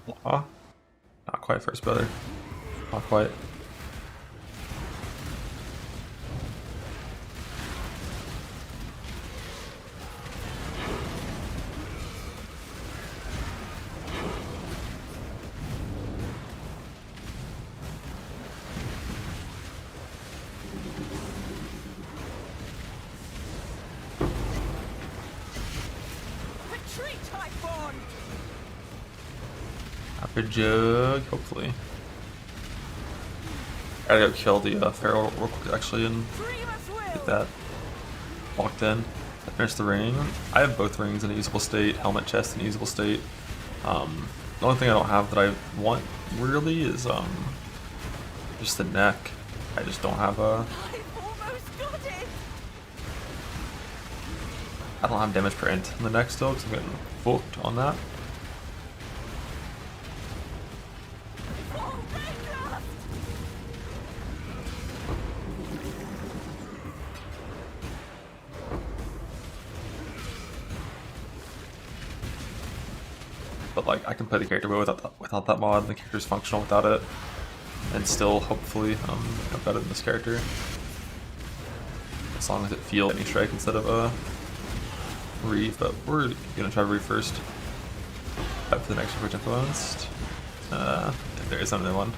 Not quite first brother. Not quite. After jug, hopefully. I gotta go kill the feral real quick actually and get that locked in. Finish the ring. I have both rings in a usable state, helmet, chest in a usable state. The only thing I don't have that I want really is just the neck. I just don't have a. I don't have damage per int in the neck still because I'm getting booked on that. But like I can play the character without that mod. The character's functional without it, and still hopefully get better than this character. As long as it feels any strike instead of a Reeve, but we're gonna try Reeve first. Up to the next Rich Influenced. If there is another one.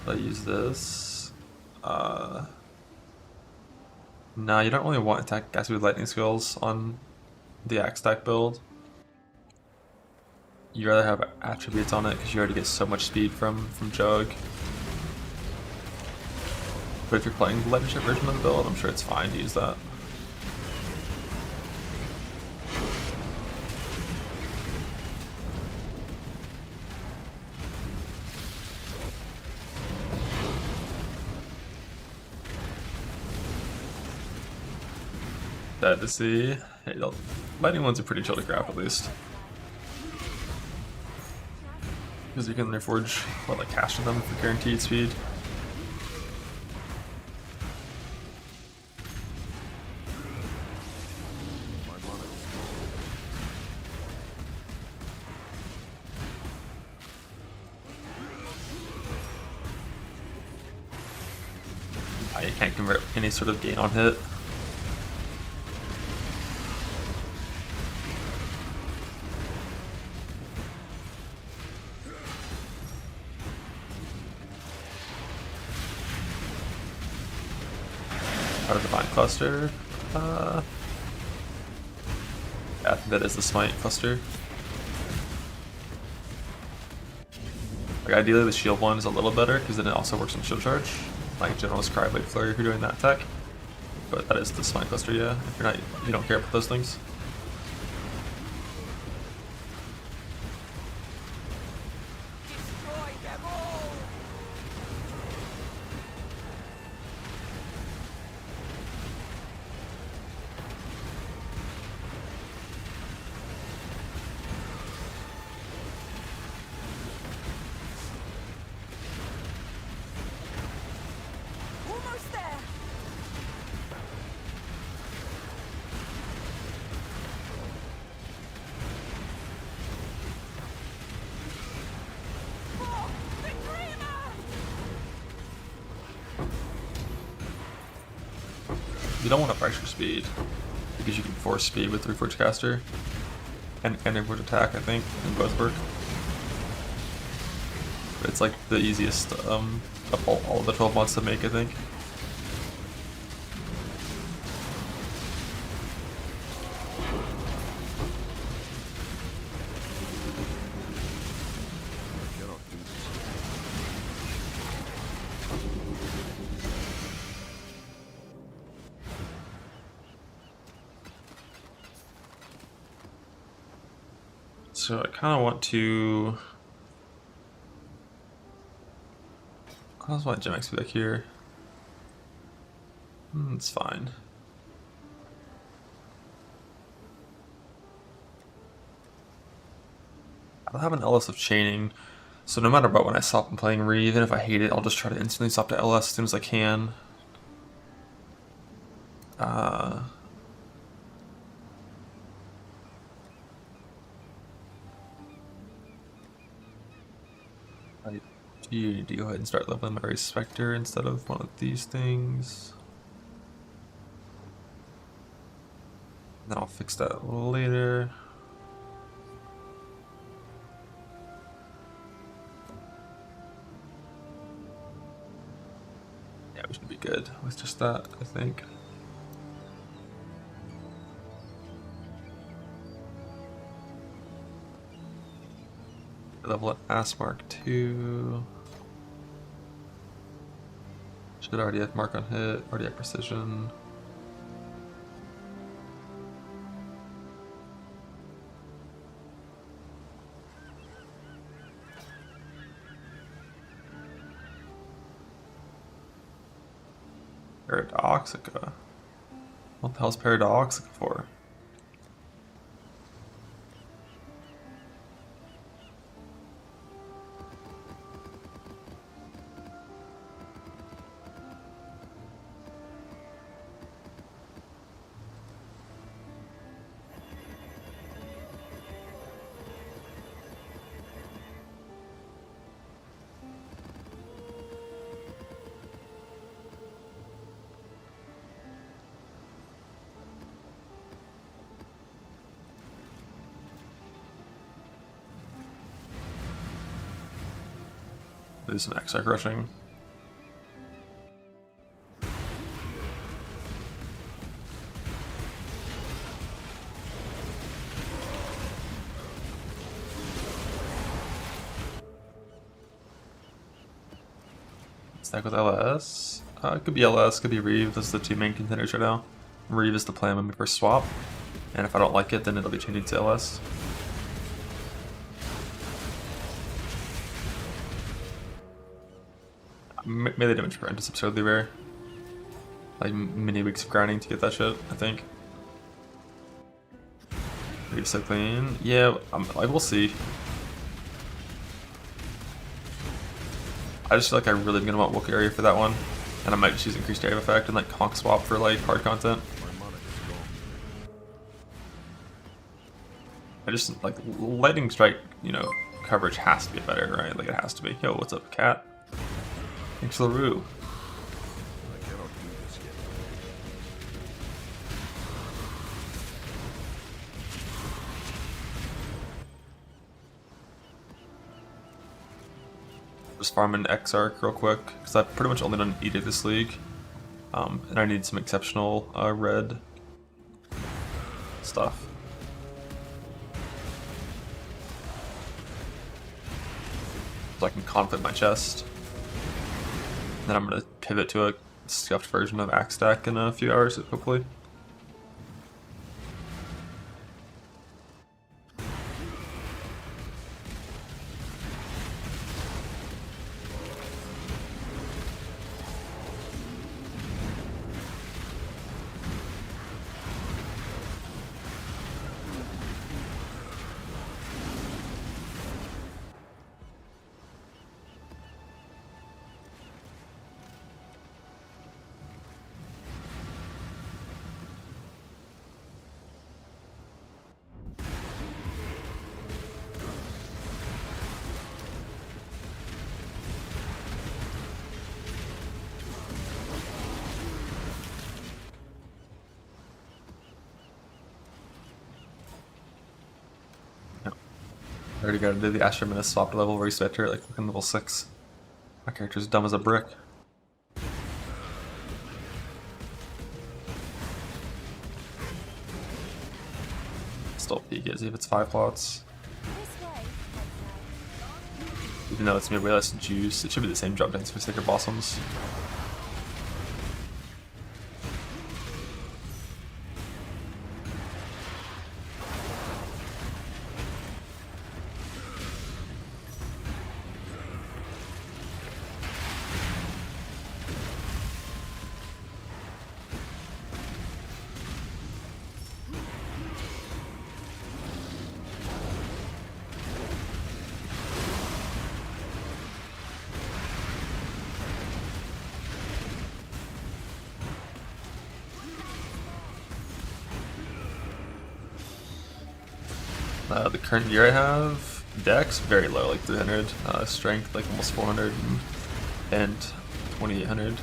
I use this. No, you don't really want attack guys with lightning skills on the axe stack build. You rather have attributes on it because you already get so much speed from Jug. But if you're playing the leadership version of the build, I'm sure it's fine to use that. Sad to see. Hey, the lightning ones are pretty chill to grab at least. Because you can reforge, what, like cash them for guaranteed speed. You can't convert any sort of gain on hit. Out of Divine Cluster. Yeah, I think that is the Smite Cluster. Like ideally the shield one is a little better because then it also works on shield charge. Like Generalist Cry, Blade Flurry if you're doing that attack. But that is the Smite Cluster, yeah. If you're not, you don't care about those things. You don't want to pressure speed because you can force speed with Reforged Caster and Reforged Attack, I think, and both work. But it's like the easiest of all of the 12 mods to make, I think. So I kind of want to. I just want Gem XP back here. It's fine. I don't have an LS of chaining, so no matter what, when I stop and playing Re, even if I hate it, I'll just try to instantly stop to LS as soon as I can. You need to go ahead and start leveling my Race Spectre instead of one of these things. Then I'll fix that later. Yeah, we should be good with just that, I think. Level at Ass Mark 2. Should already have Mark on hit, already have Precision. Paradoxica? What the hell's Paradoxica for? Do some XR crushing. Stack with LS. It could be LS, could be Reeve. Those are the two main contenders right now. Reeve is the plan when we first swap, and if I don't like it, then it'll be changing to LS. Melee damage per end is absurdly rare. Like many weeks of grinding to get that shit, I think. Reeve's so clean. Yeah, I will see. I just feel like I really am gonna want Wook Area for that one, and I might just use increased area effect and like conk swap for like hard content. I just like lightning strike, you know, coverage has to be better, right? Like it has to be. Yo, what's up, cat? Thanks for the roo. Just farm an X-Arc real quick, because I've pretty much only done Edict this league. And I need some exceptional red stuff. So I can conflict my chest. Then I'm going to pivot to a scuffed version of Axe Stack in a few hours, hopefully. I already got to do the Astrominus swap to level respector at like fucking level 6. My character's dumb as a brick. Still peek it, see if it's 5 plots. Even though it's gonna be way less juice, it should be the same drop dance for Sacred Blossoms. The current gear I have, Dex very low, like 300. Strength like almost 400, and 2800.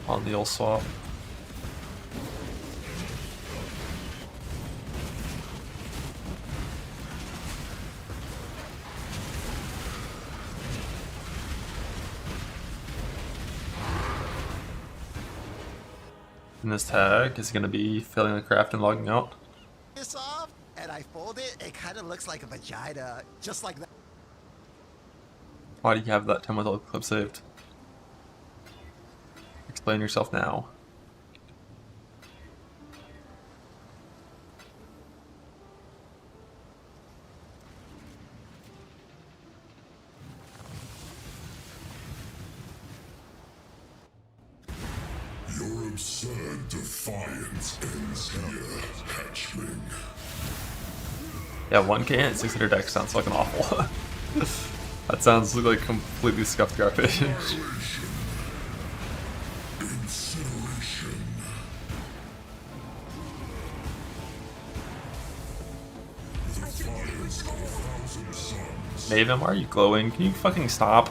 On the old swap. And this tag is going to be failing the craft and logging out. This off, and I fold it, it kind of looks like a vagina, just like that. Why do you have that 10 with clip saved? Explain yourself now. Your absurd defiance ends here, hatchling. Yeah, 1k and 600 dex sounds fucking awful. That sounds like completely scuffed garbage. Incineration. The fires of 1,000 suns. Maven, why are you glowing? Can you fucking stop?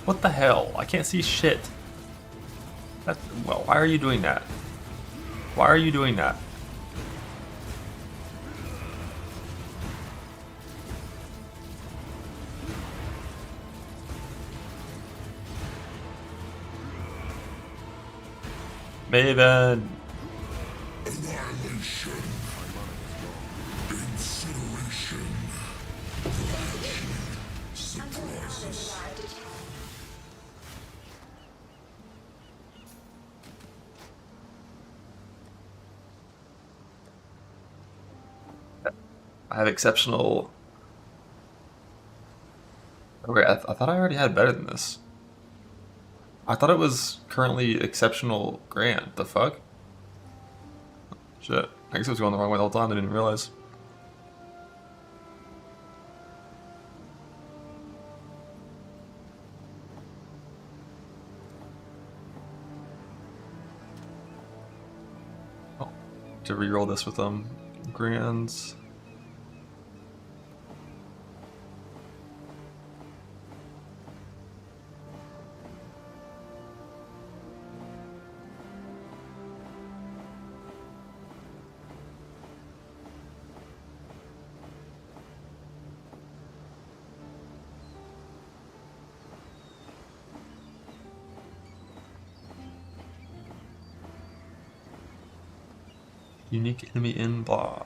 What the hell? I can't see shit. Well, why are you doing that? Why are you doing that? Maven! Annihilation. Incineration. Surprises. I have exceptional... Okay, I thought I already had better than this. I thought it was currently exceptional grand. The fuck? Shit. I guess I was going the wrong way the whole time. I didn't realize. Oh, to reroll this with grands. Unique enemy in blah.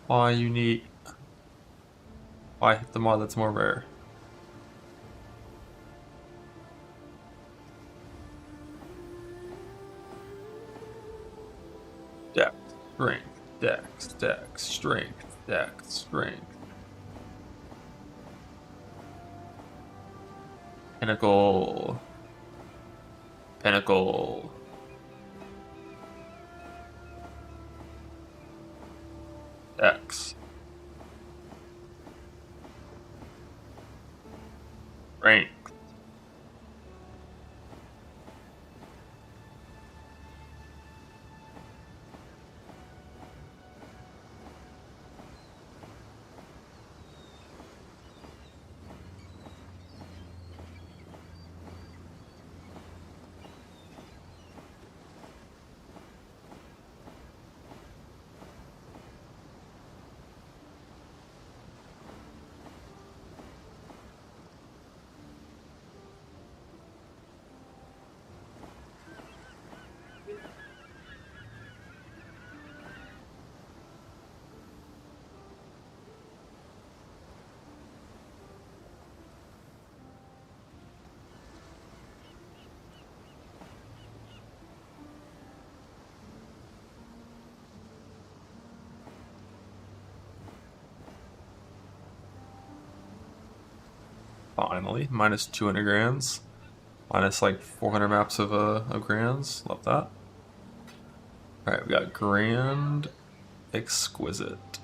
Why unique? Why hit the mod that's more rare? Dex, strength, dex, dex, strength, dex, strength. Pinnacle. Pinnacle. Dex. Strength. Finally, minus 200 grands. Minus like 400 maps of grands. Love that. Alright, we got Grand Exquisite.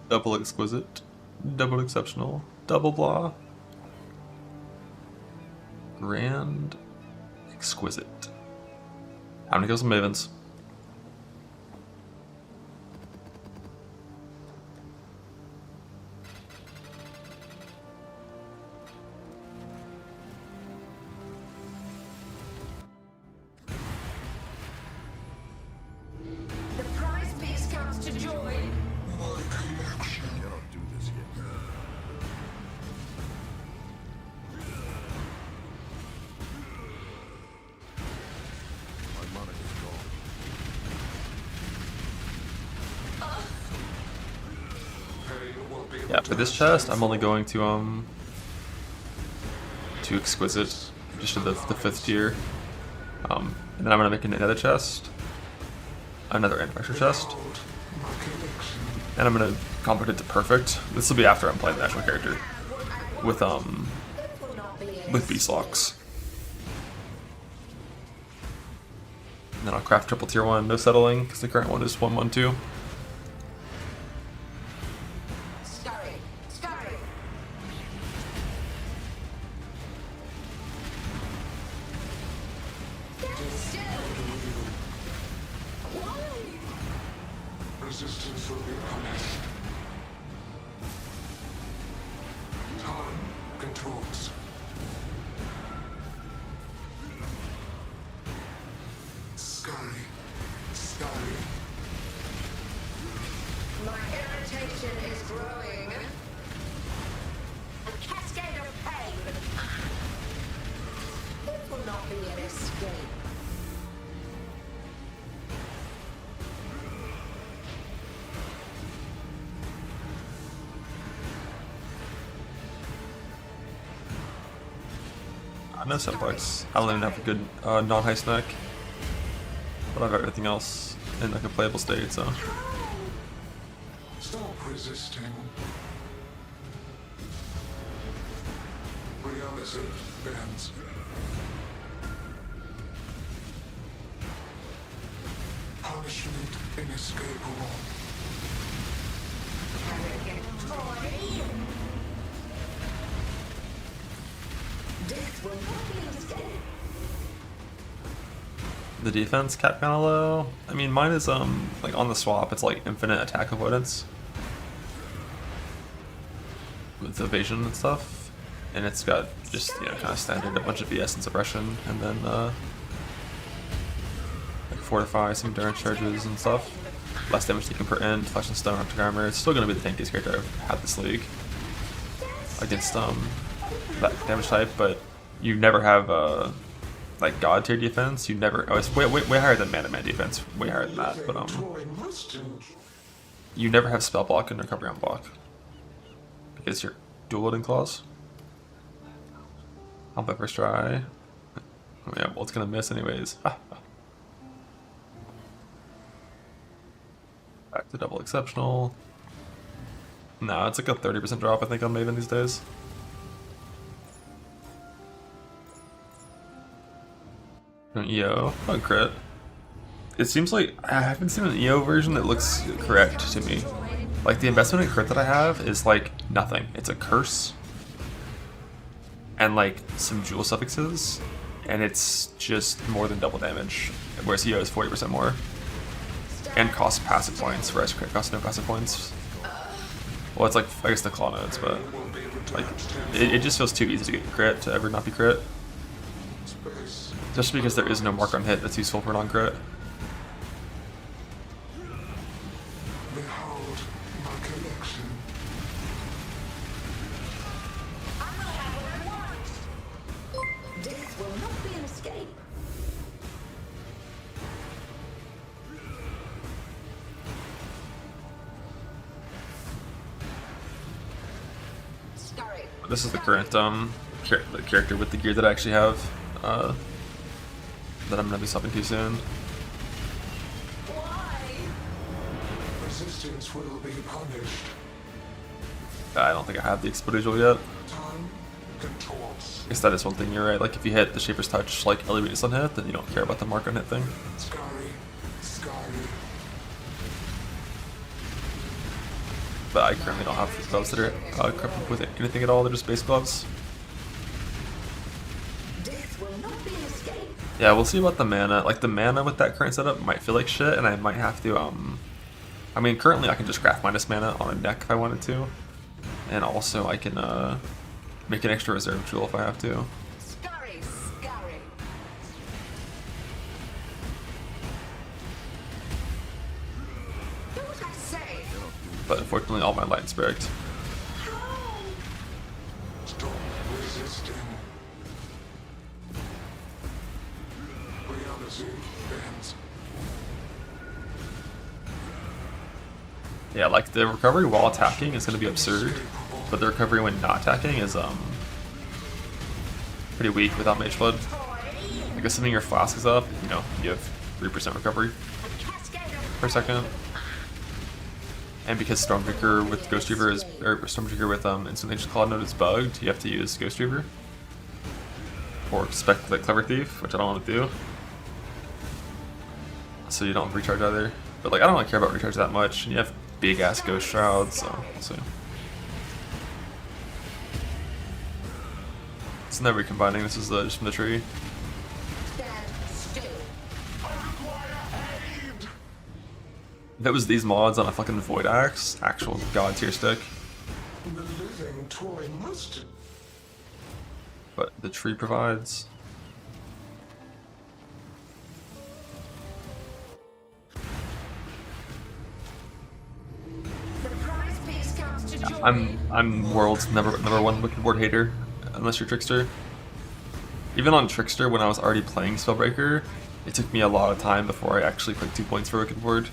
Double Exquisite. Double Exceptional. Double Blah. Grand Exquisite. How many kills on Mavens? The prize piece comes to join. My collection. You don't do this yet. My money is gone. Yeah, for this chest, I'm only going to Exquisite, just to the 5th tier. And then I'm gonna make another chest, another Antifactor chest, and I'm gonna complete it to Perfect. This will be after I'm playing the actual character with Beast Locks. And then I'll craft triple tier 1, no settling, because the current one is 112. Scurry, scurry. Stand still. Why? Resistance will be punished. Time controls. Scurry. Scurry. My irritation is growing. A cascade of pain. It will not be an escape. I know Simplex. I don't even have a good non-heist neck, but I've got everything else in like a playable state, so. Stop resisting. Reality bends. Punishment inescapable. Death will not be an escape. The defense cap kind of low. I mean, mine is like on the swap. It's like infinite attack avoidance with evasion and stuff, and it's got just kind of standard a bunch of VS and suppression, and then like fortify, some endurance charges and stuff. Less damage taken per end, flesh and stone, optic armor. It's still gonna be the tankiest character I've had this league against that damage type, but you never have like god tier defense. You never. Oh, it's way higher than man to man defense. Way higher than that. But you never have spell block and recovery on block because you're dual loading claws. I'll bet first try. Oh, yeah, well, it's gonna miss anyways. Back to double exceptional. No, it's like a 30% drop I think on Maven these days. An EO, oh crit. It seems like I haven't seen an EO version that looks correct to me. Like the investment in crit that I have is like nothing. It's a curse and like some jewel suffixes, and it's just more than double damage. Whereas EO is 40% more, and costs passive points, whereas crit costs no passive points. Well, it's like I guess the claw nodes, but like it just feels too easy to get crit to ever not be crit. Just because there is no mark on hit that's useful for non-crit. Behold my collection. I will have what I want. Death will not be an escape. Scurry. This is the current the character with the gear that I actually have that I'm gonna be subbing to soon. Why? Resistance will be punished. I don't think I have the exponential yet. Time contorts. I guess that is one thing, you're right. Like if you hit the Shaper's Touch like Elevated on hit, then you don't care about the mark on hit thing. Scary. Scary. But I currently don't have gloves that are equipped with anything at all, they're just base gloves. Death will not be an escape. Yeah, we'll see about the mana. Like the mana with that current setup might feel like shit, and I might have to I mean currently I can just craft minus mana on a deck if I wanted to. And also I can make an extra reserve jewel if I have to. Scurry, scurry. Do what I say. But unfortunately all my light's bricked. Stop resisting. Reality bends. Yeah, like the recovery while attacking is gonna be absurd, but the recovery when not attacking is pretty weak without Mage Flood. Like assuming your flask is up, you know, you have 3% recovery per second. And because Stormdrinker with Ghost Reaver is, or Stormdrinker with Instant Nature's Cloud Node is bugged, you have to use Ghost Reaver. Or expect the Clever Thief, which I don't want to do. So you don't have recharge either. But like I don't really care about recharge that much. And you have big ass Ghost Shrouds, so we'll see. It's never recombining, this is just from the tree. Stand still. If it was these mods on a fucking Void Axe, actual god tier stick. The living toy must. But the tree provides. The prize piece comes to join. I'm world's number one wicked board hater, unless you're Trickster. Even on Trickster, when I was already playing Spellbreaker, it took me a lot of time before I actually clicked 2 points for wicked board.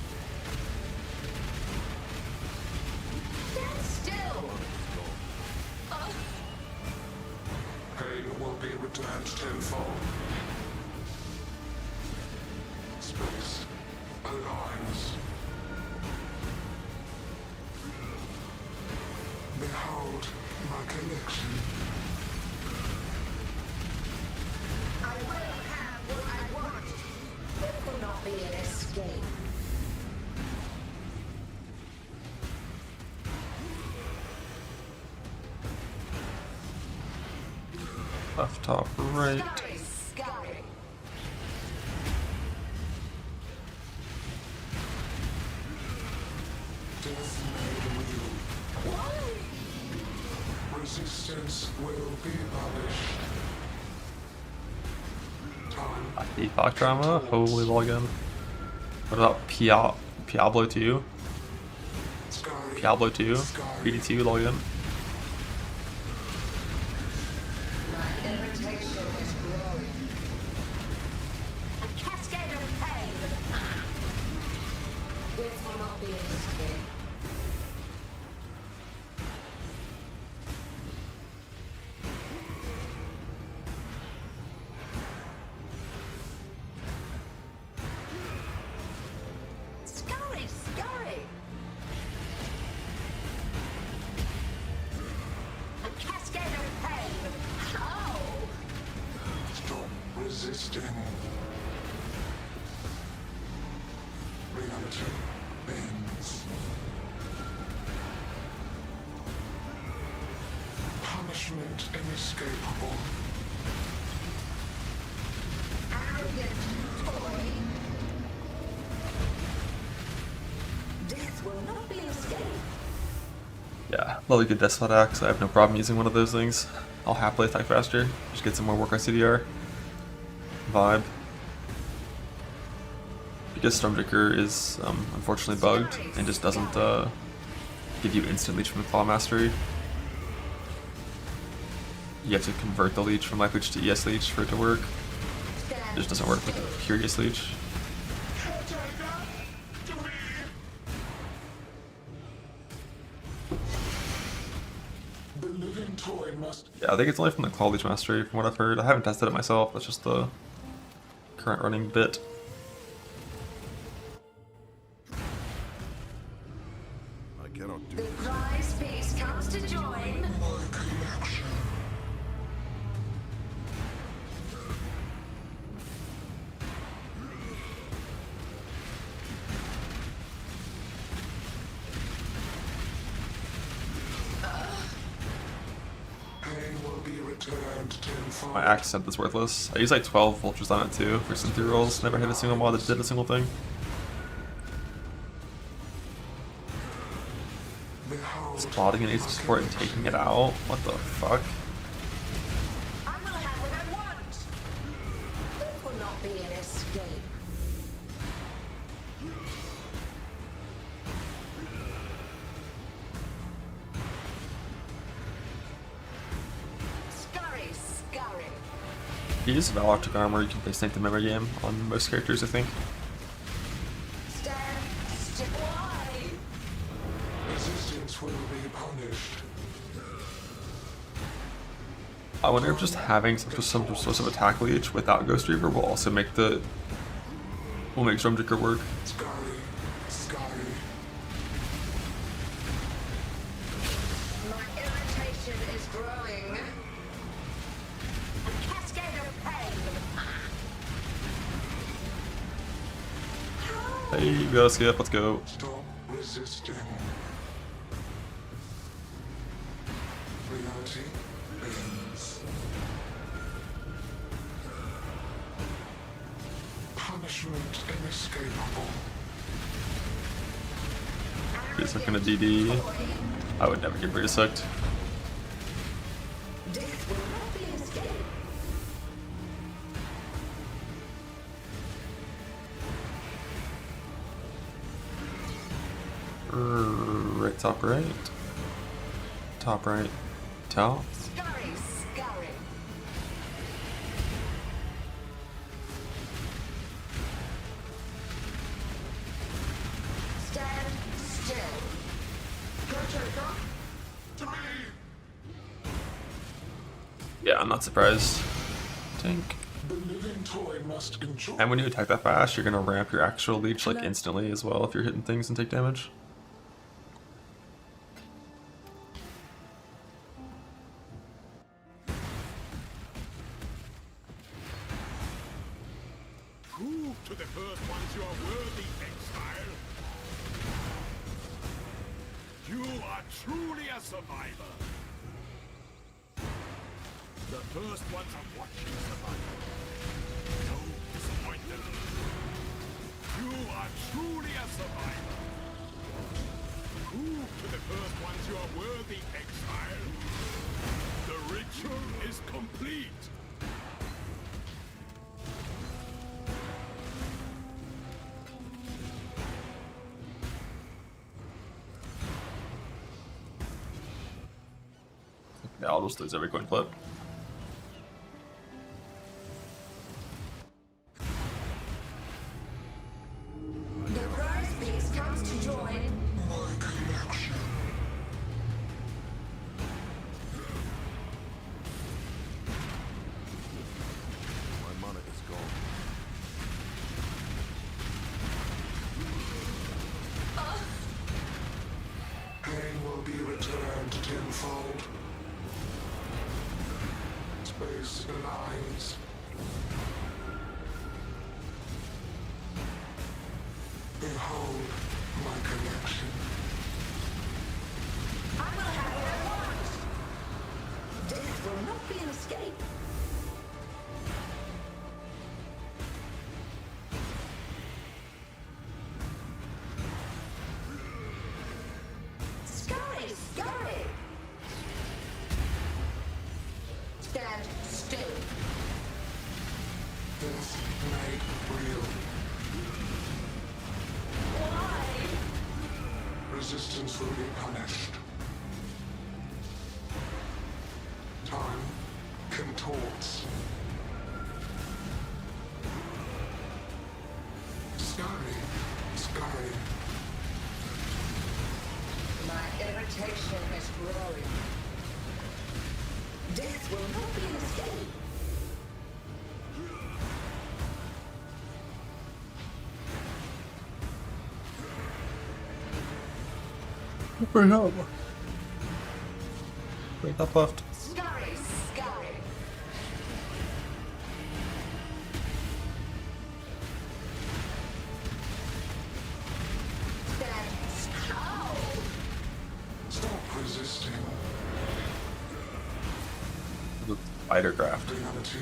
Stand still. Pain will be returned tenfold. Space aligns. Behold my collection. I will have what I want. It will not be an escape. Left, top, right. Scurry, scurry. Death made real. Resistance will be punished. Time Epoch Drama, holy login. What about Piablo 2? scary. Piablo 2? BD2 login. My irritation is growing. A cascade of pain. This will not be an escape. Scurry, scurry. A cascade of pain. Oh! Stop resisting. Reality bends. Punishment inescapable. Arrogant toy. Death will not be an escape. Yeah, lovely good Deathspot Axe. I have no problem using one of those things. I'll happily attack faster. Just get some more work on CDR. Vibe. Because Stormdrinker is unfortunately bugged and just doesn't give you instant leech from the Claw Mastery. You have to convert the leech from Life Leech to ES Leech for it to work. It just doesn't work with a pure ES Leech. The living toy must. Yeah, I think it's only from the Claw Leech Mastery from what I've heard. I haven't tested it myself, that's just the current running bit. My accent is worthless. I use like 12 vultures on it too for some 3 rolls. Never hit a single mod that did a single thing. Spotting an ace of support and taking it out? What the fuck? I will have what I want. This will not be an escape. Scurry, scurry. If you use Valor Took Armor, you can play Snake the Memory game on most characters, I think. Stand still. Why? Resistance will be punished. I wonder if just having some source of attack leech without Ghost Reaver will also make Stormdrinker work. Scurry, scurry. My irritation is growing. A cascade of pain. Hey, we gotta skip, let's go. Stop resisting. Reality bends. Punishment inescapable. He's looking at DD. I would never get Brita sucked. Death will not be an escape. Right, top right. Top right. Top. Scurry, scurry. Stand still. To me! Yeah, I'm not surprised. Tink. The living toy must enjoy. And when you attack that fast, you're gonna ramp your actual leech like instantly as well if you're hitting things and take damage. Prove to the first ones you are worthy, exile. You are truly a survivor. The first ones are watching survival. Don't disappoint them. You are truly a survivor. Prove to the first ones you are worthy, exile. The ritual is complete. Yeah, I'll just lose every coin flip. The prize piece comes to join. My connection. My mana is gone. Pain will be returned tenfold. Space aligns. Behold my connection. I will have what I want. Death will not be an escape. Scurry, scurry. Stand still. Death made real. Why? Resistance will be punished. Time contorts. Scurry, scurry. My irritation is growing. Death will not be an escape. Bring up. Bring up left. Scurry, scurry. Stand still. Stop resisting. I fight or craft. Reality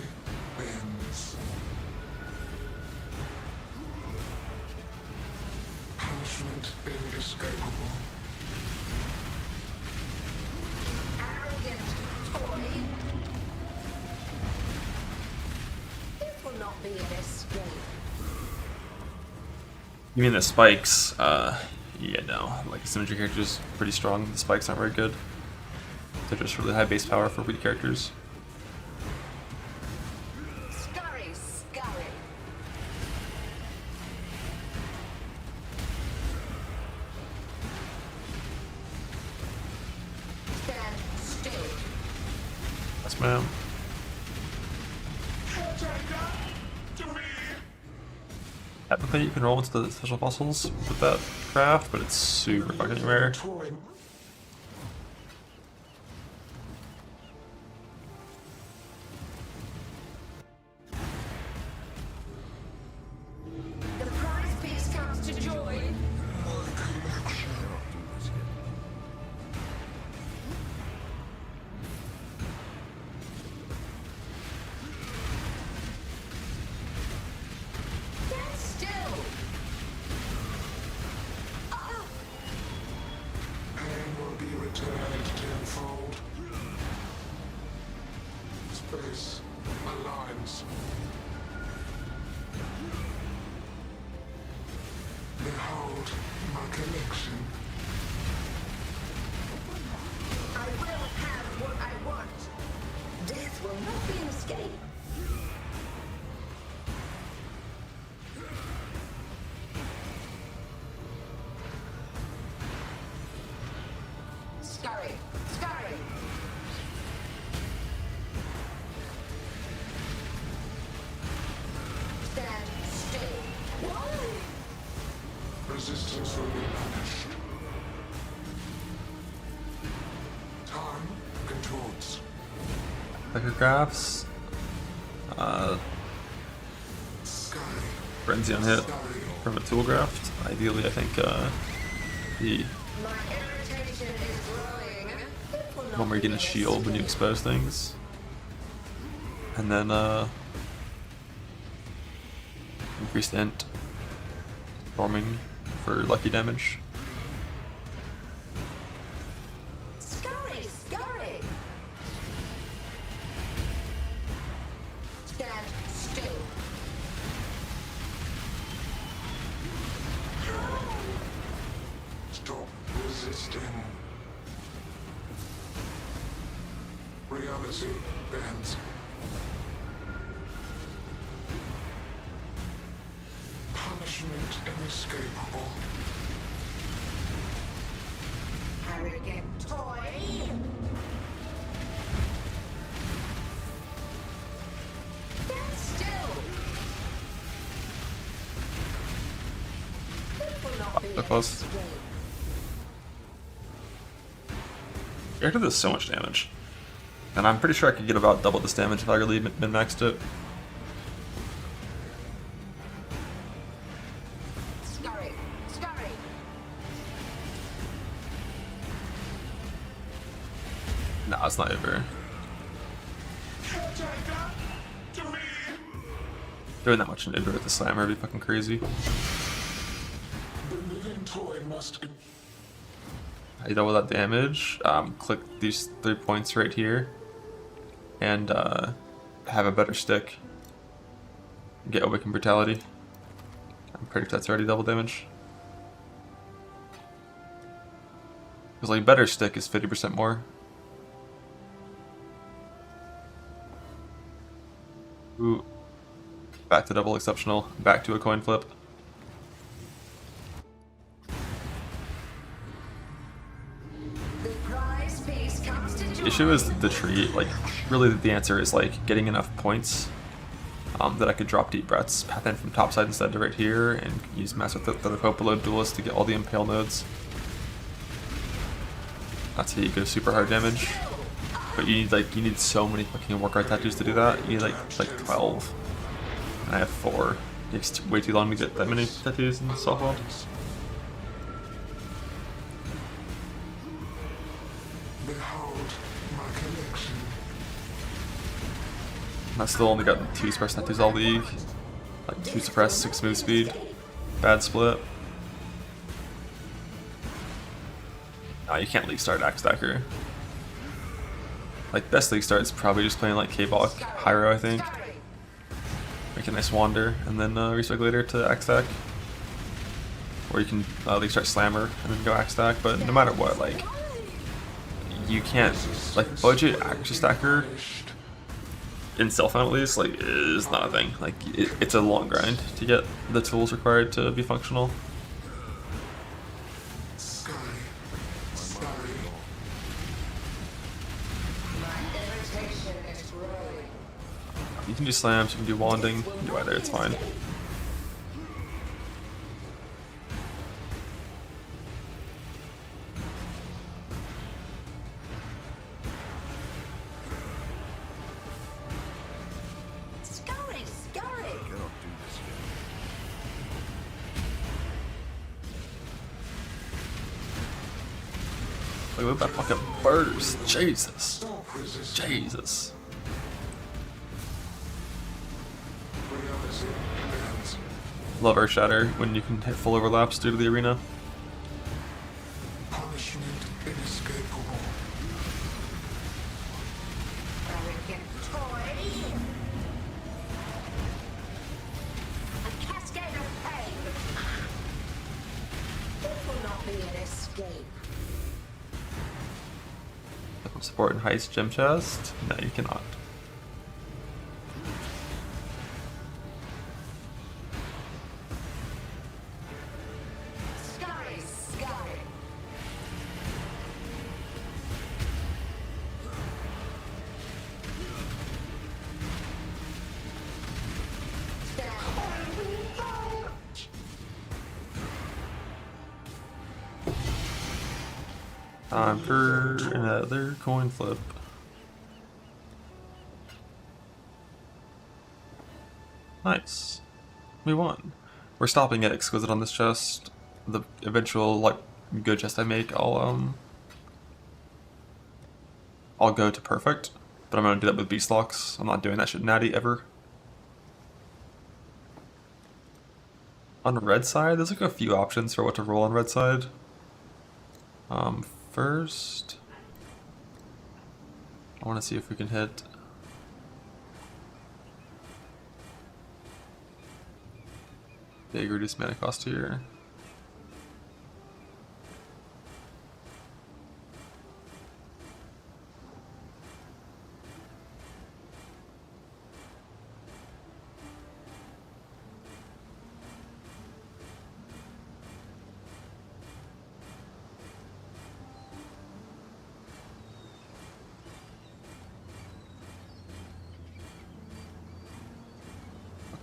bends. Punishment inescapable. Arrogant toy. This will not be an escape. You mean the spikes? Yeah, no. Like, the symmetry character's pretty strong. The spikes aren't very good. They're just really high base power for weak characters. Scurry, scurry. Stand still. Yes, ma'am. Technically, you can roll into the special fossils with that craft, but it's super fucking rare. Toy. The prize piece comes to join. Stand still. Pain will be returned tenfold. Space aligns. Behold my collection. I will have what I want. Death will not be an escape. Scurry, scurry. Stand still. Why? Resistance will be banished. Time contorts. Psychographs. Sky. Frenzy on hit from a tool graft. Ideally, I think the My irritation is growing. It will not one where you be get a an shield when you escape. expose things. And then increased int. Storming for lucky damage. Scurry, scurry. Stand still. Stop resisting. Reality bends. Punishment inescapable. Arrogant toy. Stand still. It will not be So an close. escape. Character does so much damage. And I'm pretty sure I could get about double this damage if I really min-maxed it. Scurry, scurry. Nah, it's not over. Caretaker, to me. Doing that much in Idra with the slammer would be fucking crazy. The living toy must. How you double that damage? Click these 3 points right here. And have a better stick. Get Awakened Brutality. I'm pretty sure that's already double damage. Because like better stick is 50% more. Ooh. Back to double exceptional. Back to a coin flip. The prize piece comes to The issue is the tree. Like, really the answer is like getting enough points that I could drop Deep Breaths, path in from topside instead to right here, and use Mass with the Pope below Duelist to get all the Impale nodes. That's how you go super hard damage. But you need so many fucking work art tattoos to do that. You need like 12. And I have 4. It takes way too long to get that many tattoos in softball. Behold my collection. I still only got 2 suppress tattoos all league. Like 2 suppress, 6 move speed. Bad split. Nah, you can't league start Axe Stacker. Like, best league start is probably just playing like K-Bach, Hyro, I think. Make a nice wander, and then restrike later to Axe Stack. Or you can league start Slammer, and then go Axe Stack, but no matter what, like, you can't, like, budget Axe Stacker, in Self-Found at least, like, is not a thing. Like, it's a long grind to get the tools required to be functional. You can do slams, you can do wanding, you can do either, it's fine. Scurry, scurry. Look at that fucking burst, Jesus. Jesus. Love Earth Shatter when you can hit full overlaps due to the arena. Punishment inescapable. Arrogant toy. A cascade of pain. It will not be an escape. Support and heist gem chest? No, you cannot. Scurry, scurry. Time for another coin flip. Nice. We won. We're stopping at Exquisite on this chest. The eventual, like, good chest I make, I'll go to Perfect. But I'm gonna do that with Beast Locks. I'm not doing that shit natty ever. On the red side, there's like a few options for what to roll on red side. First, I want to see if we can hit big reduced mana cost here.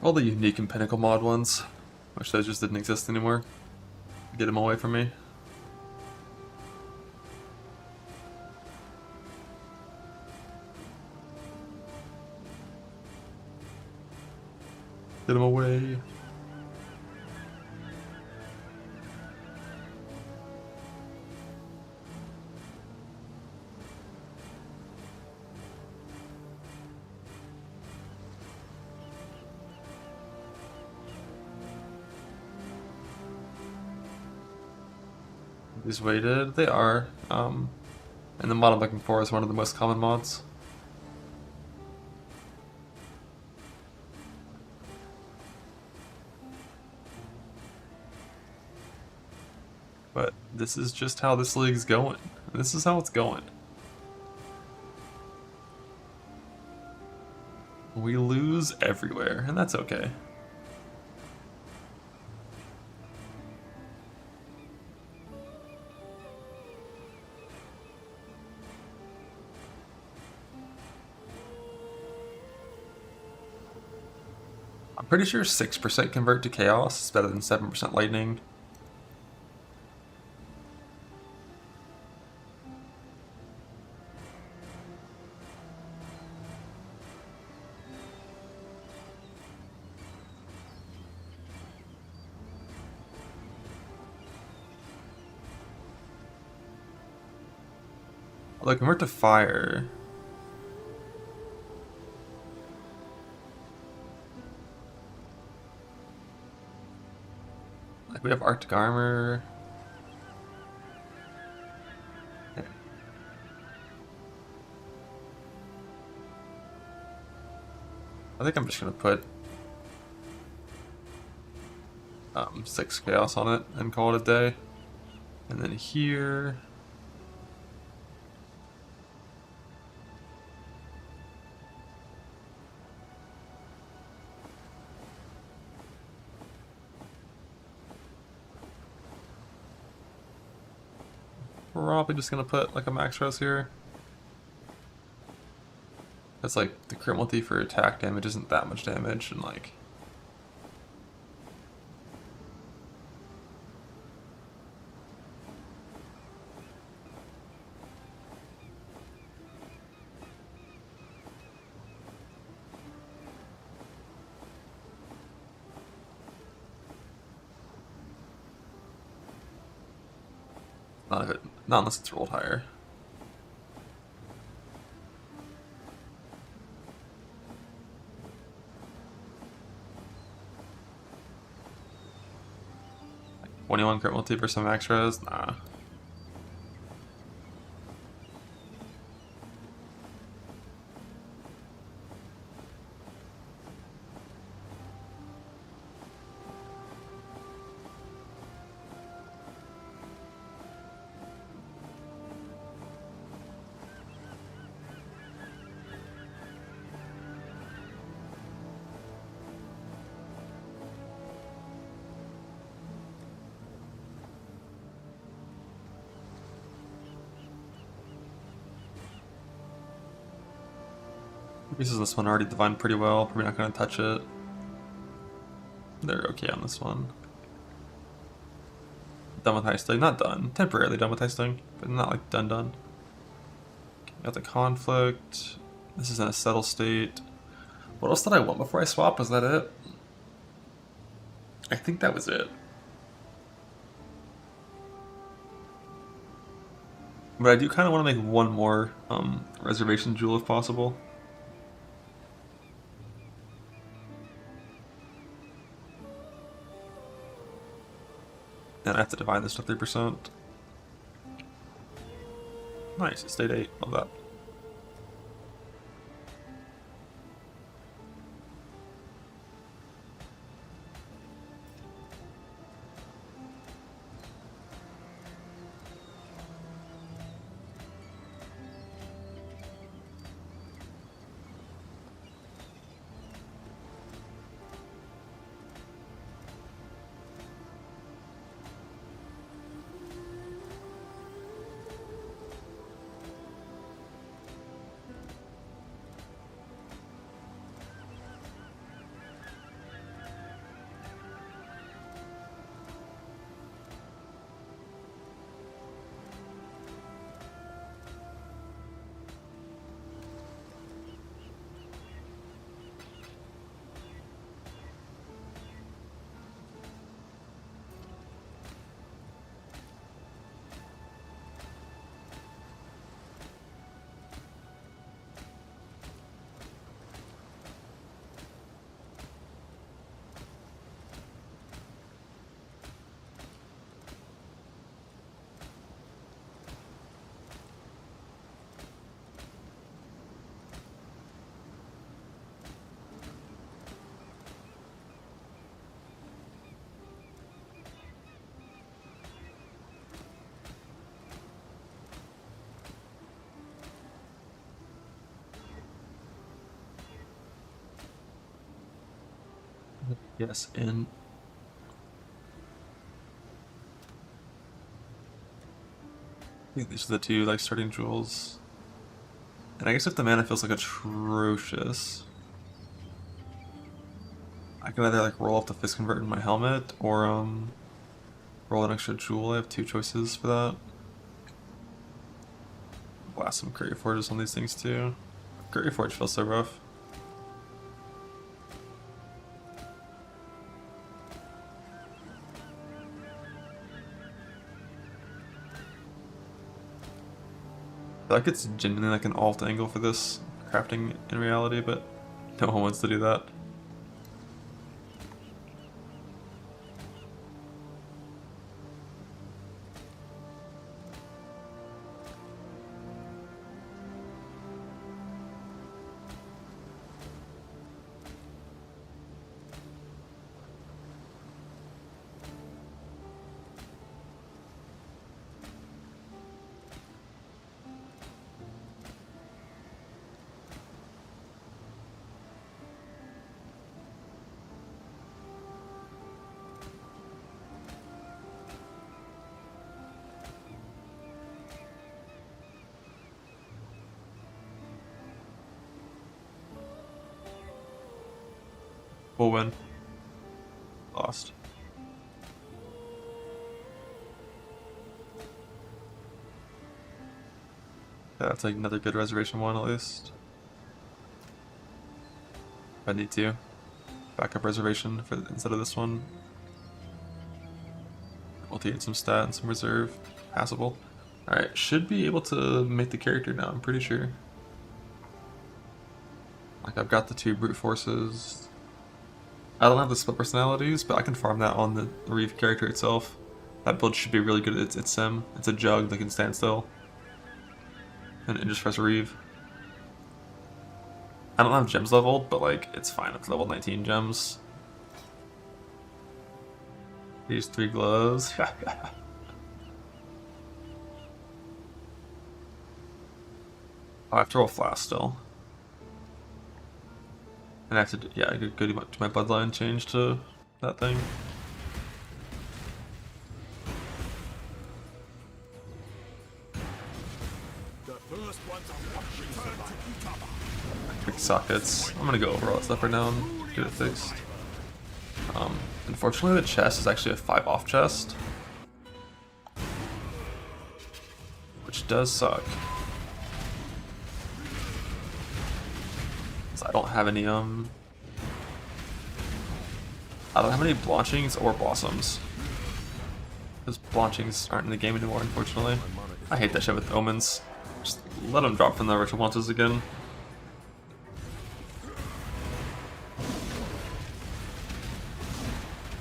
All the unique and pinnacle mod ones. Wish those just didn't exist anymore. Get them away from me. Get them away. These weighted? They are. And the mod I'm looking for is one of the most common mods. But this is just how this league's going. This is how it's going. We lose everywhere, and that's okay. I'm pretty sure 6% convert to chaos is better than 7% lightning. Although convert to fire. Like we have Arctic armor. Okay. I think I'm just gonna put 6 chaos on it and call it a day. And then here, probably just gonna put like a max res here. That's like the crit multi for attack damage isn't that much damage, and like not unless it's rolled higher. Like 21 crit multi for some max res? Nah. Pieces of this one already divined pretty well, probably not going to touch it. They're okay on this one. Done with heisting, not done. Temporarily done with heisting, but not like done. Okay, got the conflict. This is in a settled state. What else did I want before I swapped? Was that it? I think that was it. But I do kind of want to make one more reservation jewel if possible. And I have to divide this to 3%. Nice, it stayed 8. Love that. Yes, and I think these are the two like starting jewels. And I guess if the mana feels like atrocious, I can either like roll off the fist convert in my helmet or roll an extra jewel. I have 2 choices for that. Blast some Courier Forges on these things too. Courier Forge feels so rough. I feel like it's genuinely like an alt angle for this crafting in reality, but no one wants to do that. We'll win. Lost. Yeah, that's like another good reservation one at least. If I need to. Backup reservation for instead of this one. We'll take some stat and some reserve. Passable. Alright, should be able to make the character now, I'm pretty sure. Like, I've got the 2 brute forces. I don't have the split personalities, but I can farm that on the Reeve character itself. That build should be really good at its sim. It's a jug that can stand still. And just press Reeve. I don't have gems leveled, but like, it's fine. It's level 19 gems. These 3 gloves. I have to roll flask still. And I have to, yeah, I could go to my bloodline change to that thing. The first ones are watching survival. Quick sockets. I'm gonna go over all that stuff right now and get it fixed. Unfortunately, the chest is actually a 5 off chest, which does suck. I don't have any I don't have any blanchings or blossoms. Because blanchings aren't in the game anymore, unfortunately. I hate that shit with omens. Just let them drop from the ritual monsters again.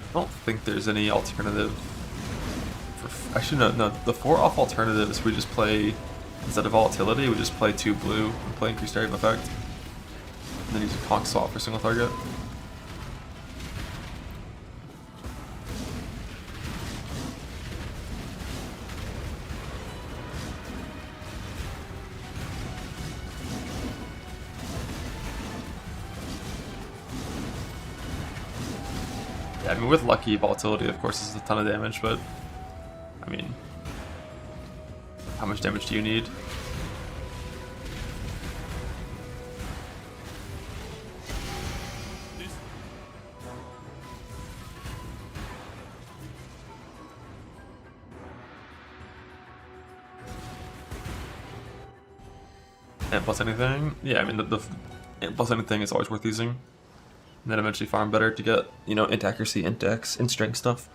I don't think there's any alternative. Actually, no. The 4 off alternatives we just play, instead of volatility, we just play 2 blue and play increased area of effect. And then use a conch swap for single target. Yeah, I mean, with lucky, volatility, of course, is a ton of damage, but I mean, how much damage do you need? And plus anything? Yeah, I mean, the and plus anything is always worth using. And then eventually farm better to get, you know, int accuracy, int dex, int strength stuff.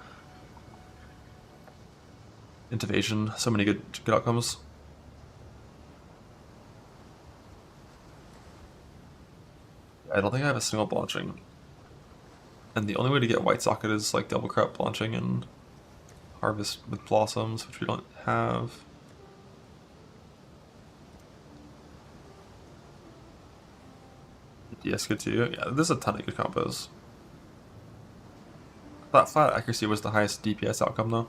Int evasion, so many good outcomes. I don't think I have a single blanching. And the only way to get white socket is like double crop blanching and harvest with blossoms, which we don't have. DS good too. Yeah, there's a ton of good combos. I thought flat accuracy was the highest DPS outcome though.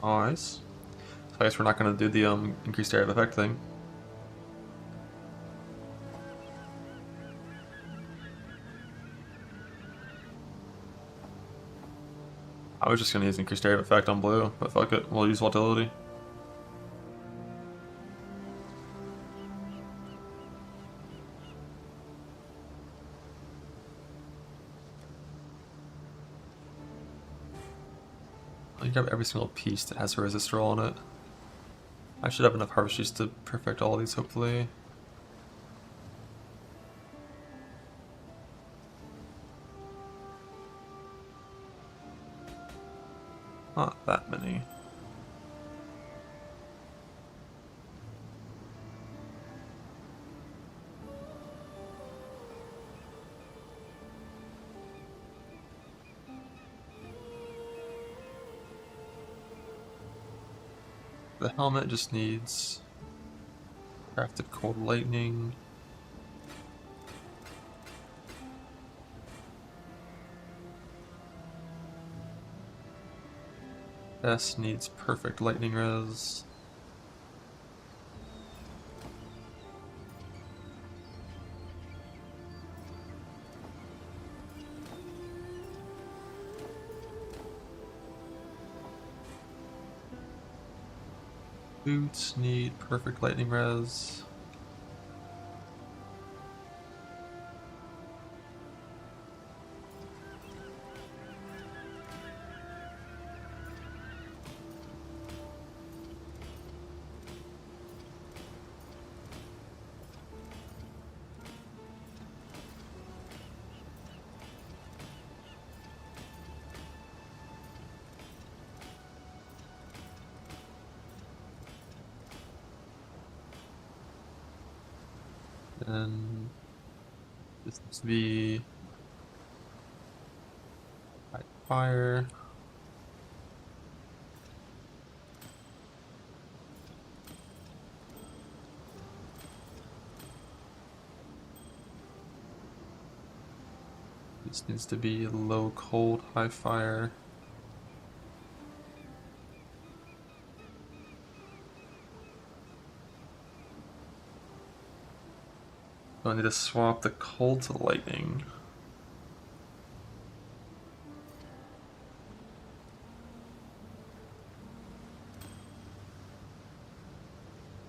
Nice. So I guess we're not going to do the increased area of effect thing. I was just going to use increased area of effect on blue, but fuck it, we'll use volatility. You grab every single piece that has a resist roll on it. I should have enough harvest juice to perfect all of these, hopefully. Not that many. The helmet just needs crafted cold lightning. S needs perfect lightning res. Boots need perfect lightning res. And this needs to be fire. This needs to be low cold, high fire. So I need to swap the cold to lightning.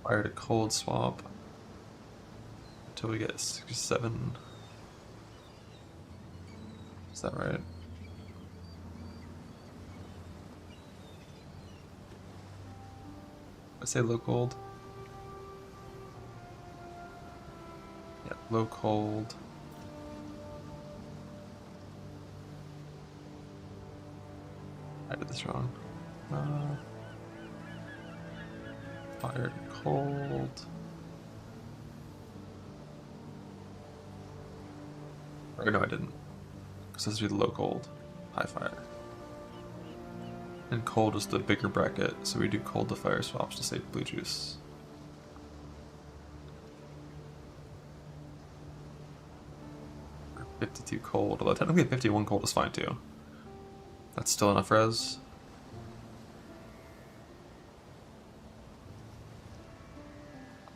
Fire to cold swap until we get 67. Is that right? I say low cold. Yeah, low cold. I did this wrong. Fire to cold. Or no, I didn't. Because this would be low cold, high fire. And cold is the bigger bracket, so we do cold to fire swaps to save blue juice. Or 52 cold, although technically 51 cold is fine too. That's still enough res.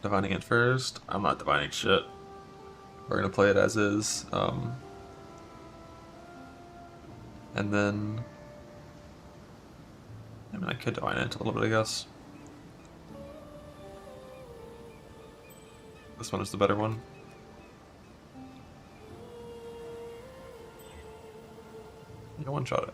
Divining it first. I'm not divining shit. We're gonna play it as is. And then, I mean, I could divine it a little bit, I guess. This one is the better one. You one shot it.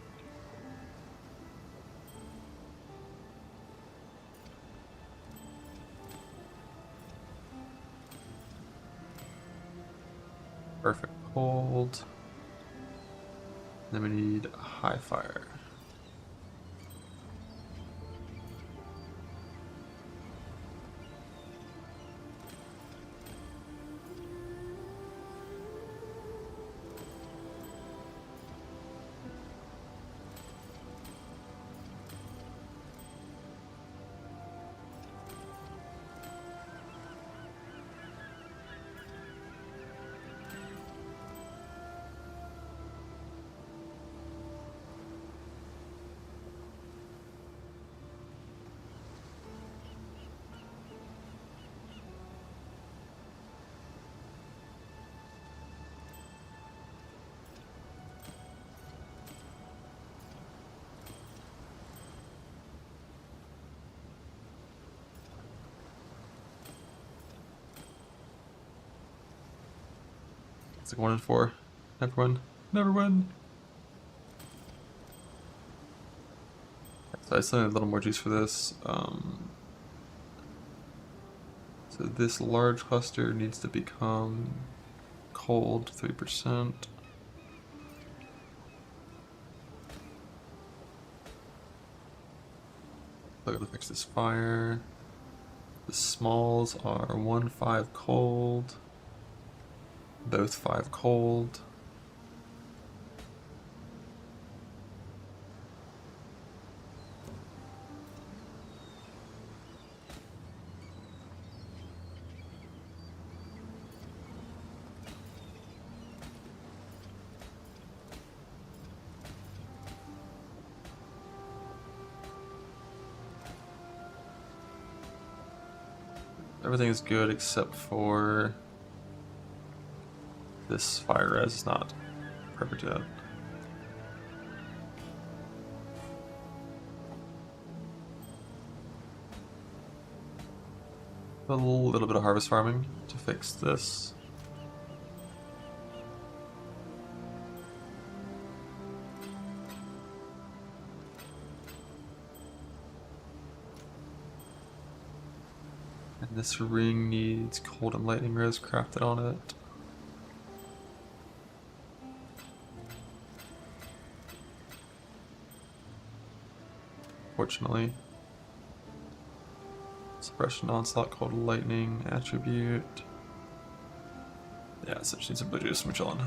Perfect cold. Then we need high fire. It's like 1 in 4. Never win. Never win. So I still need a little more juice for this. So this large cluster needs to become cold 3%. I gotta fix this fire. The smalls are 1-5 cold. Both 5 cold. Everything is good except for this fire res is not perfect yet. A little bit of harvest farming to fix this. And this ring needs cold and lightning res crafted on it. Fortunately. Suppression, onslaught, cold lightning, attribute. Yeah, so just need some blue juice. I'm chilling.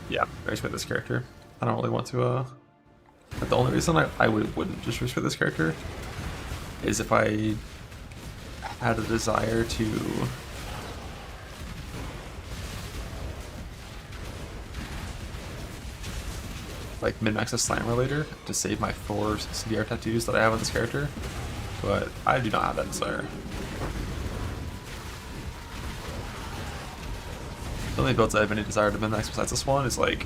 Yeah, I respect this character. I don't really want to, but the only reason I wouldn't just respect this character is if I had a desire to like min-max a slammer later to save my 4 CDR tattoos that I have on this character, but I do not have that desire. The only builds I have any desire to min-max besides this one is like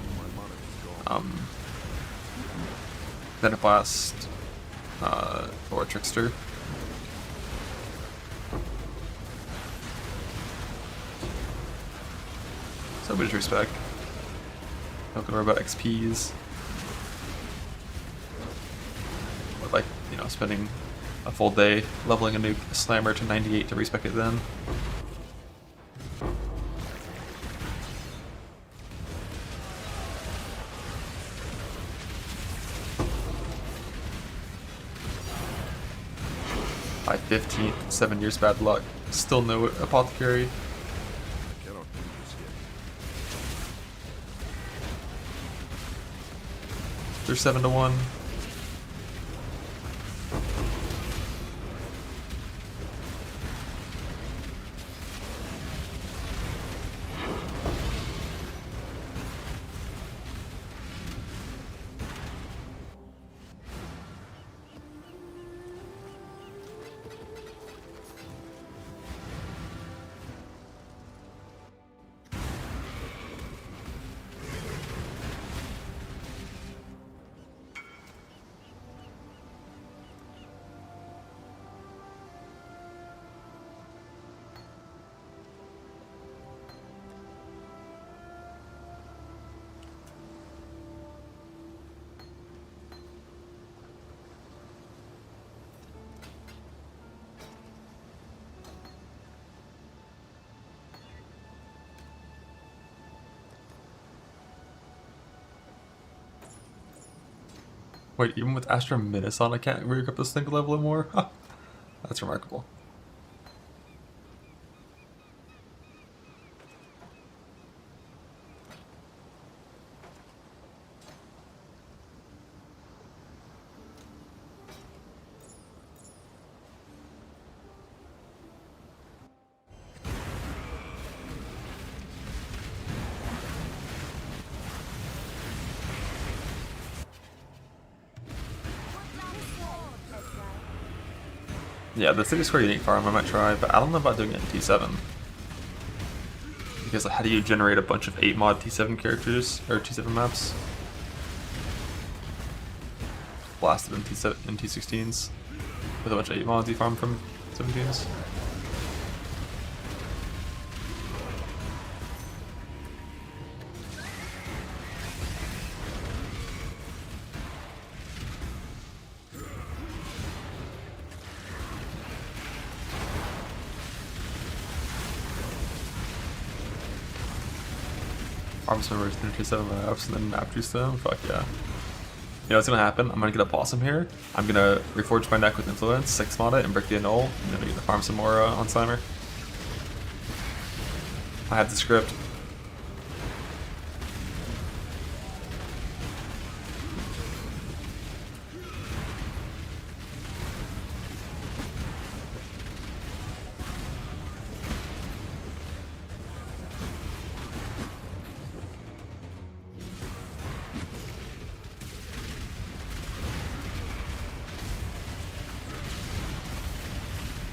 Venoblast or Trickster. So much respect. Don't worry about XPs. But like, you know, spending a full day leveling a new slammer to 98 to respec it then. My 15th, 7 years bad luck. Still no apothecary. They're 7-1. Wait, even with Astra Minison, I can't rig up this thing to level it more? That's remarkable. Yeah, the City Square Unique Farm I might try, but I don't know about doing it in T7. Because how do you generate a bunch of 8 mod T7 characters, or T7 maps? Blasted in T16s, with a bunch of 8 mods you farm from 17s. Arms members in T7 maps and then map juice them? Fuck yeah. You know what's gonna happen? I'm gonna get a Blossom here. I'm gonna reforge my neck with Influence, 6 mod it, and break the annul, and then I'm gonna farm some more on Slimer. I have the script.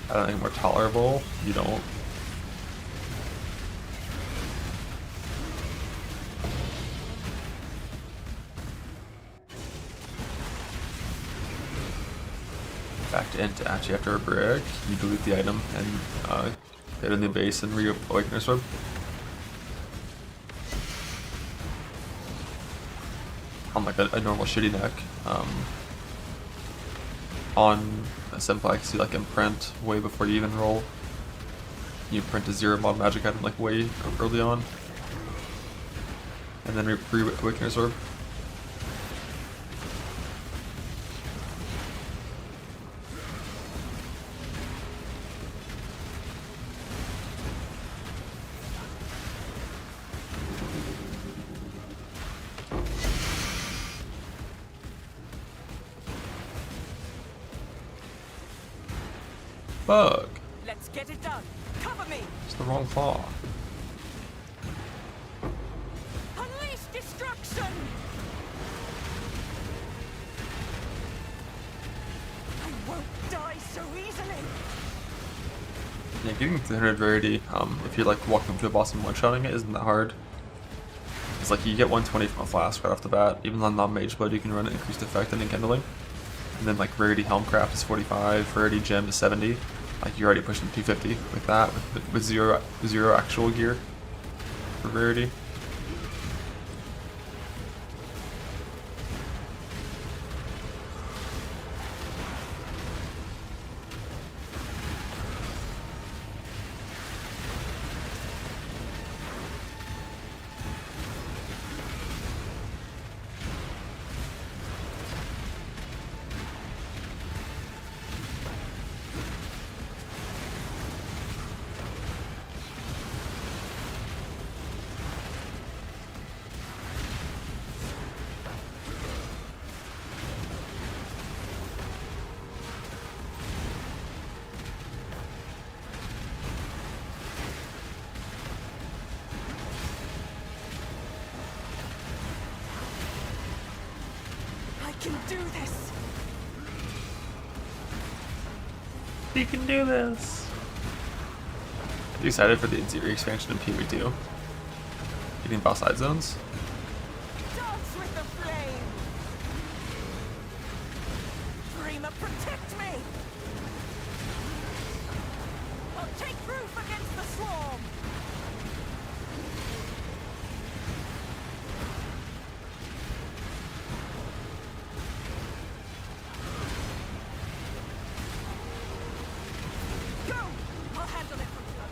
I don't think more tolerable. You don't. Back to Int actually after a brick. You delete the item and hit in the base and reawaken Orb. On like a normal shitty neck. On a Simplex, you like imprint way before you even roll. You print a 0 mod magic item like way early on. And then reawaken Orb. Bug. Let's get it done. Cover me. It's the wrong claw. Unleash destruction. I won't die so easily. Yeah, getting 300 rarity, if you're like walking up to a boss and one-shotting it, isn't that hard. It's like you get 120 from a flask right off the bat. Even on non-mage blood, you can run increased effect and enkindling. And then like rarity Helmcraft is 45, rarity gem is 70. Like you're already pushing 250 with that, with zero actual gear for rarity. I can do this. You can do this. Are you excited for the Inziri expansion in PvE2? Getting boss side zones? Dance with the flame. Dreamer, protect me. I'll take proof against the swarm. Go! I'll handle it from here.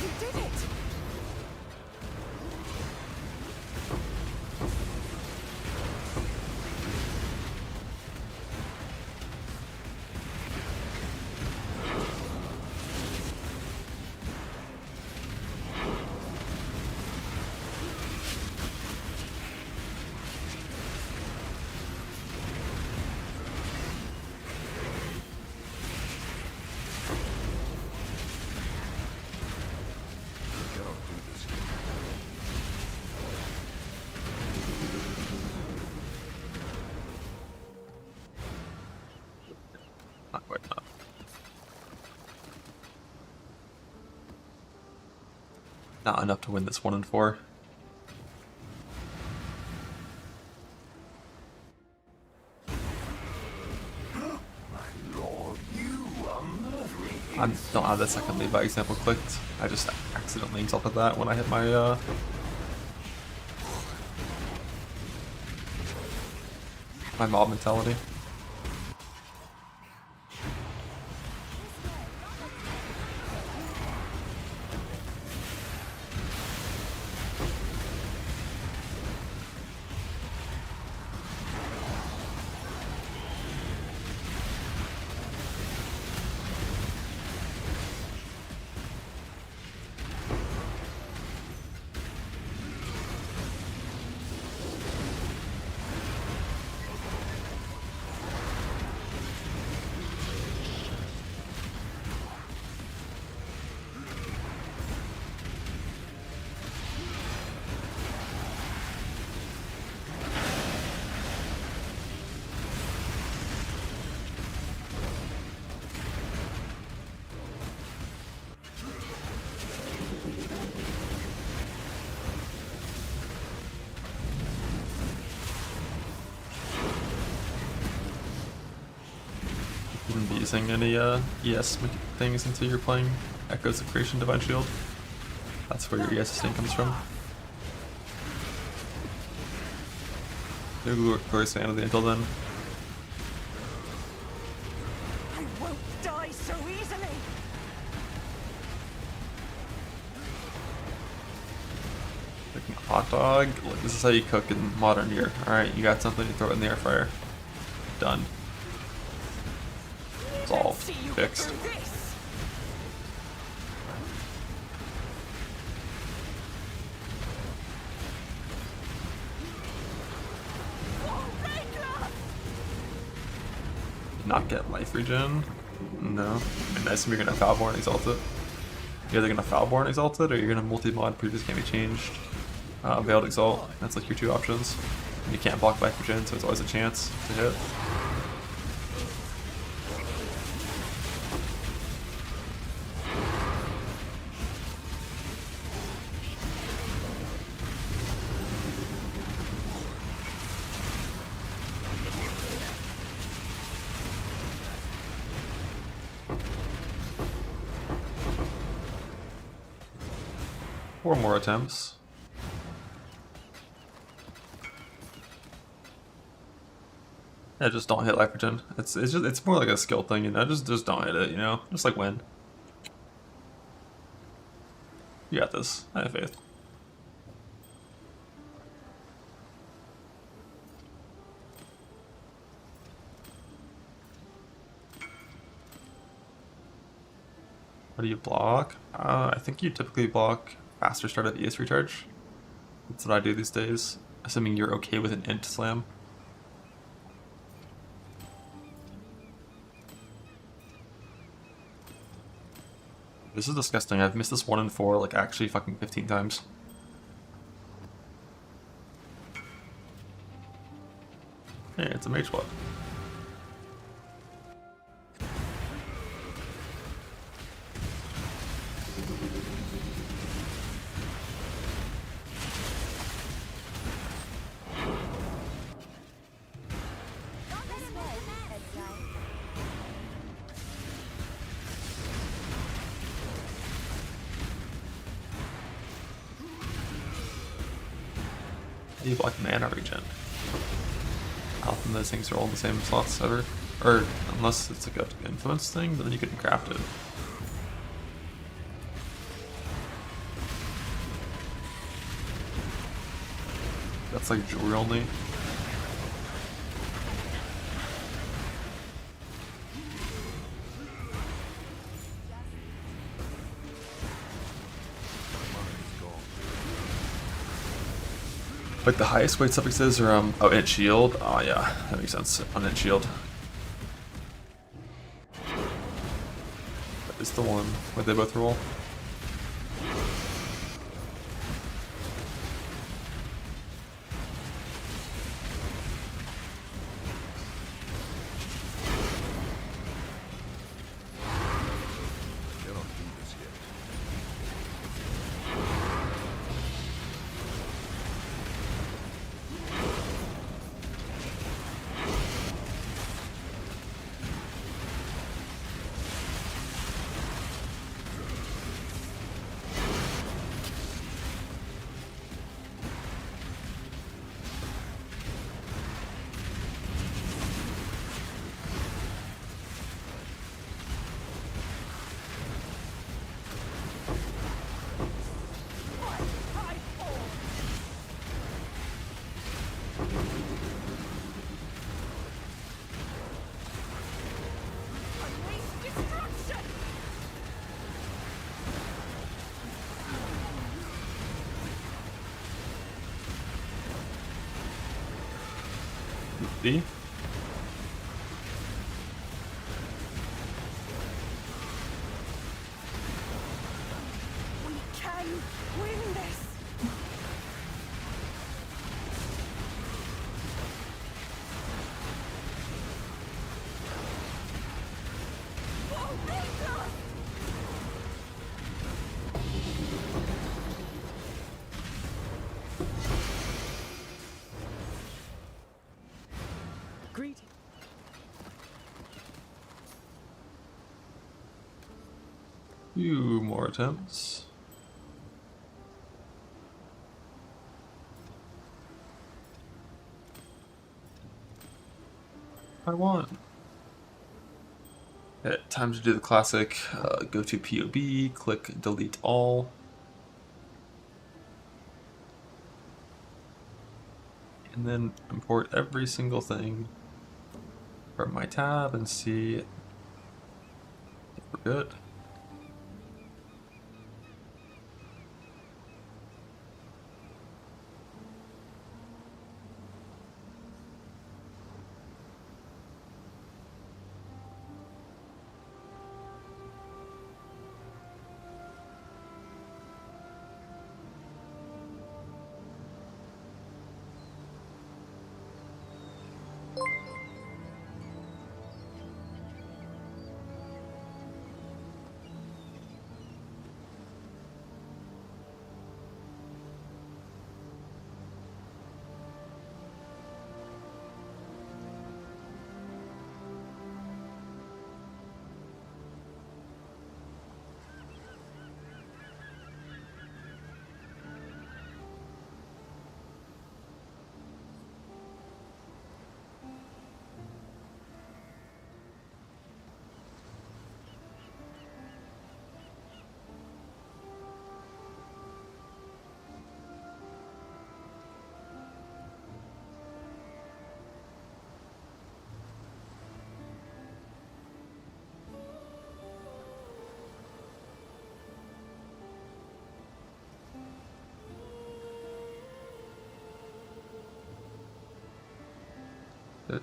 You did it! Not quite enough. Not enough to win this 1 and 4. I don't have that second lead by example clicked. I just accidentally insulted that when I hit my My mob mentality. Wouldn't be using any ES things until you're playing Echoes of Creation Divine Shield. That's where your ES sustain comes from. No glorious sanity until then. I won't die so easily. Cooking a hot dog. Look, this is how you cook in modern year. Alright, you got something, you throw it in the air fryer. Done. Solved. See you Fixed. get through this. Not get life regen? No. I mean, I assume you're gonna Foulborn Exalt it. You're either gonna Foulborn Exalt it or you're gonna multi-mod Previous Can't Be Changed. Veiled Exalt. That's like your two options. And you can't block life regen, so it's always a chance to hit. Four more attempts. Yeah, just don't hit life regen. It's more like a skill thing, you know. Just don't hit it, you know. Just like win. You got this. I have faith. What do you block? I think you typically block faster start of ES recharge. That's what I do these days. Assuming you're okay with an int slam. This is disgusting. I've missed this 1 in 4 like actually fucking 15 times. Hey, it's a mage what? You block mana regen. How often those things are all in the same slots ever? Or unless it's like an influence thing, but then you couldn't craft it. That's like jewelry only. Like the highest weight suffixes are oh, int shield. Oh yeah, that makes sense. On int shield. That is the one where they both roll. D. We can win this. Oh, Victor! Greeting. Few more attempts. I won. Okay, time to do the classic. Go to POB, click delete all. And then import every single thing from my tab and see if we're good.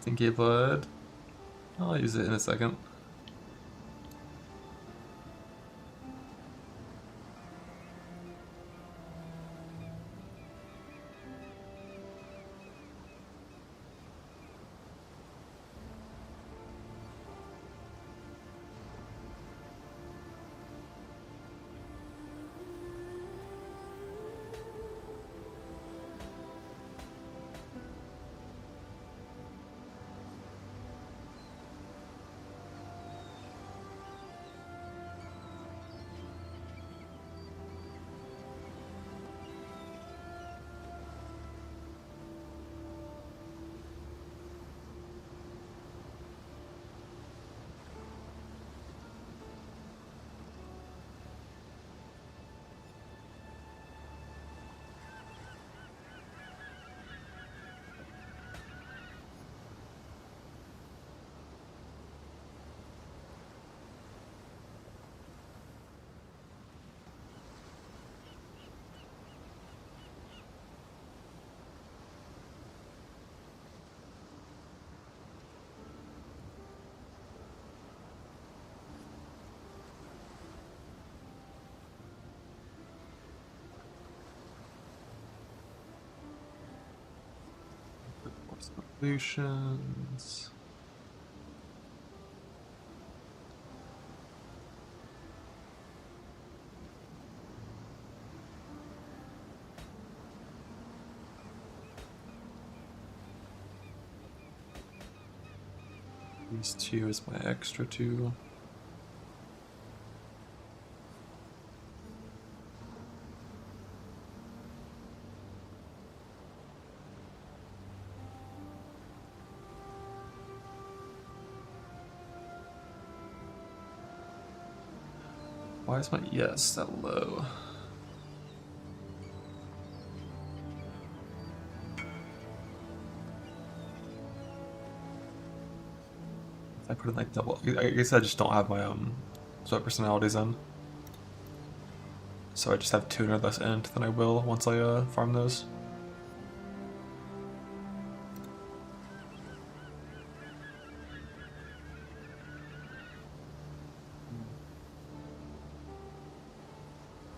Thinking blood. I'll use it in a second. Solutions. These two is my extra two. Why is my yes that low? I put in like double. I guess I just don't have my sweat personalities in. So I just have 200 less int than I will once I farm those.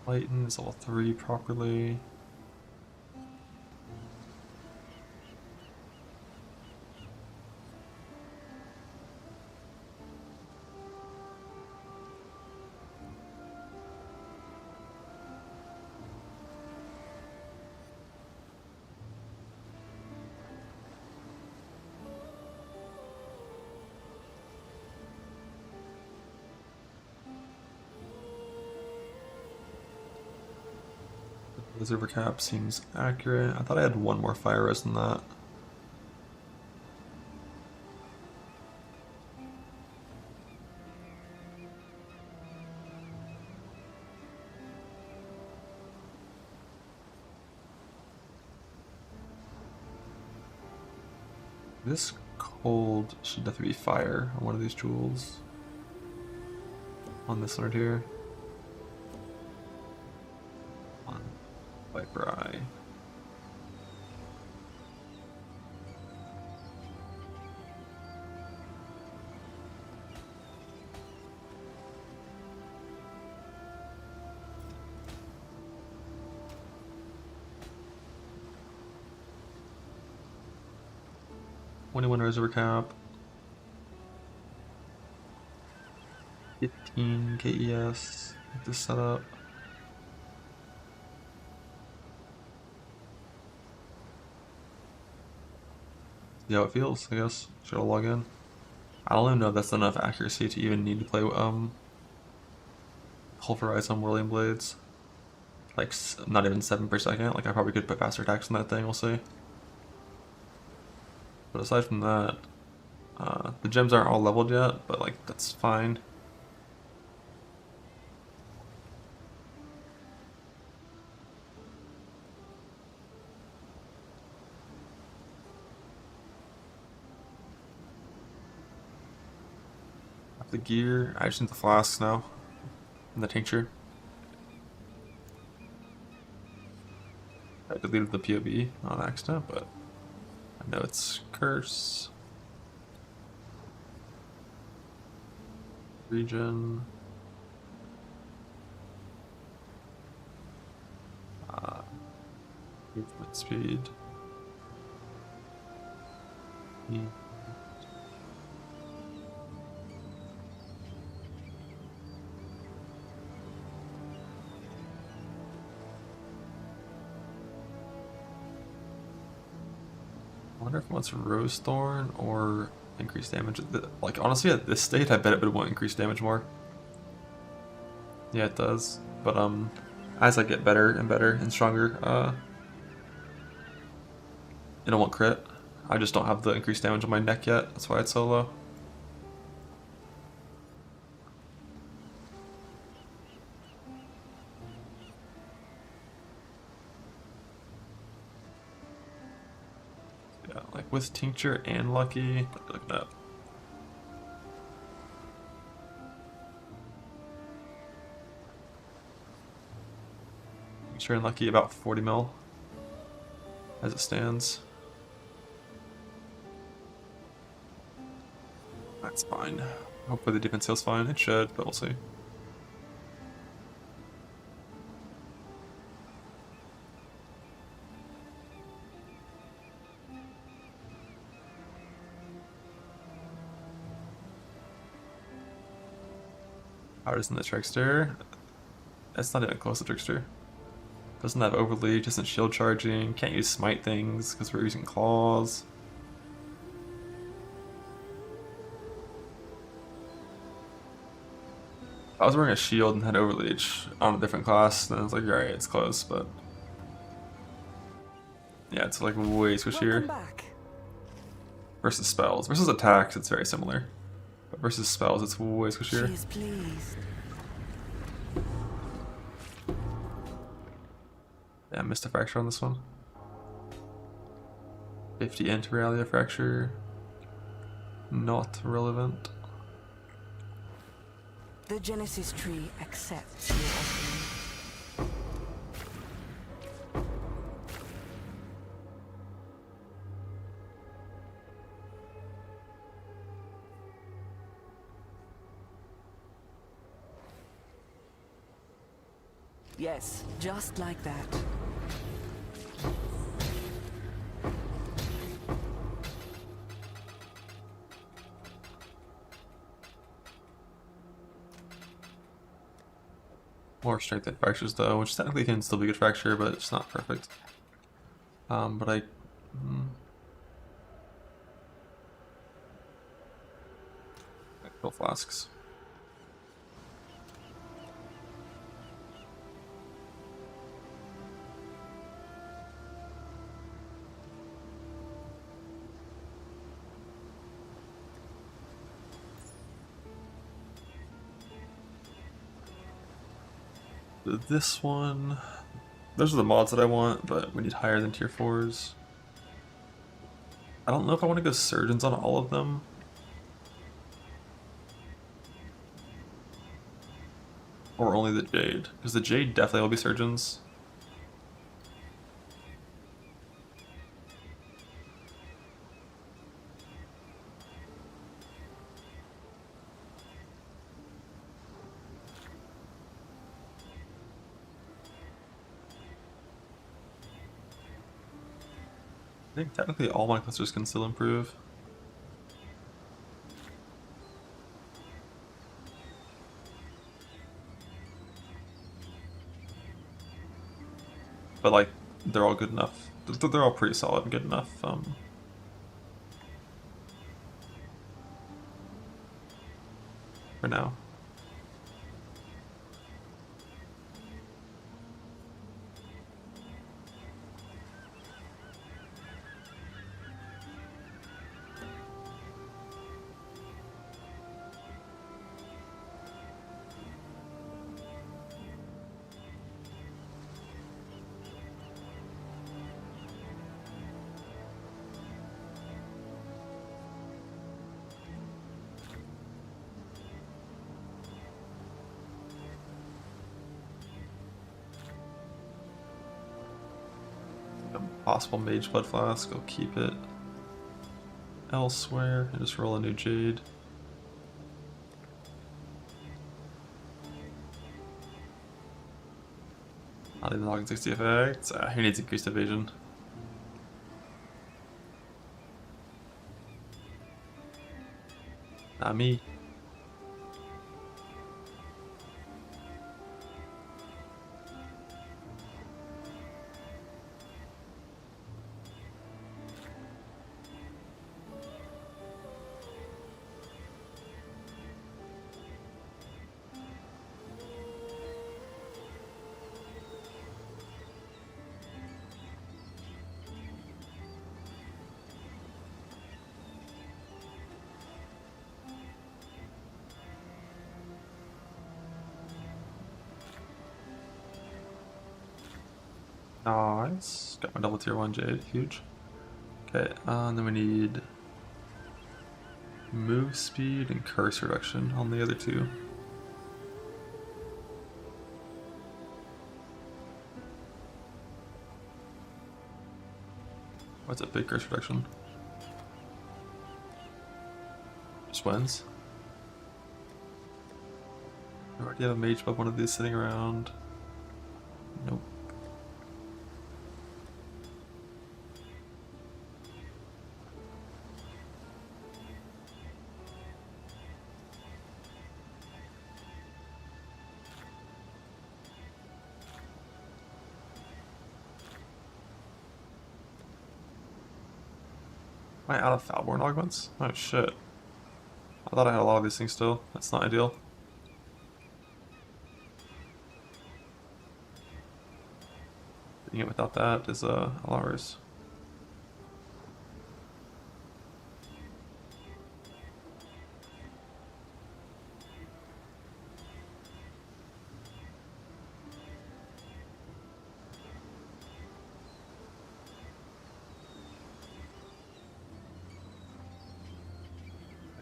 Lighten is level 3 properly. Reservoir cap seems accurate. I thought I had one more fire res than that. This cold should definitely be fire on one of these jewels. On this one right here. On Viper Eye. One reservoir cap. 15 KES. Get this set up. See how it feels, I guess. Should I log in? I don't even know if that's enough accuracy to even need to play pulverize on Whirling Blades. Like, not even 7 per second. Like, I probably could put faster attacks on that thing, we'll see. But aside from that, the gems aren't all leveled yet, but like, that's fine. The gear, I just need the flasks now, and the tincture. I deleted the POB on accident, but I know it's curse. Region. Movement speed. I wonder if it wants Rose Thorn or increased damage. Like, honestly, at this state, I bet it would want increased damage more. Yeah, it does. But, as I get better and stronger, it'll want crit. I just don't have the increased damage on my neck yet. That's why it's so low. Yeah, like with Tincture and Lucky, look at that. Tincture and Lucky about 40 mil as it stands. That's fine. Hopefully the defense heal's fine. It should, but we'll see. Hard isn't the Trickster? That's not even close to Trickster. Doesn't have overlead, isn't shield charging, can't use smite things because we're using claws. If I was wearing a shield and had overleech on a different class, then it's like, alright, it's close, but yeah, it's like way squishier. Versus spells. Versus attacks, it's very similar. But versus spells, it's way squishier. She is pleased. Yeah, I missed a fracture on this one. 50 anti-Realia fracture. Not relevant. The Genesis tree accepts your offering. Yes, just like that. More strength than fractures though, which technically can still be good fracture, but it's not perfect. But I kill flasks. This one, those are the mods that I want, but we need higher than tier 4s. I don't know if I want to go surgeons on all of them. Or only the Jade, because the Jade definitely will be surgeons. I think technically all my clusters can still improve. But like, they're all good enough. They're all pretty solid and good enough. For now. Possible Mage Blood Flask, I'll keep it elsewhere and just roll a new Jade. Not even logging 60 effects. Who needs increased evasion? Not me. Nice. Got my double tier 1 Jade. Huge. Okay, and then we need move speed and curse reduction on the other two. What's a big curse reduction? Just wins. I already have a mage buff, one of these sitting around. Nope. Am I out of Falborn augments? Oh shit. I thought I had a lot of these things still. That's not ideal. Doing it without that is a lot worse.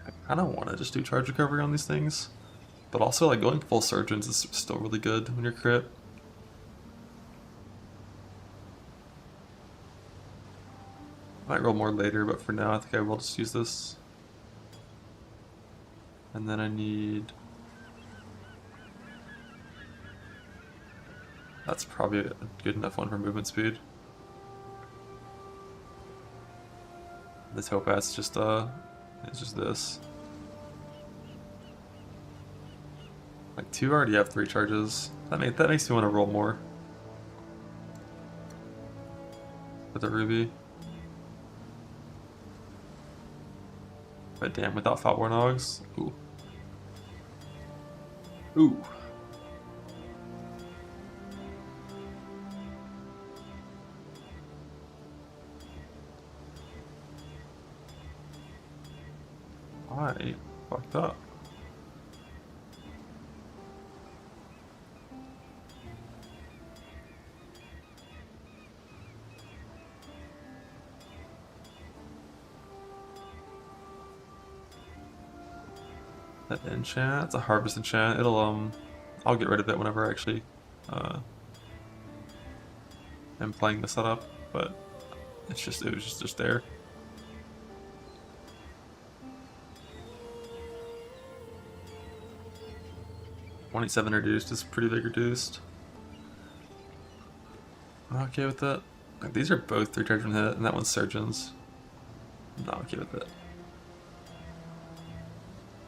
I kind of want to just do charge recovery on these things, but also like going full surgeons is still really good when you're crit. Might roll more later, but for now I think I will just use this. And then I need That's probably a good enough one for movement speed. The topaz just it's just this. Like 2 already have 3 charges. That makes me want to roll more. With the ruby. But damn, without Fat Warnogs. Ooh. Ooh. I fucked up. That enchant, it's a harvest enchant. It'll I'll get rid of it whenever I actually am playing the setup, but it was just there. $27 reduced is pretty big reduced. I'm not okay with that. Like, these are both 3 charge and hit, and that one's surgeons. I'm not okay with it.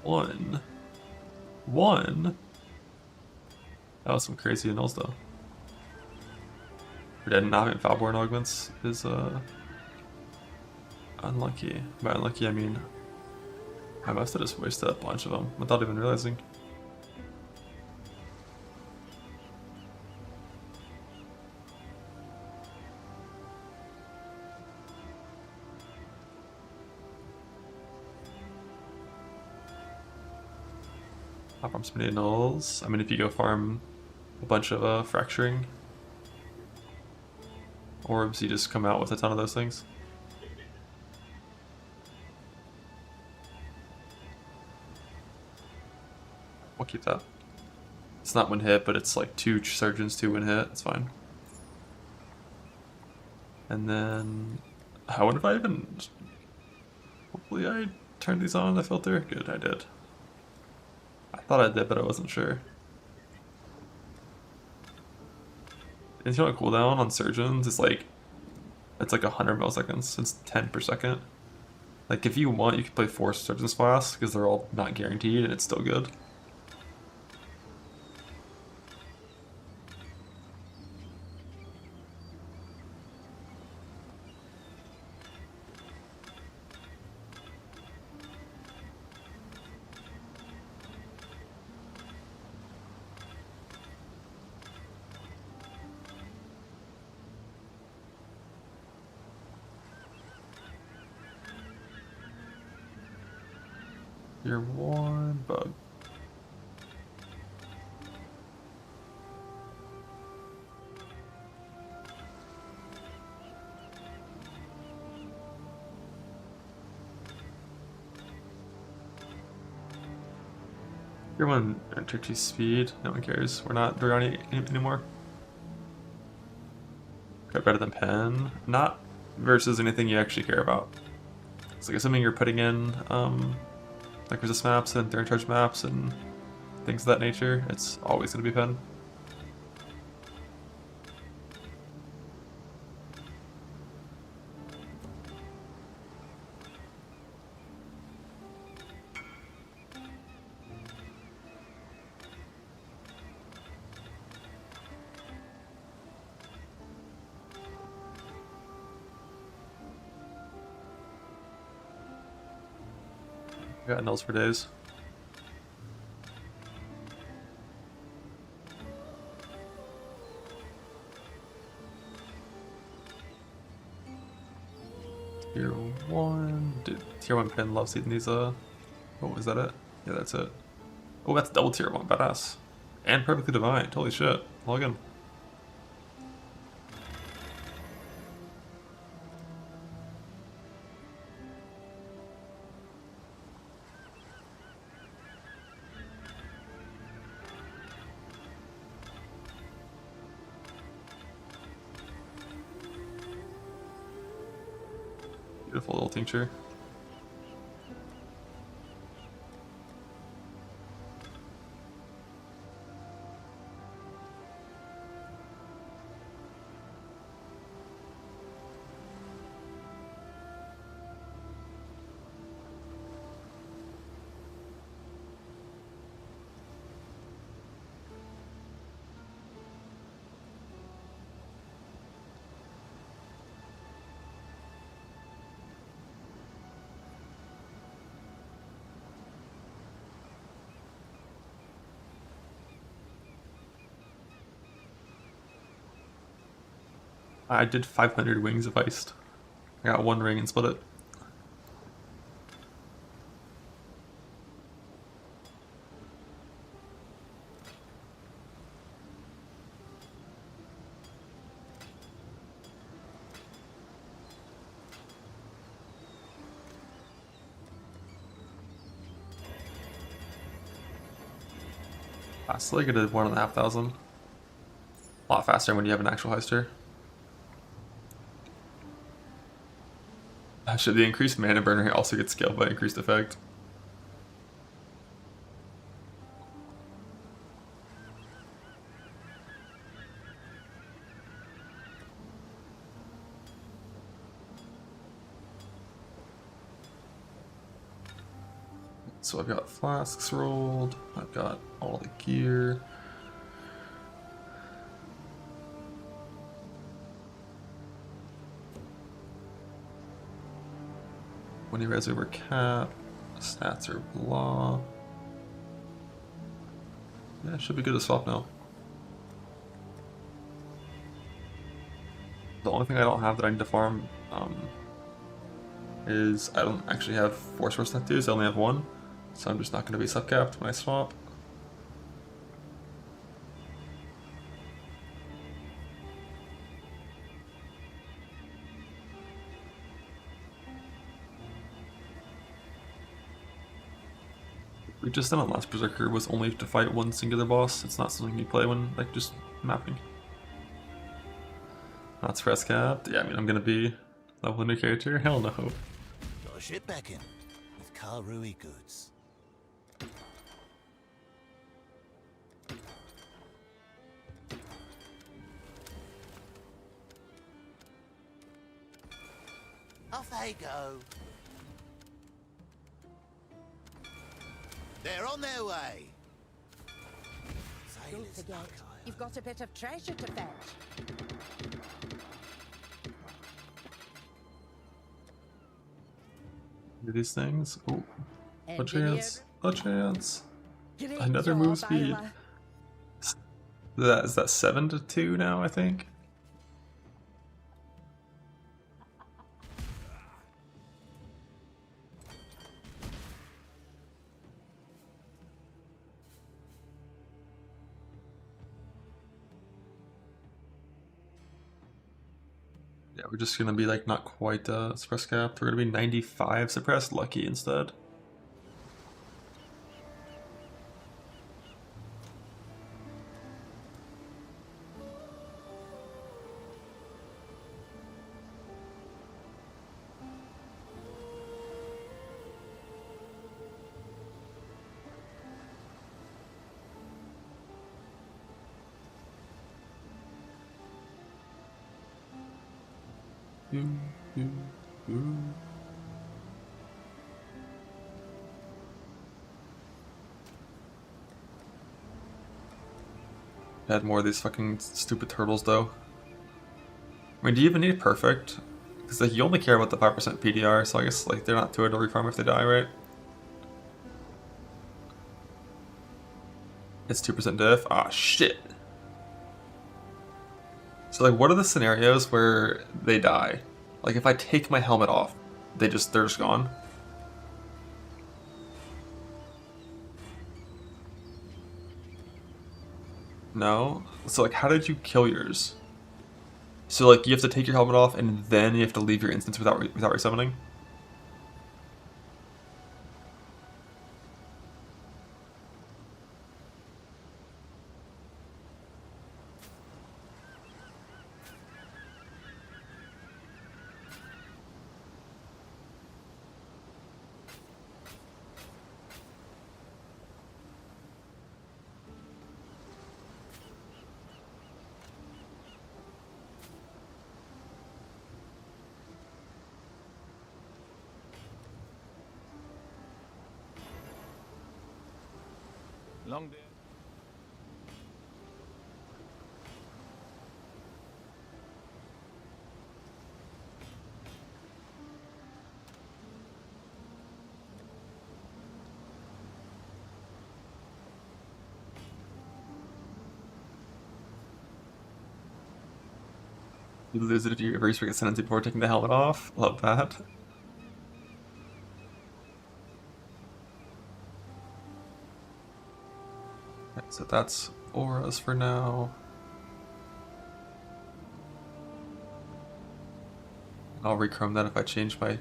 One. That was some crazy annulls though. For dead and not having Falborn augments is unlucky. By unlucky I mean I must have just wasted a bunch of them without even realizing. I'll farm some nulls. I mean, if you go farm a bunch of fracturing orbs, you just come out with a ton of those things. We'll keep that. It's not one hit, but it's like 2 surgeons, 2 win hit. It's fine. And then I wonder if I even. Hopefully, I turned these on the filter. Good, I did. I thought I did, but I wasn't sure. Internal cooldown on surgeons is like, it's like 100 milliseconds. It's 10 per second. Like if you want, you can play 4 surgeons flask because they're all not guaranteed and it's still good. You're one bug. You're one enter 2 speed. No one cares. We're not Durrani anymore. Got better than pen. Not versus anything you actually care about. It's like assuming you're putting in like resist maps and third charge maps and things of that nature, it's always going to be pen. Got nulls for days. Tier 1. Dude, tier 1 pen loves eating these. Oh, is that it? Yeah, that's it. Oh, that's double tier 1. Badass. And perfectly divine. Holy shit. Log in. Beautiful little tincture. I did 500 wings of iced. I got one ring and split it. I still think I did 1,500. A lot faster when you have an actual heister. Should the increased mana burner also get scaled by increased effect? So I've got flasks rolled, I've got all the gear. When you res over cap, stats are blah. Yeah, it should be good to swap now. The only thing I don't have that I need to farm is I don't actually have 4 source tattoos, I only have 1. So I'm just not going to be subcapped when I swap. We just done on last Berserker was only to fight one singular boss. It's not something you play when like just mapping. Not press capped. Yeah, I mean I'm gonna be level new character. Hell no. Got a ship back in with Karui goods. Off they go. They're on their way. Don't forget, you've got a bit of treasure to fetch. Do these things. Oh, a Engineer. chance. A chance. Great Another job, move speed. Isla. Is that 7-2 now, I think? Yeah, we're just gonna be like not quite suppress capped. We're gonna be 95 suppressed lucky instead. Add more of these fucking stupid turtles though. I mean, do you even need perfect? Because like you only care about the 5% PDR, so I guess like they're not too hard to refarm if they die, right? It's 2% diff. Ah, shit. So like, what are the scenarios where they die? Like if I take my helmet off, they're just gone. No? So like, how did you kill yours? So like, you have to take your helmet off and then you have to leave your instance without resummoning? Long day. You lose it if you ever expect ascendancy before taking the helmet off. Love that. Okay, so that's auras for now. I'll rechrome that if I change my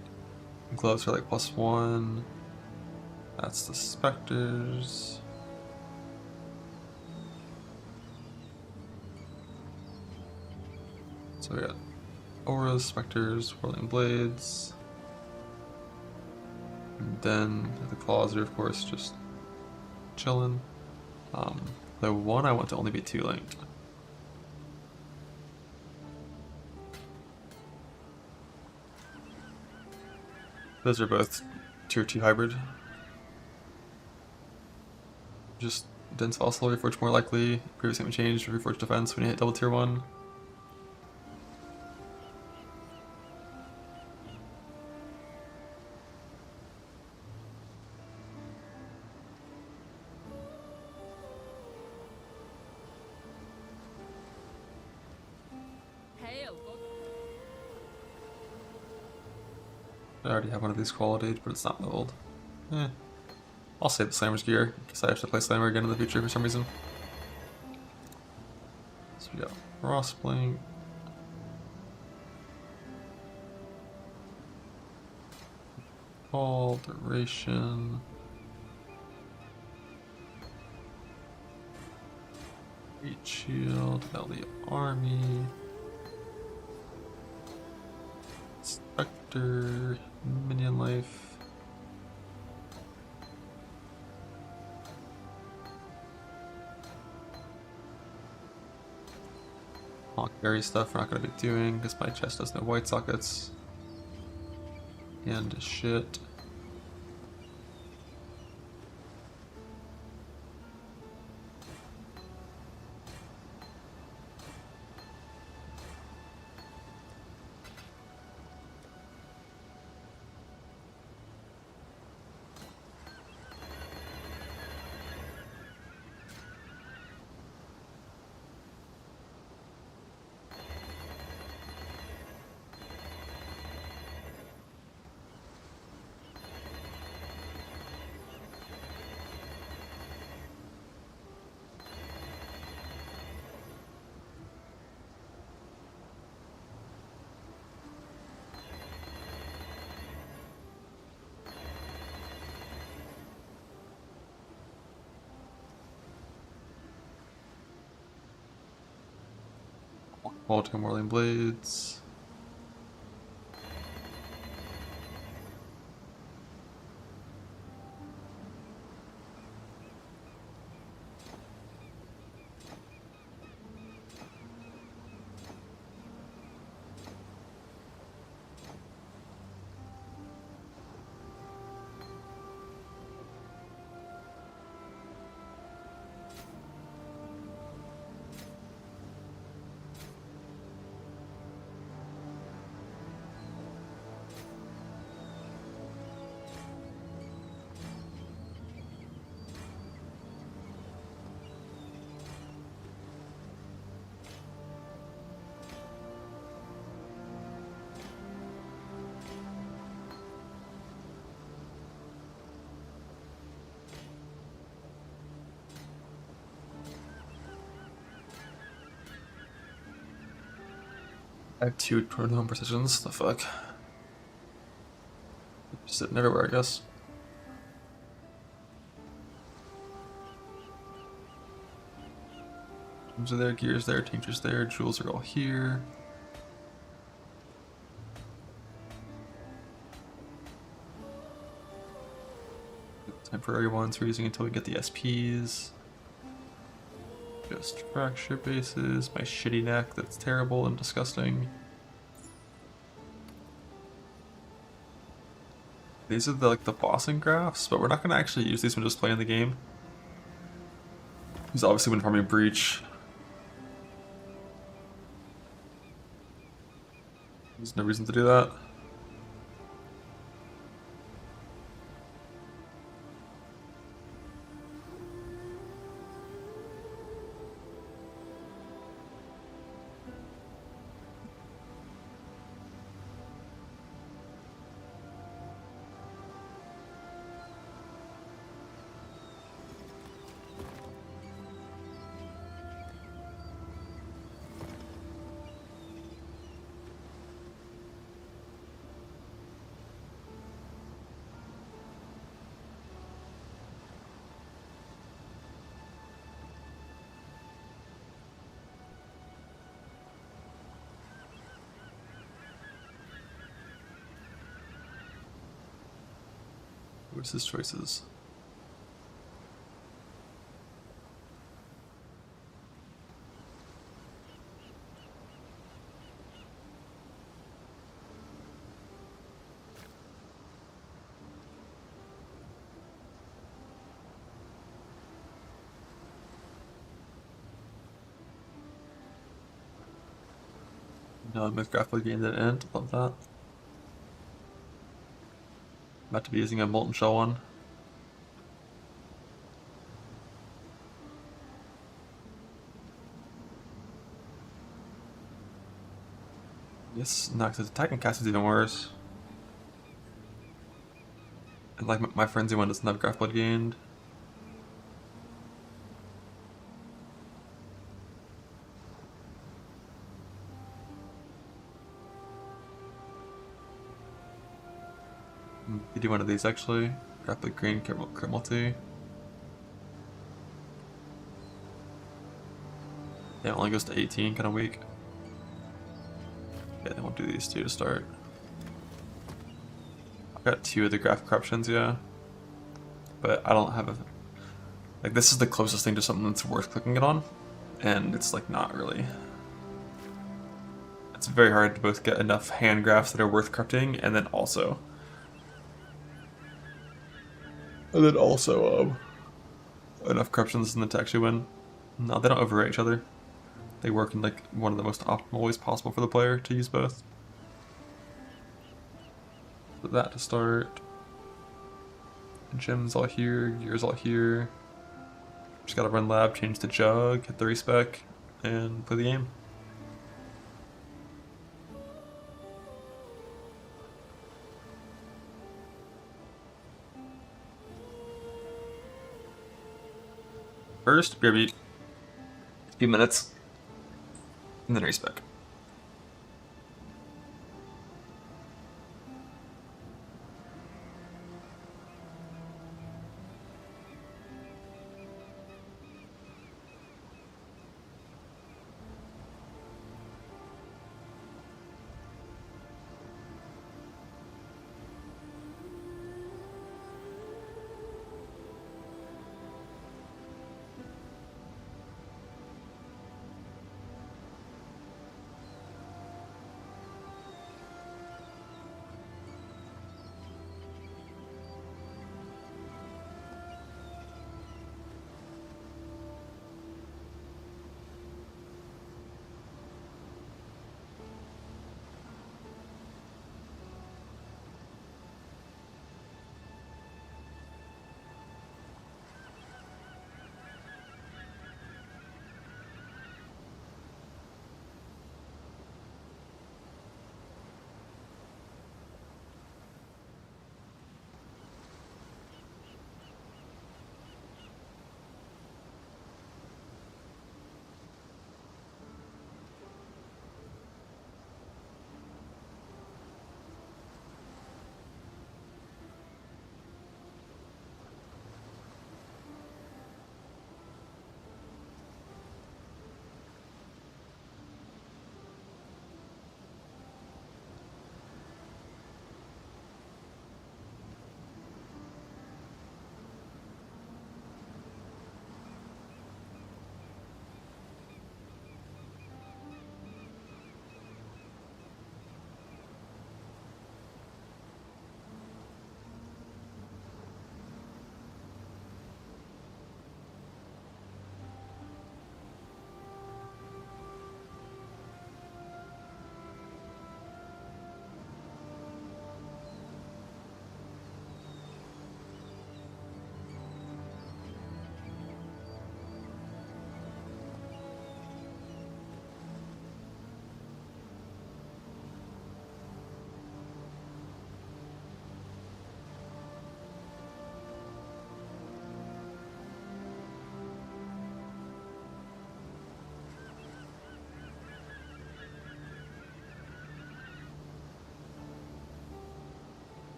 gloves for like +1. That's the specters. So we got auras, specters, whirling blades. And then the claws are of course just chilling. The one I want to only be 2 linked. Those are both tier 2 hybrid. Just dense fossil, reforge more likely. Previous name changed, reforge defense when you hit double tier 1. I already have one of these qualities, but it's not leveled. I'll save the Slammer's gear, because I have to play Slammer again in the future for some reason. So we got Frostblink. All duration. Heat shield, LE army. Spectre, minion life. Berry stuff we're not going to be doing because my chest has no white sockets. And shit. Baltimore Whirling Blades. I have 2 Chrono Precisions, the fuck. Just sitting everywhere, I guess. Gems are there, gears there, tinctures there, jewels are all here. Temporary ones we're using until we get the SPs. Just fracture bases, my shitty neck that's terrible and disgusting. These are the bossing graphs, but we're not going to actually use these when just playing the game. Because obviously when farming Breach, there's no reason to do that. What's his choices? No, with grapple gained at end. Love that. About to be using a molten shell one. Yes, no, because attack and cast is even worse. And like my frenzy one doesn't have grapple gained. You do one of these actually. Grapple green, crit multi. Yeah, it only goes to 18, kind of weak. Yeah, they won't do these two to start. I've got 2 of the graph corruptions, yeah. But I don't have a... Like, this is the closest thing to something that's worth clicking it on. And it's, like, not really. It's very hard to both get enough hand graphs that are worth corrupting, and then also... enough corruptions and then to actually win. No, they don't overrate each other. They work in like one of the most optimal ways possible for the player to use both. Put that to start. Gems all here, gears all here. Just gotta run lab, change to jug, hit the respec, and play the game. First, beer beat. A few minutes. And then respec.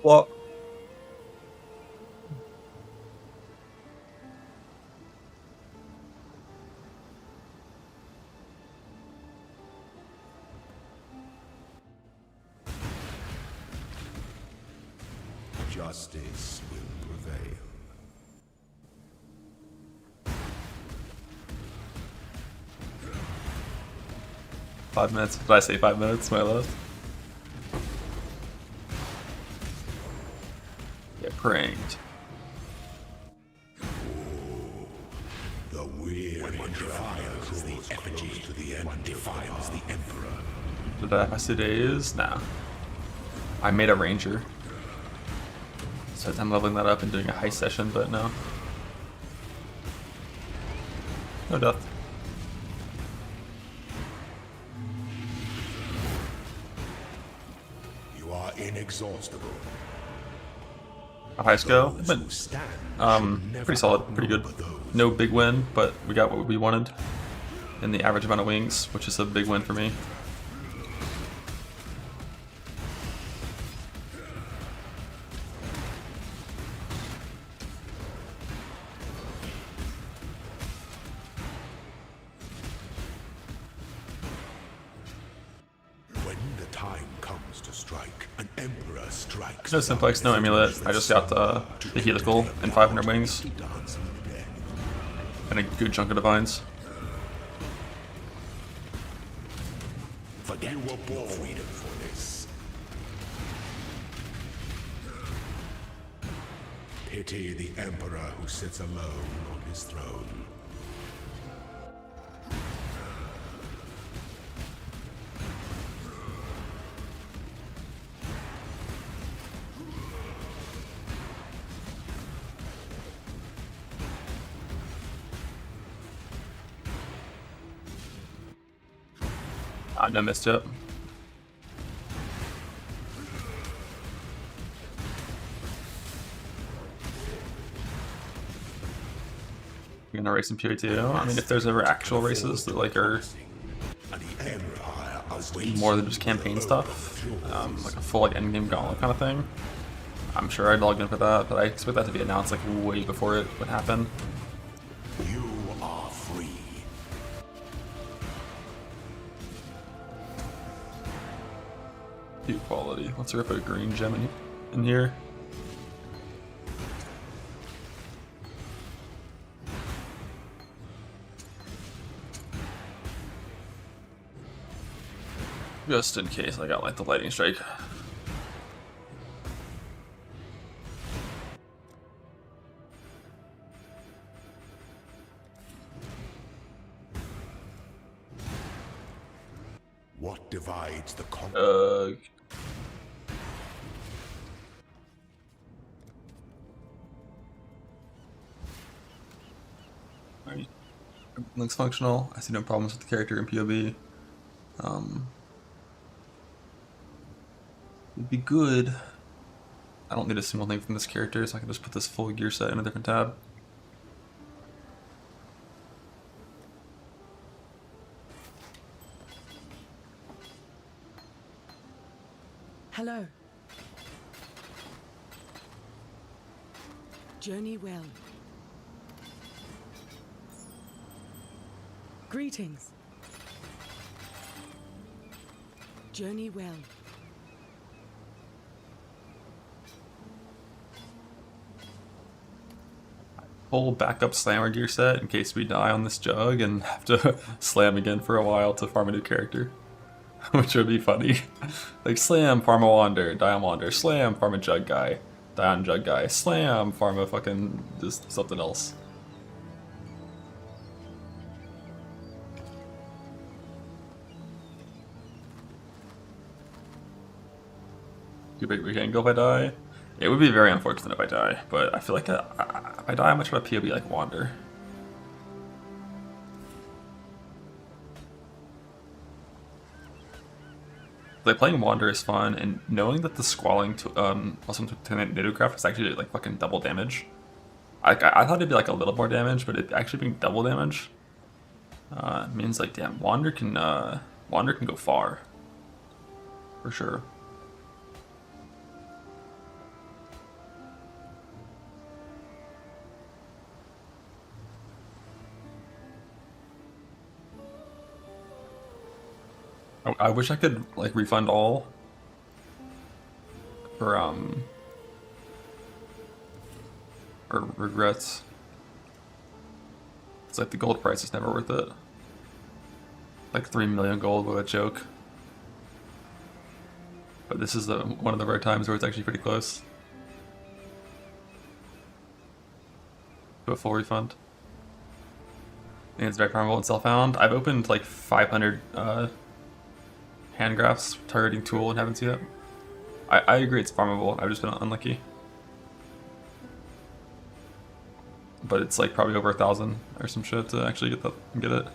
What? Justice will prevail. Five minutes. Did I say 5 minutes? My left. Get pranked. The weird one defiles the effigy to the end, defiles the emperor. Did I pass 2 days? Nah. I made a ranger. So I'm leveling that up and doing a heist session, but no. No death. You are inexhaustible. A heist go? Those But who stand should never pretty solid, pretty good. outnumber those. No big win, but we got what we wanted in the average amount of wings, which is a big win for me. When the time comes to strike, an emperor strikes. No simplex, no amulet. I just got the helical and 500 wings Dance with the dead. and a good chunk of divines. Forget you were born freedom for this. Pity the emperor who sits alone on his throne. No misstep. We're gonna race some PO2. I mean, if there's ever actual races that like are And the empire awaits more than just campaign stuff, like a full like endgame gauntlet kind of thing, I'm sure I'd log in for that. But I expect that to be announced like way before it would happen. you are free. View quality. Let's rip a green gem in here. Just in case I got like the lightning strike. What divides the Alright. Looks functional. I see no problems with the character in POB. It'd be good. I don't need a single thing from this character, so I can just put this full gear set in a different tab. Hello. Journey well. Greetings. Journey well. Full backup slammer gear set in case we die on this jug and have to slam again for a while to farm a new character. Which would be funny. Like slam, farm a wander, die on wander, slam, farm a jug guy, die on jug guy, slam, farm a fucking just something else. You bet we can go if I die. It would be very unfortunate if I die, but I feel like if I die, I'm much of a POB like wander. Like playing Wander is fun, and knowing that the squalling to plus one to Nidocraft is actually like fucking double damage. I thought it'd be like a little more damage, but it actually being double damage means like damn, Wander can go far, for sure. I wish I could like refund all for or regrets. It's like the gold price is never worth it. Like 3 million gold, what a joke. But this is one of the rare times where it's actually pretty close to a full refund. And it's very farmable and self-found. I've opened like 500 hand graphs targeting tool and haven't seen it. I agree it's farmable, I've just been unlucky. But it's like probably over 1,000 or some shit to actually get it.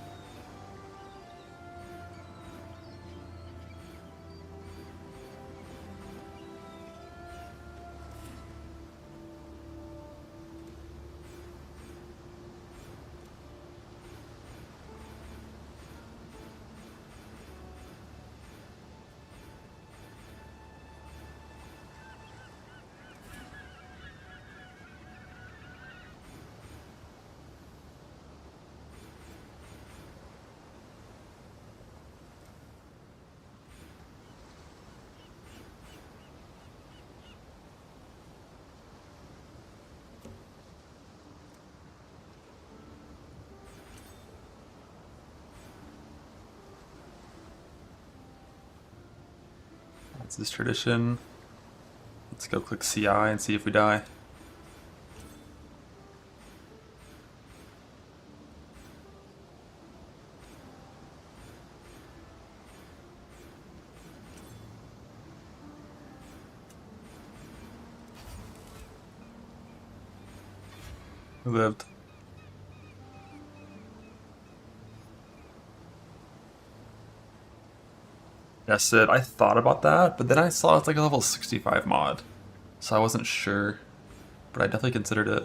That's this tradition. Let's go click CI and see if we die. We lived. Yes, it. I thought about that, but then I saw it's like a level 65 mod, so I wasn't sure, but I definitely considered it.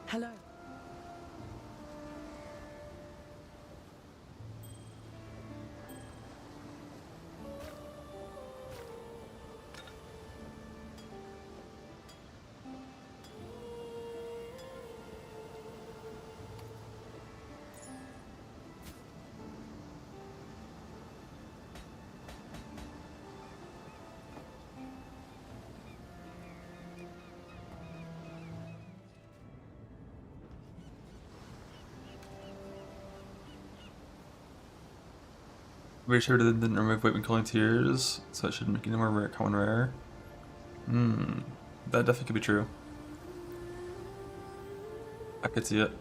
Hello. We sure didn't remove weight when killing tiers, so it shouldn't make any more rare, common rare. That definitely could be true. I could see it.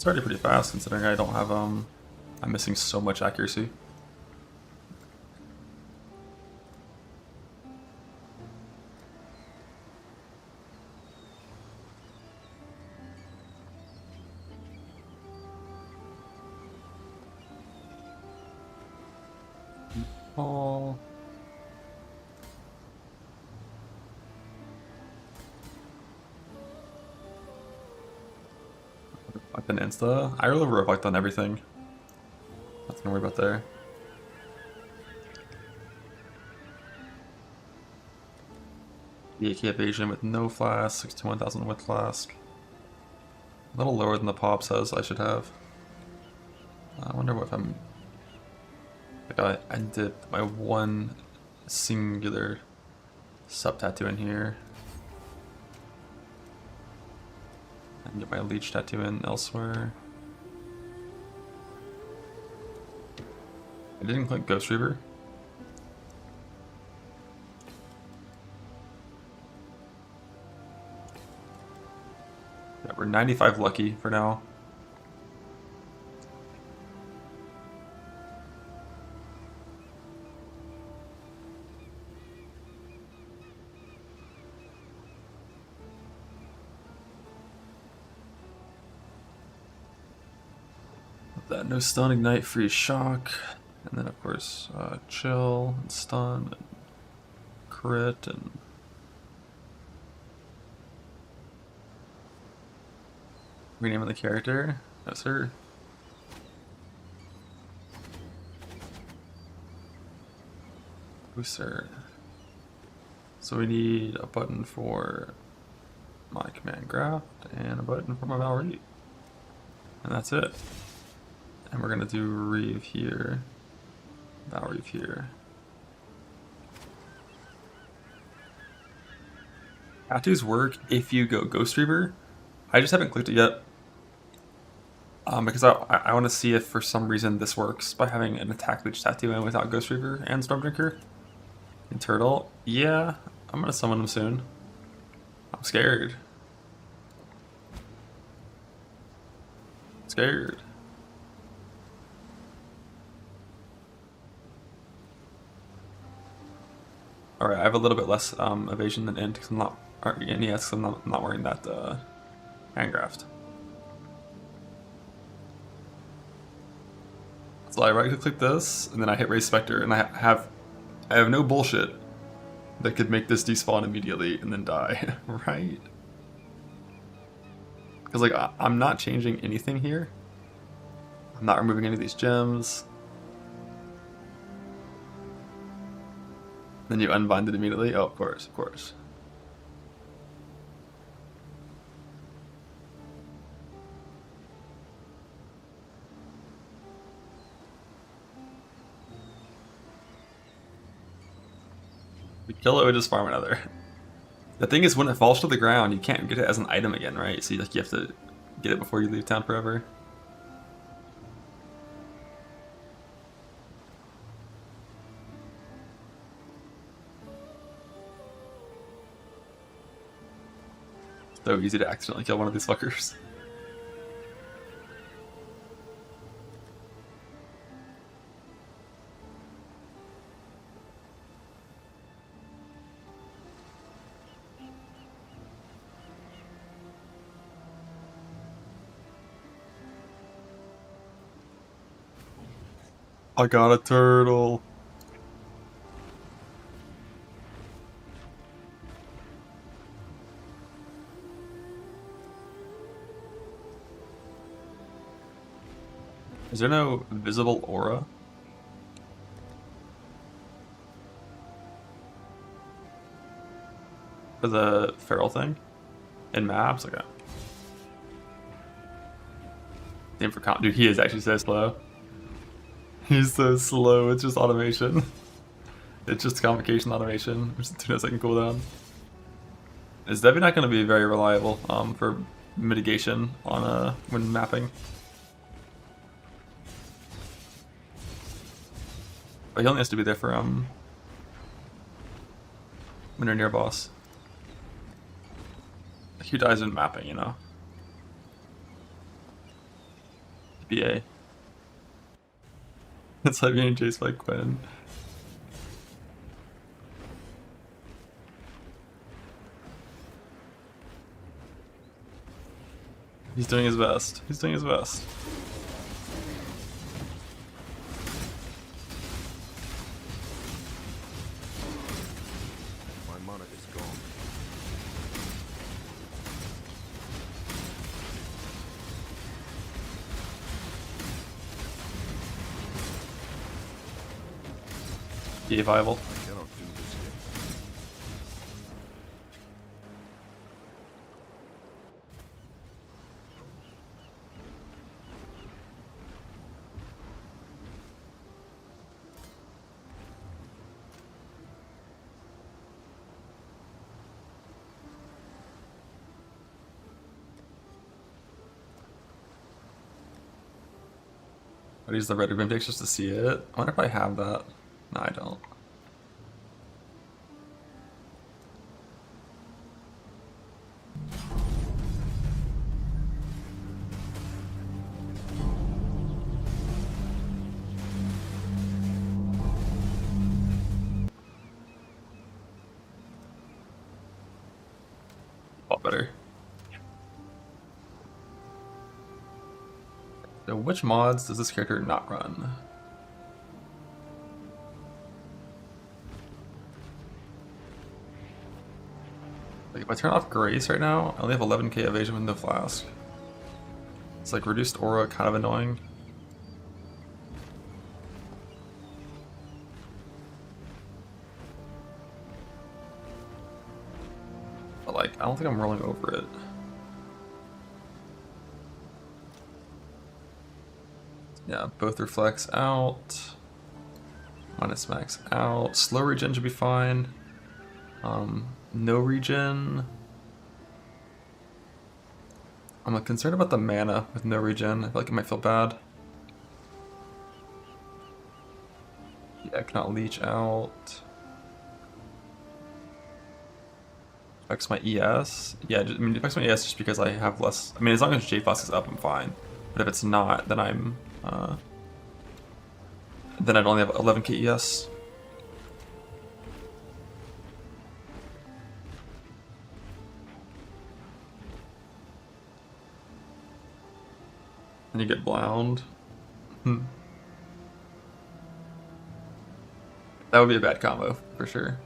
It's already pretty fast considering I don't have I'm missing so much accuracy. Oh. Reflect an insta. I really reflect on everything. Nothing to worry about there. The AK evasion with no flask, 61,000 with flask. A little lower than the pop says I should have. I wonder what if I'm. Like I did my one singular sub tattoo in here. And get my leech tattoo in elsewhere. I didn't click Ghost Reaver. Yeah, we're 95 lucky for now. That no stun, ignite, freeze, shock, and then of course chill and stun and crit and renaming the character. No sir. Booster. So we need a button for my command graft and a button for my Valreeve, and that's it. And we're gonna do Reeve here, Valreeve here. Tattoos work if you go Ghost Reaver. I just haven't clicked it yet. Because I want to see if for some reason this works by having an attack leech tattoo in without Ghost Reaver and Stormdrinker. And Turtle. Yeah, I'm gonna summon him soon. I'm scared. Scared. Alright, I have a little bit less evasion than Int because I'm not, or NES because I'm not wearing that handgraft. So I right click this, and then I hit Raise Spectre, and I have no bullshit that could make this despawn immediately and then die, right? Because like I'm not changing anything here. I'm not removing any of these gems. Then you unbind it immediately? Oh, of course, of course. We kill it, we just farm another. The thing is, when it falls to the ground, you can't get it as an item again, right? So you have to get it before you leave town forever. So easy to accidentally kill one of these fuckers. I got a turtle. Is there no visible aura? For the feral thing? In maps? Okay. Damn for dude, he is actually so slow. He's so slow, it's just automation. It's just convocation automation, which is 2 second cooldown. It's definitely not going to be very reliable for mitigation on when mapping. But he only has to be there for when you're near boss. He dies in mapping, you know. BA. It's like being chased by Quinn. He's doing his best. He's doing his best. My mana is gone. BA viable. I cannot do this yet. I'd use the red rim just to see it. I wonder if I have that. No, I don't. A lot better. So which mods does this character not run? Like if I turn off Grace right now, I only have 11k evasion with no flask. It's like reduced aura, kind of annoying. But like, I don't think I'm rolling over it. Yeah, both reflects out. Minus max out. Slow regen should be fine. No regen. I'm like, concerned about the mana with no regen. I feel like it might feel bad. Yeah, I cannot leech out. Affects my ES. Yeah, I mean, it affects my ES just because I have less. I mean, as long as J-Flask is up, I'm fine. But if it's not, then I'm. Then I'd only have 11k ES. And you get blound. That would be a bad combo, for sure.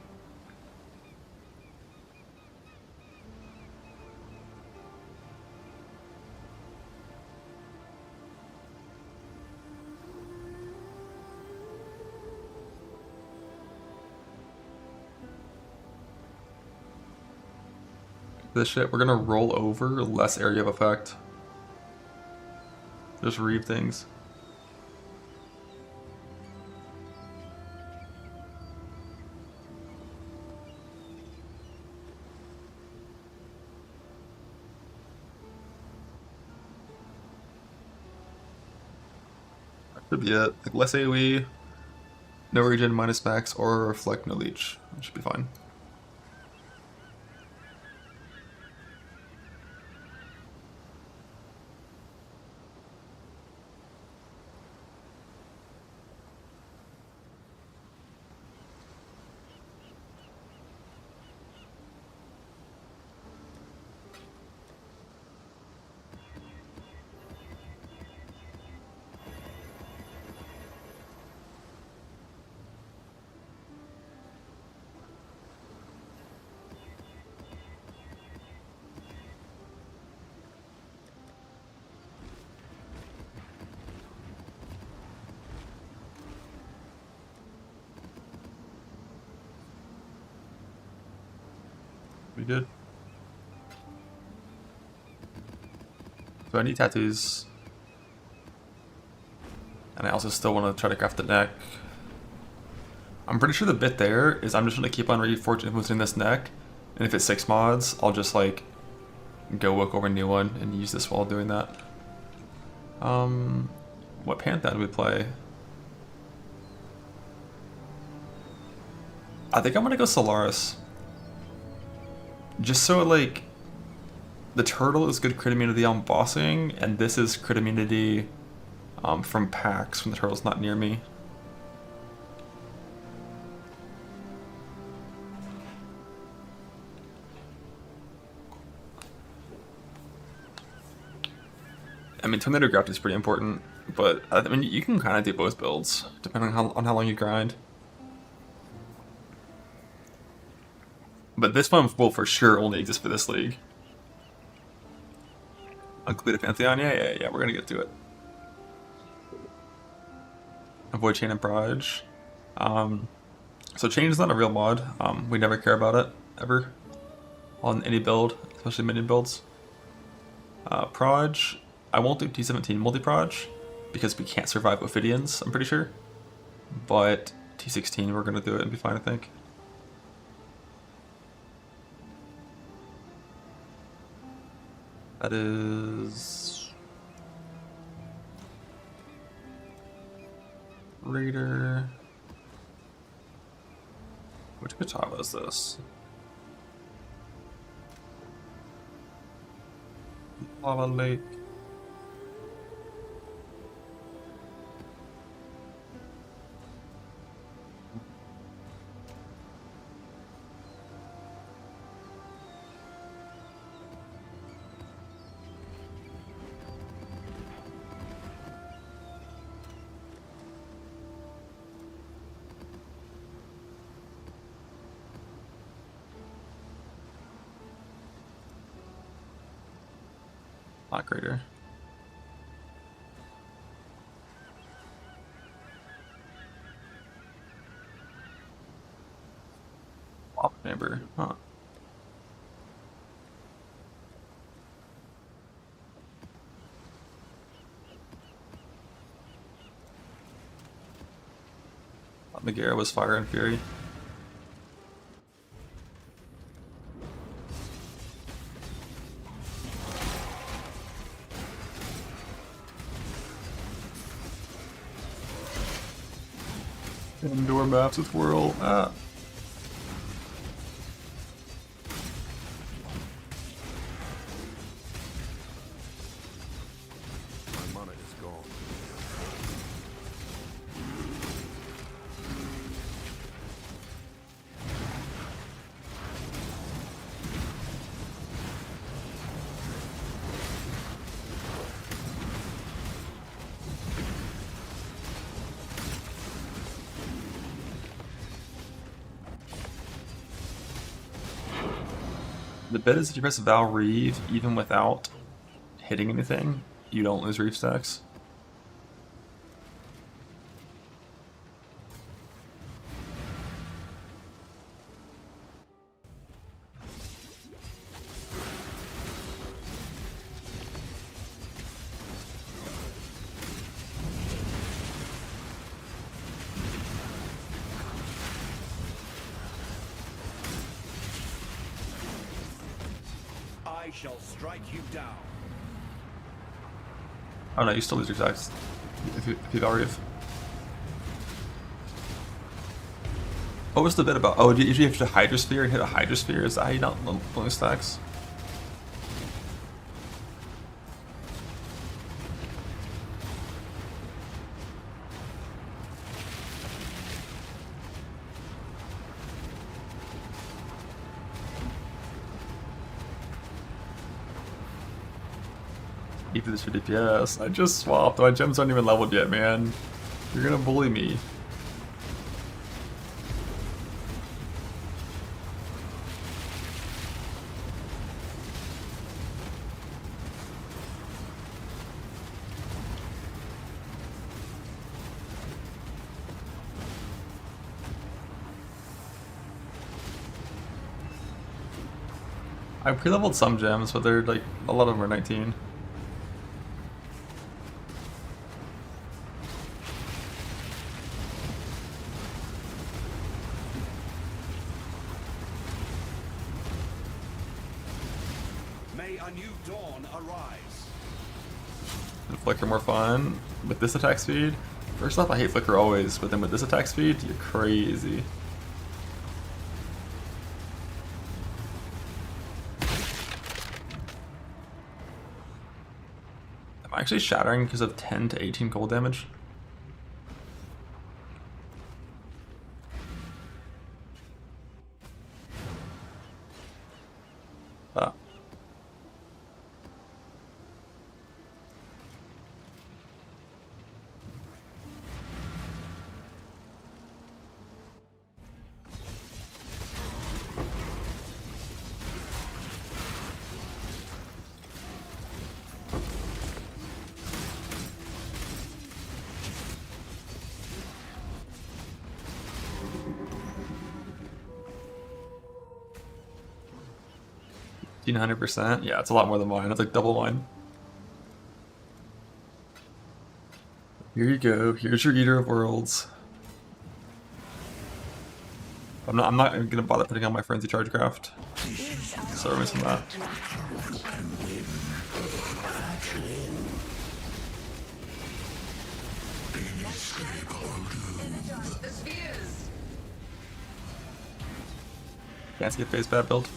This shit, we're gonna roll over less area of effect. Just read things. That should be it. Like less AoE, no regen, minus max, or reflect, no leech. That should be fine. We good? So I need tattoos. And I also still want to try to craft the neck. I'm pretty sure the bit there is I'm just going to keep on reinforcing this neck. And if it's 6 mods, I'll just like go work over a new one and use this while doing that. What Pantheon do we play? I think I'm going to go Solaris. Just so like the turtle is good crit immunity on bossing, and this is crit immunity from packs when the turtle's not near me. I mean, Tornado Graft is pretty important, but I mean, you can kind of do both builds, depending on how long you grind. But this one will for sure only exist for this league. Uncomplete Pantheon, yeah, we're gonna get to it. Avoid Chain and Proj. So Chain is not a real mod. We never care about it, ever. On any build, especially minion builds. Proj, I won't do T17 multi-proj, because we can't survive Ophidians, I'm pretty sure. But T16 we're gonna do it and be fine, I think. That is... Raider... Which Katava is this? Lava Lake. Not greater. Lava chamber, huh? Megara was Fire and Fury. Indoor maps with Whirl. Ah. My mana is gone. The bet is if you press Val Reeve, even without hitting anything, you don't lose Reeve stacks. I shall strike you down. Oh no, you still lose your stacks if you Val Reeve. What was the bit about? Oh, did you have to Hydrosphere and hit a Hydrosphere? Is that how you don't lose stacks? Keep this for DPS. I just swapped. My gems aren't even leveled yet, man. You're gonna bully me. I pre-leveled some gems, but they're like, a lot of them are 19. May a new dawn arise. And Flicker more fun. With this attack speed, first off I hate Flicker always, but then with this attack speed, you're crazy. Am I Actually shattering because of 10 to 18 cold damage. Ah. %. Yeah, it's a lot more than mine. It's like double mine. Here you go. Here's your Eater of Worlds. I'm not gonna bother putting on my Frenzy Charge Craft. So we're missing that. Can't skip phase bad build.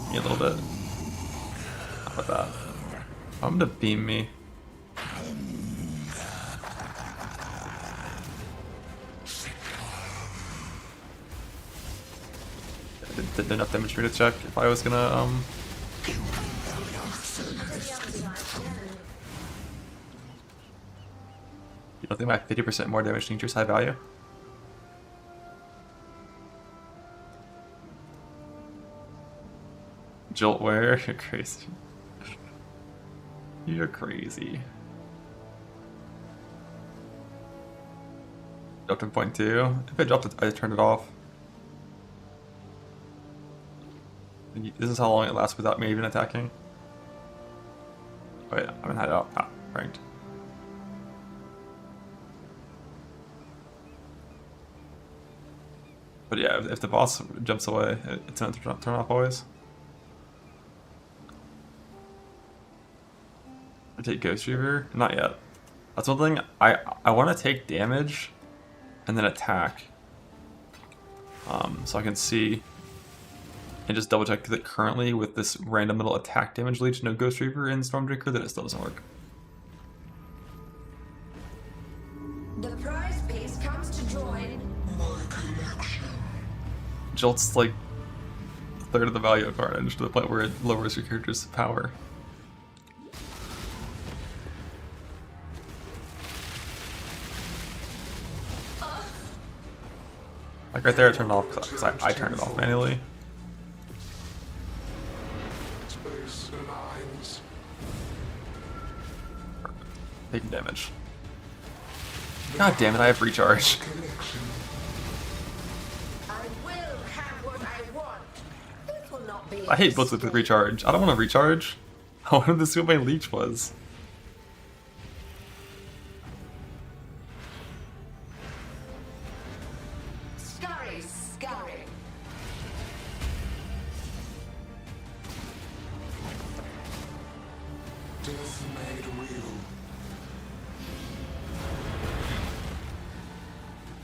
A little bit. How about that? I'm gonna beam me. Did enough damage for me to check if I was gonna You don't think my 50% more damage nature is high value? Joltware, you're crazy. You're crazy. Dropped to 0.2. If I dropped it, I turned it off. This is how long it lasts without me even attacking. Oh yeah, I'm gonna hide out. Ah, ranked. But yeah, if the boss jumps away, it's gonna turn off always. I take Ghost Reaver? Not yet. That's one thing. I want to take damage and then attack. So I can see and just double check that currently with this random little attack damage leech, no Ghost Reaver in Stormdrinker, that it still doesn't work. The prize piece comes to join. Jolt's like a third of the value of Carnage to the point where it lowers your character's power. Like right there, I turned it off because I turned it off manually. Space aligns. Taking damage. God damn it, I have recharge. Connection. I will have what I want. This will not be. I hate books with recharge. I don't want to recharge. I wanted to see what my leech was. Scurry, scurry. Death made real.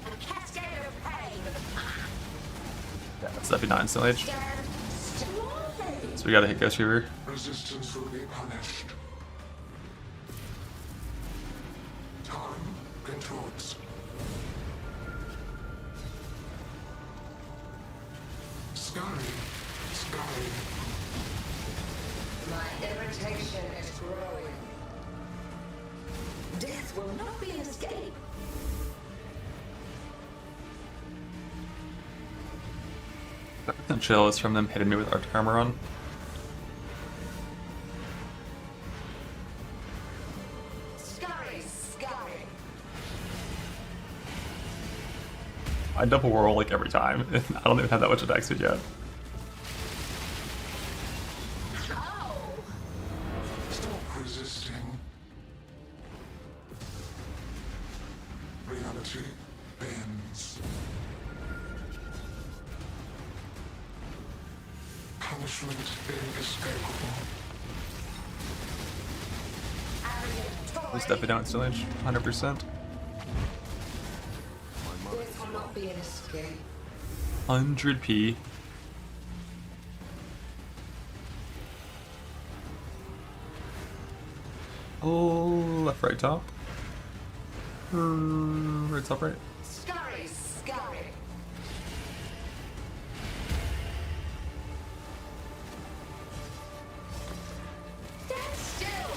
A cascade of pain. Yeah, that's definitely not instant age. Strawberry. So we gotta hit Ghost Reaver. Resistance will be punished. Time contorts. Scurry. Scurry. My irritation is growing. Death will not be an escape. The chill is from them hitting me with Arctic Armor on. Scurry, scurry. I double roll like every time. I don't even have that much attack speed yet. Oh! Stop resisting. Reality bends. Punishment inescapable. We'll step it down still age. 100%. This will not be an escape. 100p. Oh, left, right, top. Right, top, right. Scurry, scurry. Stand still.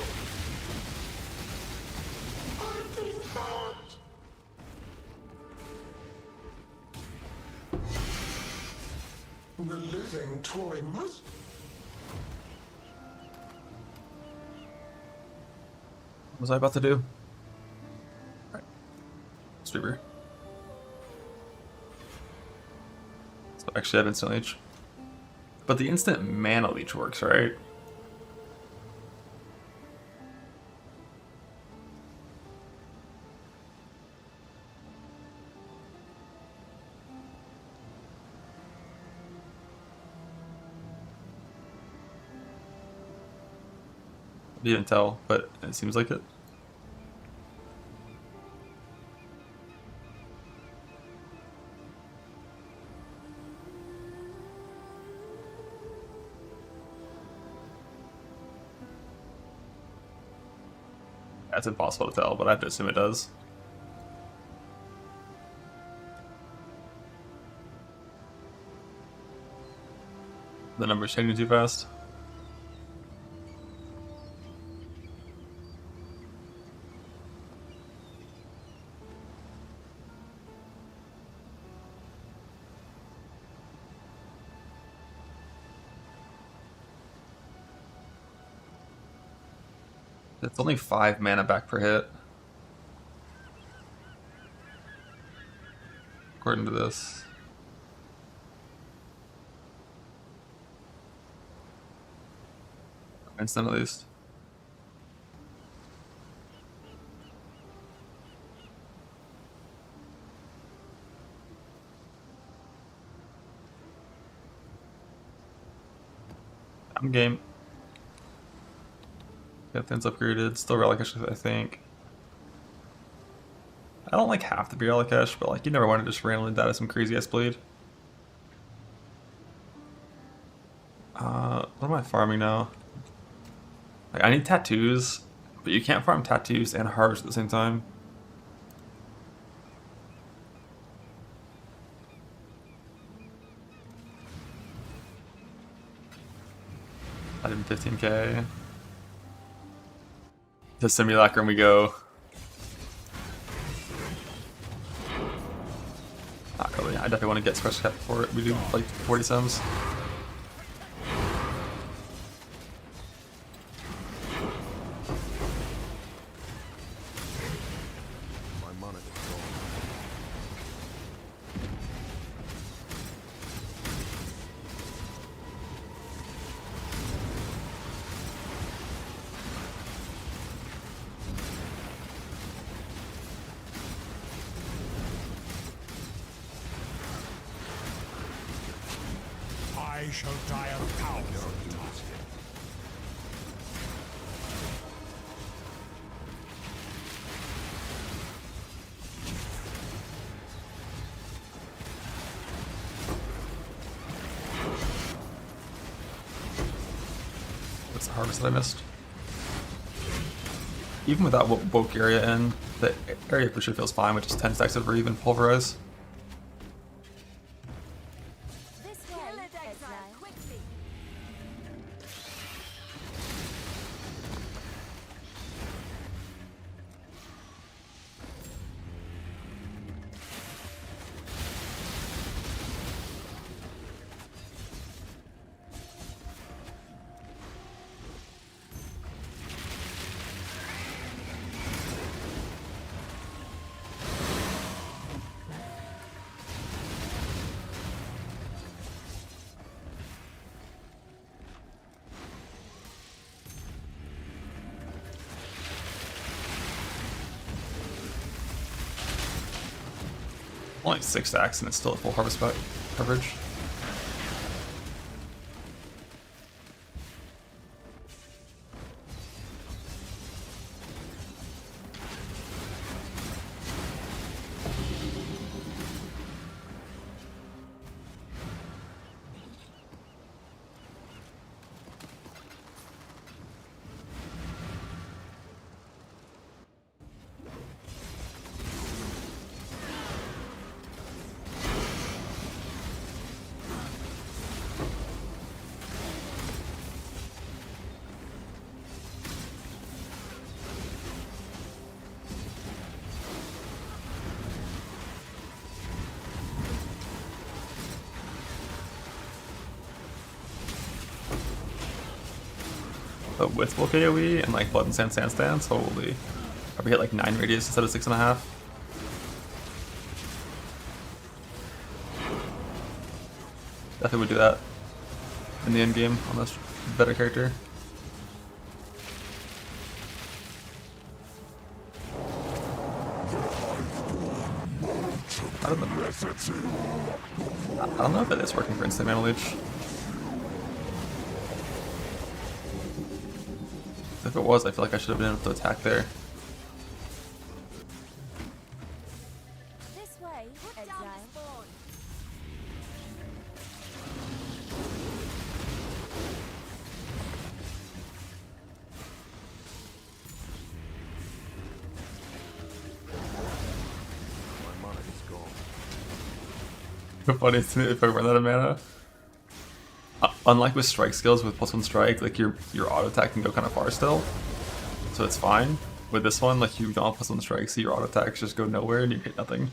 I've been found. The living toy must. What was I about to do? Alright. Streamer. So actually I have instant leech. But the instant mana leech works, right? You didn't tell, but it seems like it. That's impossible to tell, but I have to assume it does. The number's changing too fast. It's only 5 mana back per hit. According to this. Instant at least. I'm game. Got things upgraded. Still Relicash, I think. I don't like half the Relicash, but like you never want to just randomly die to some crazy ass bleed. What am I farming now? Like I need tattoos, but you can't farm tattoos and harvest at the same time. I did 15k. To Simulacrum we go. Not really. I definitely want to get special cap before we do like 40 sims. I shall die of cowardice. What's the harvest that I missed? Even without woke area in, the area for sure feels fine with just 10 stacks of Reeve and Pulverize. Only 6 stacks and it's still at full harvest coverage. but with full KoE and like Blood and Sand Stance, holy. Probably hit like 9 radius instead of 6.5. Definitely would do that in the end game on this better character. I don't know if that is working for instant mana leech. If it was, I feel like I should have been able to attack there. This way, exile. The funniest thing if I run out of mana. Unlike with strike skills with +1 strike, like your auto attack can go kind of far still, so it's fine. With this one, like you don't have +1 strike, so your auto attacks just go nowhere and you hit nothing.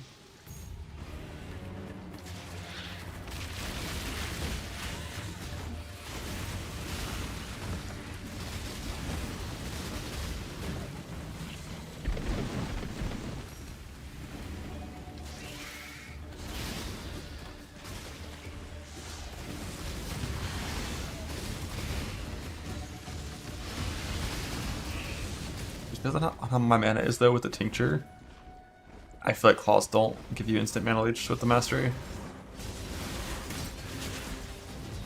Depends on how my mana is though with the tincture. I feel like claws don't give you instant mana leech with the mastery.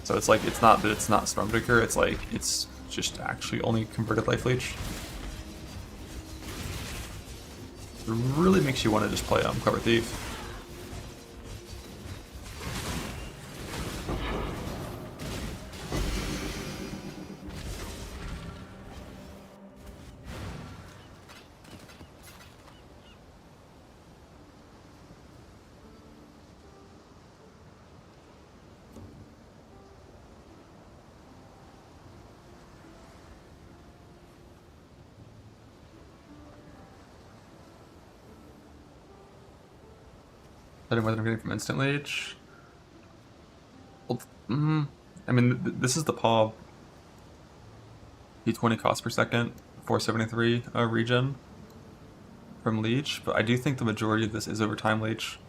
So it's like, it's not that it's not Stormbreaker, it's like, it's just actually only converted life leech. It really makes you want to just play Clever Thief. I don't know what I'm getting from instant leech. Well, I mean, this is the paw D20 cost per second, 473 regen from leech, but I do think the majority of this is over time leech.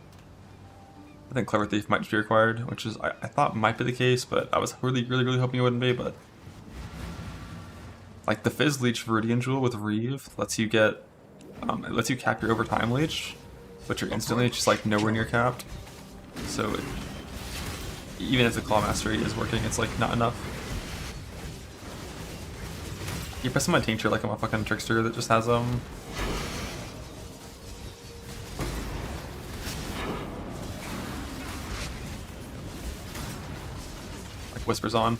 I think Clever Thief might just be required, which is I thought might be the case, but I was really hoping it wouldn't be. But like the Fizz Leech Viridian Jewel with Reeve lets you get, it lets you cap your overtime leech, but your instant leech is like nowhere near capped. So even if the Claw Mastery is working, it's like not enough. You're pressing my tincture like I'm a fucking trickster that just has like whispers on.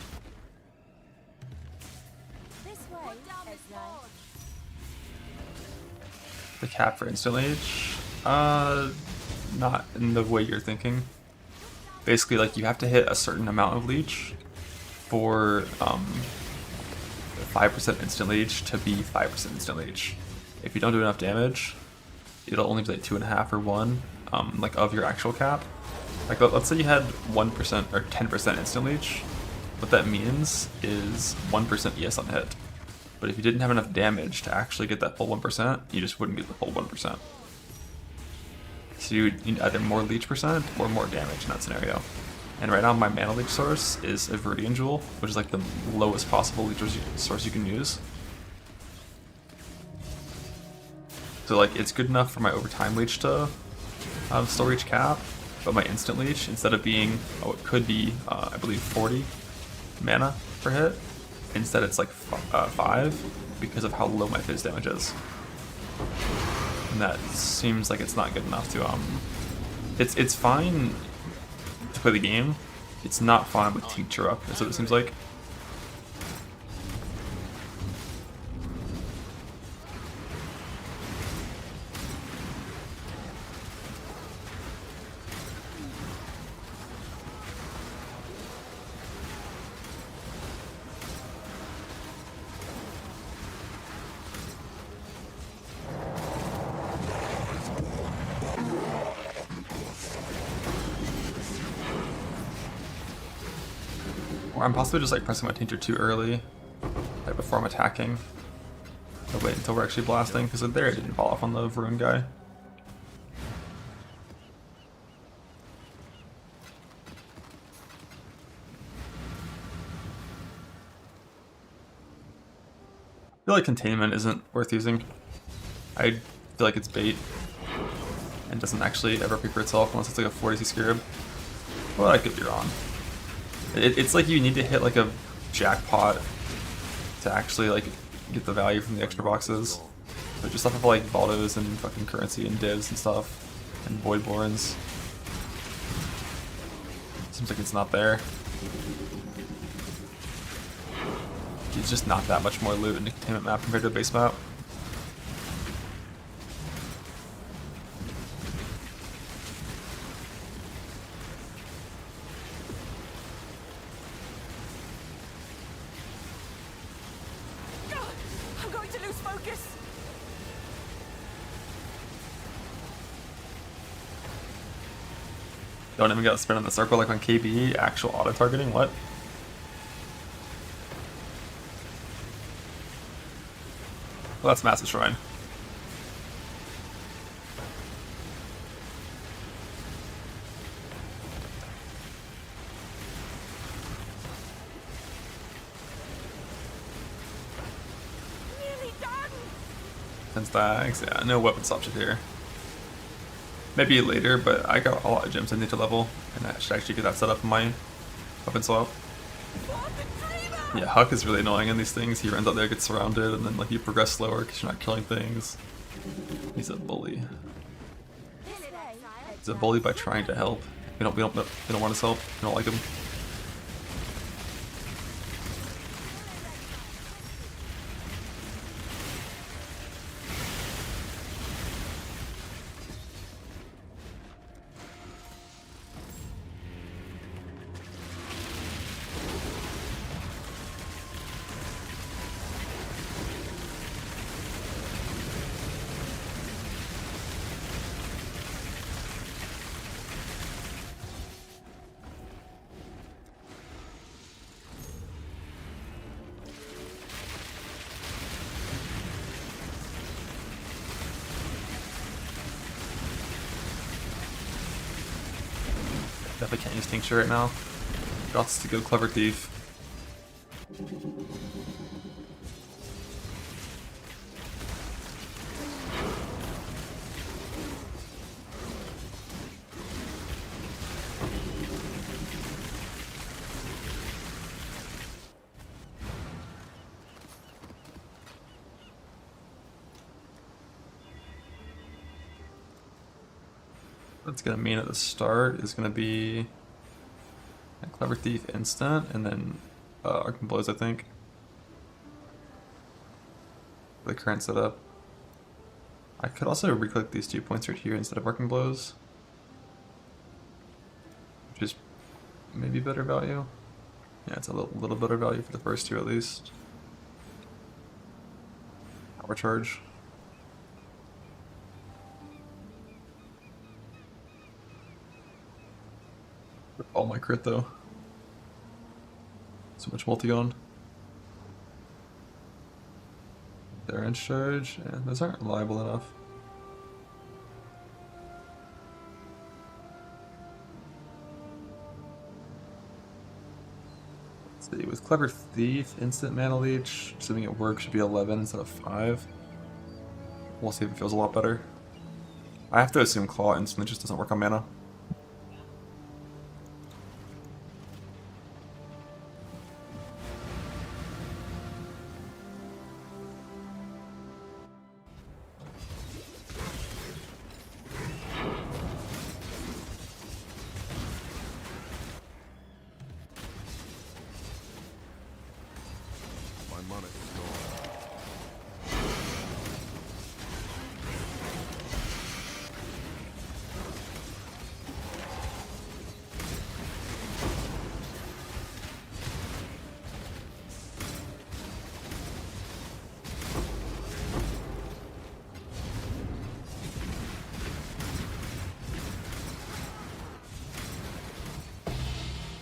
This way, exile. The cap for instant leech? Not in the way you're thinking. Basically, like, you have to hit a certain amount of leech for 5% instant leech to be 5% instant leech. If you don't do enough damage, it'll only be like 2.5 or 1, like of your actual cap. Like, let's say you had 1% or 10% instant leech. What that means is 1% ES on hit. But if you didn't have enough damage to actually get that full 1%, you just wouldn't get the full 1%. So you need either more leech percent or more damage in that scenario. And right now my mana leech source is a Viridian Jewel, which is like the lowest possible leech source you can use. So like it's good enough for my overtime leech to still reach cap, but my instant leech, instead of being, it could be, I believe 40 mana per hit, instead it's like 5 because of how low my fizz damage is. And that seems like it's not good enough to it's fine to play the game. It's not fine with tincture up, that's what it seems like. Or I'm possibly just like pressing my tincture too early. right before I'm attacking. I'll wait until we're actually blasting, because there it didn't fall off on the Varun guy. I feel like containment isn't worth using. I feel like it's bait and doesn't actually ever pay for itself unless it's like a 40 scarab. Well, I could be wrong. It's like you need to hit like a jackpot to actually like get the value from the extra boxes. But just off of like Baldos and fucking currency and divs and stuff and Voidborns, seems like it's not there. It's just not that much more loot in the containment map compared to the base map. I'm going to lose focus. Don't even gotta spin in the circle like on KBE, actual auto targeting, what? Well, that's Massive Shrine. Nearly done. 10 stacks, yeah, no weapon swapship here. Maybe later, but I got a lot of gems in nature level, and I should actually get that set up in my weapon swap. Yeah, Huck is really annoying in these things. He runs out there, gets surrounded, and then like you progress slower because you're not killing things. He's a bully. He's a bully by trying to help. We don't want his help. We don't like him. Definitely can't use Tincture right now. Got to go Clever Thief. What's gonna mean at the start is gonna be a Clever Thief instant, and then Arcane Blows, I think. The current setup. I could also re-click these 2 points right here instead of Arcane Blows, which is maybe better value. Yeah, it's a little better value for the first two at least. Power Charge. All my crit though. So much multi-on. Their end charge, and those aren't reliable enough. Let's see, with Clever Thief, instant mana leech, assuming it works, should be 11 instead of 5. We'll see if it feels a lot better. I have to assume Claw instantly just doesn't work on mana. My money is gone.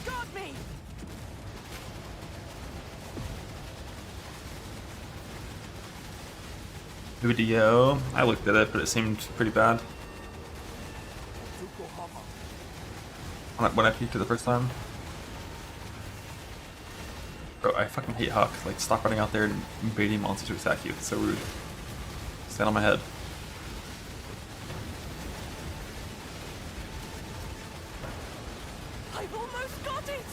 Got me. Udio. I looked at it, but it seemed pretty bad when I peeked it the first time. Bro, I fucking hate Huck. Like, stop running out there and baiting monsters to attack you. It's so rude. Stand on my head. I've almost got it!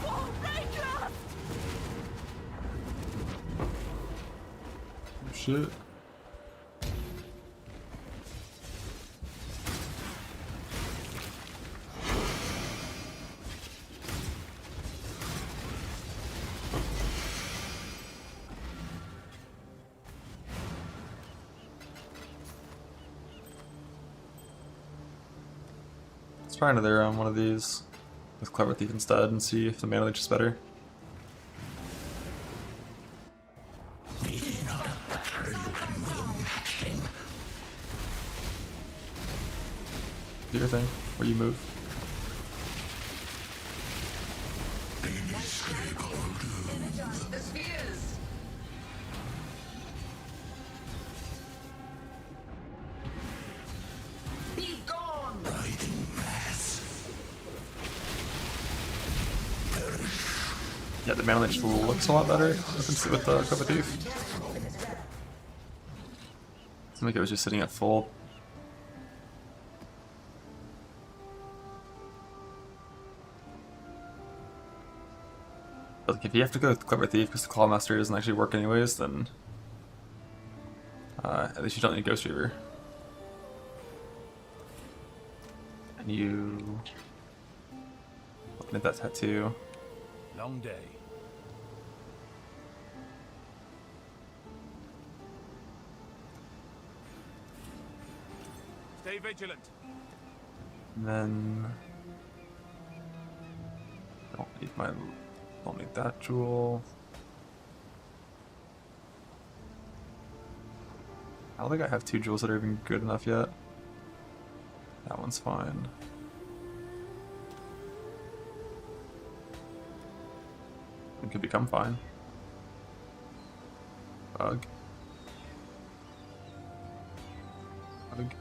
Oh, Raycraft! Oh, shit. Let's try another one of these with Clever Thief instead and see if the mana leech is better. Do your thing, where you move. Yeah, the mana leech looks a lot better with the Clever Thief. Seemed like it was just sitting at full. But like, if you have to go with Clever Thief because the Clawmaster doesn't actually work anyways, then at least you don't need Ghost Reaver. And you looking at that tattoo. Long day. Stay vigilant. And then don't need that jewel. I don't think I have 2 jewels that are even good enough yet. That one's fine. It could become fine. Bug. Bug.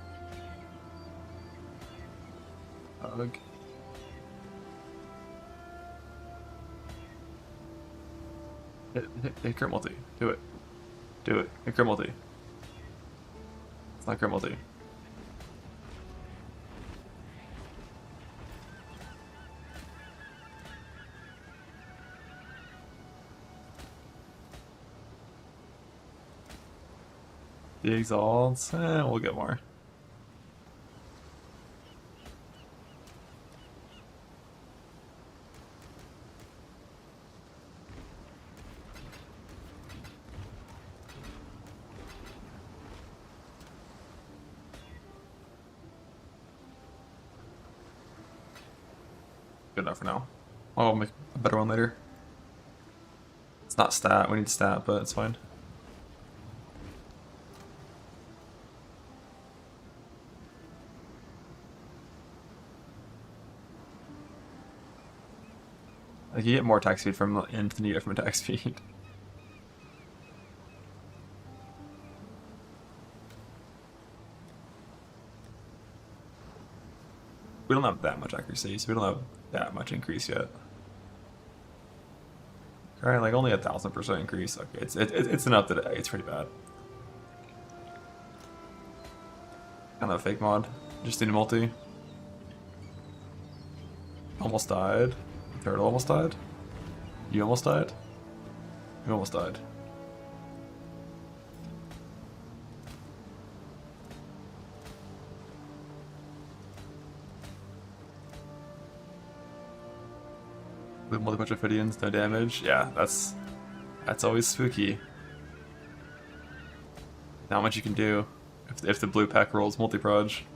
Bug. Hit crit multi. Do it. Do it. Hit crit multi. It's not crit multi. The exalts, we'll get more. Good enough for now. I'll make a better one later. It's not stat, we need stat, but it's fine. Like, you get more attack speed from int than you get from attack speed. We don't have that much accuracy, so we don't have that much increase yet. Alright, like only 1000% increase. Okay, it's enough that it's pretty bad. Kind of a fake mod. Just need a multi. Almost died. Turtle almost died. You almost died. You almost died. With a bunch of Ophidians, no damage. Yeah, that's always spooky. Not much you can do if the blue pack rolls multi-proj.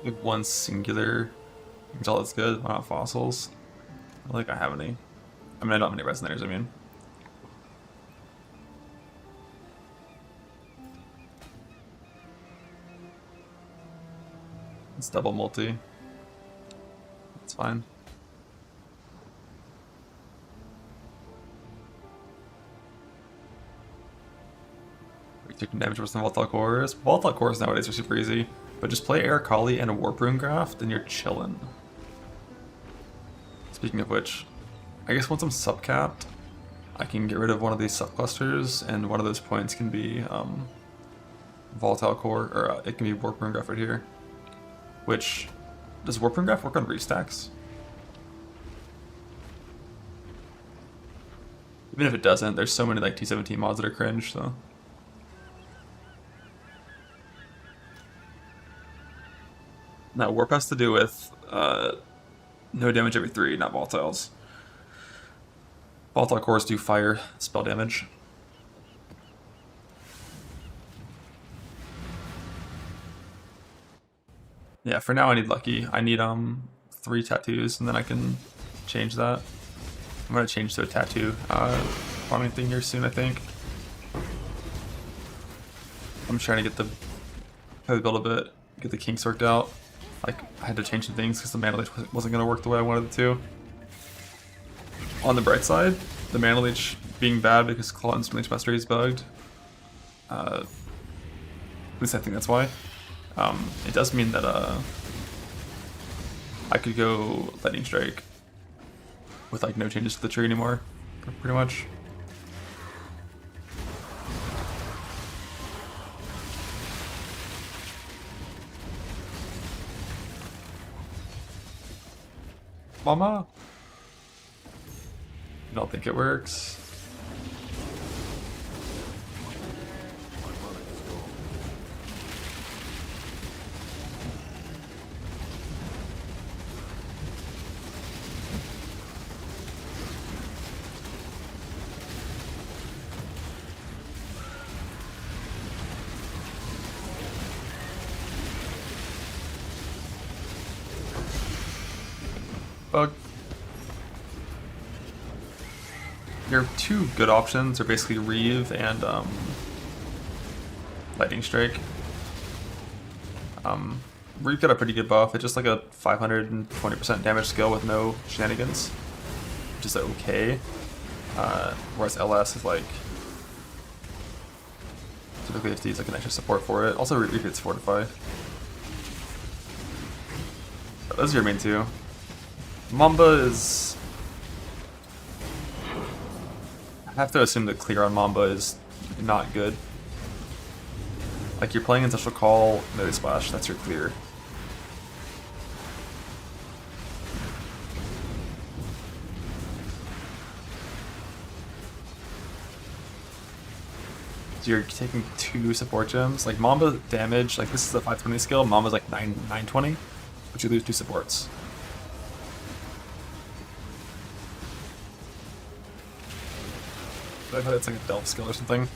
Like one singular. That's all that's good. Why not fossils? I don't think I have any. I mean, I don't have any resonators, I mean. It's double multi. It's fine. We took damage versus volatile cores. Volatile cores nowadays are super easy, but just play Air Kali and a Warp Rune Graft, and you're chillin'. Speaking of which, I guess once I'm subcapped, I can get rid of one of these subclusters, and one of those points can be volatile core, or it can be Warp Rune Graft right here. Which, does Warp Rune Graft work on restacks? Even if it doesn't, there's so many like T17 mods that are cringe, so. Now, Warp has to do with no damage every 3, not volatiles. Volatile cores do fire spell damage. Yeah, for now I need lucky. I need 3 tattoos, and then I can change that. I'm gonna change to a tattoo farming thing here soon, I think. I'm trying to get the build a bit, get the kinks worked out. Like, I had to change some things because the mana leech wasn't gonna work the way I wanted it to. On the bright side, the mana leech being bad because Claw Instant Leech Mastery is bugged. At least I think that's why. It does mean that I could go Lightning Strike with like no changes to the tree anymore, pretty much. Mama? I don't think it works. Bug. Your 2 good options are basically Reeve and Lightning Strike. Reeve got a pretty good buff. It's just like a 520% damage skill with no shenanigans, which is okay. Whereas LS is like typically it needs like an extra support for it. Also, Reeve hits Fortify. But those are your main 2. Mamba is... I have to assume that clear on Mamba is not good. Like, you're playing Ancestral Call, Melee Splash, that's your clear. So you're taking 2 support gems. Like, Mamba damage, like this is a 520 skill, Mamba's like 920, but you lose 2 supports. I thought it's like a Delve skill or something.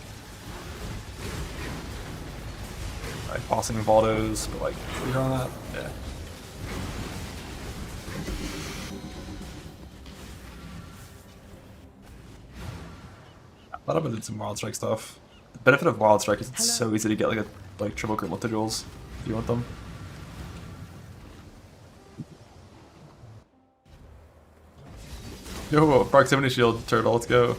Like bossing Valdos, but like clear on that? Yeah. I thought I did some Wild Strike stuff. The benefit of Wild Strike is it's so easy to get like triple crit multi-duels if you want them. Yo, proximity shield turtle, let's go.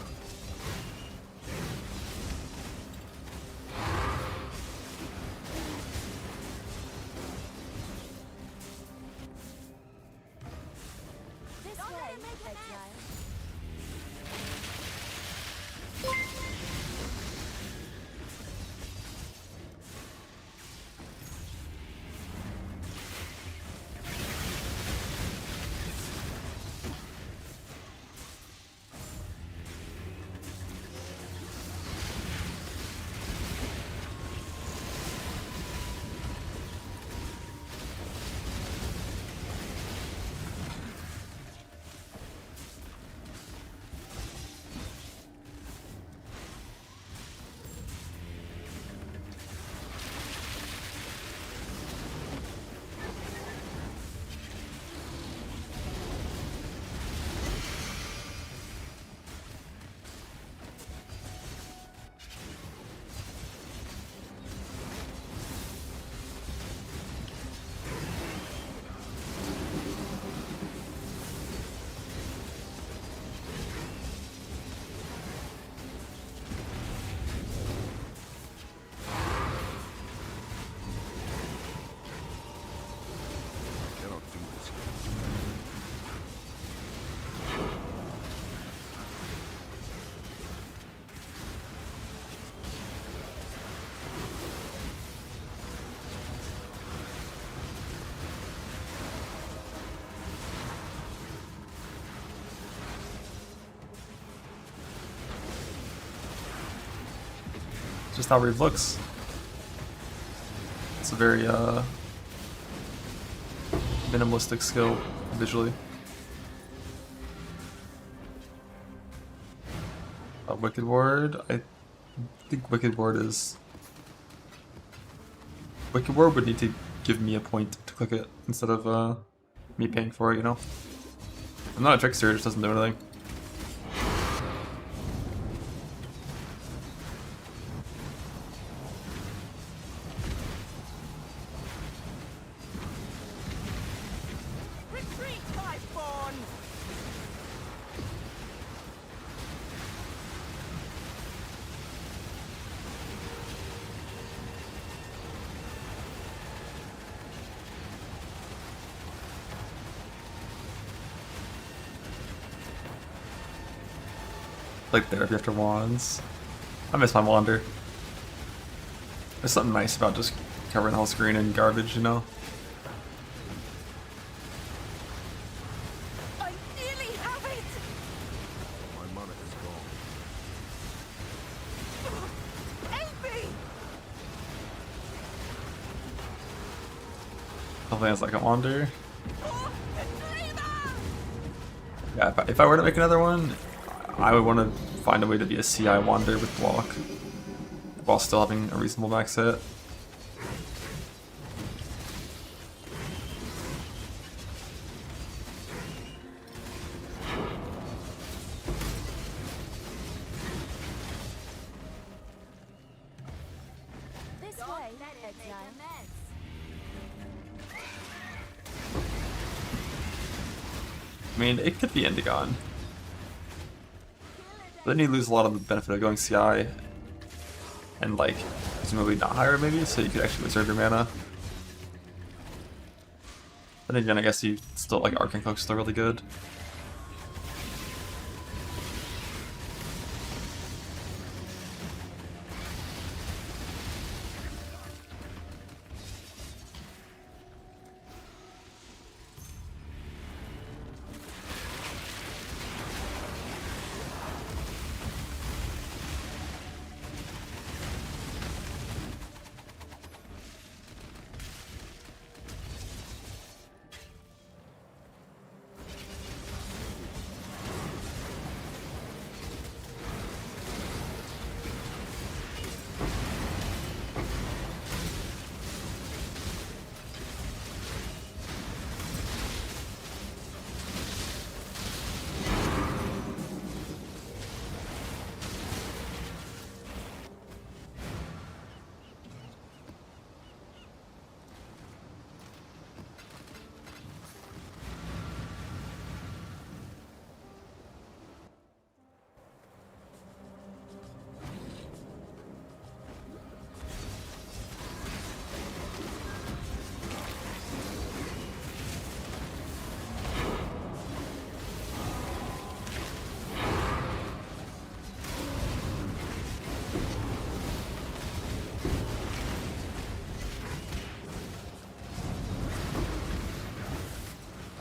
just how Reeve looks. It's a very minimalistic skill visually. Wicked Ward, I think Wicked Ward would need to give me a point to click it instead of me paying for it, you know? I'm not a trickster, it just doesn't do anything. Retreat, my spawn! Like therapy after wands. I miss my wander. There's something nice about just covering the whole screen in garbage, you know? I nearly have it! My mana is gone. Help me! Hopefully it's like a wander. Oh, the dreamer! Yeah, if I were to make another one, I would want to find a way to be a CI wander with block while still having a reasonable max hit. This way, exile. I mean, it could be Indigon. But then you lose a lot of the benefit of going CI and, like, presumably not higher maybe, so you could actually reserve your mana. Then again, I guess you still, like, Arcane Cloak's still really good.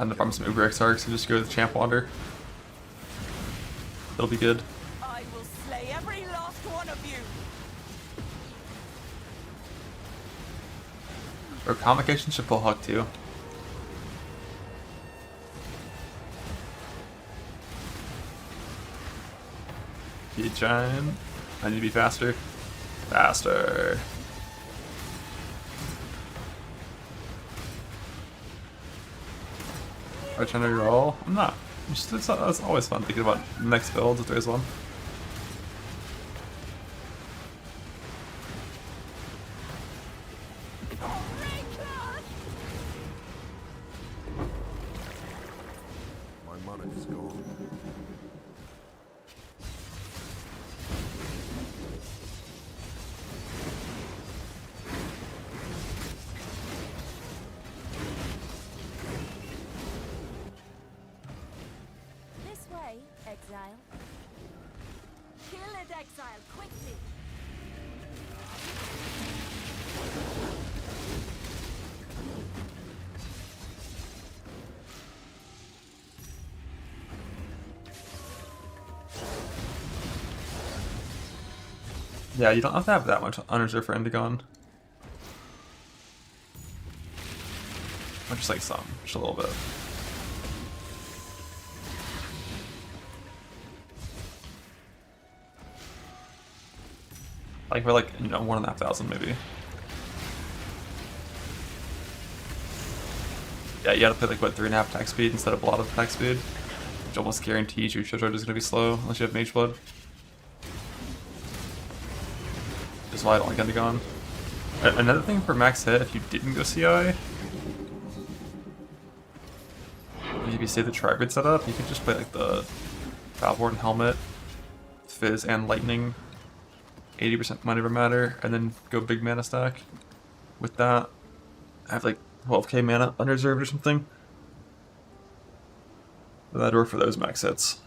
And if I'm some Uber XR, so just go to the Champ Wander. It'll be good. I will slay every last one of you! Or Convocation should pull Huck too. Be giant. I need to be faster. Faster. Are you trying to reroll? I'm not. It's always fun thinking about next builds if there's one. My mana is gone. This way, exile. Yeah, you don't have to have that much unreserved for Endagon. Or just like some, just a little bit. Like for like, you know, 1,500 maybe. Yeah, you gotta play like what, 3.5 attack speed instead of a lot of attack speed, which almost guarantees your charge is gonna be slow unless you have Mage Blood. Just why I don't like Endagon. Another thing for max hit, if you didn't go CI, if you say the Trigrid setup, you could just play like the Valvorn Helmet, Fizz, and Lightning. 80% might never matter, and then go big mana stack. With that, I have like 12k mana unreserved or something. But that'd work for those max hits.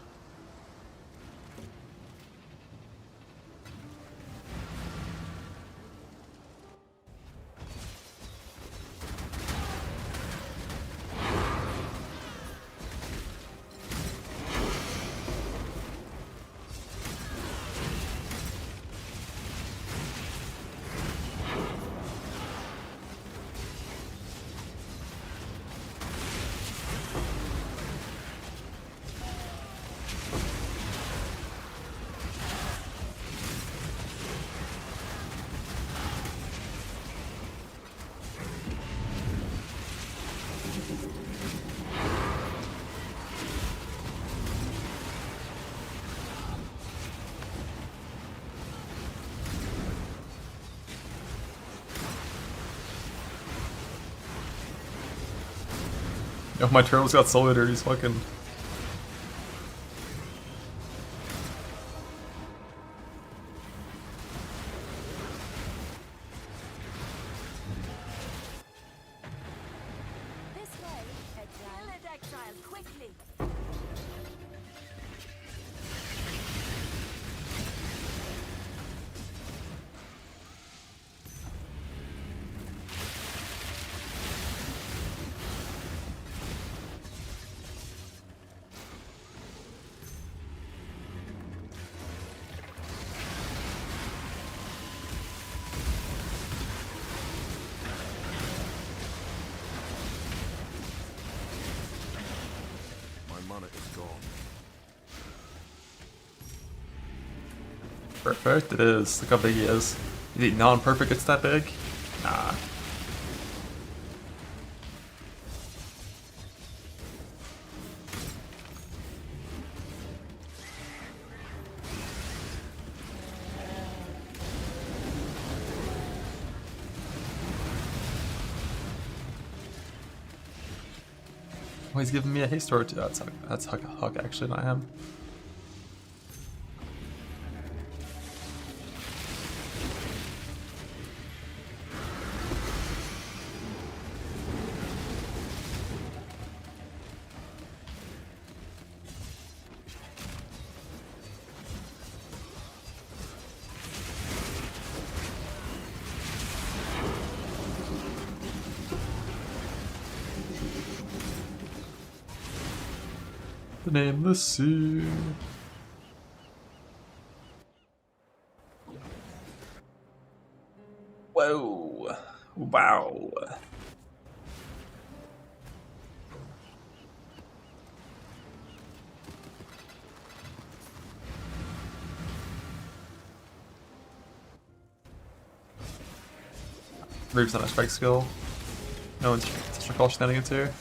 Oh, my turtle's got Soul Eater, he's fucking... This way, exile. Kill exile, quickly. Perfect, it is. Look how big he is. You think non-perfect gets that big? Nah. Oh, he's giving me a haste sword too. That's Huck actually, not him. The Nameless Sea. Whoa. Wow. Reeves on a strike skill. No one's call shenanigans here.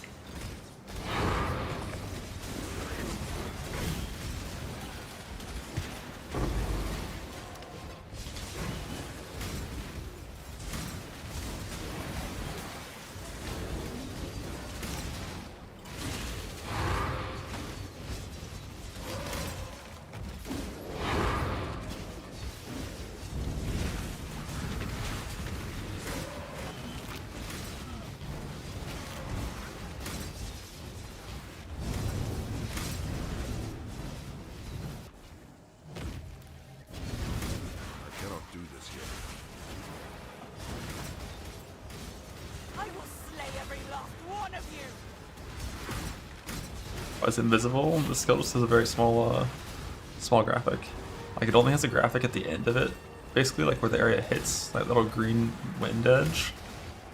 Oh, it's invisible. The skill just has a very small, small graphic. Like it only has a graphic at the end of it, basically like where the area hits that little green wind edge.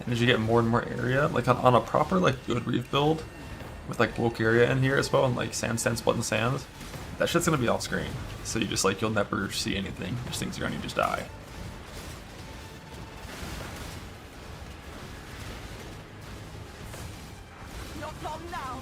And as you get more and more area, like on a proper like good reef build, with like bulk area in here as well, and like sand, split and sand, that shit's gonna be off screen. So you just like, you'll never see anything. There's things you're gonna just die. Not long now.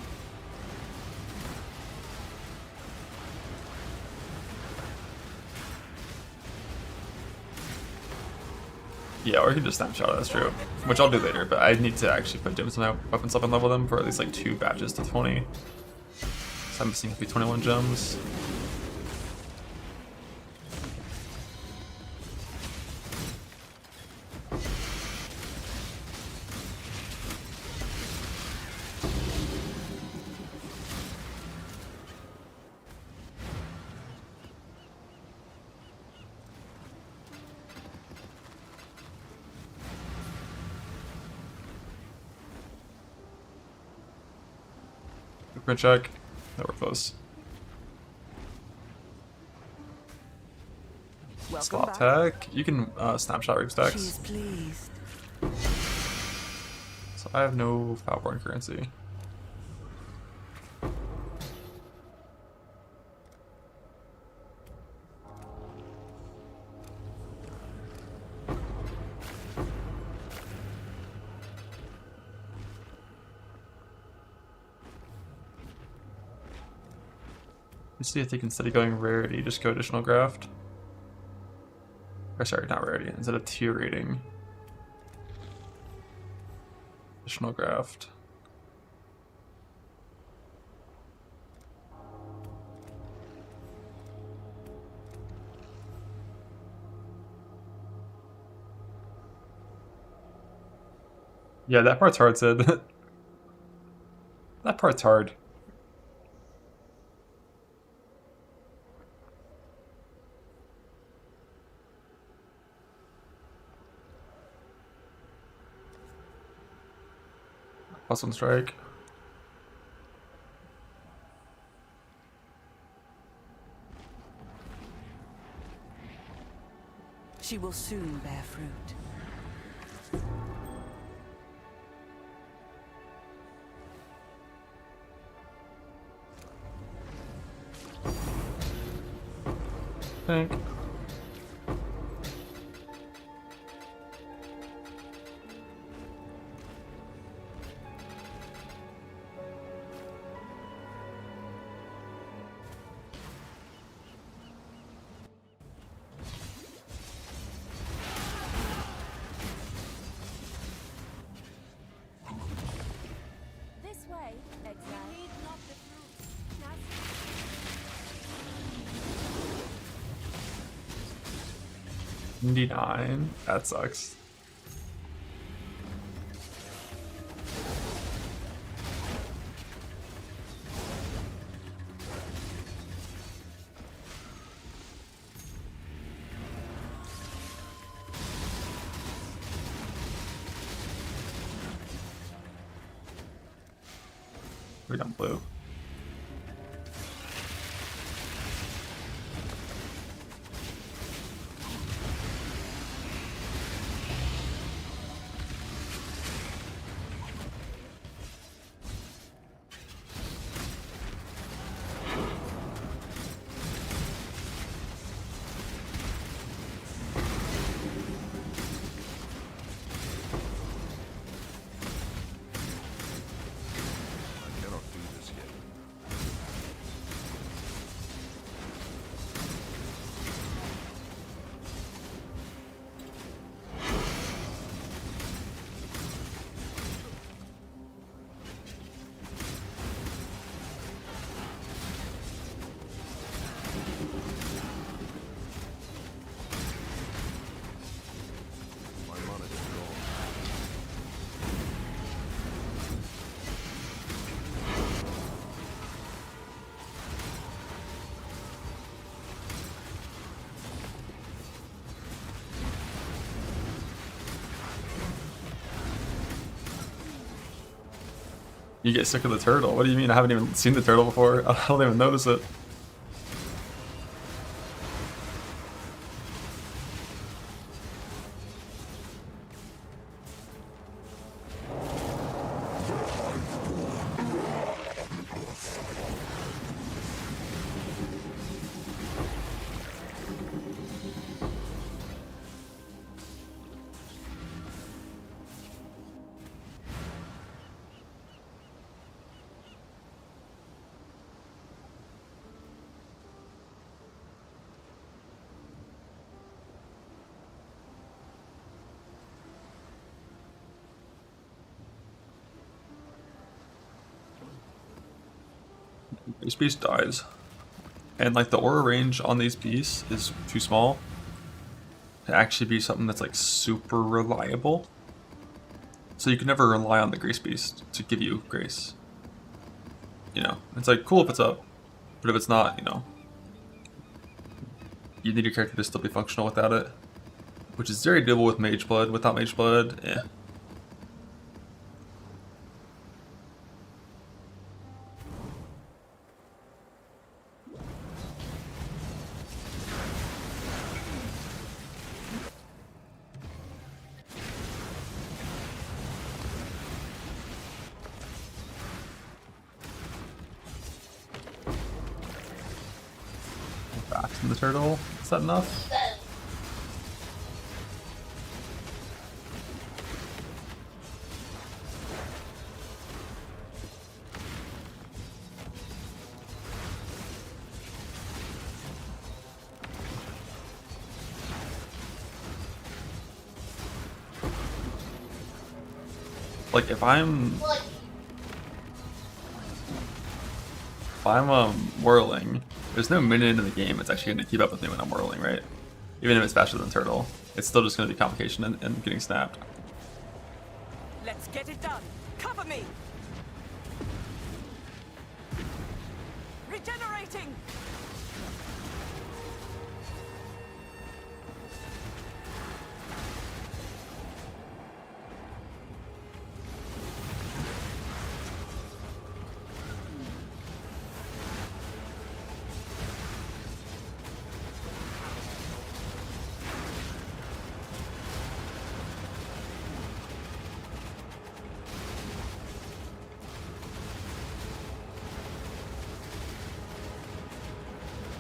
Yeah, or you can just snapshot it, that's true. Which I'll do later, but I need to actually put gems in my weapon stuff and level them for at least like 2 batches to 20. So I'm missing 21 gems. Print check. No, we're close. Welcome Slot back. tech. You can snapshot rig She stacks. is pleased. So I have no Foulborn currency. Let's see if they can, instead of going rarity, just go additional graft. Or sorry, not rarity, instead of tier rating. Additional graft. Yeah, that part's hard, Sid. That part's hard. +1 strike. She will soon bear fruit. Think. This way, exile. Need not the fruit. Nice. 99. That sucks. We're done blue. I cannot do this yet. My mana is gone. You get sick of the turtle. What do you mean? I haven't even seen the turtle before. I don't even notice it. This beast dies. And like the aura range on these beasts is too small to actually be something that's like super reliable. So you can never rely on the Grace Beast to give you Grace. You know, it's like cool if it's up, but if it's not, you know, you need your character to still be functional without it. Which is very doable with Mage Blood. Without Mage Blood, eh. Back from the turtle. Is that enough? Like if I'm whirling, there's no minion in the game that's actually going to keep up with me when I'm whirling, right? Even if it's faster than turtle, it's still just going to be complication and getting snapped. Let's get it done. Cover me. Regenerating.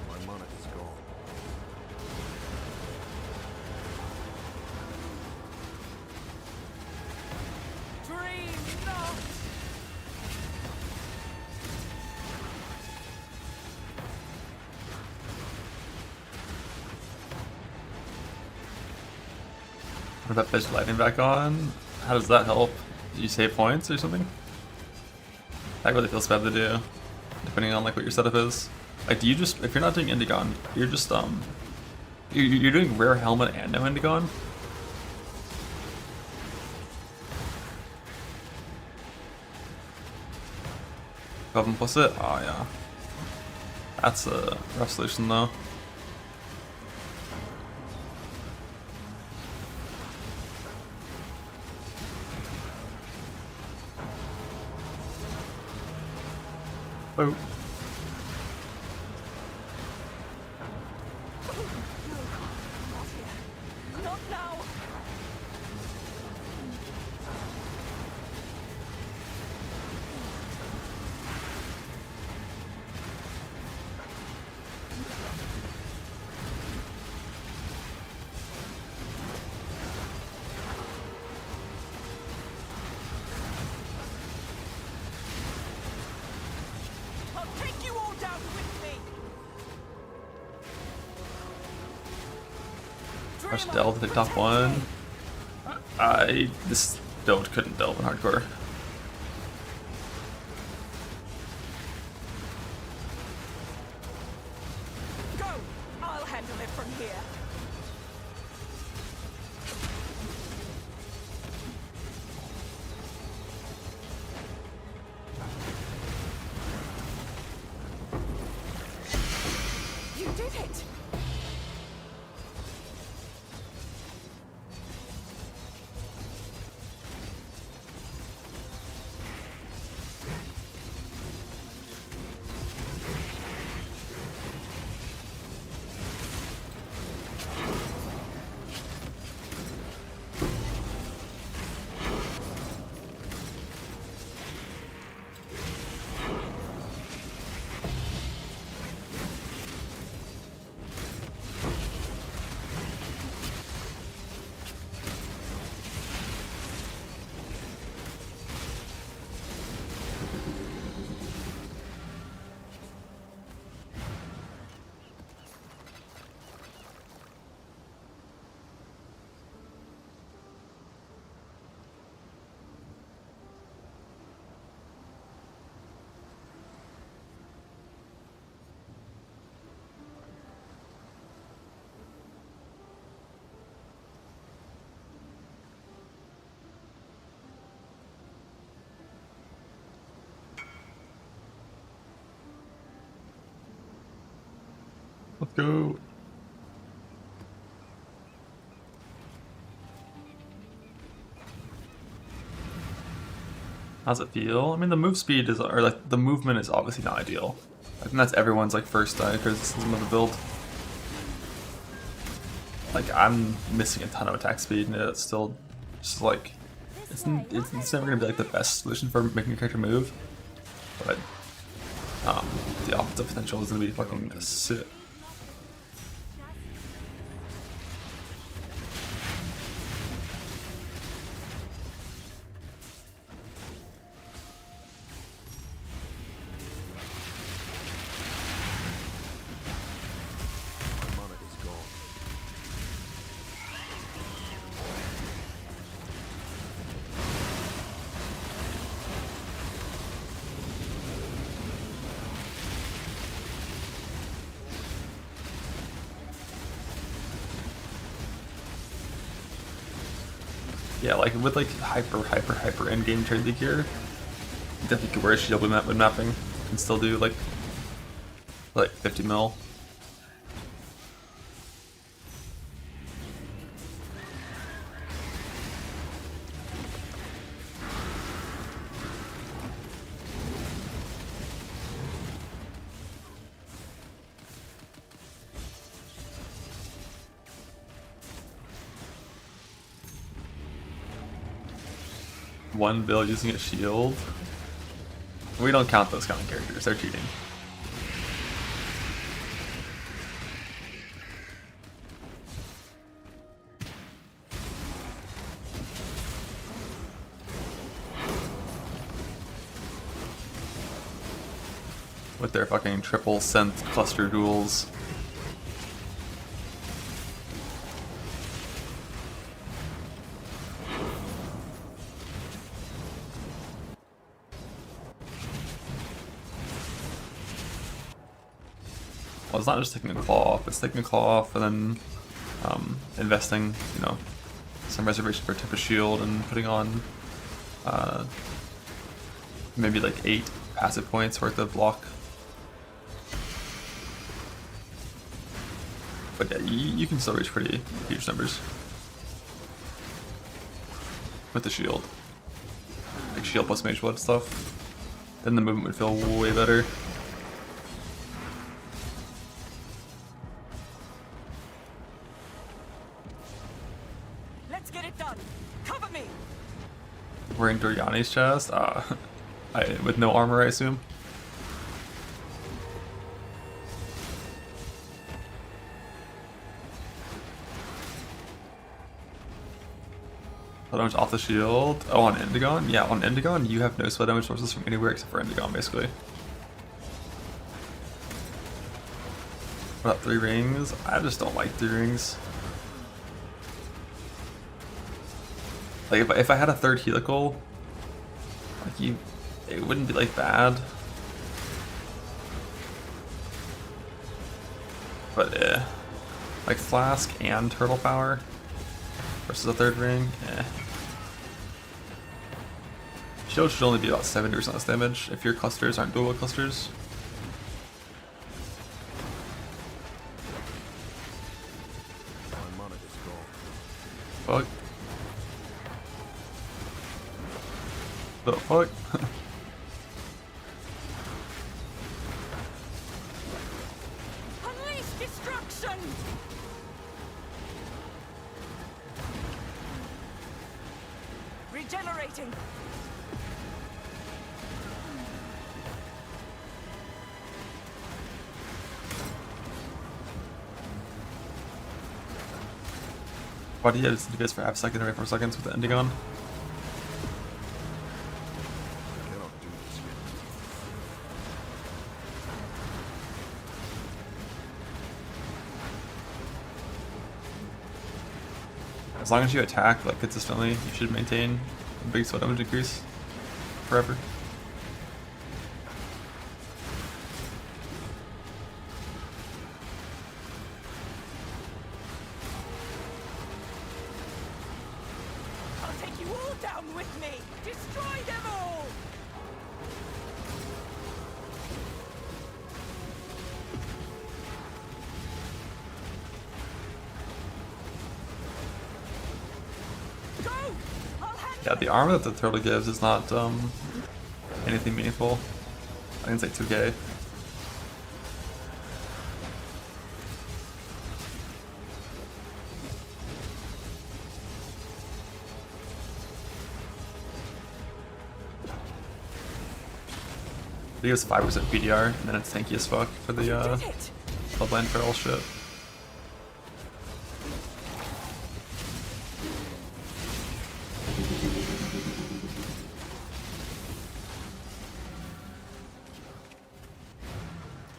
My mana is gone. Dream not. Put that fish lightning back on. How does that help? Do you save points or something? That really feels bad to do, depending on like what your setup is. Like, do you just, if you're not doing Indigon, you're just you're doing rare helmet and no Indigon? Coven plus it? Oh yeah. That's a rough solution though. Oh. Not now. I'll take you all down with me. Rush delve to the top one. This build couldn't delve in hardcore. Go. I'll handle it from here. You did it. go. How's it feel? I mean, the move speed is, or like the movement is obviously not ideal. I think that's everyone's like first criticism of the build. Like I'm missing a ton of attack speed, and it's still just like it's never gonna be like the best solution for making your character move. But the offensive potential is gonna be fucking sick. Yeah, like with like hyper end-game trade league here, you definitely could wear a shield when mapping and still do like 50 mil. One build using a shield. We don't count those kind of characters, they're cheating. With their fucking triple synth cluster duels. Well, it's not just taking a claw off, it's taking a claw off and then investing, you know, some reservation for tip of shield and putting on maybe like 8 passive points worth of block. But yeah, you can still reach pretty huge numbers with the shield. Like shield plus mage blood stuff. Then the movement would feel way better. Let's get it done. Cover me. Wearing Doriani's chest? With no armor, I assume. Spell damage off the shield. Oh, on Endagon? Yeah, on Endagon, you have no spell damage sources from anywhere except for Endagon, basically. What about 3 rings? I just don't like 3 rings. Like, if I had a 3rd helical, like it wouldn't be like bad. But like flask and turtle power versus a 3rd ring, Shield should only be about 70% less damage if your clusters aren't dual clusters. Fuck. The fuck? Unleash destruction. Regenerating. Why do you have to do this for half a second or 4 seconds with the Endagon? As long as you attack like consistently, you should maintain a big spell damage increase forever. I'll take you all down with me. Destroy them all. Yeah, the armor that the turtle gives is not anything meaningful. I can say 2k. It gives 5% PDR, and then it's tanky as fuck for the Bloodline Feral shit.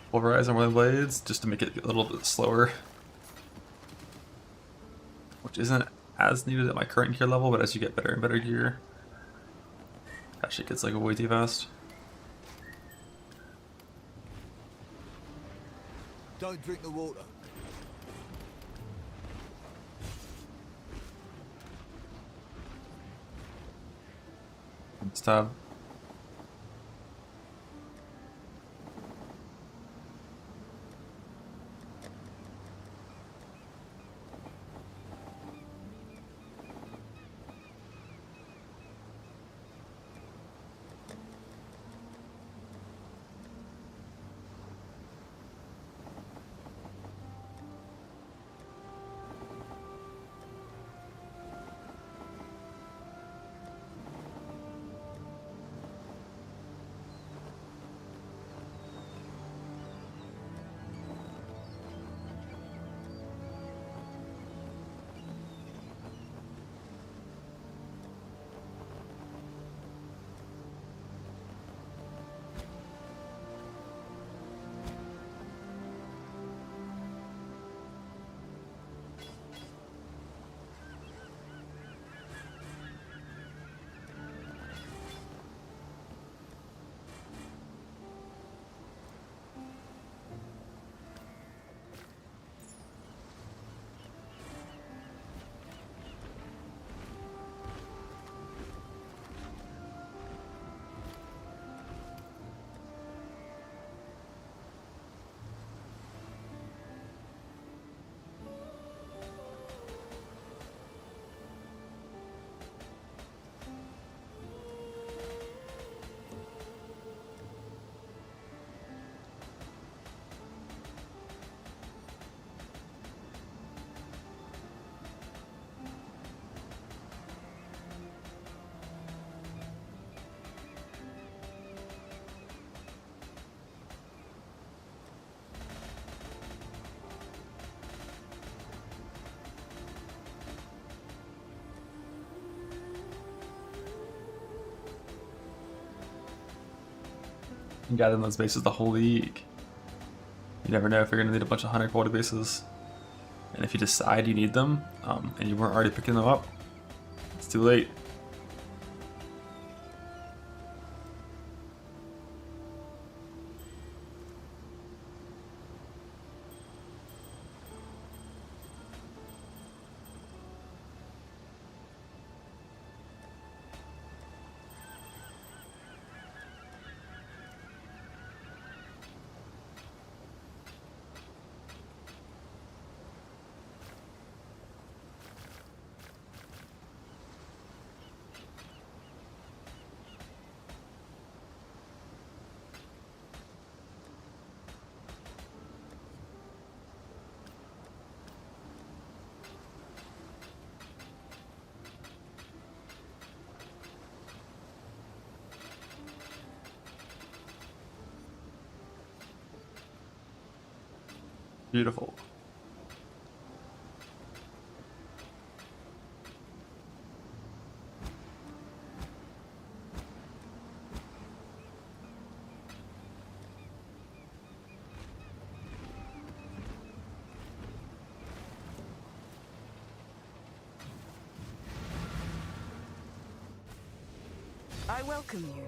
Pulverize on one of the blades just to make it a little bit slower, which isn't as needed at my current gear level, but as you get better and better gear, that shit gets like way too fast. Don't drink the water. Stab. And gathering those bases the whole league. You never know if you're gonna need a bunch of 100 quality bases. And if you decide you need them, and you weren't already picking them up, it's too late. Beautiful. I welcome you.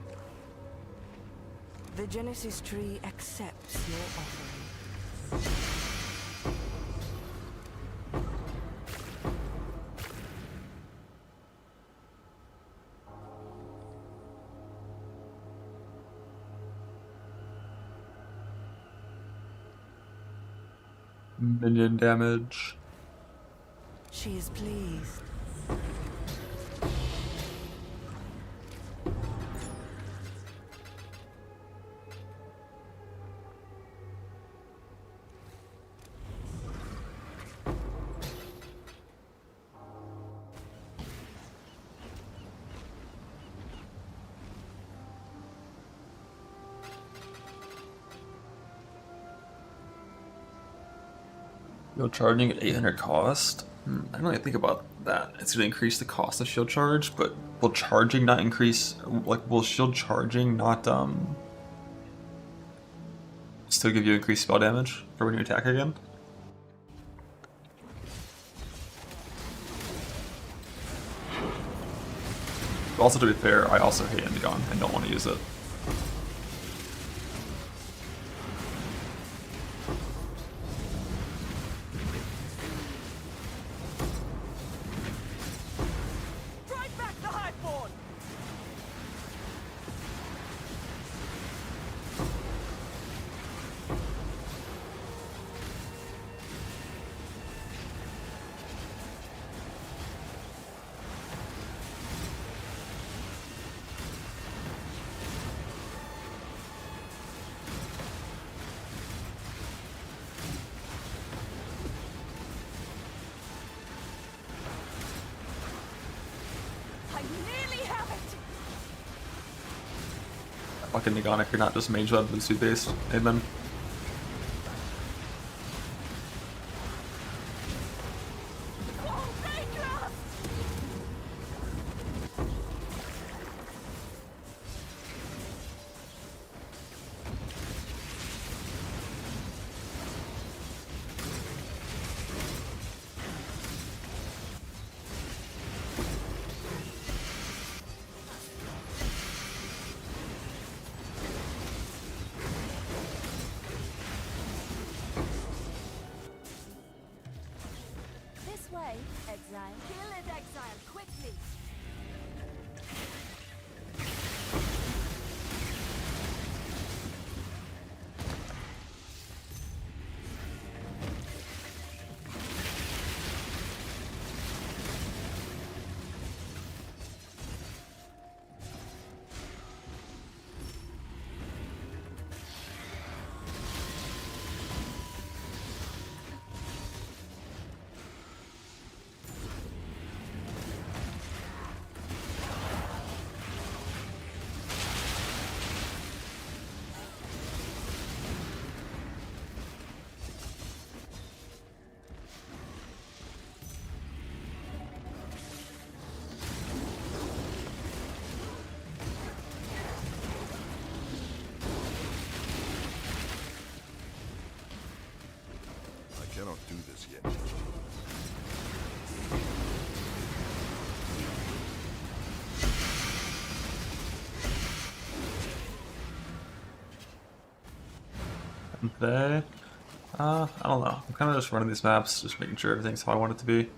The Genesis tree accepts your offering. Minion damage. She is pleased. Shield charging at 800 cost? I didn't really think about that. It's going to increase the cost of shield charge, but will charging not increase, like, will shield charging not, still give you increased spell damage for when you attack again? Also, to be fair, I also hate Endegon and don't want to use it. Drive back the Highborn! I nearly have it! Fucking Endegon if you're not just mage web blue suit based. Amen. Oh, dangerous! This way, exile. Kill it, exile, quickly. I cannot do this yet. And they, I don't know. I'm kind of just running these maps, just making sure everything's how I want it to be.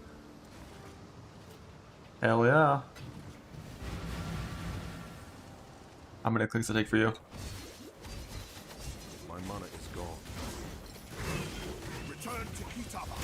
Hell yeah. How many clicks does it take for you? My mana is gone. Return to Kitaba.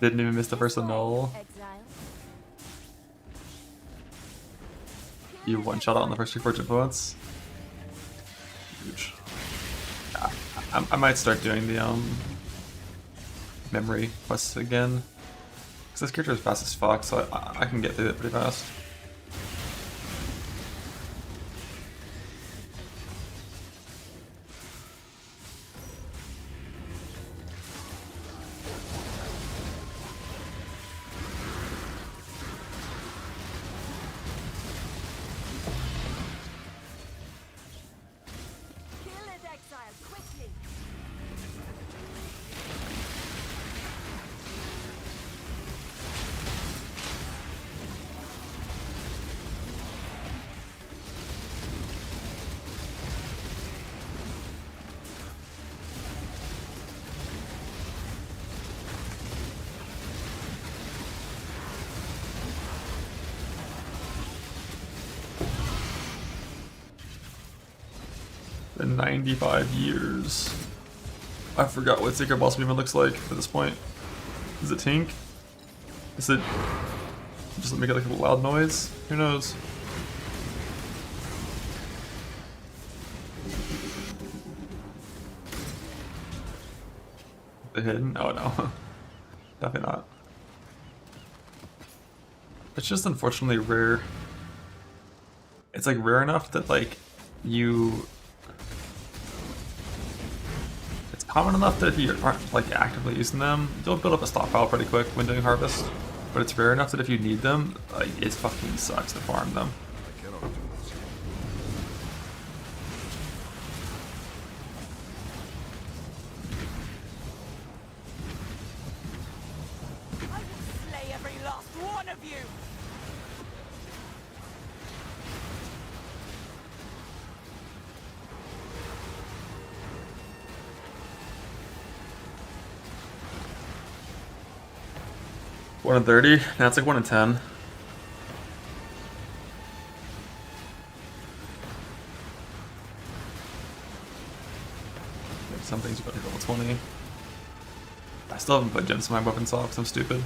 Didn't even miss the first null. Exile. You one shot out on the first 3 fortune points. Huge. I might start doing the memory quests again. Because this character is fast as fuck, so I can get through it pretty fast. Kill it, exile, quickly. In 95 years. I forgot what Sacred Boss Movement looks like at this point. Is it Tink? Is it just make it like a loud noise? Who knows? The hidden? Oh no. Definitely not. It's just unfortunately rare. It's like rare enough that like you... It's common enough that if you aren't like actively using them, you'll build up a stockpile pretty quick when doing harvest. But it's rare enough that if you need them, like it fucking sucks to farm them. I cannot do this. I will slay every last one of you! One in 30? Now it's like 1 in 10. Like some things you gotta hit level 20. I still haven't put gems in my weapon saw because I'm stupid.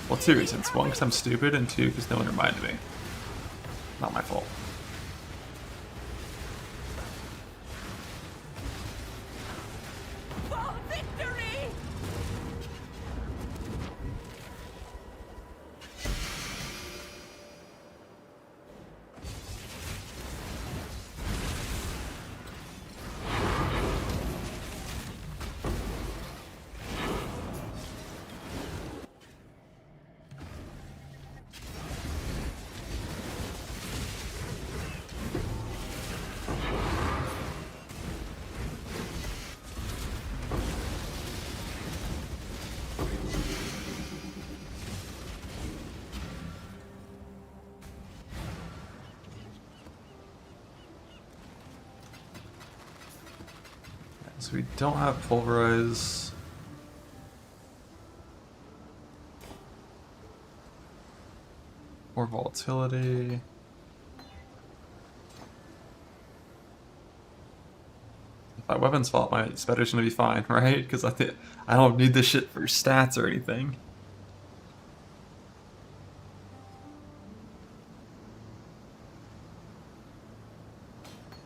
Well, 2 reasons. 1, because I'm stupid, and 2, because no one reminded me. Not my fault. For victory! So we don't have pulverize. More volatility. If my weapons fault, my specter's gonna be fine, right? Because I don't need this shit for stats or anything.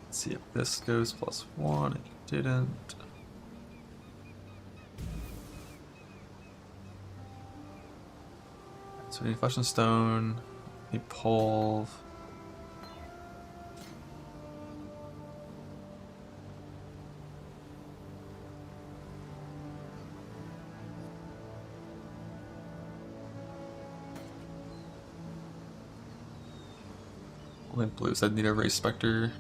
Let's see if this goes +1. It didn't. So we need flesh and stone. We need pulve. Only blues. I'd need a race specter.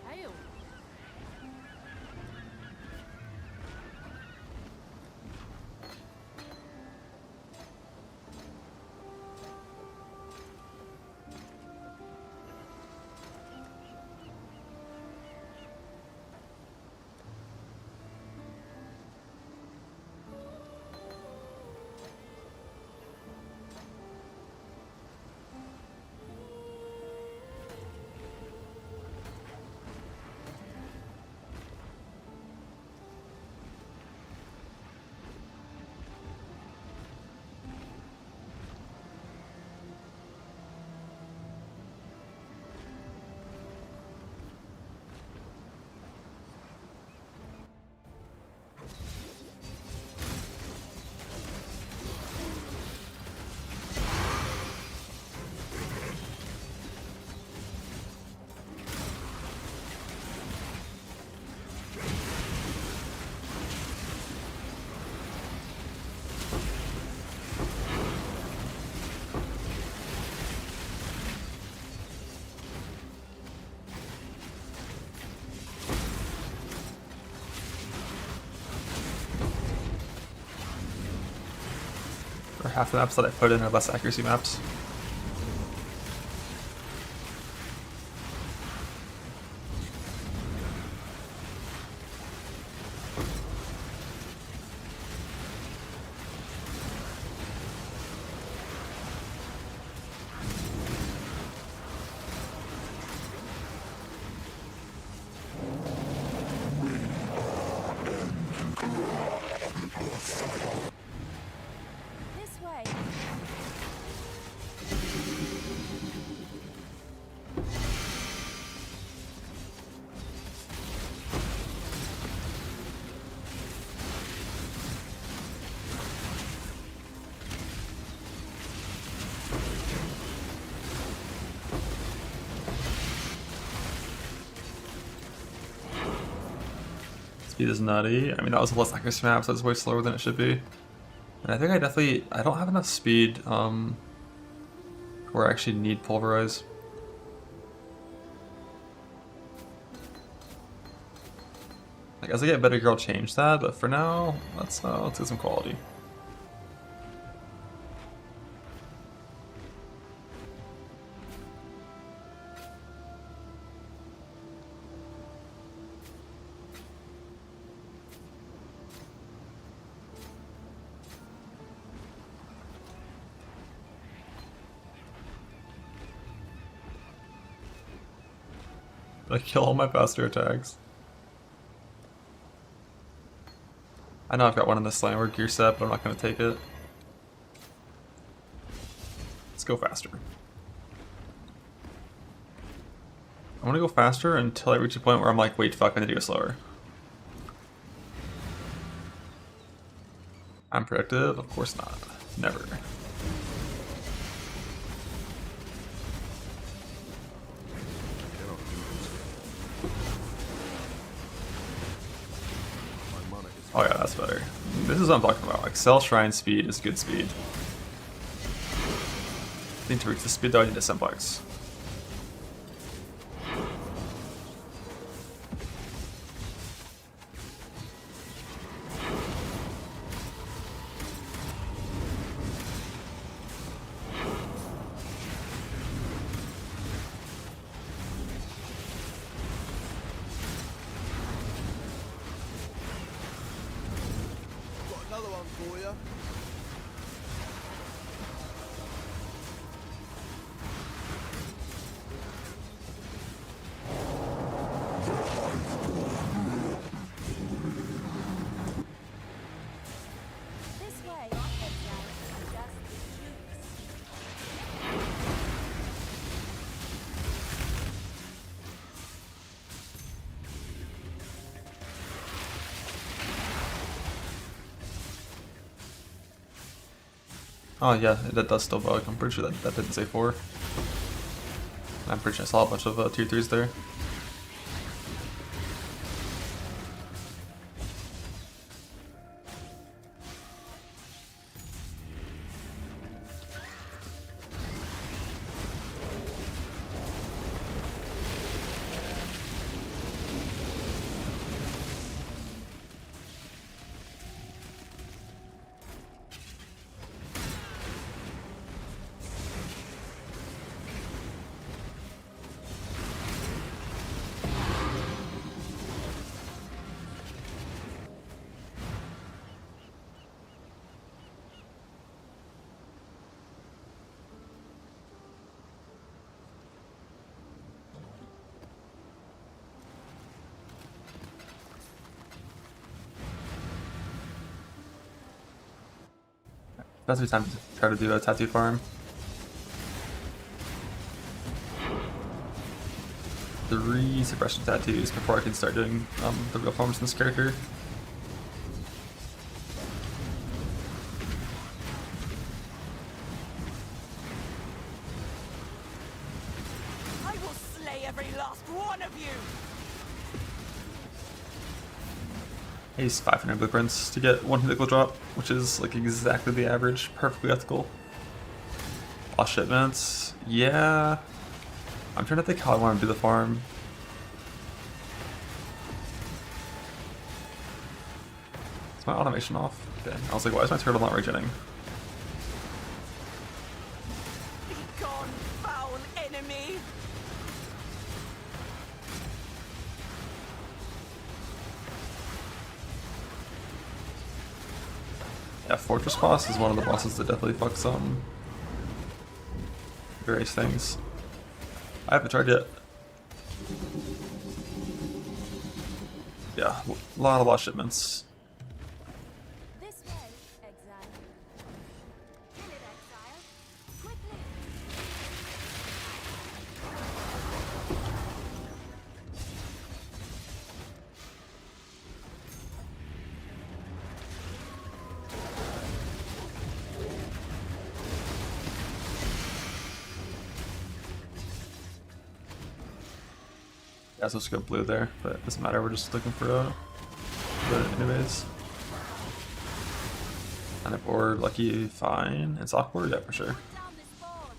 Hail. Or half the maps that I put in are less accuracy maps. Speed is nutty. I mean, that was a less accuracy map, so it's way slower than it should be. And I think I don't have enough speed where I actually need Pulverize. Like, as I get better gear, I'll change that, but for now, let's get some quality. I kill all my faster attacks. I know I've got one in the Slammer gear set, but I'm not going to take it. Let's go faster. I want to go faster until I reach a point where I'm like, wait, fuck, I need to go slower. I'm predictive? Of course not. Never. Oh yeah, that's better. This is what I'm talking about. Like, Cell Shrine speed is good speed. I think to reach the speed though, I need a Simplex. Another one for you. This way, exile. Just the troops. Oh yeah, that does still bug. I'm pretty sure that didn't say 4. I'm pretty sure I saw a bunch of tier 3s there. That's the time to try to do a tattoo farm. 3 suppression tattoos before I can start doing the real farms in this character. I will slay every last one of you! I use 500 blueprints to get 1 critical drop, which is like exactly the average. Perfectly ethical. Lost shipments. Yeah. I'm trying to think how I want to do the farm. Is my automation off? Okay. I was like, why is my turtle not regening? Be gone, foul enemy! Yeah, Fortress boss is one of the bosses that definitely fucks various things. I haven't tried yet. Yeah, a lot of lost shipments. This way, exile. Kill it, exile. Quickly. Yeah, so let's go blue there, but it doesn't matter, we're just looking for it anyways. And if board, lucky, fine. And soft board, yeah, for sure. Down this board.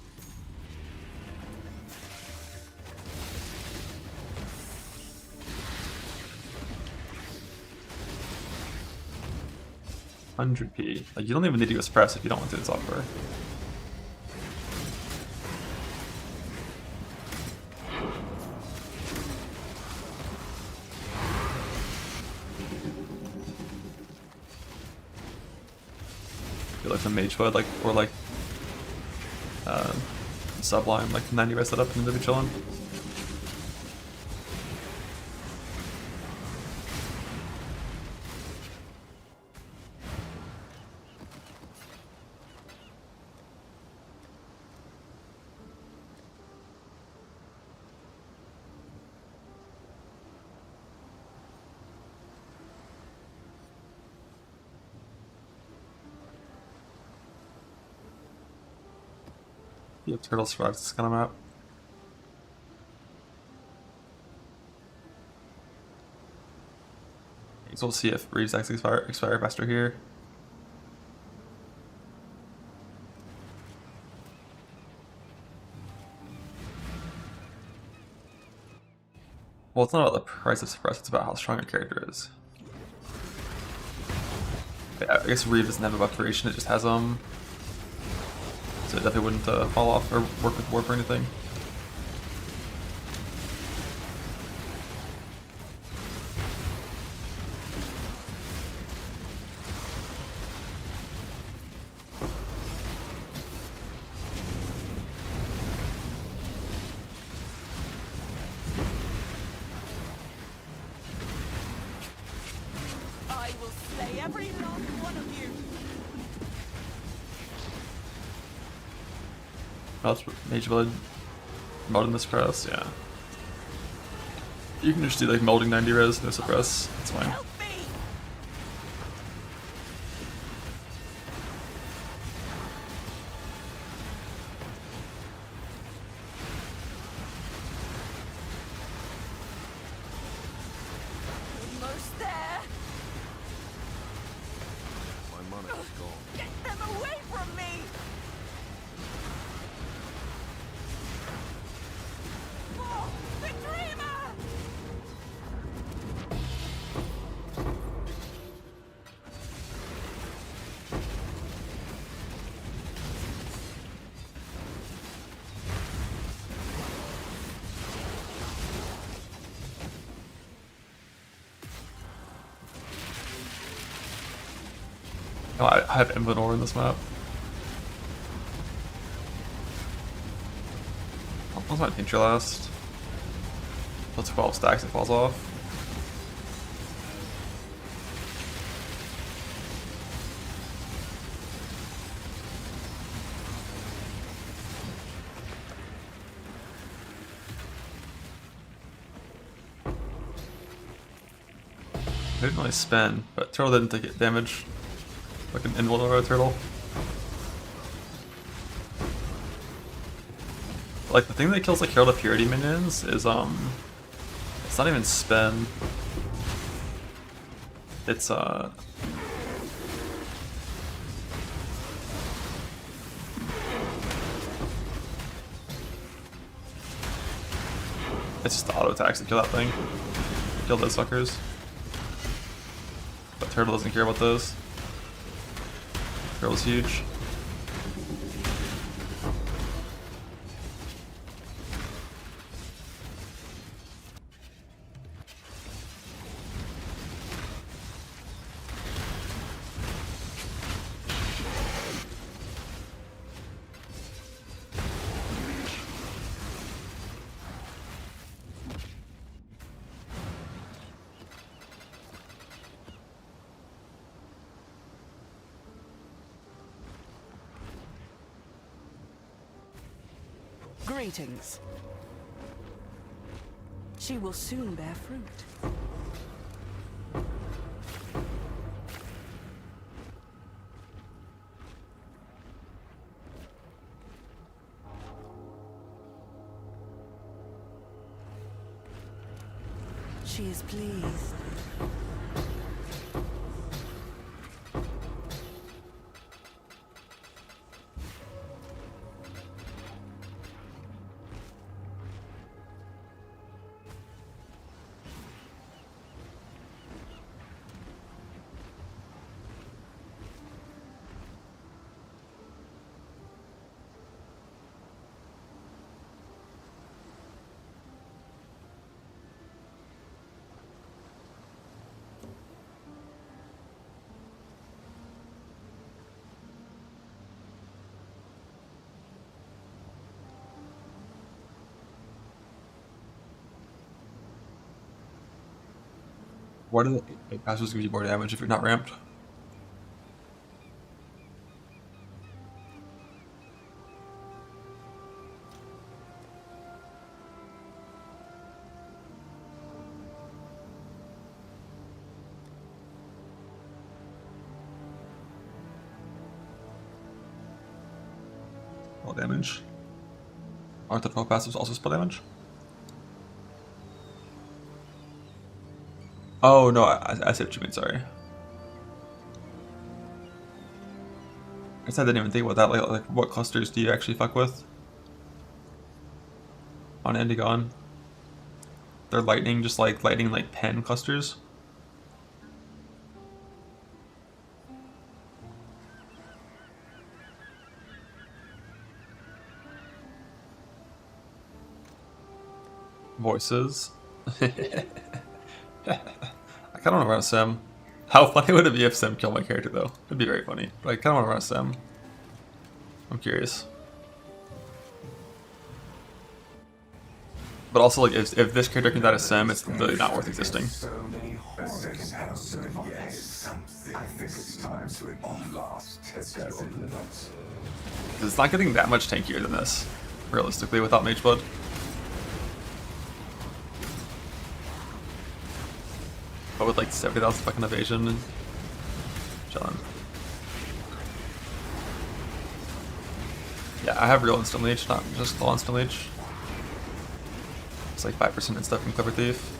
100p. Like, you don't even need to go suppress if you don't want to in software. Feel like some mage foot, like, or like sublime, like 90 res setup and then be chilling. Yeah, turtle survives this kind of map. So we'll see if Reeves actually expire faster here. Well, it's not about the price of suppress, it's about how strong your character is. I guess Reeve doesn't have a buff duration, it just has so it definitely wouldn't fall off or work with warp or anything. I will slay every last one of you. Oh, that's Mage Blood. Molding this press, yeah. You can just do like molding 90 res, no suppress, that's fine. Help me! Almost there. My mana is gone. Get them away from me! Oh, the dreamer! Oh, I have Inventor in this map. What's my tincture last? That's 12 stacks, it falls off. I didn't really spin, but turtle didn't take damage. Like an invulnerable turtle. Like the thing that kills like Herald of Purity minions is it's not even spin. It's it's just the auto attacks that kill that thing. Kill those fuckers. But turtle doesn't care about those. Turtle's huge. Greetings. She will soon bear fruit. She is pleased. Why do the passives give you more damage if you're not ramped? Spell damage. Aren't the 12 passives also spell damage? Oh no, I see what you mean, sorry. I guess I didn't even think about that, like what clusters do you actually fuck with? On Endigon? They're lightning, just like lightning like pen clusters? Voices. I kind of want to run a sim. How funny would it be if Sim killed my character though? It'd be very funny. But I kind of want to run a sim. I'm curious. But also, like, if this character can die to Sim, it's really not worth existing. So many horrors have survived. Yes, I think it's time to last test your limits. It's not getting that much tankier than this, realistically, without Mage Blood. But with like 70,000 fucking evasion and chillin'. Yeah, I have real instant leech, not just claw instant leech. It's like 5% and stuff in Clever Thief.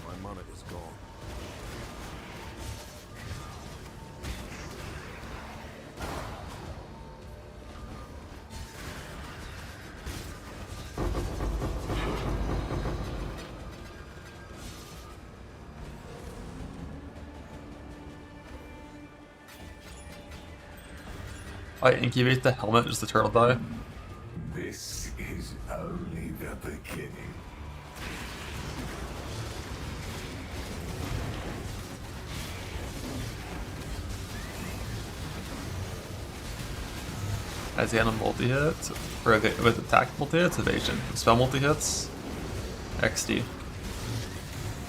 My mana is gone. I incubate the helmet, just the turtle die. This is only the beginning. As the animal multi-hit, or with attack multi-hits, evasion. With spell multi-hits, XD.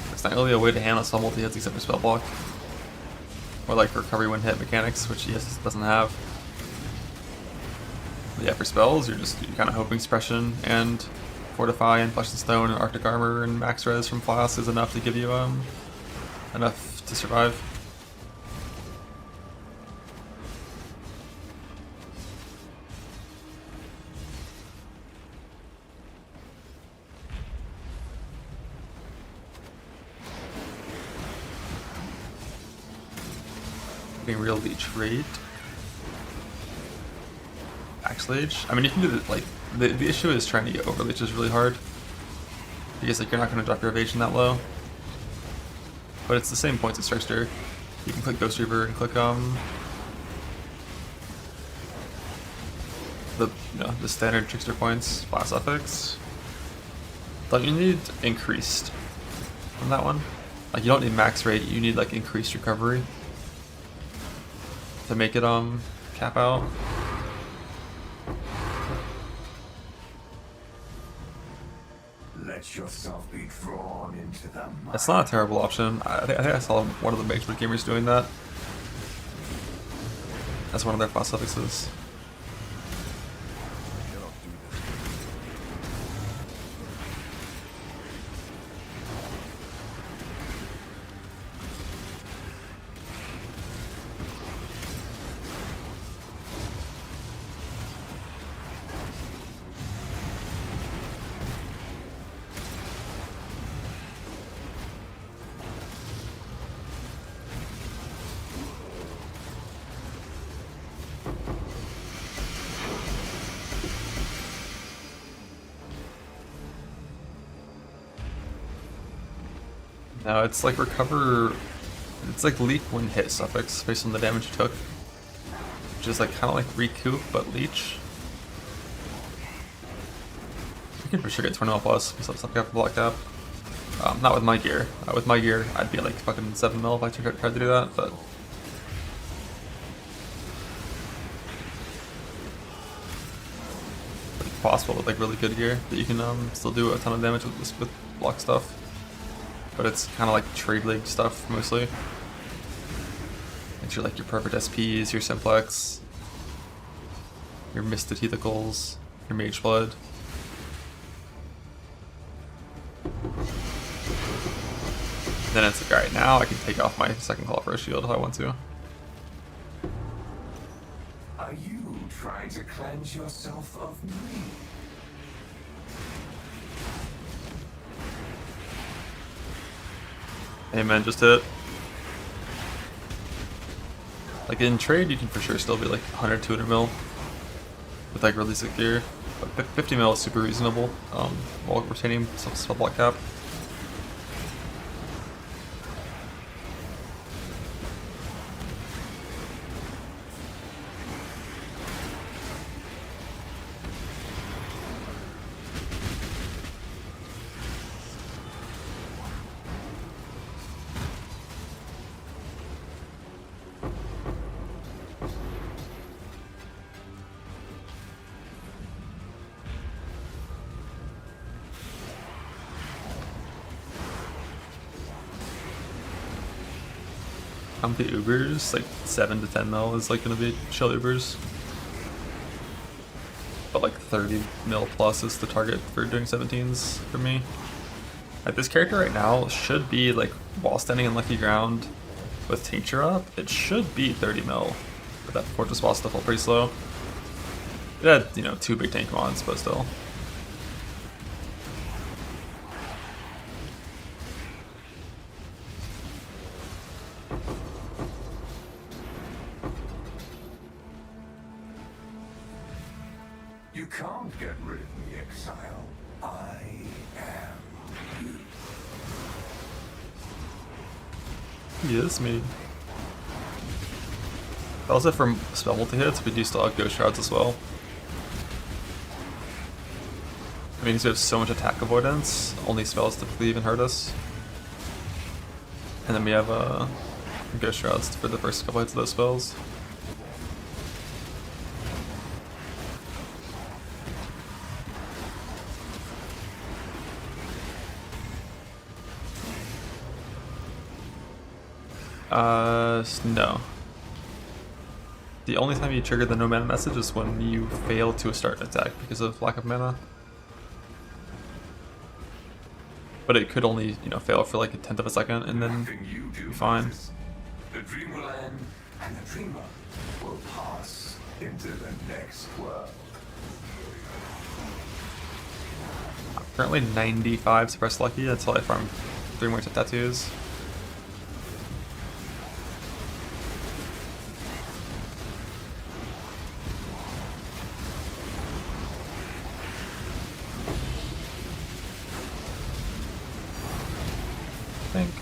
There's not really a way to handle spell multi-hits except for spell block. Or like recovery when hit mechanics, which ES doesn't have. But yeah, for spells, you're kind of hoping suppression and fortify and flesh and stone and arctic armor and max res from flask is enough to give you enough to survive. Getting real leech rate. Max leech. I mean, you can do the, like the issue is trying to get over leech is really hard because like you're not going to drop your evasion that low. But it's the same points as Trickster. You can click Ghost Reaver and click the standard Trickster points, blast suffix. Don't you need increased on that one? Like you don't need max rate, you need like increased recovery to make it cap out. Let yourself be drawn into the mind. It's not a terrible option. I think I saw one of the Mage Blood gamers doing that. That's one of their fast suffixes. No, it's like recover. It's like leap when hit suffix based on the damage you took, which is like kind of like recoup but leech. You can for sure get 20 plus plus stuff after block cap. Not with my gear. With my gear, I'd be like fucking 7 mil if I tried to do that, but possible with like really good gear that you can still do a ton of damage with this with block stuff. But it's kind of like trade league stuff mostly. It's your perfect SPs, your simplex, your misted hethicals, your mage blood. Then it's like, alright, now I can take off my second call for a shield if I want to. Are you trying to cleanse yourself of me? Amen, just hit. Like in trade, you can for sure still be like 100, 200 mil with like really sick gear. But 50 mil is super reasonable while retaining some spell block cap. The Ubers, like 7 to 10 mil is like gonna be chill Ubers. But like 30 mil plus is the target for doing 17s for me. Like this character right now should be like, while standing in lucky ground with tincture up, it should be 30 mil. But that Fortress Boss stuff felt pretty slow. It had, you know, 2 big tank mods, but still. You can't get rid of me, Exile. I am you. He is me. Also from spell multi-hits, we do still have Ghost Shrouds as well. I mean, because we have so much attack avoidance, only spells typically even hurt us. And then we have Ghost Shrouds for the first couple hits of those spells. No. The only time you trigger the no mana message is when you fail to start an attack because of lack of mana. But it could only, you know, fail for like 1/10 of a second and then you're fine. The dream will end, and the dreamer will pass into the next world. Currently 95 suppressed lucky until I farm 3 more tattoos. I think.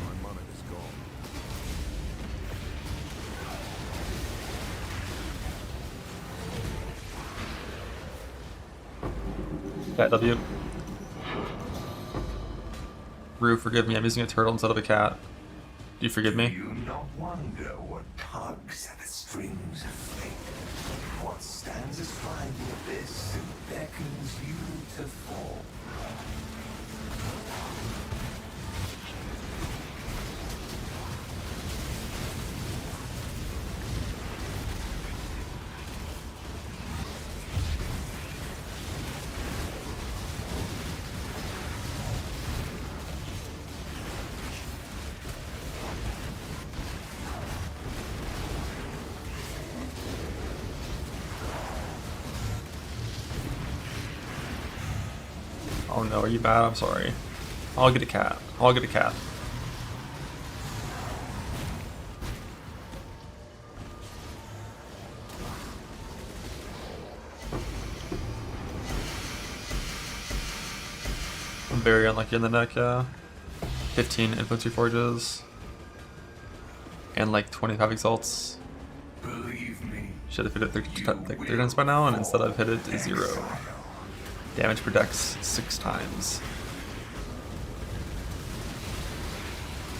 My mana is gone. Cat W. Rue, forgive me, I'm using a turtle instead of a cat. Do you forgive Do me? you not wonder what tugs at the strings of fate? What stands astride the abyss and beckons you to fall? Oh no, are you bad? I'm sorry. I'll get a cat. I'll get a cat. I'm very unlucky in the neck, yeah. 15 infantry forges. And like 25 exalts. Believe me. Should have hit it 3 times by now, and instead I've hit it 0. Damage per dex 6 times.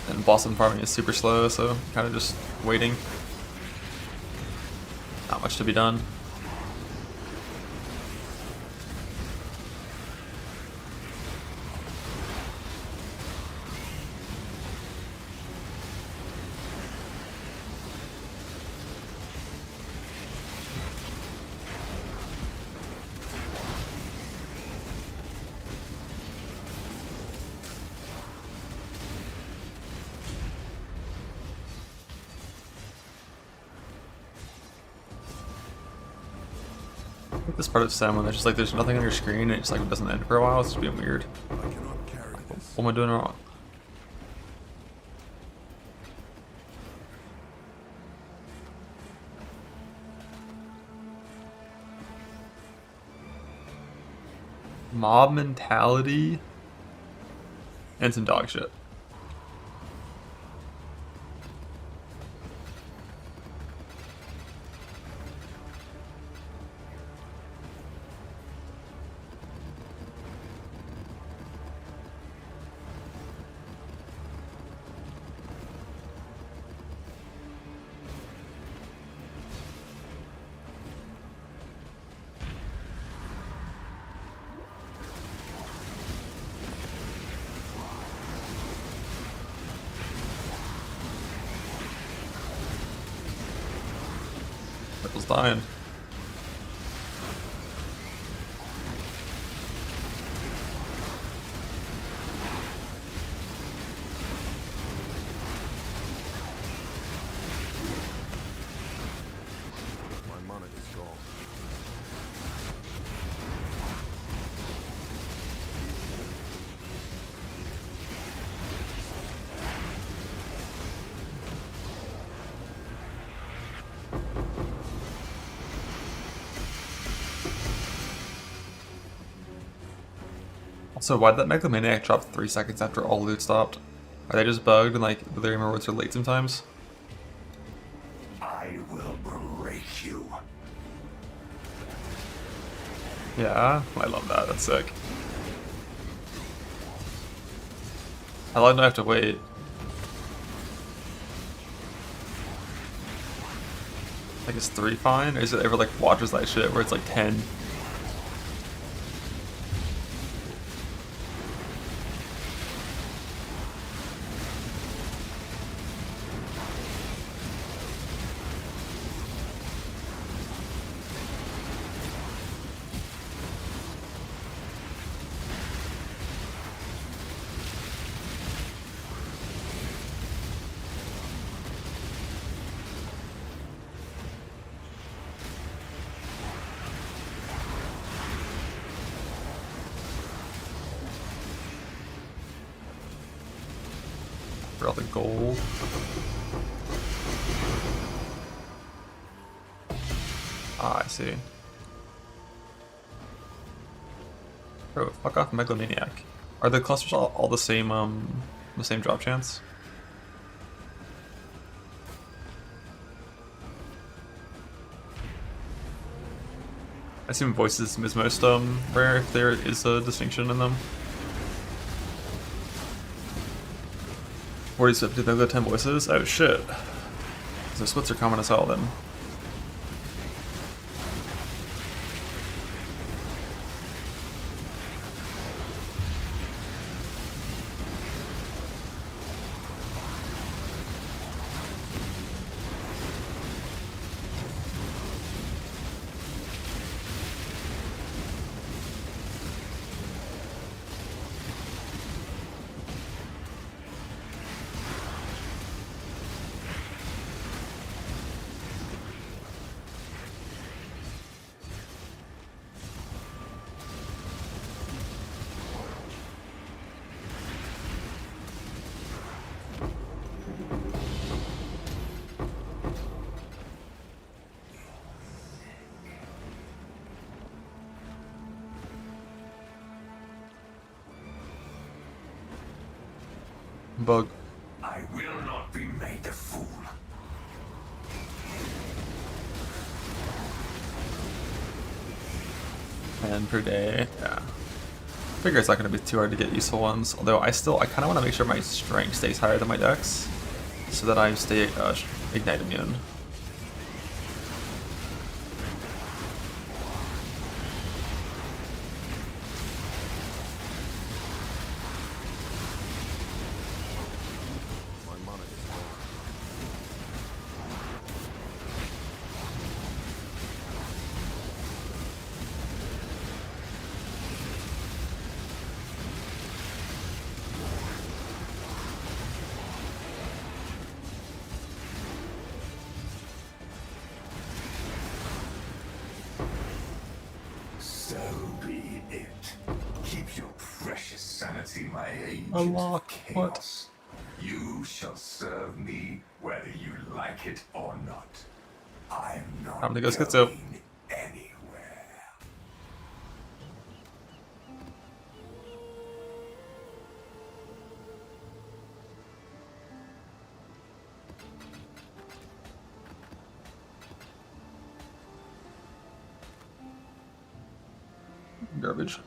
And Blossom farming is super slow, so kind of just waiting. Not much to be done. This part of Sim when it's just like there's nothing on your screen and it just like doesn't end for a while, it's just being weird. I cannot carry this. What am I doing wrong? Mob mentality and some dog shit. Pickle's dying. My mana is gone. Also, why'd that Megalomaniac drop 3 seconds after all loot stopped? Are they just bugged and like do they remember what's late sometimes? I will break you. Yeah, I love that. That's sick. How long do I have to wait? Like, is 3 fine? Or is it ever like watches that shit where it's like 10? For all the gold. Ah, I see. Bro, fuck off Megalomaniac. Are the clusters all the same drop chance? I assume voices is most rare if there is a distinction in them. 47, they'll go 10 voices? Oh shit. So splits are common as hell then. Bug. I will not be made a fool. 10 per day, yeah. Figure it's not going to be too hard to get useful ones, although I kind of want to make sure my strength stays higher than my dex, so that I stay ignite immune. see my agent Unlock. What? chaos. You shall serve me whether you like it or not. I'm not Time to go schizo. going anywhere. Garbage.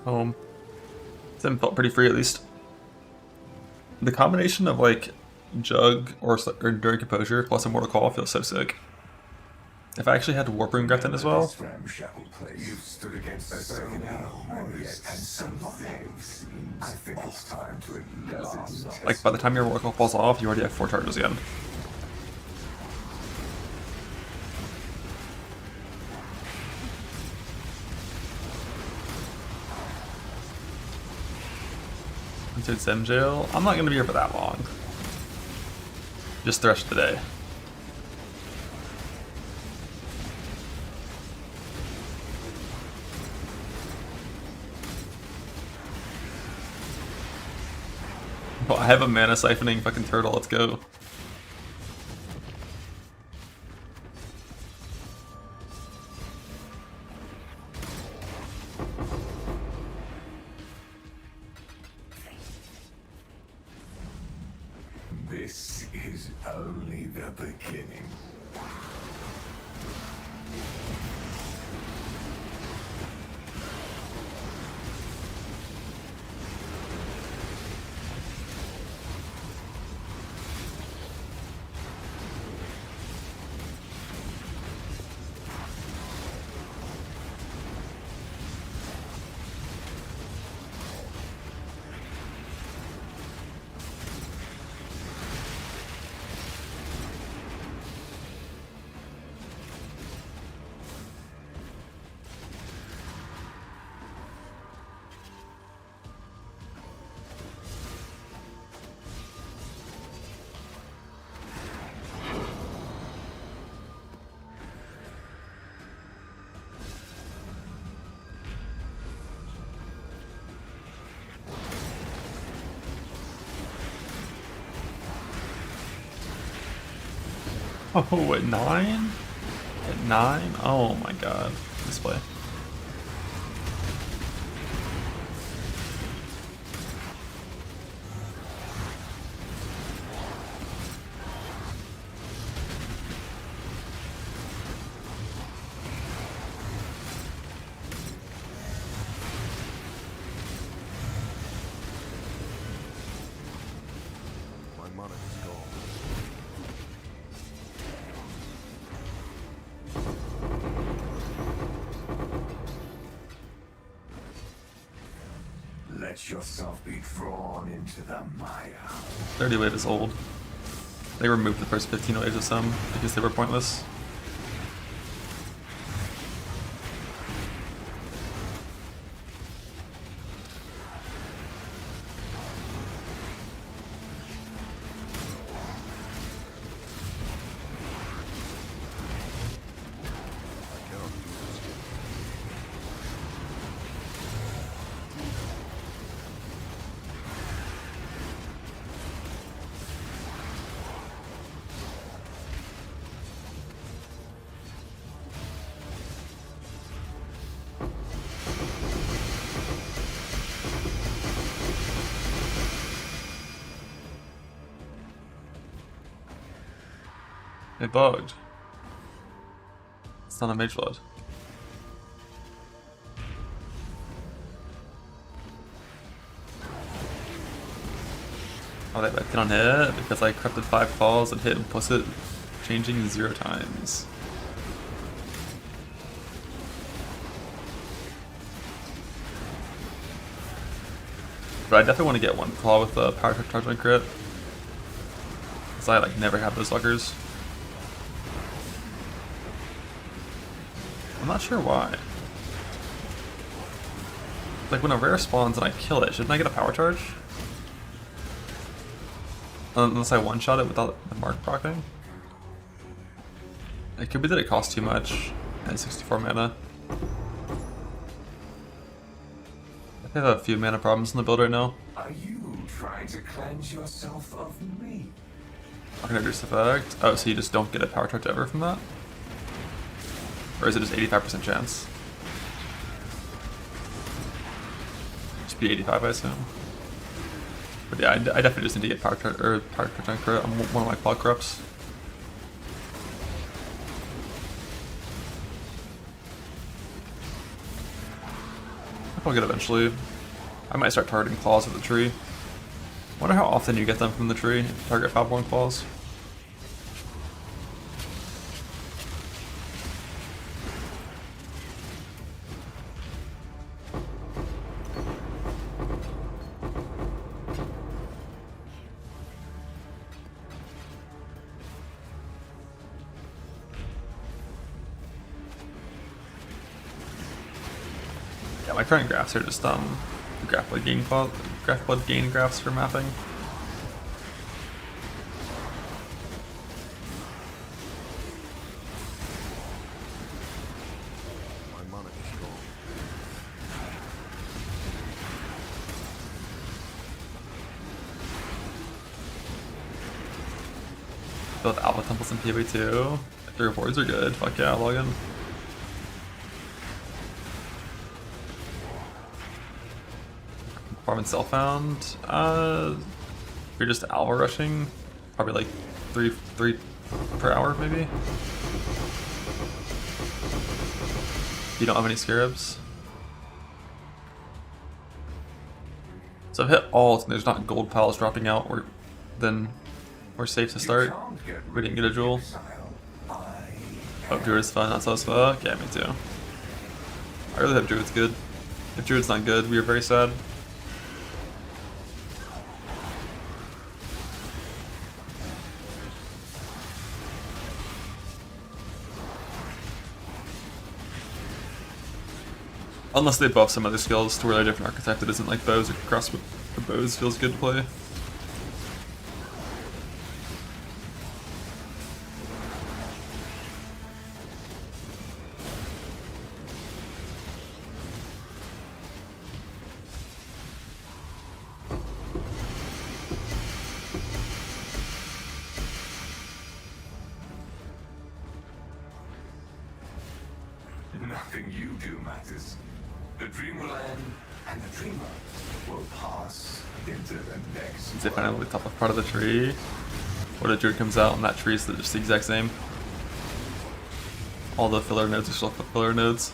Home. Sim felt pretty free at least. The combination of like Jug or Enduring Composure plus Immortal Call feels so sick. If I actually had Warp Rune Grethin as well, This ramshackle place. You've stood against so many horrors and some things. I think it's time to at last. like by the time your Immortal Call falls off, you already have 4 charges again. Into Sim Jail. I'm not gonna be here for that long. Just the rest of the day. Well, I have a mana siphoning fucking turtle, let's go. This is only the beginning. Oh, at 9? At 9? Oh my god. This play. My mana is gone. Let yourself be drawn into the mire. 30 wave is old. They removed the first 15 waves of some because they were pointless. I cannot do this. It bugged. It's not a Mage Blood. Oh, they backed in on hit because I corrupted 5 calls and hit and plus it changing 0 times. But I definitely want to get one claw with the power charge on crit. Cause I like never have those suckers. I'm not sure why. Like when a rare spawns and I kill it, shouldn't I get a power charge? Unless I one-shot it without the mark proccing? It could be that it costs too much at 64 mana. I have a few mana problems in the build right now. Are you trying to cleanse yourself of me? Not gonna reduce effect. Oh, so you just don't get a power charge ever from that? Or is it just 85% chance? Just be 85, I assume. But yeah, I definitely just need to get power charge or power charge on crit on one of my quad corrupts. I'll get it eventually. I might start targeting claws at the tree. Wonder how often you get them from the tree if you target 5-1 claws. Yeah, my current graphs are just graph blood gain graphs for mapping. My mana is gone. Both Alpha Temples and PoE 2. If the rewards are good, fuck yeah, I'll log in. Performance self-found. If you're just alpha rushing, probably like three per hour maybe. You don't have any scarabs. So I've hit alt and there's not gold piles dropping out, then we're safe to start. We didn't get a jewel. Oh, Druid's fun, that's us fuck. Yeah, me too. I really hope Druid's good. If Druid's not good, we are very sad. Unless they buff some other skills to where they're a different archetype that isn't like bows or crossbow. The bows feels good to play. Nothing you do matters. The dream will end, and the dreamer will pass into the next. Since they find out the top part of the tree, what a druid comes out and that tree is just the exact same. All the filler nodes are still filler nodes.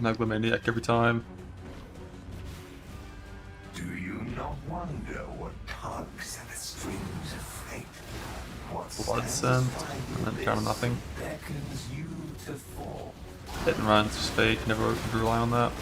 Megalomaniac every time. Do you not wonder what tugs at the strings of fate? What Blood stands scent, by the and then abyss kind of nothing. beckons you to fall. Hit and run, it's just fake, never rely on that.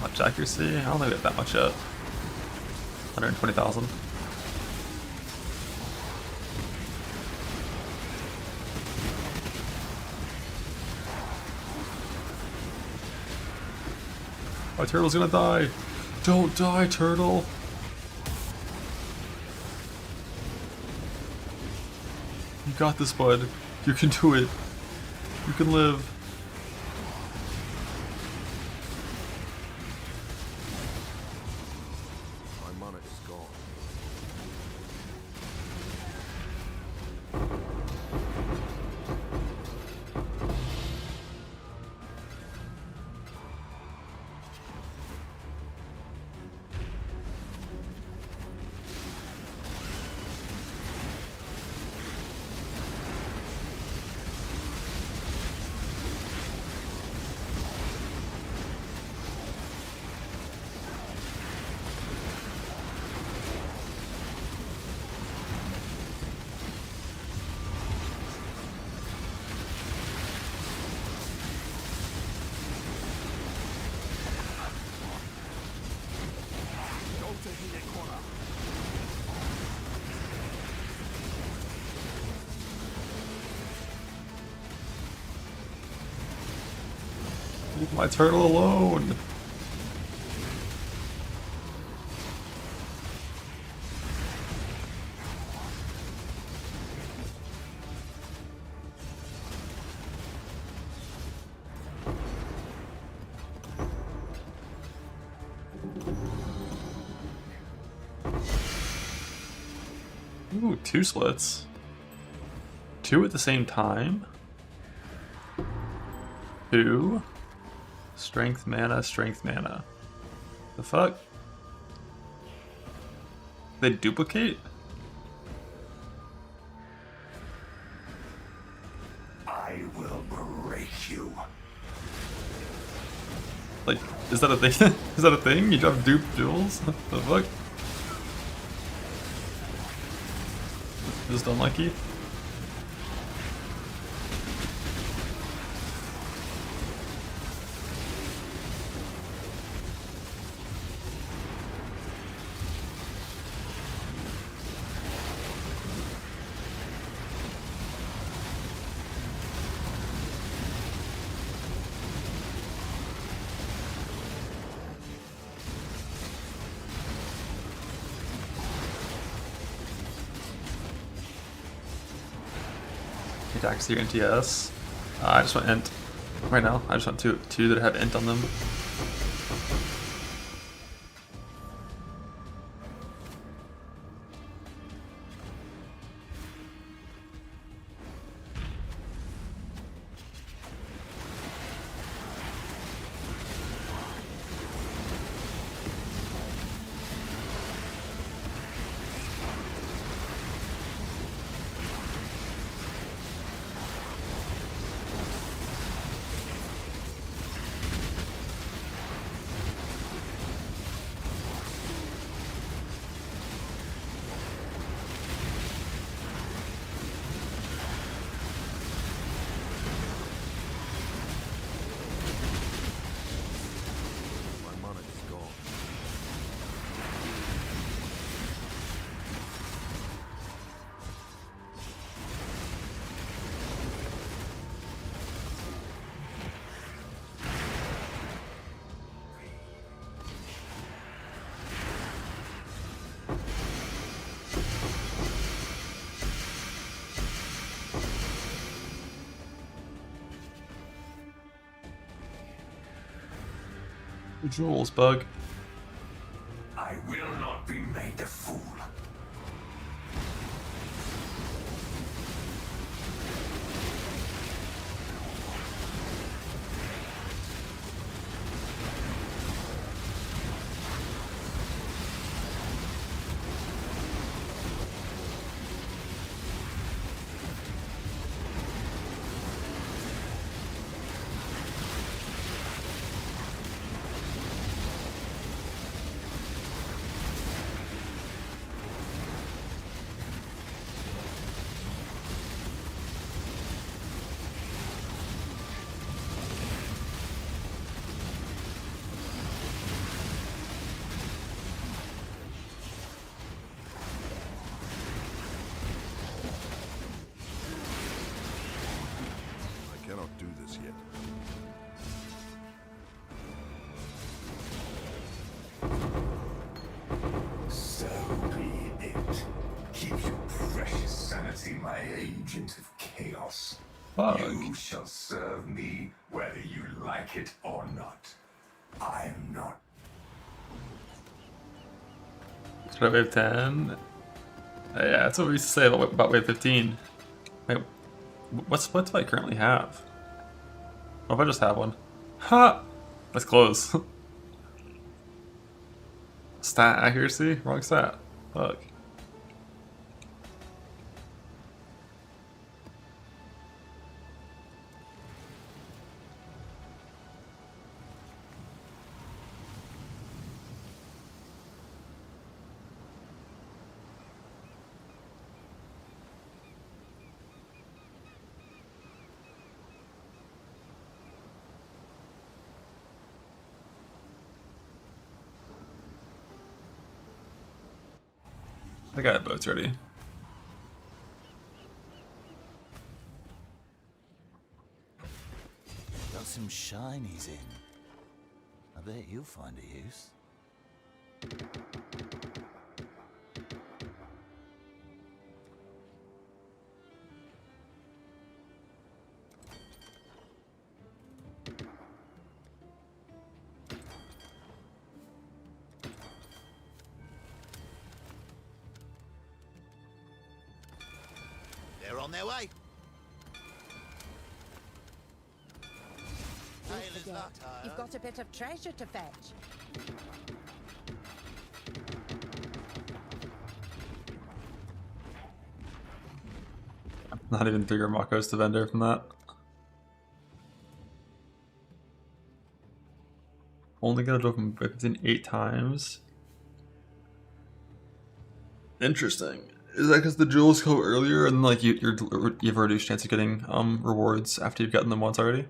Much accuracy? I don't think we have that much yet. 120,000. My turtle's gonna die! Don't die, turtle! You got this, bud. You can do it. You can live. My mana is gone. Leave my turtle alone! Ooh, 2 splits. 2 at the same time? 2? Strength mana, strength mana. The fuck? They duplicate? I will break you. Like, is that a thing? Is that a thing? You drop dupe jewels? The fuck? Just unlucky? Attacks your NTS. I just want int right now. I just want two that have int on them. My mana is gone. Jewels, bug. I will not be made a fool. agent of chaos. Fuck. You shall serve me whether you like it or not. I am not. Start wave 10. Yeah, that's what we used to say about wave 15. Wait, what splits do I currently have? Oh, if I just have one. Ha! That's close. Stat accuracy? Wrong stat. Fuck. I got boats ready. Got some shinies in. I bet you'll find a use. They're on their way. You've got a bit of treasure to fetch. Not even 3 Makos to vendor from that. Only got to open within 8 times. Interesting. Is that because the jewels go earlier and like you have a reduced chance of getting rewards after you've gotten them once already?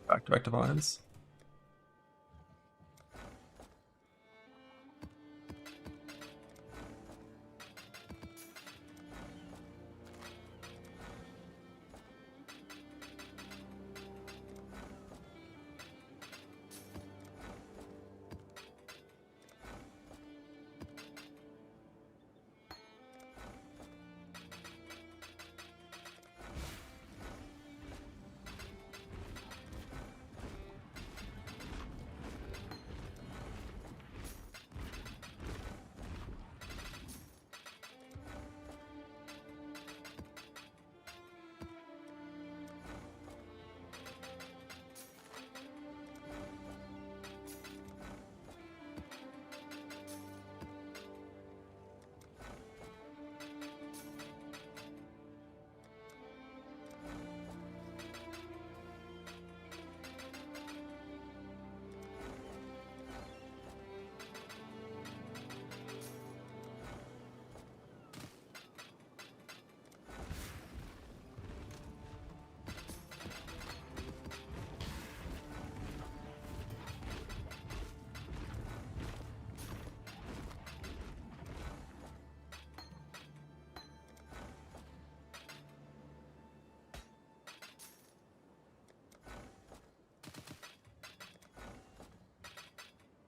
Back-to-back divines.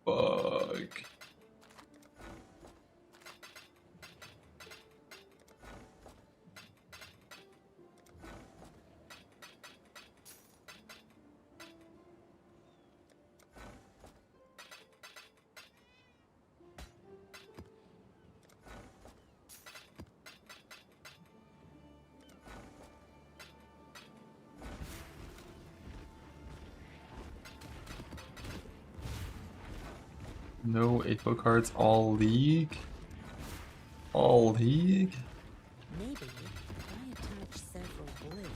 Fuck. No 8-bow cards, all league? All league? Maybe if I attach several blades.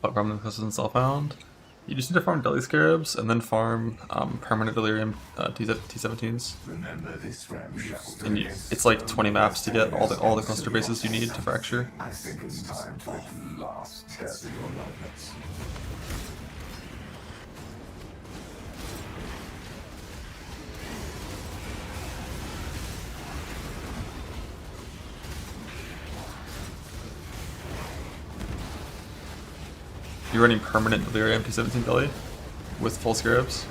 But from the and Self-Found. You just need to farm Deli Scarabs and then farm permanent Delirium T17s. Remember this ramshackle. And it's like 20 maps to get all the cluster bases you need to fracture. I think it's time to at last test your limits. You're running permanent Delirium T17 Deli with full Scarabs.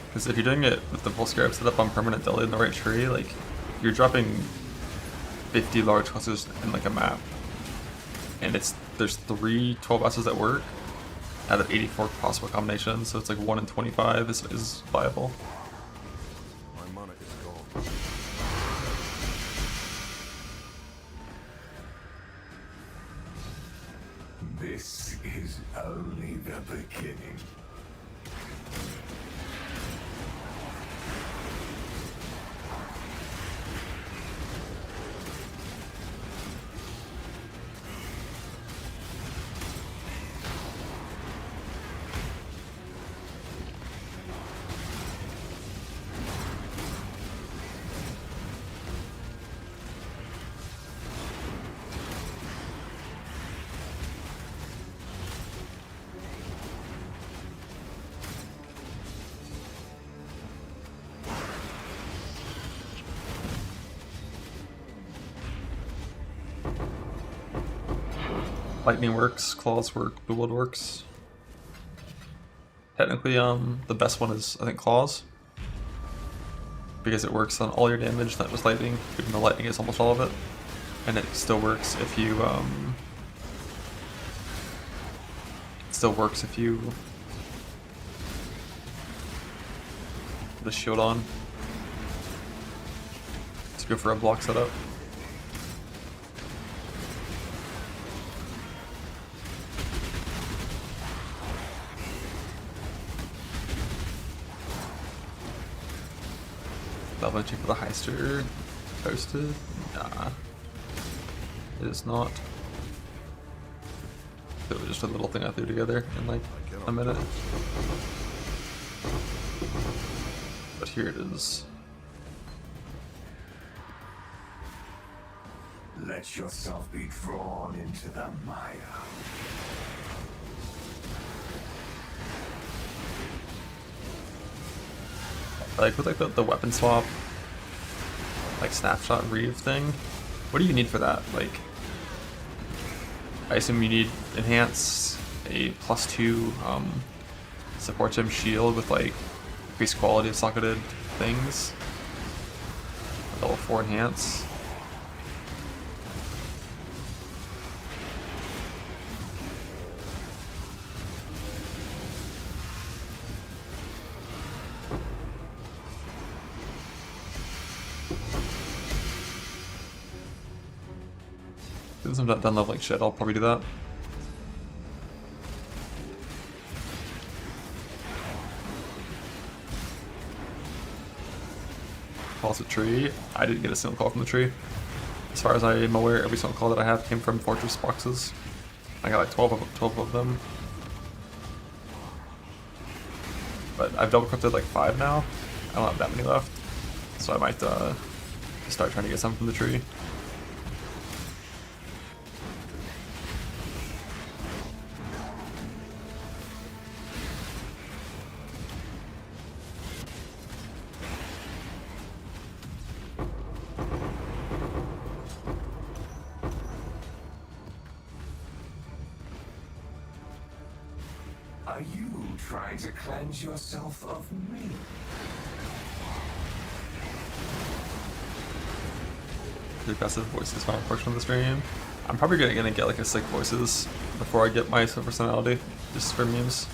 Because if you're doing it with the full Scarab set up on permanent Deli in the right tree, like, you're dropping 50 large clusters in like a map. And there's 3 12 S's that work out of 84 possible combinations, so it's like 1 in 25 is viable. My mana is gone. This is only the beginning. Lightning works, claws work, dual works. Technically, the best one is, I think, claws. Because it works on all your damage, not just lightning, even though lightning is almost all of it. And it still works if you, put the shield on. Let's go for a block setup. Level check for the Heister. Posted? Nah. It is not. It was just a little thing I threw together in like a minute. But here it is. Let yourself be drawn into the mire. Like with like the weapon swap, like snapshot reeve thing, what do you need for that? Like, I assume you need enhance, a +2 support gem shield with like increased quality of socketed things, level 4 enhance. Since I'm not done leveling shit, I'll probably do that. Calls a tree. I didn't get a single call from the tree. As far as I am aware, every single call that I have came from fortress boxes. I got like 12 of them. But I've double crafted like 5 now. I don't have that many left. So I might start trying to get some from the tree. Are you trying to cleanse yourself of me? The aggressive voices final portion of the stream. I'm probably gonna get like a sick voices before I get my personality, just for memes.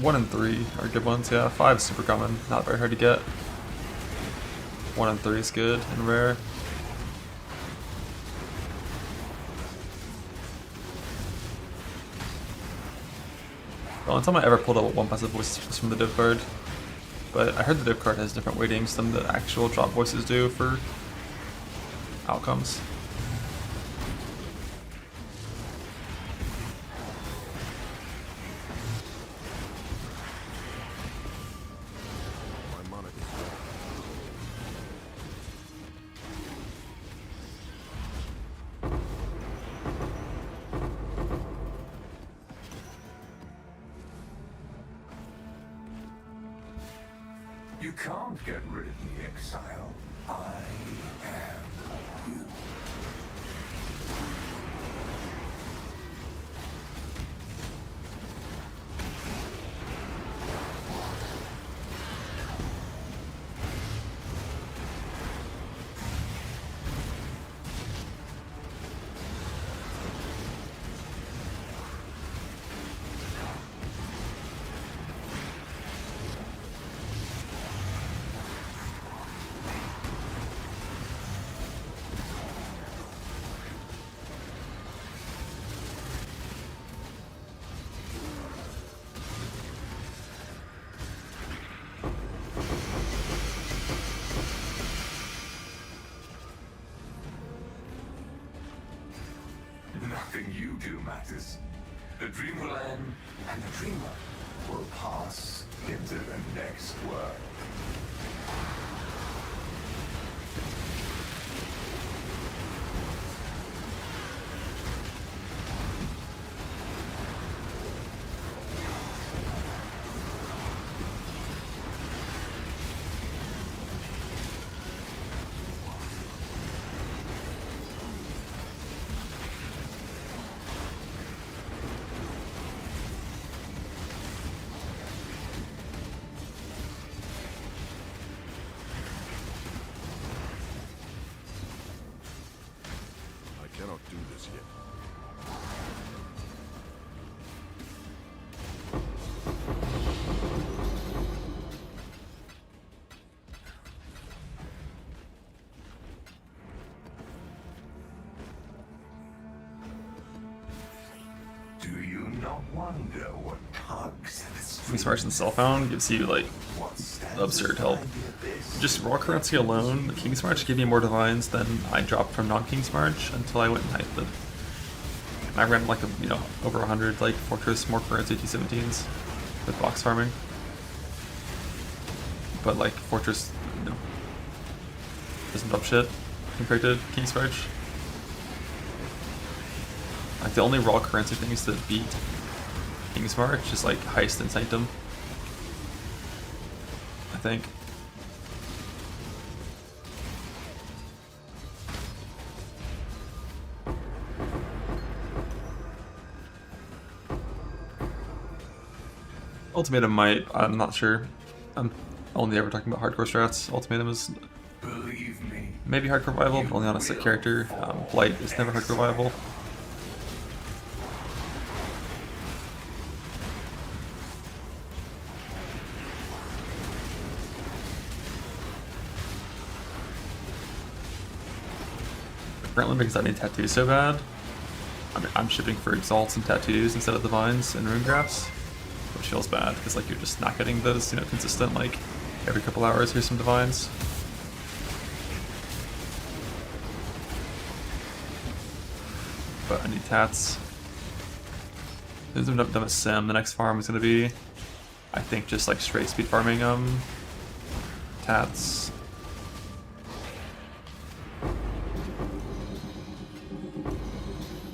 1 and 3 are good ones, yeah. 5 is super common, not very hard to get. 1 and 3 is good and rare. The only time I ever pulled out 1 passive voice was from the div card. But I heard the div card has different weightings than the actual drop voices do for outcomes. My monarch is gone. You can't get rid of me, exile. I am you. Nothing you do matters. The dream will end, and the dreamer will pass into the next world. I cannot do this yet. Do you not wonder what tugs at the King Smarch and Cellphone gives you like what stands absurd help. behind the abyss? Just raw currency alone, King Smarch gave me more divines than I dropped from non-King Smarch until I went and hyped them. And I ran like a, over 100 like Fortress more currency T17s with box farming. But like Fortress, doesn't drop shit compared to King Smarch. Like the only raw currency things that beat King Smarch is like Heist and Sanctum, I think. Ultimatum might, I'm not sure. I'm only ever talking about hardcore strats. Ultimatum is Believe me, maybe hardcore viable, but only on a sick character. Blight is never hardcore viable. Apparently because I need tattoos so bad, I'm shipping for exalts and tattoos instead of divines and rune grafts, which feels bad because like you're just not getting those consistent, like every couple hours here's some divines. But I need tats. As I'm done with Sim, the next farm is gonna be, I think, just like straight speed farming tats.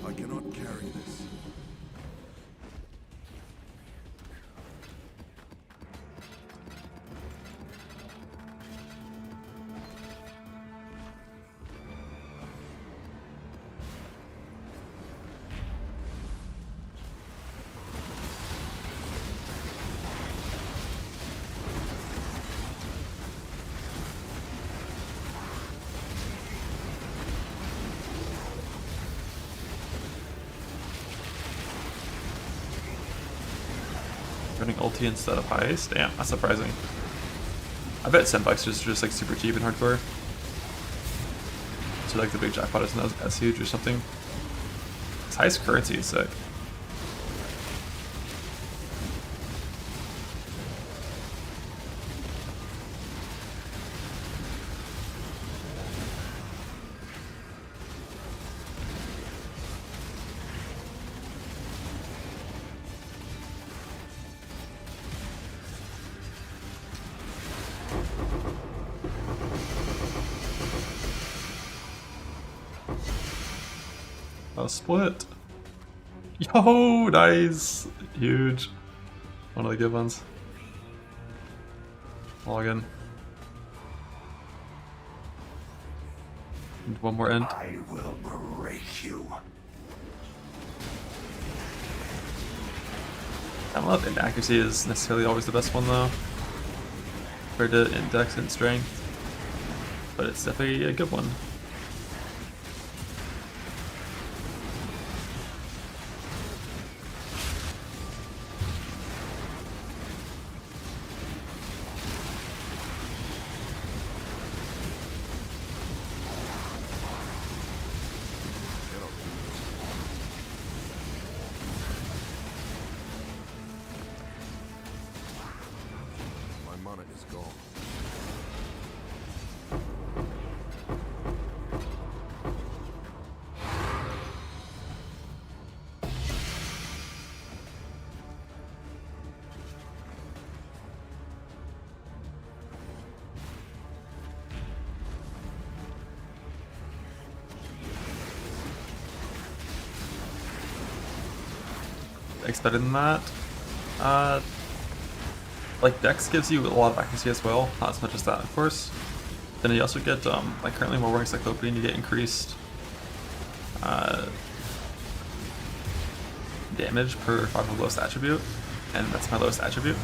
I cannot carry this. Running ulti instead of heist? Damn, that's surprising. I bet $10 is just like super cheap in hardcore. So like the big jackpot isn't as huge or something. This heist currency is sick. A split. Yo, nice. Huge. One of the good ones. Login. And one more end. I will break you. I don't know if inaccuracy is necessarily always the best one though, compared to index and strength, but it's definitely a good one. Dex better than that. Like Dex gives you a lot of accuracy as well, not as much as that of course. Then you also get, like currently while wearing Cyclopean you get increased damage per 5 of lowest attribute, and that's my lowest attribute.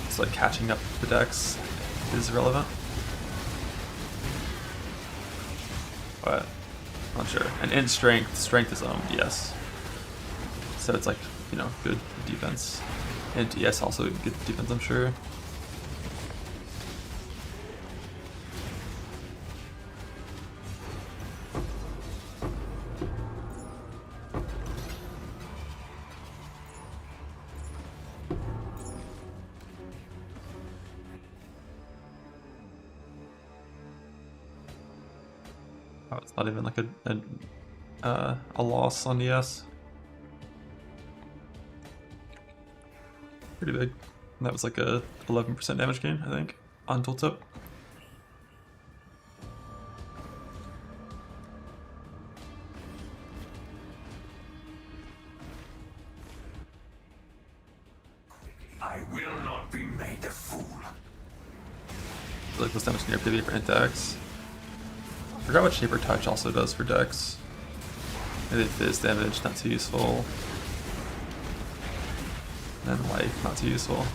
So like catching up the Dex is relevant. But I'm not sure. And in strength is yes. So it's like, you know, good defense. And yes, also good defense, I'm sure. Oh, it's not even like a loss on ES. Pretty big. And that was like a 11% damage gain, I think, on tooltip. I will not be made a fool. I feel like this damage near PV for Intax. I forgot what Shaper Touch also does for Dex. Maybe Fizz damage, not too useful. And life, not too useful.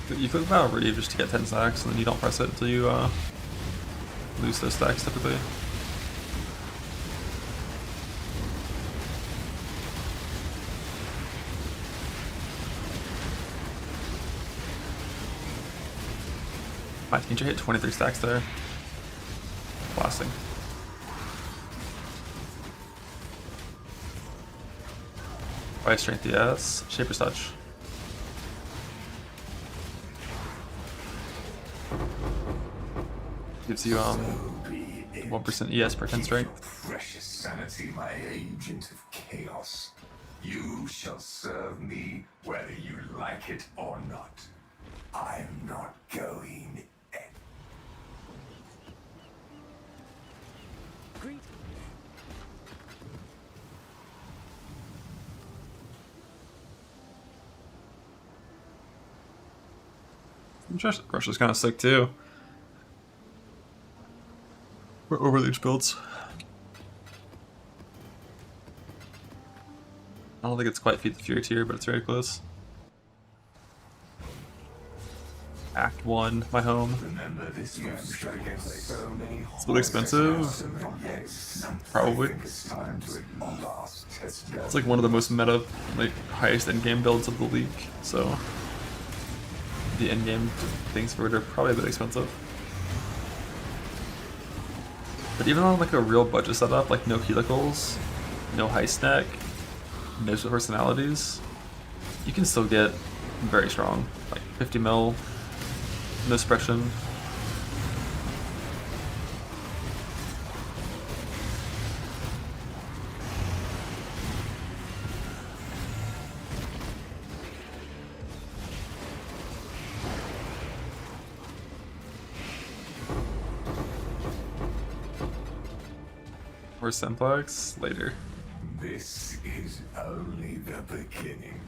But you click Battle Reeve just to get 10 stacks, and then you don't press it until you lose those stacks typically. My teacher hit 23 stacks there. Blasting. By strength, yes. Shaper's Touch. Gives you 1% ES per 10 strength. Precious sanity, my agent of chaos. You shall serve me whether you like it or not. I'm not going. Crush is kind of sick too. For overleech builds. I don't think it's quite Feed the Fury tier, but it's very close. Act 1, my home. Remember, this move struck against so many. It's a little expensive. Probably. It's time to exhaust test. It's like one of the most meta, like highest endgame builds of the league. So the endgame things for it are probably a bit expensive. But even on like a real budget setup, like no helicals, no high stack, no personalities, you can still get very strong. Like 50 mil, no suppression. Or Simplex later. This is only the beginning.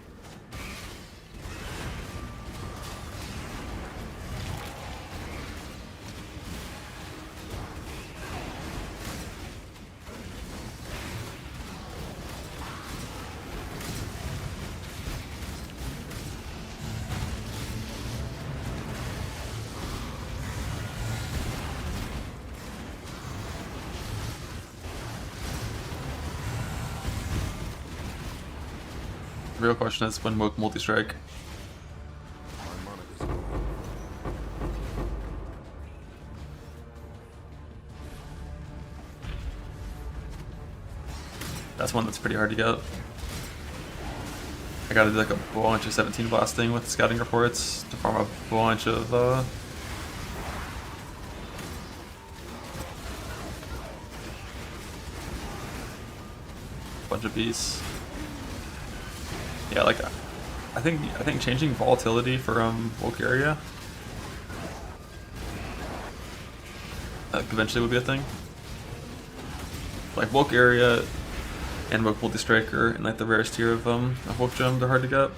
The real question is when woke multi-strike. That's one that's pretty hard to get. I gotta do like a bunch of 17 blasting with scouting reports to farm a bunch of beasts. Yeah, like I think changing volatility for woke area eventually would be a thing. Like woke area and woke multi-striker and like the rarest tier of woke gem, they're hard to get.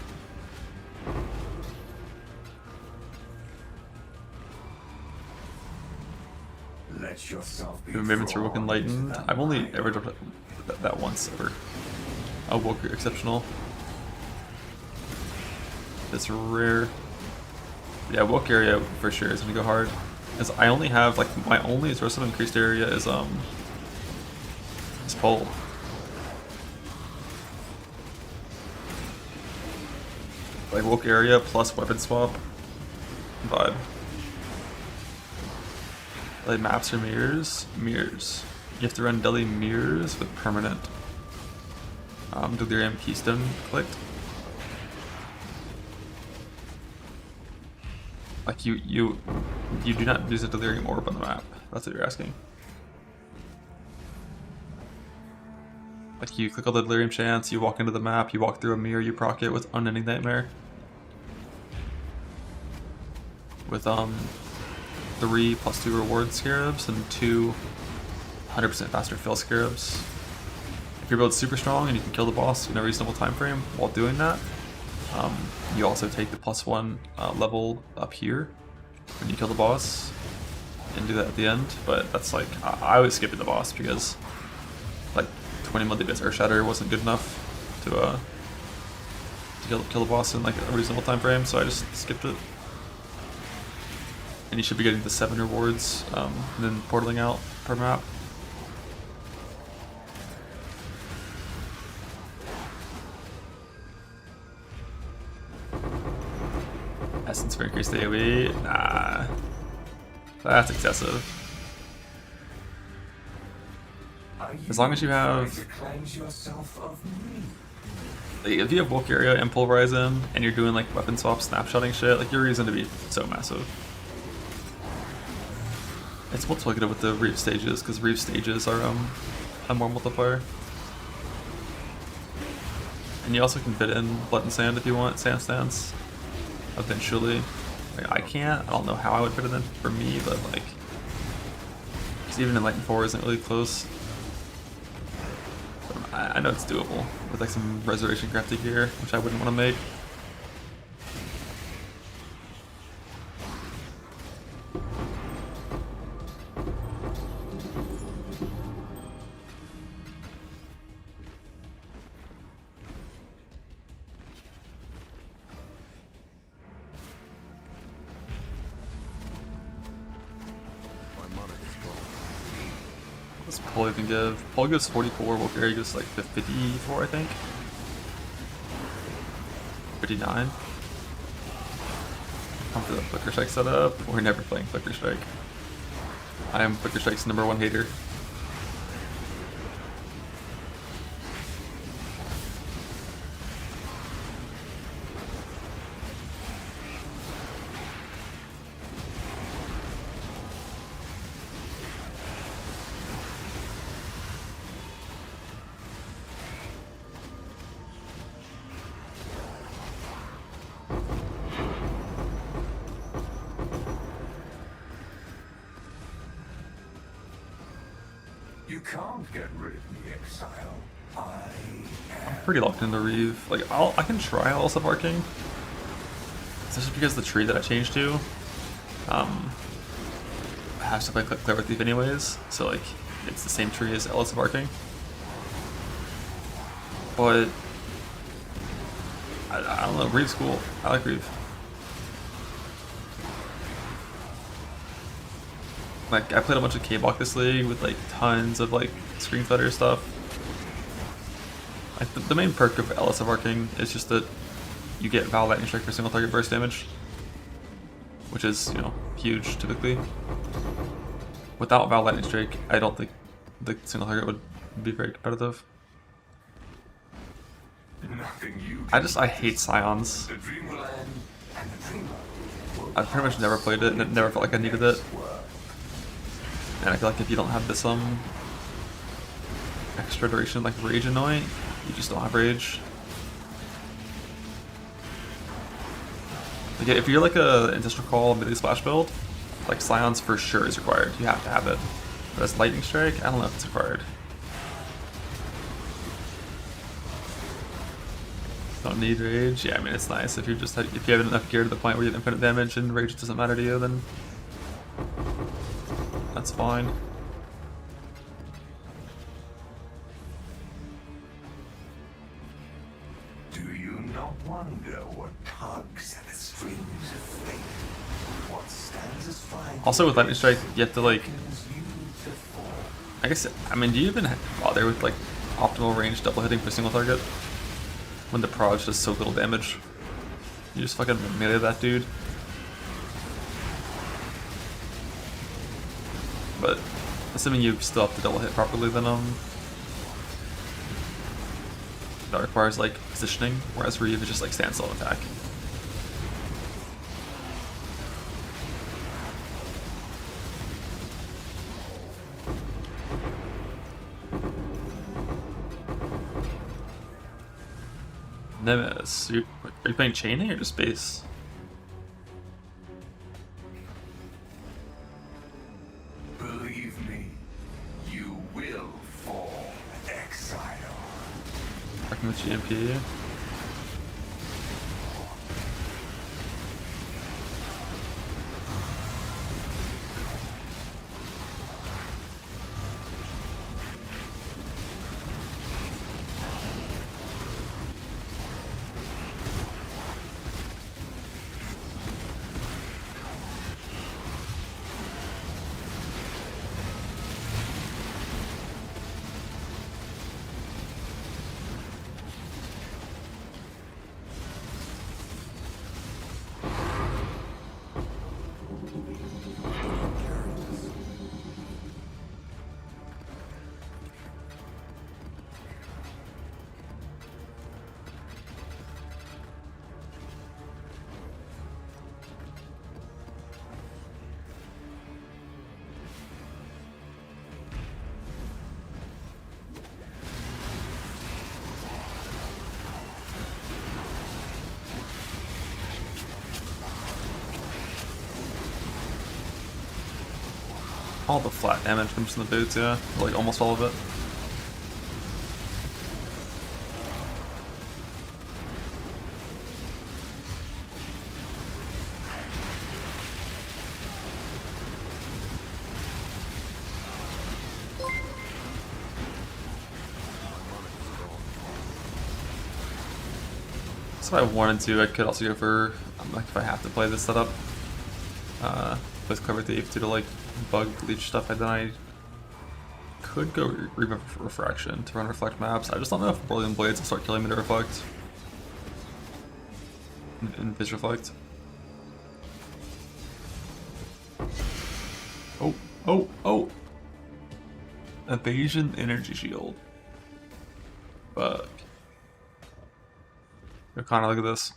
Let yourself be. Mavens are woke enlightened. I've only ever dropped that once ever. A woke exceptional. It's rare. Yeah, woke area for sure is gonna go hard. Because I only have like my only source of increased area is pole. Like woke area plus weapon swap vibe. Like maps or mirrors? Mirrors. You have to run Delhi mirrors with permanent Delirium Keystone clicked. Like you do not use a Delirium orb on the map. That's what you're asking. Like you click on the Delirium chance, you walk into the map, you walk through a mirror, you proc it with Unending Nightmare. With 3 +2 reward scarabs and 2 100% faster fill scarabs. If your build's super strong and you can kill the boss in a reasonable time frame while doing that, you also take the +1 level up here when you kill the boss and do that at the end. But that's like I was skipping the boss because like 20 multi-bits Earthshatter wasn't good enough to kill the boss in like a reasonable time frame, so I just skipped it. And you should be getting the 7 rewards and then portaling out per map. Essence for increased AoE? Nah. That's excessive. As long as you have... Like, if you have bulk area and pulverize in, and you're doing like weapon swap snapshotting shit, like your reason to be so massive. It's multiplicative with the reef stages, because reef stages are more multiplier. And you also can fit in blood and sand if you want, sand stance. Eventually. Like, I can't, I don't know how I would fit it in for me, but like, because even Enlightened 4 isn't really close. But I know it's doable with like some reservation crafty gear, which I wouldn't want to make. What's Pull even give? Pull gives 44, Wolfberry gives like 54, I think. 59. Come for the Flicker Strike setup. We're never playing Flicker Strike. I am Flicker Strike's #1 hater. You can't get rid of me, Exile. I am. Pretty locked into Reeve. Like I can try also Barking. Especially because the tree that I changed to has to play Clear with Thief anyways, so like it's the same tree as Ellis Barking. But I don't know, Reeve's cool. I like Reeve. Like I played a bunch of K-Block this league with like tons of like screen flutter stuff. Like the main perk of Ellis of Arcing is just that you get Val Lightning Strike for single target burst damage, which is, you know, huge typically. Without Val Lightning Strike, I don't think the single target would be very competitive. Nothing you I hate Scions. The dream will end, and the dreamer will I pretty much never played it, and it never felt like I needed it. And I feel like if you don't have this extra duration like Rage Annoy, you just don't have Rage. Like if you're like a Ancestral Call melee splash build, like Scions for sure is required. You have to have it. But as Lightning Strike, I don't know if it's required. Don't need Rage. Yeah, I mean it's nice if you have enough gear to the point where you have infinite damage and Rage doesn't matter to you, then that's fine. Do you not wonder what tugs at the strings of fate? What stands as fine? Also with Lightning Strike, you have to like, beckons you to fall. I guess, I mean, do you even bother with like optimal range double hitting for single target? When the proj does so little damage. You just fucking melee that dude. But assuming you still have to double hit properly, then that requires like positioning, whereas Reeve is just like standstill attack. Nemesis, are you playing chaining or just base? Believe me, you will fall, Exile. Working with GMP. All the flat damage comes from the boots, yeah. Like almost all of it. So if I wanted to, I could also go for, like if I have to play this setup, with Clever Thief to like bug leech stuff, then I could go Reaver Refraction to run Reflect maps. I just don't know if Brilliant Blades will start killing me to Reflect. In Vis Reflect. Oh, oh, oh! Evasion Energy Shield. Fuck. You're kind of look at this.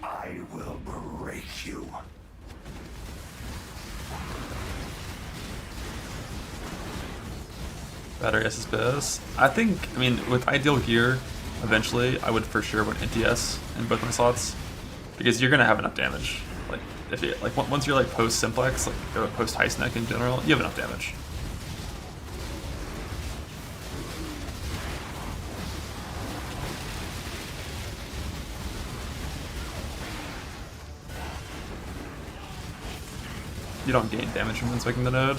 I will break you. Battery SSBS. I think, I mean, with ideal gear, eventually, I would for sure want NTS in both my slots. Because you're gonna have enough damage. Like, if you, like, once you're like post Simplex, like, or post Heist Neck in general, you have enough damage. You don't gain damage from inspecting the node.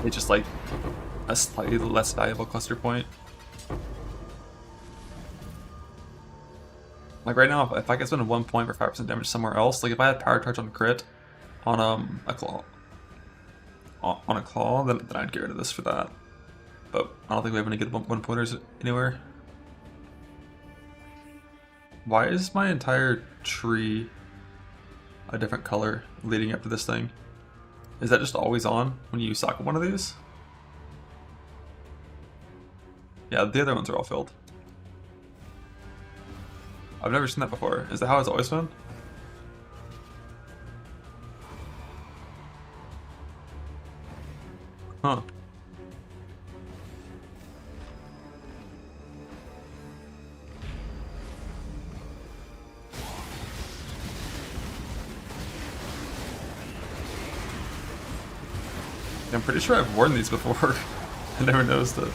It's just like a slightly less valuable cluster point. Like right now, if I could spend 1 point for 5% damage somewhere else, like if I had power charge on the crit on a claw, then I'd get rid of this for that. But I don't think we have any good one pointers anywhere. Why is my entire tree a different color leading up to this thing? Is that just always on when you socket one of these? Yeah, the other ones are all filled. I've never seen that before. Is that how it's always been? Huh. I'm pretty sure I've worn these before. I never noticed it.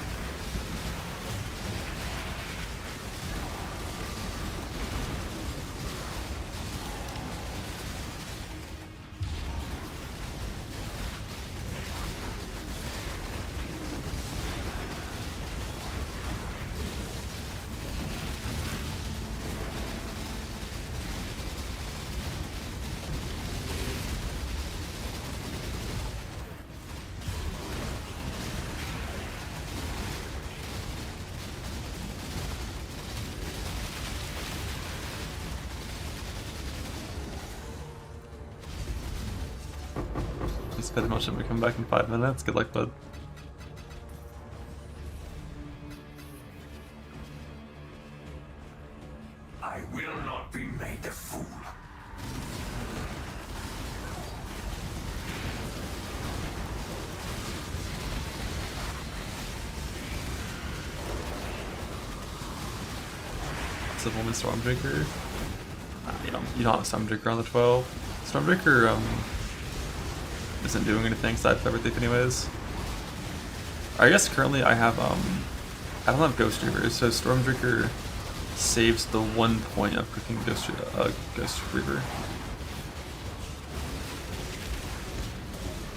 Pretty much if we come back in 5 minutes. Good luck, bud. I will not be made a fool. Woman Stormbreaker. You don't have Stormbreaker on the 12. Stormbreaker isn't doing anything aside from everything anyways. I guess currently I have I don't have Ghost Reaver, so Stormbreaker saves the 1 point of cooking Ghost Reaver.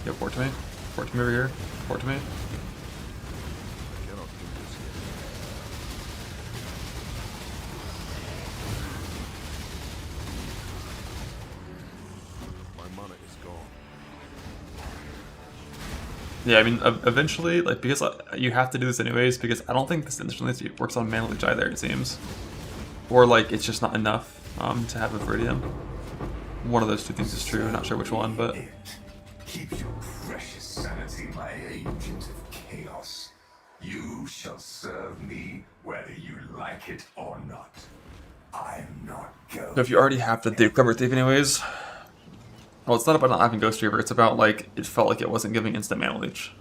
Yeah, port to me. Port to me over here. Port to me. I cannot do this yet. My mana is gone. Yeah, I mean, eventually, like, because you have to do this anyways, because I don't think this instantly works on Mana Leech either, it seems. Or, like, it's just not enough to have a Viridian. One of those two things is true, not sure which one, but... Keep your precious sanity, my agent of chaos. You shall serve me whether you like it or not. I'm not going. So if you already have to do Clever Thief anyways... Well, it's not about not having Ghost Reaver, it's about, like, it felt like it wasn't giving instant Mana Leech.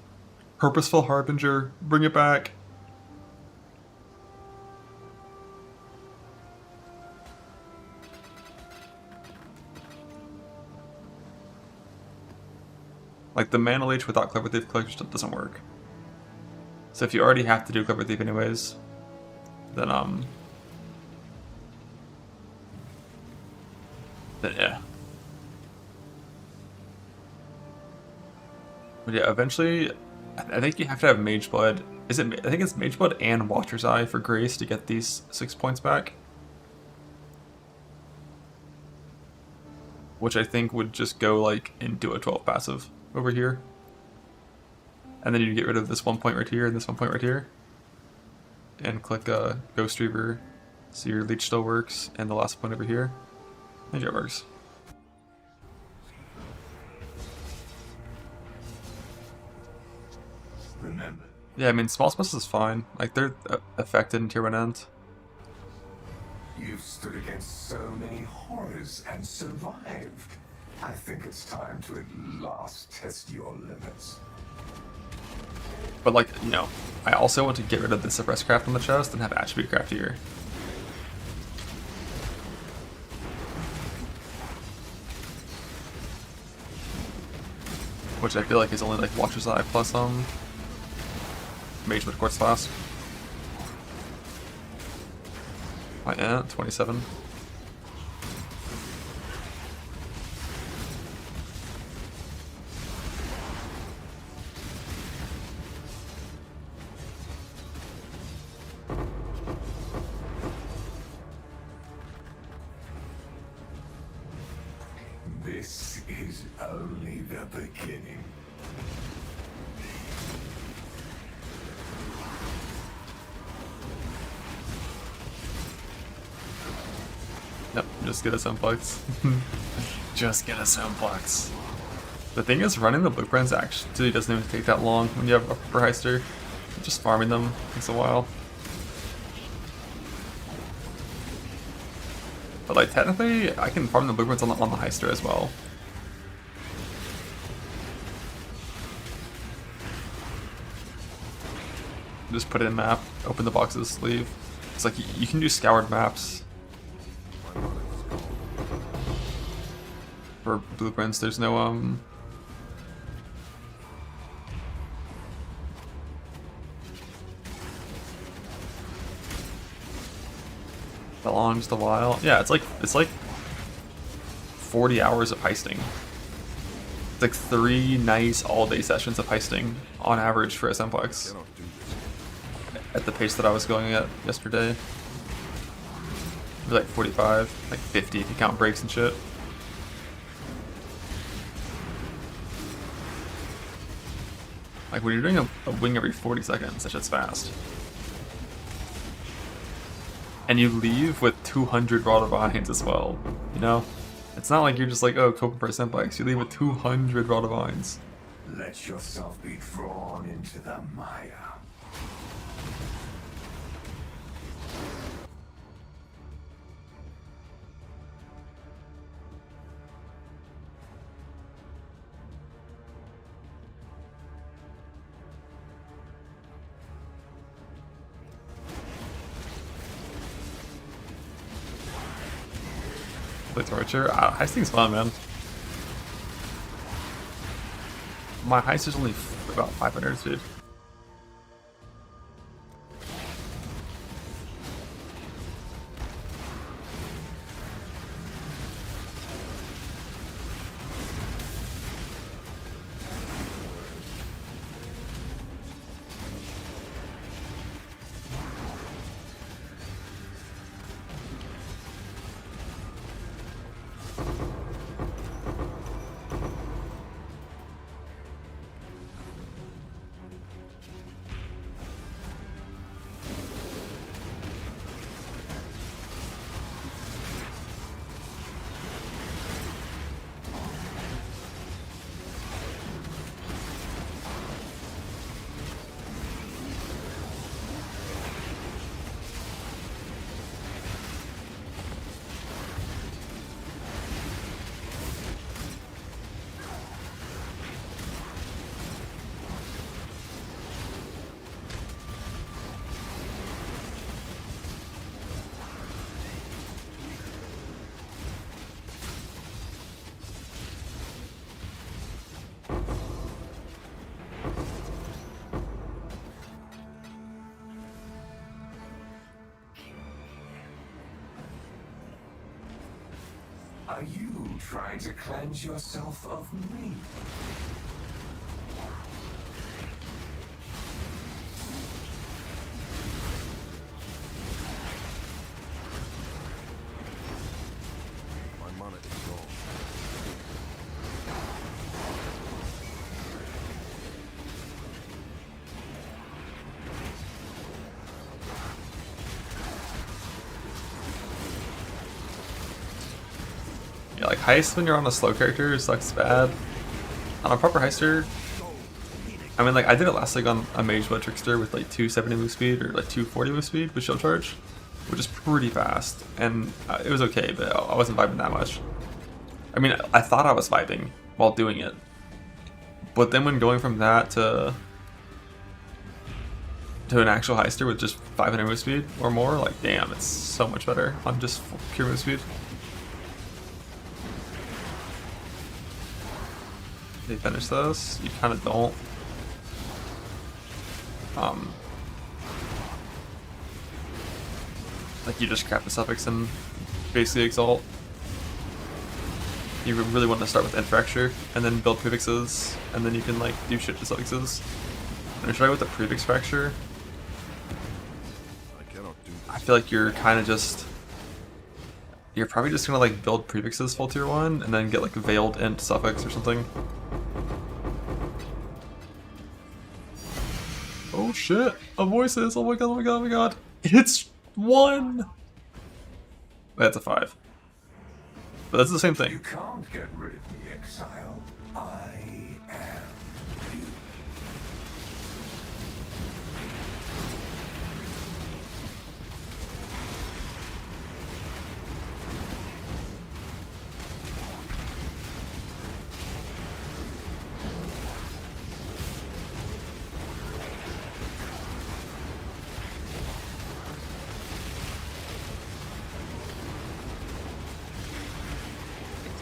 Purposeful Harbinger, bring it back. Like, the Mana Leech without Clever Thief just doesn't work. So if you already have to do Clever Thief anyways, then yeah. But yeah, eventually, I think you have to have Mage Blood. Is it? I think it's Mage Blood and Watcher's Eye for Grace to get these 6 points back. Which I think would just go like into a 12 passive over here. And then you get rid of this 1 point right here and this 1 point right here. And click Ghost Reaver, so your leech still works, and the last point over here. I think it works. Remember, Yeah, I mean, small spells is fine. Like, they're affected in tier 1 end. you've stood against so many horrors and survived. I think it's time to at last test your limits. But, like, you know, I also want to get rid of the Suppress Craft on the chest and have Attribute Craft here. Which I feel like is only, like, Watcher's Eye plus, Mage with Quartz Flask. My aunt, 27. This is only the beginning. Yep, just get a Simplex. Just get a Simplex. The thing is, running the blueprints actually doesn't even take that long when you have a Upper Heister. Just farming them takes a while. But like, technically, I can farm the blueprints on the Heister as well. Just put it in map, open the boxes, leave. It's like, you can do scoured maps. For blueprints, there's no that long, just a while. Yeah, it's like 40 hours of heisting. It's like 3 nice all-day sessions of heisting on average for a Simplex. At the pace that I was going at yesterday. It was like 45, like 50 if you count breaks and shit. Like, when you're doing a wing every 40 seconds, that shit's fast. And you leave with 200 Raw Divines as well, you know? It's not like you're just like, oh, coping for a Simplex. You leave with 200 Raw Divines. Let yourself be drawn into the mire. Play Torture. Heisting's fun, man. My heist is only about 500, dude. Are you trying to cleanse yourself of me? heist when you're on a slow character sucks bad. On a proper heister, I mean, like, I did it last league on a mage blood trickster with like 270 move speed or like 240 move speed with shield charge, which is pretty fast, and it was okay, but I wasn't vibing that much. I mean, I thought I was vibing while doing it, but then when going from that to an actual heister with just 500 move speed or more, like, damn, it's so much better on just pure move speed. They finish this? You kind of don't. Like, you just crap the suffix and basically exalt. You really want to start with end fracture and then build prefixes, and then you can like do shit to suffixes. And try with the prefix fracture. I feel like you're kind of just, you're probably just gonna like build prefixes full tier 1 and then get like veiled int suffix or something. Oh shit, a voices, oh my god, oh my god, oh my god. It's 1! That's a 5. But that's the same thing. You can't get rid of me, exile. I am you.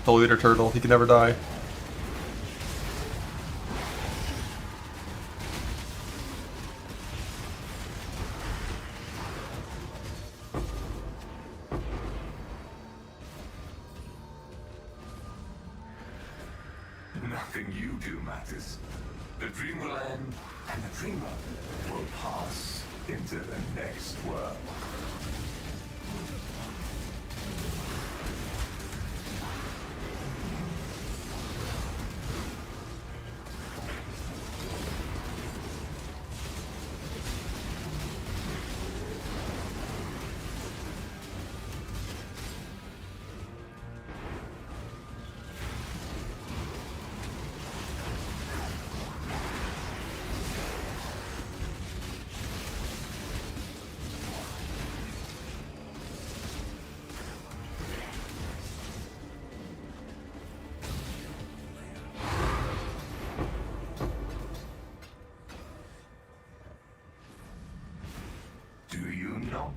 The leader turtle, he can never die. Nothing you do matters. The dream will end, and the dreamer will pass into the next world.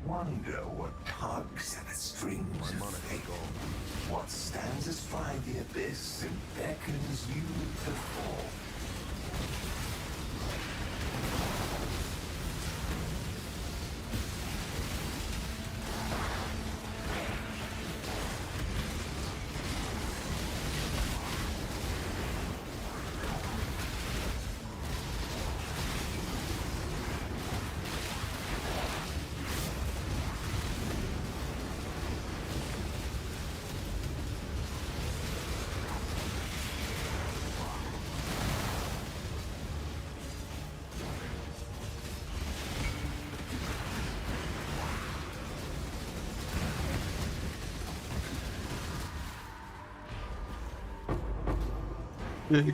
Wonder what tugs at the strings of fate. What stands astride the abyss and beckons you to fall. Big.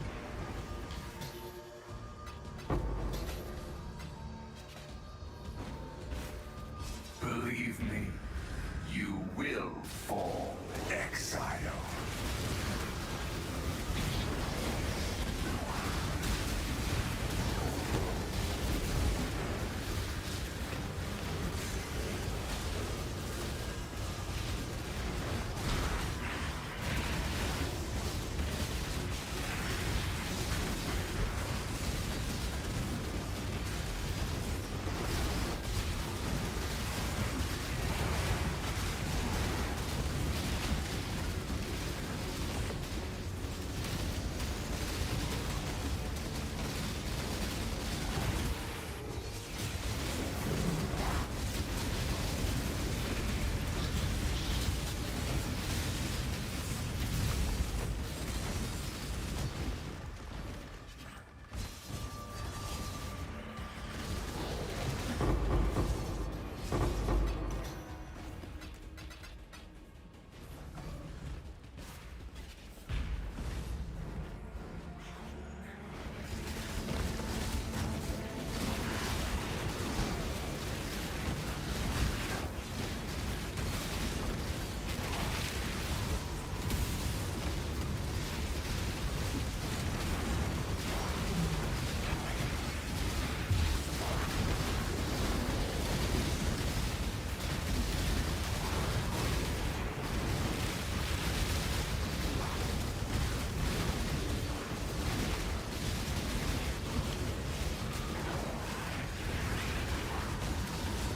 Believe me, you will fall, exile.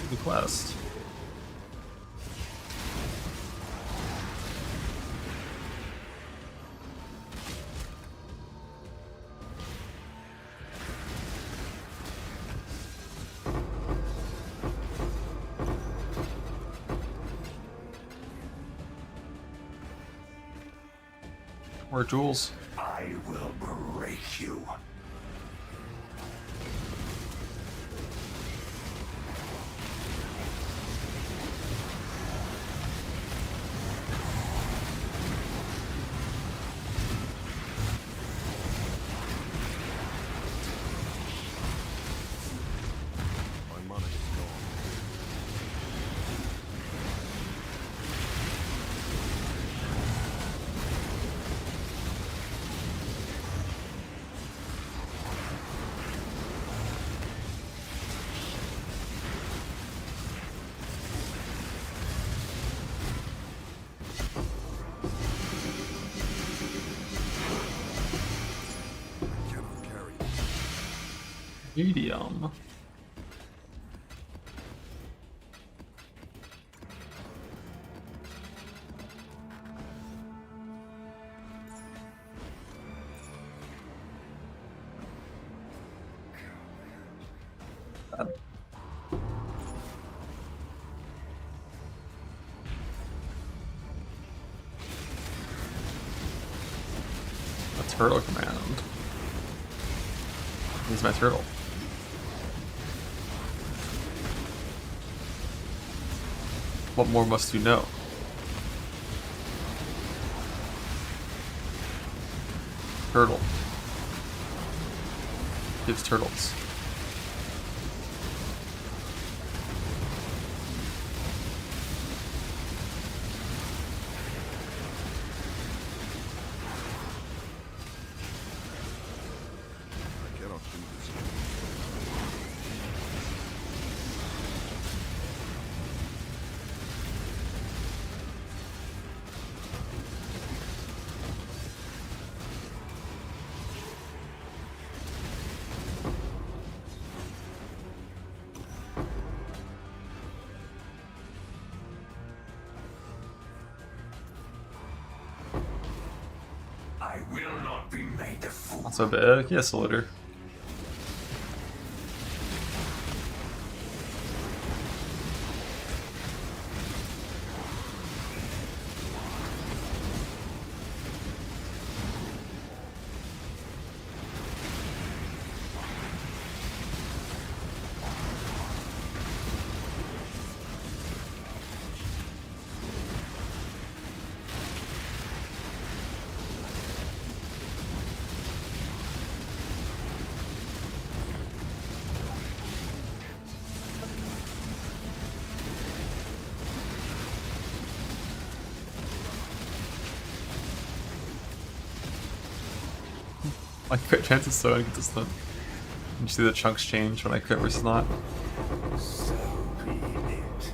Do the quest. More jewels. I will break you. My mana is gone. Cannot carry this. Medium. A turtle command. He's my turtle. What more must you know? Turtle. Gives turtles. I cannot do this. I will not be made a fool. Not so bad. Yes, litter. My crit chance is so inconsistent. You see the chunks change when I crit versus not. So be it.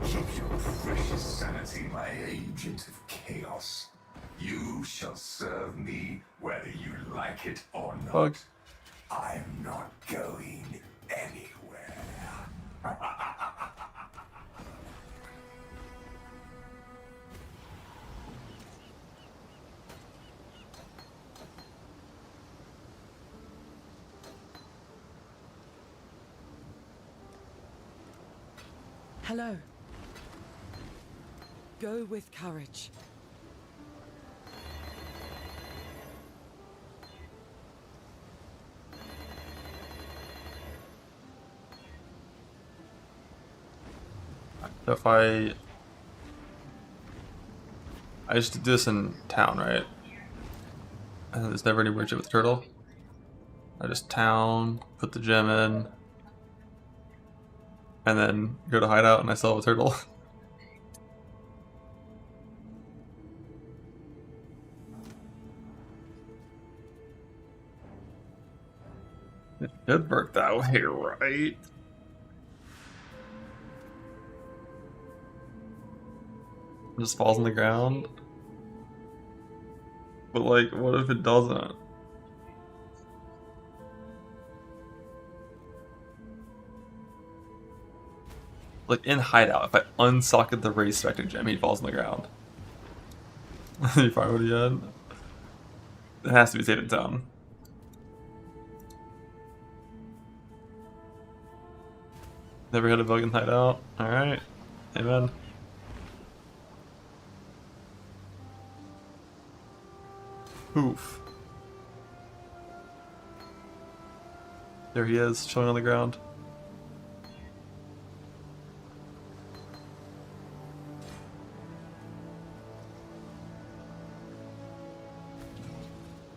Keep your precious sanity, my agent of chaos. You shall serve me whether you like it or not. Fuck. I'm not going anywhere. Hello. Go with courage. So if I just did this in town, right? And there's never any weird shit with turtle. I just town, put the gem in, and then go to hideout and I still have a turtle. It did work that way, right? It just falls on the ground. But like, what if it doesn't? like in hideout, if I unsocket the raised spectre gem, he falls on the ground. You find what he had? It has to be safe in town. Never had a bug in hideout. Alright. Amen. Oof. There he is, chilling on the ground.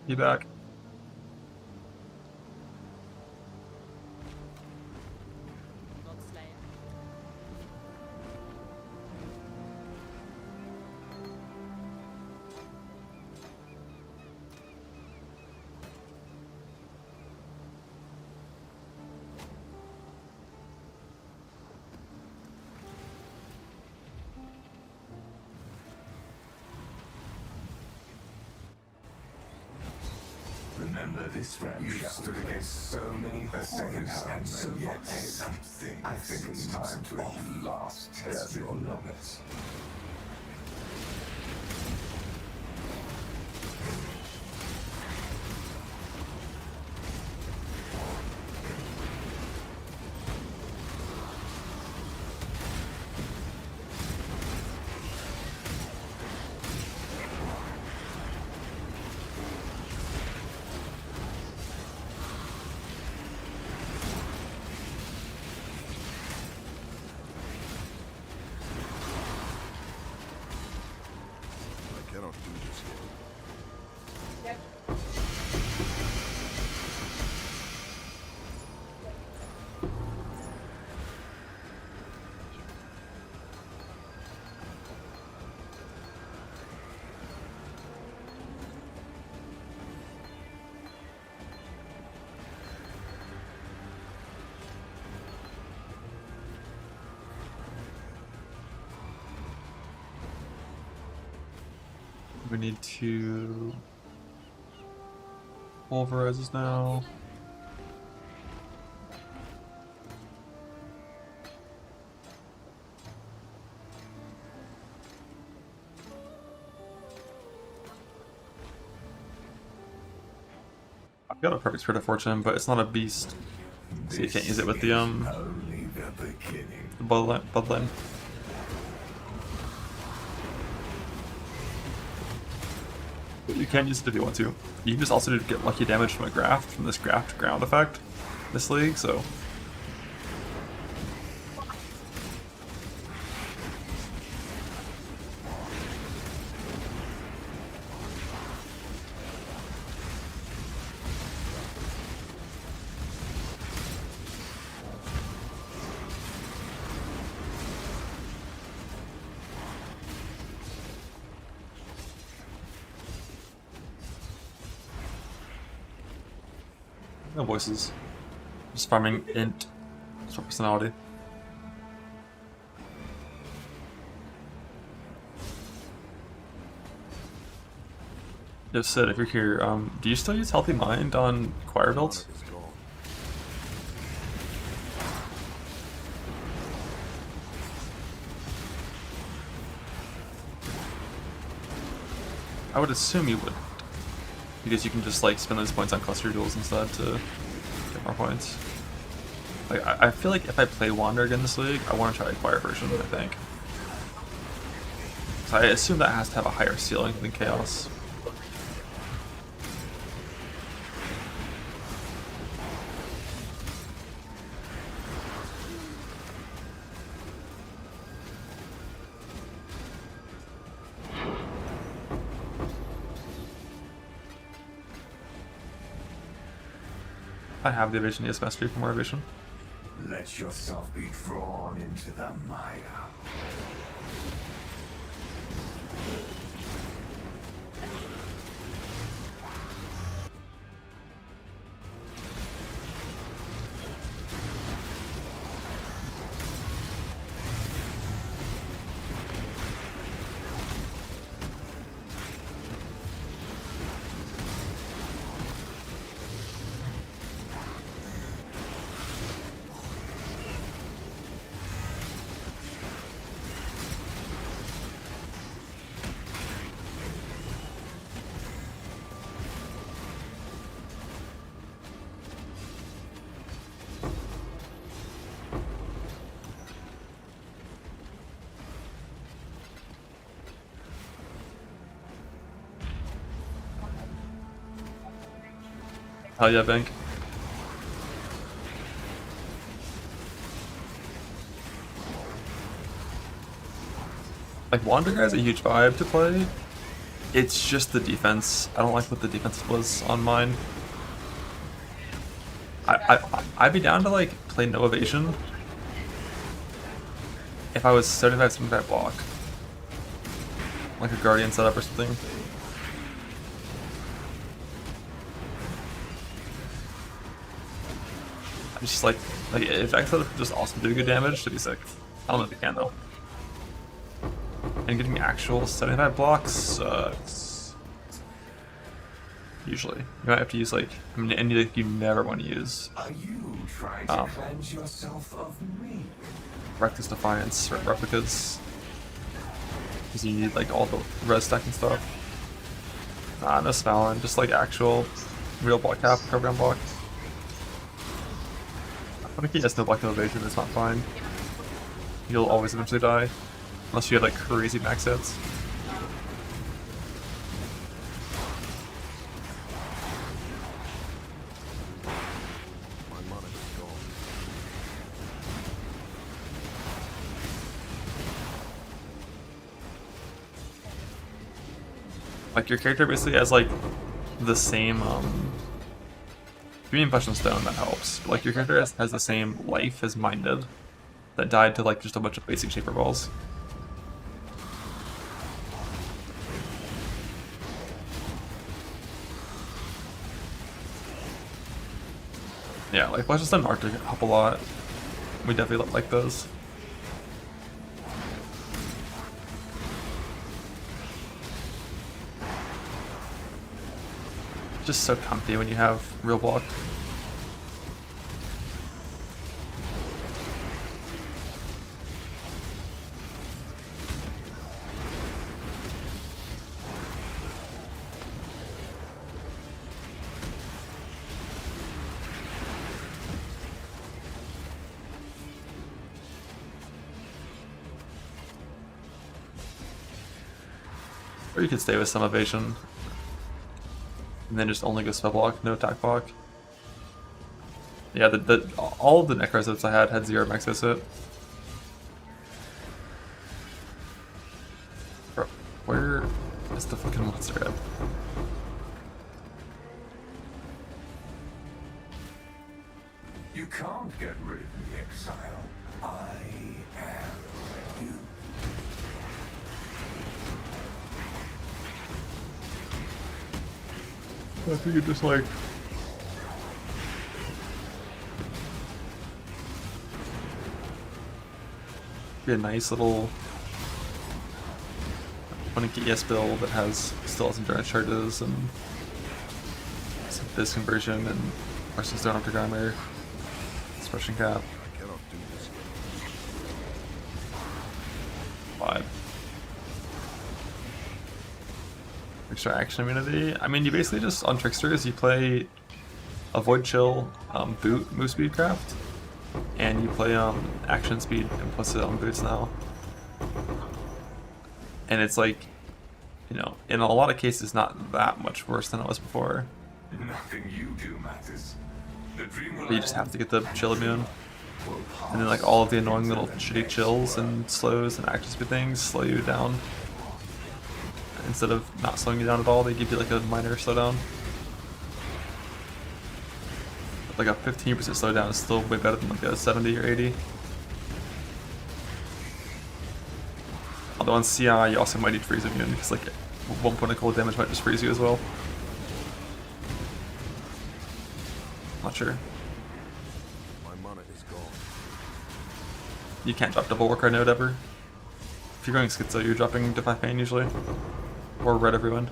Be back. Remember this friend? You stood against so many horrors, and so yet something. I think it's time to at last test your limits. I cannot do this here. We need to pulverizes now. I've got a perfect spirit of fortune, but it's not a beast, so you can't use it with the only the beginning. bloodline. You can use it if you want to. You can just also get lucky damage from a graft, from this graft ground effect, this league, so. No voices. Just farming int. Just for personality. Yo, Sid, if you're here, do you still use Healthy Mind on choir builds? It's gone. I would assume you would. Because you can just like spend those points on cluster duels instead to get more points. Like I feel like if I play Wander again this league, I want to try a choir version, I think. So I assume that has to have a higher ceiling than Chaos. I have the evasion, yes, mastery for more evasion. Let yourself be drawn into the mire. Hell yeah, bank. Like, Wanderer has a huge vibe to play. It's just the defense. I don't like what the defense was on mine. I'd be down to like play no evasion if I was 75 block, like a guardian setup or something. I'm just like if X setup just also do good damage, to be sick. I don't know if you can though. And getting actual 75 blocks sucks. Usually, you might have to use like any that you never want to use. Are you trying to cleanse yourself of me? Reckless Defiance or replicas, because you need like all the res stack and stuff. Nah, no Smalin, just like actual real block cap, program block. I think he has no block no evasion, it's not fine. You'll always eventually die, unless you have like crazy max hits. Like your character basically has like the same if you mean Flesh and Stone, that helps. But, like your character has the same life as mine did, that died to like just a bunch of basic shaper balls. Yeah, like Flesh and Stone art help a lot. We definitely like those. Just so comfy when you have real block. Or you could stay with some evasion. And then just only go spell block, no attack block. Yeah, all of the Necros hits I had 0 max hit. Bro, where is the fucking monster at? You can't get rid of me, exile. I am you. I think it just like be a nice little funky ES build that still has endurance charges and some biz conversion and versus down after Grimer, expression cap. I cannot do this. 5. Extra action immunity. I mean, you basically just on Tricksters you play Avoid Chill, Boot, Move Speed Craft, and you play Action Speed and plus it on boots now. And it's like, you know, in a lot of cases not that much worse than it was before. Nothing you do matters. The dream will But you just have to get the chill immune. And then like all of the annoying little shitty chills and slows and action speed things slow you down. Instead of not slowing you down at all, they give you like a minor slowdown. But like a 15% slowdown is still way better than like a 70 or 80. Although on CI you also might need freeze immune because like 1 point of cold damage might just freeze you as well. Not sure. My mana is gone. You can't drop double work or node ever. If you're going Schizo, you're dropping Defy Pain usually. Or Red Every Wind.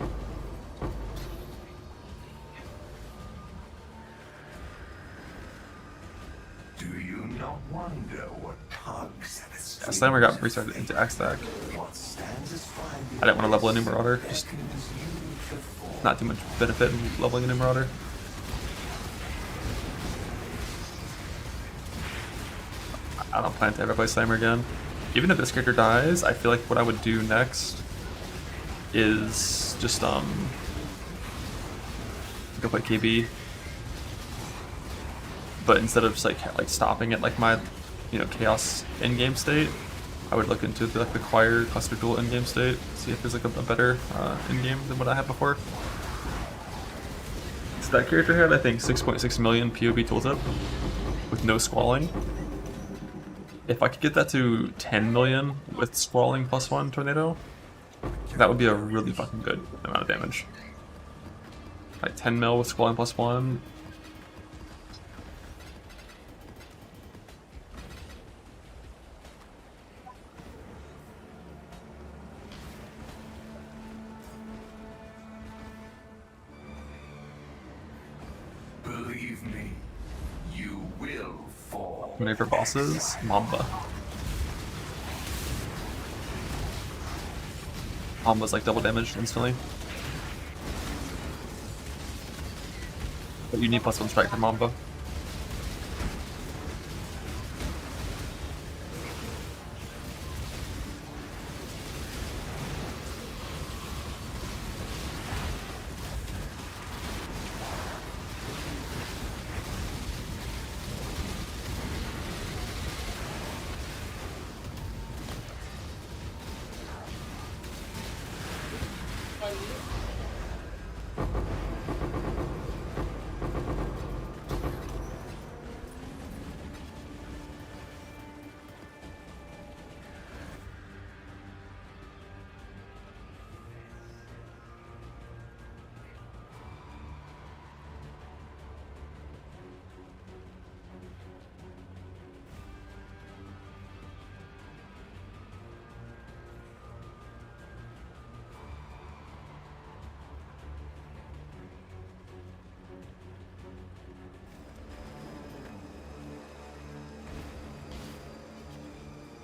Do you not wonder what tugs at the Yeah, Slammer got restarted into Axe Stack. What stands as fine I didn't want to level a new Marauder. Just not too much benefit in leveling a new Marauder. I don't plan to ever play Slammer again. Even if this character dies, I feel like what I would do next is just go play KB but instead of just like stopping at like my, chaos in-game state, I would look into the choir cluster duel in-game state, see if there's like a better in-game than what I had before. So that character had, I think, 6.6 million POV tooltip with no squalling. If I could get that to 10 million with squalling +1 tornado, that would be a really fucking good amount of damage. Like 10 mil with squalling +1. Believe me, you will fall. Many for bosses, Mamba. Mamba's like double damage instantly. But you need +1 strike for Mamba.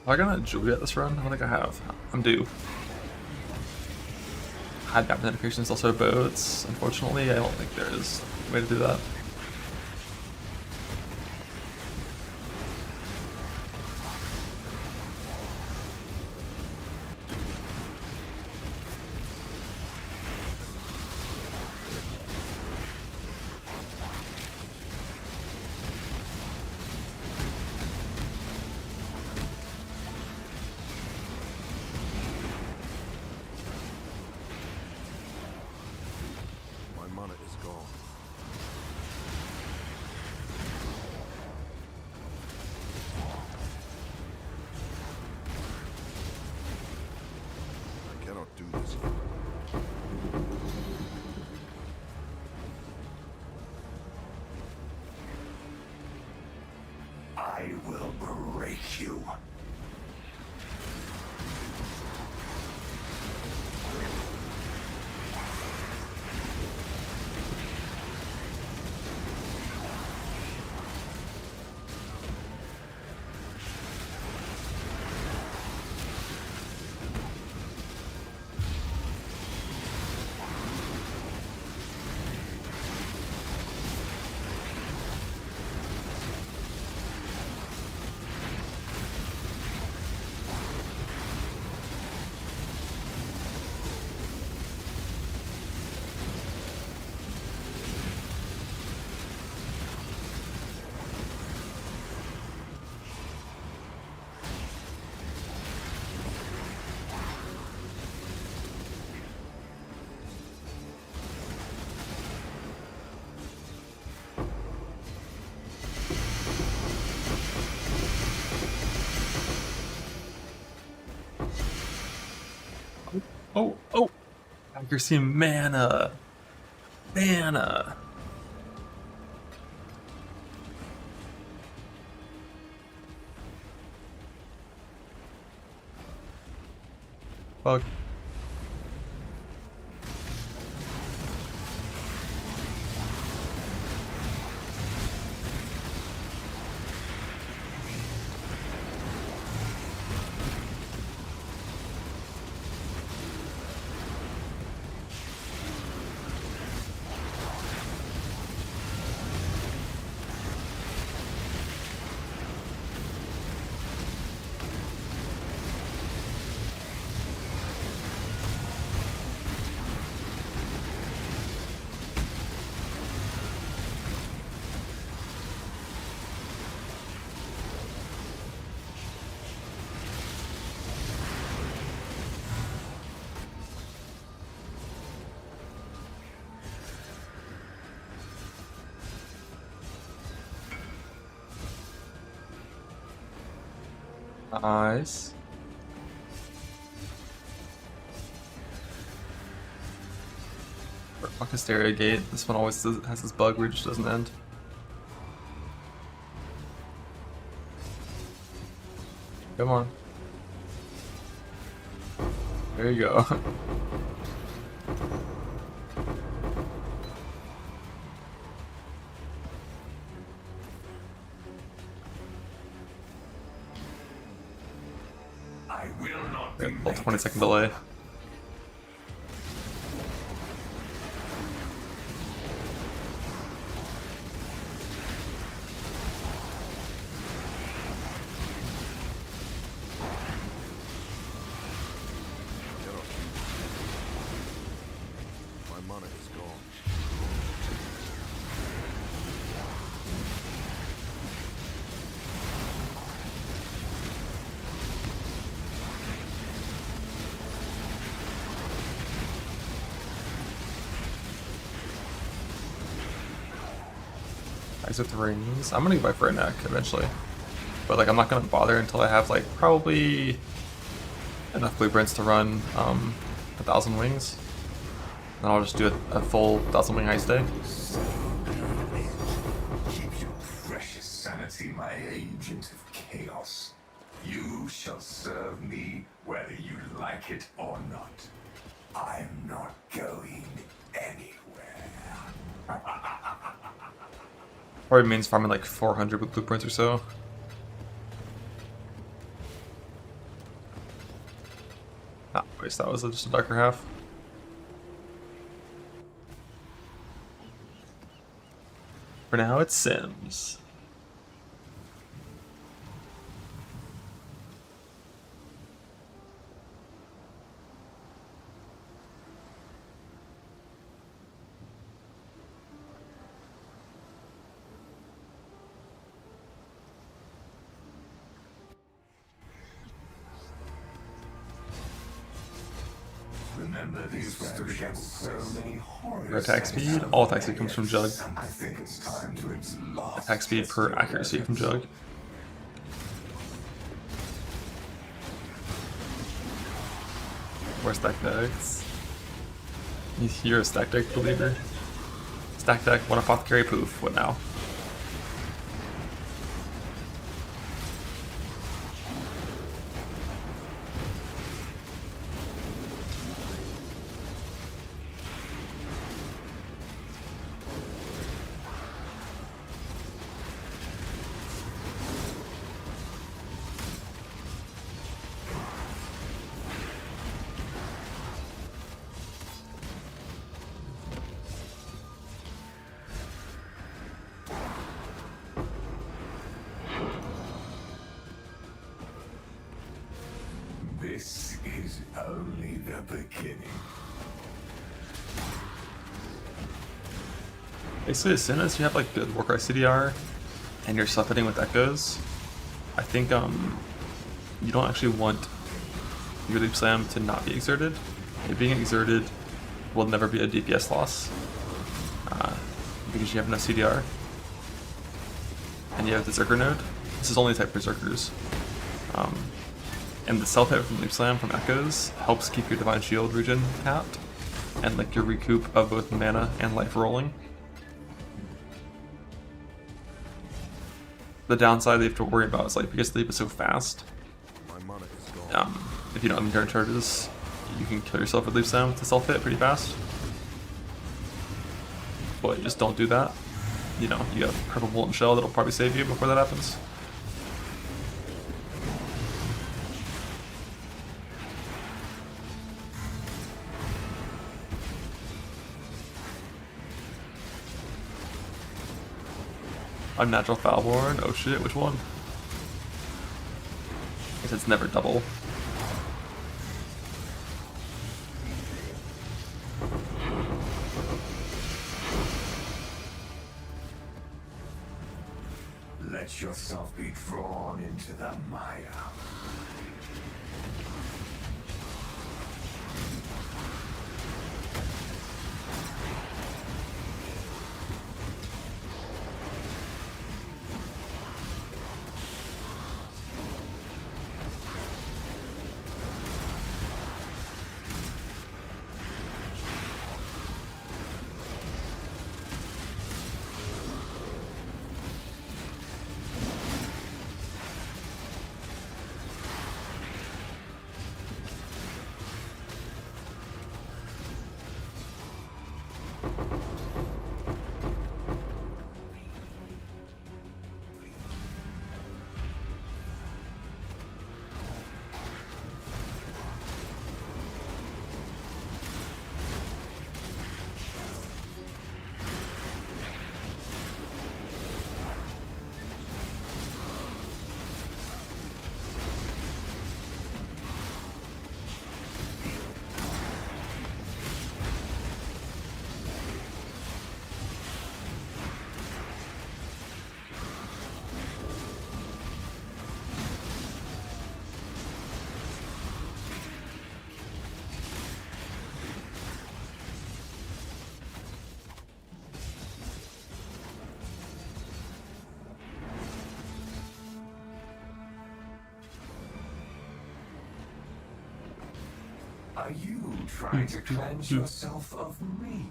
Have I got a Juliet this run? I don't think I have. I'm due. Hide map notifications, also boats. Unfortunately, I don't think there is a way to do that. My mana is gone. I cannot do this yet. I will break you. Oh! Accuracy, mana! Mana! Fuck. Nice. Fuck Hysteria Gate. This one always has this bug where it just doesn't end. Come on. There you go. I will not Yeah, be little 20-second delay. My mana is gone. Eyes with rings. I'm gonna go for a neck eventually. But like I'm not gonna bother until I have like probably enough blueprints to run 1,000 wings. Then I'll just do a full 1,000 wing heist day. Keep your precious sanity, my agent of chaos. You shall serve me whether you like it or not. I'm not going anywhere. Probably means farming like 400 with blueprints or so. Ah, waste, that was just a darker half. For now, it's Sims. Remember these get so many horrors. For attack speed, all attack speed comes from Jug. I think it's time to exhaust. Attack speed per accuracy from Jug. More stack decks. You're a stack deck believer. Stack deck, one apothecary poof. What now? This is only the beginning. Basically, as soon as you have like good Warcry CDR and you're suffocating with echoes, I think you don't actually want your Leap Slam to not be exerted. It being exerted will never be a DPS loss because you have no CDR and you have the Berserker node. This is only type Berserkers. And the self-hit from Leap Slam from Echoes helps keep your Divine Shield regen tapped and like your recoup of both mana and life rolling. The downside that you have to worry about is like because Leap is so fast, My mana is gone. if you don't have endurance charges, you can kill yourself with Leap Slam with the self-hit pretty fast. But just don't do that. You know, you have Purple Bolt and Shell that'll probably save you before that happens. Unnatural Foulborn, oh shit, which one? I guess it's never double. Let yourself be drawn into the mire. Are you trying to cleanse yourself of me?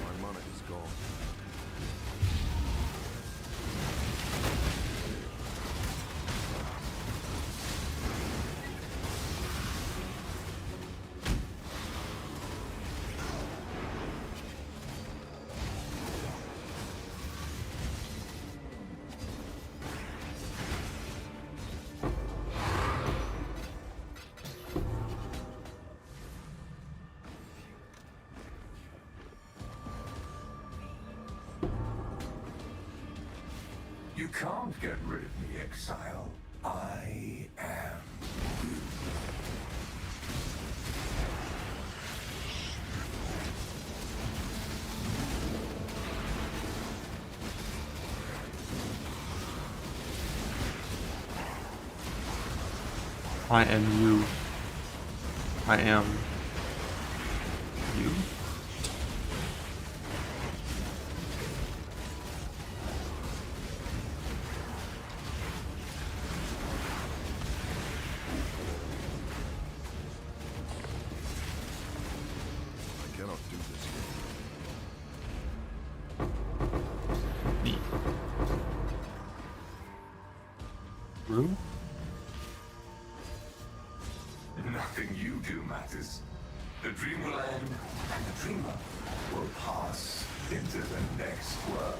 My mana is gone. You can't get rid of me, exile. I am you. I am you. I am you. I cannot do this here. Me. Rue? Nothing you do matters. The dream will end, and the dreamer will pass into the next world.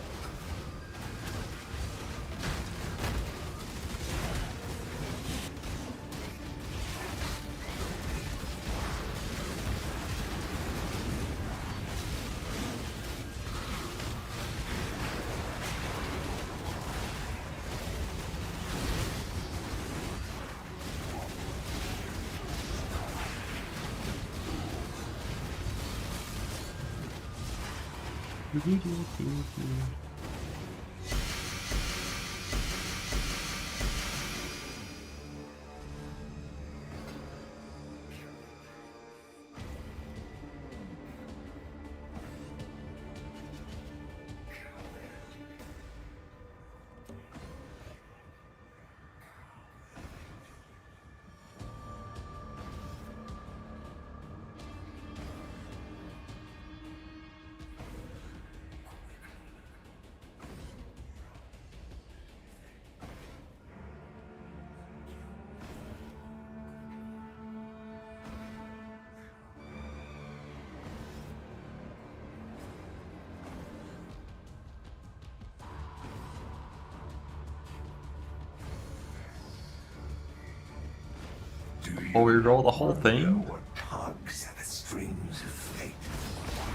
Oh, we roll the whole thing? What tugs at the strings of fate?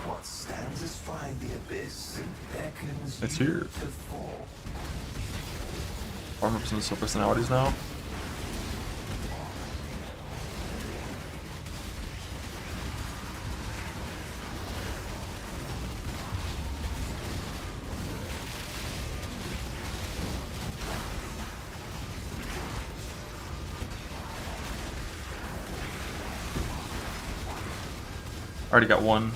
What stands aside the abyss and beckons It's you here. to fall? Farm up some of personalities now. Already got one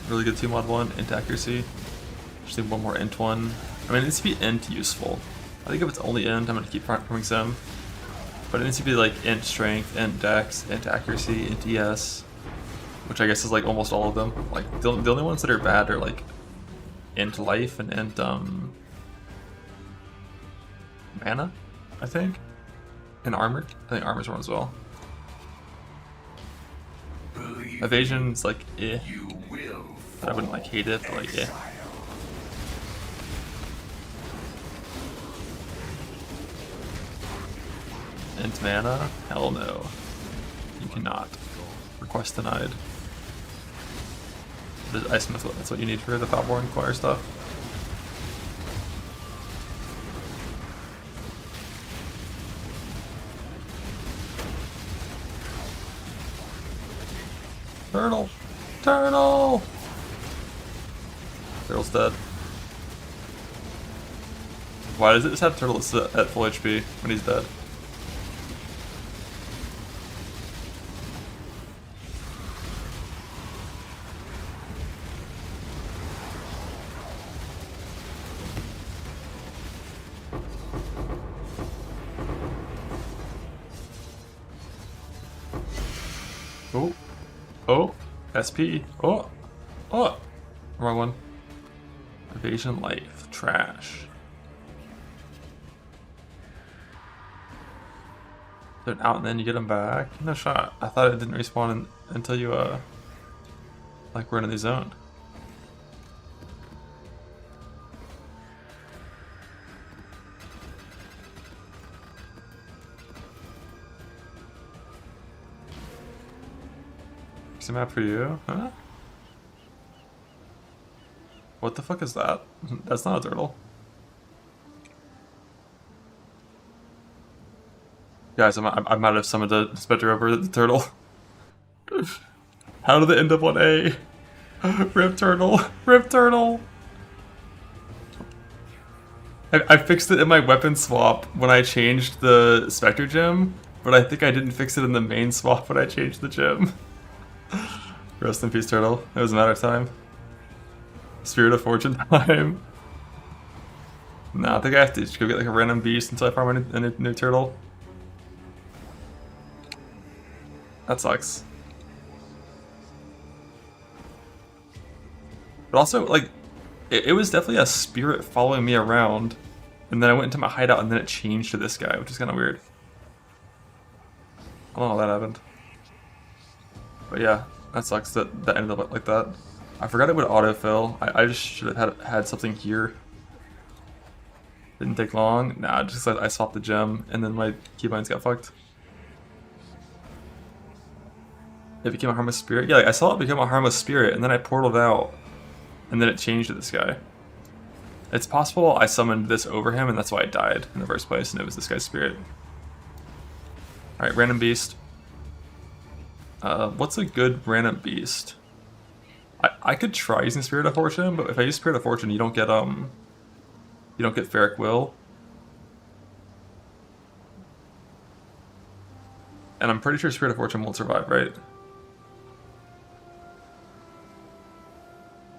really good 2-mod one, int accuracy. Just need one more int one. I mean, it needs to be int useful. I think if it's only int, I'm going to keep farming sim. But it needs to be like int strength, int dex, int accuracy, int ES. Which I guess is like almost all of them. Like the only ones that are bad are like int life and int mana, I think. And armor. I think armor's one as well. Believe Evasion's like, eh. You will I wouldn't like hate it, but like, eh. Int mana? Hell no. You cannot. Request denied. I assume that's what you need for the Foulborn Choir stuff. Turtle! Turtle! Turtle's dead. Why does it just have Turtle at full HP when he's dead? Oh. Oh. SP. Oh. Oh. Wrong one. Evasion life. Trash. They're out and then you get them back? No shot. I thought it didn't respawn until you, like, were in the zone. Here's a map for you, huh? What the fuck is that? That's not a turtle. Guys, I might have summoned a Spectre over the turtle. How did it end up on A? Rip turtle! Rip turtle! I fixed it in my weapon swap when I changed the Spectre gem, but I think I didn't fix it in the main swap when I changed the gem. Rest in peace, turtle. It was a matter of time. Spirit of Fortune time. Nah, I think I have to just go get like a random beast until I farm a new turtle. That sucks. But also, like, it was definitely a spirit following me around, and then I went into my hideout and then it changed to this guy, which is kind of weird. I don't know how that happened. But yeah, that sucks that that ended up like that. I forgot it would autofill. I just should have had something here. Didn't take long. Nah, just like I swapped the gem and then my keybinds got fucked. It became a harmless spirit. Yeah, like I saw it become a harmless spirit and then I portaled out and then it changed to this guy. It's possible I summoned this over him and that's why I died in the first place and it was this guy's spirit. Alright, random beast. What's a good random beast? I could try using Spirit of Fortune, but if I use Spirit of Fortune, you don't get Ferric Will. And I'm pretty sure Spirit of Fortune won't survive, right?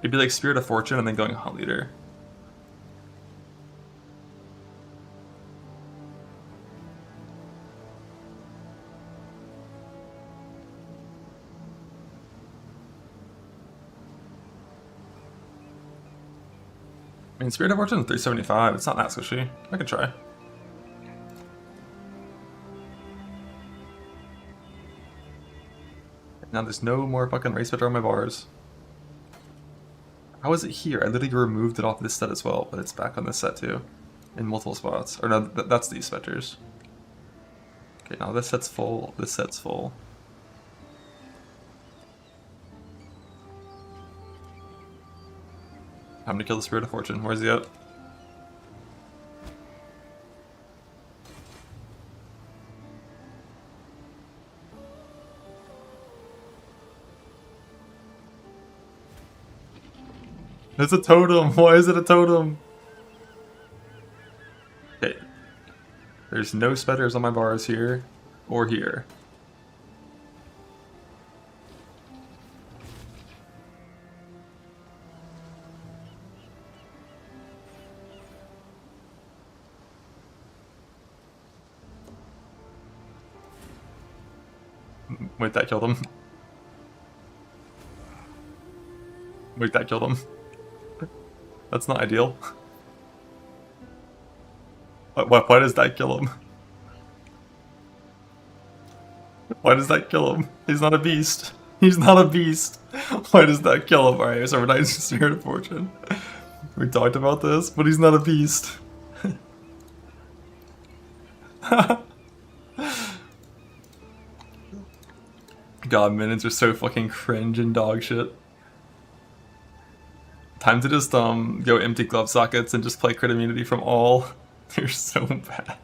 It'd be like Spirit of Fortune and then going Hunt Leader. I mean, Spirit of Fortune is 375, it's not that squishy. I could try. Now there's no more fucking Race Spectre on my bars. How is it here? I literally removed it off this set as well, but it's back on this set too. In multiple spots. Or no, that's these Spectres. Okay, now this set's full, this set's full. Time to kill the Spirit of Fortune. Where's he at? It's a totem! Why is it a totem? Okay. There's no Spectres on my bars here. Or here. Wait, that killed him. Wait, that killed him. That's not ideal. Why does that kill him? Why does that kill him? He's not a beast. He's not a beast. Why does that kill him? Alright, so we're not Spirit of Fortune. We talked about this, but he's not a beast. God, minions are so fucking cringe and dog shit. Time to just go empty glove sockets and just play crit immunity from all. They're so bad.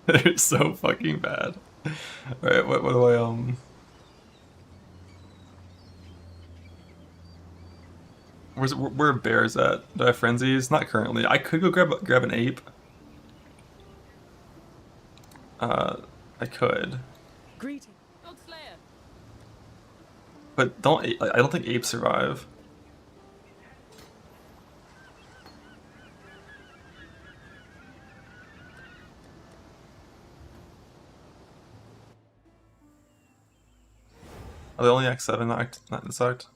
They're so fucking bad. Alright, what do I where are bears at? Do I have frenzies? Not currently. I could go grab an ape. I could. Greeting. But I don't think apes survive. Are they only Act 7, not this act?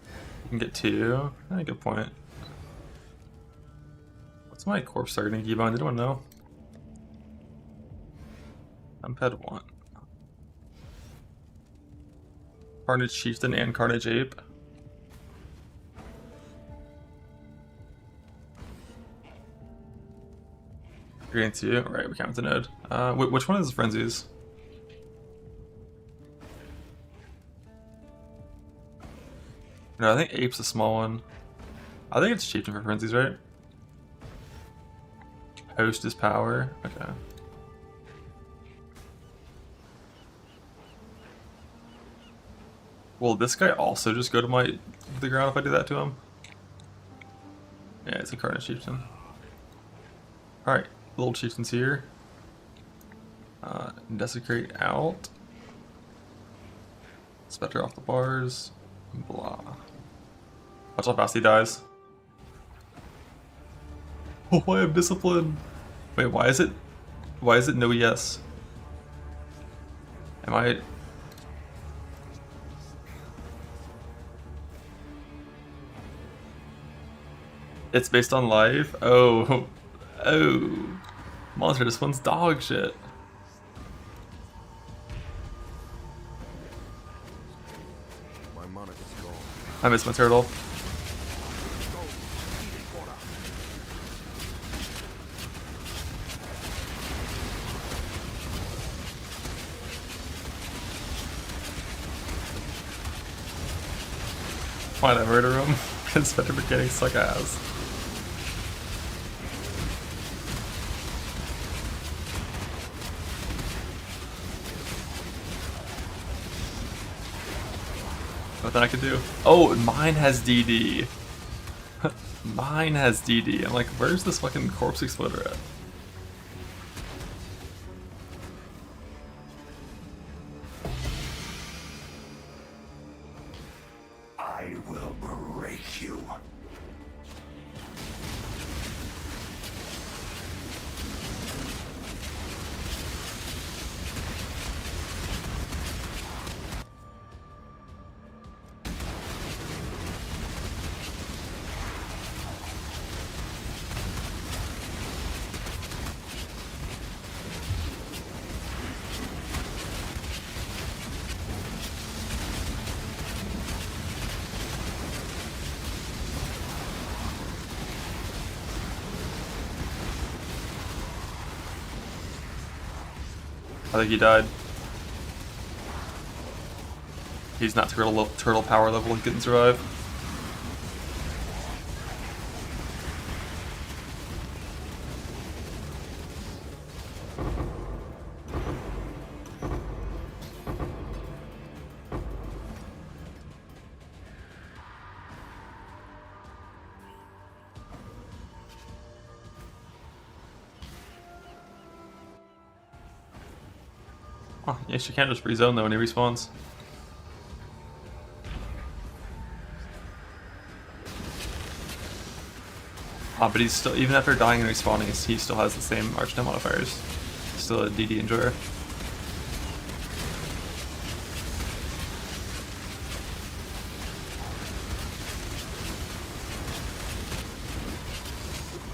You can get 2. Good point. What's my corpse targeting keybind? Did anyone know? Numpad 1. Carnage Chieftain and Carnage Ape. Green 2. Right, we count the node. Which one is Frenzies? No, I think Ape's a small one. I think it's Chieftain for Frenzies, right? Host is power. Okay. Will this guy also just go to the ground if I do that to him? Yeah, it's a Carnage Chieftain. Alright, little Chieftain's here. Desecrate out. Spectre off the bars. Blah. Watch how fast he dies. Oh, I have discipline. Wait, why is it no yes? Am I? It's based on life? Oh. Monster, this one's dog shit. My monic's gone. I missed my turtle. Why'd I murder him? Because Spectre getting suck ass. Nothing I can do. Oh, mine has DD. Mine has DD. I'm like, where's this fucking corpse exploder at? I will break you. I think he died. He's not turtle power level and couldn't survive. Oh, yes, you can't just rezone though when he respawns. But he's still, even after dying and respawning, he still has the same Archdam modifiers. Still a DD enjoyer.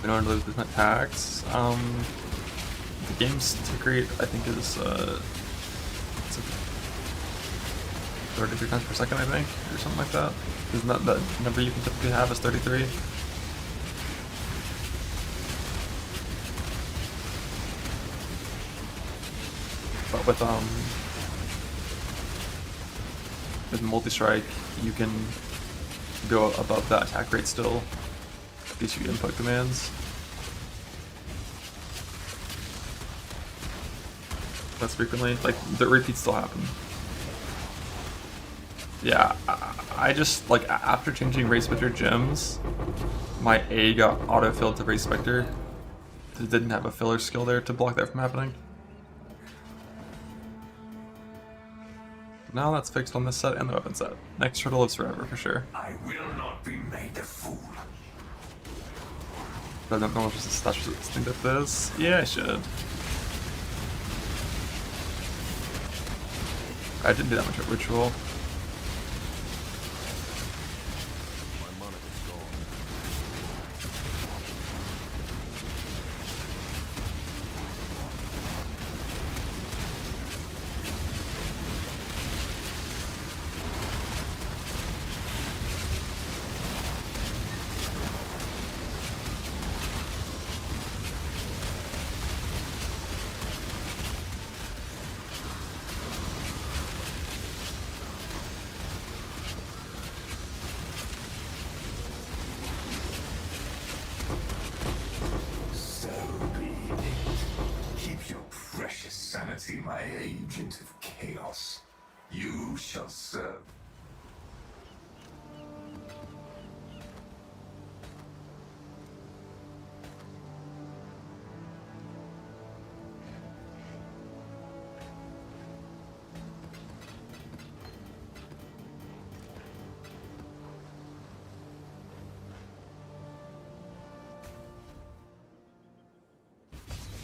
in order to lose with my attacks. The game's tick rate I think is it's like 33 times per second, I think, or something like that. Isn't that the number you can typically have is 33? But with multi-strike, you can go above that attack rate still. These few input commands. Less frequently, like the repeats still happen. Yeah, I just like after changing Race Spectre gems, my A got auto-filled to Race Spectre. It didn't have a filler skill there to block that from happening. Now that's fixed on this set and the weapon set. Next turtle lives forever for sure. I will not be made a fool. But I don't know if that's just think of this. Yeah, I should. I didn't do that much of ritual. My mana is gone. So be it. Keep your precious sanity, my agent of chaos. You shall serve.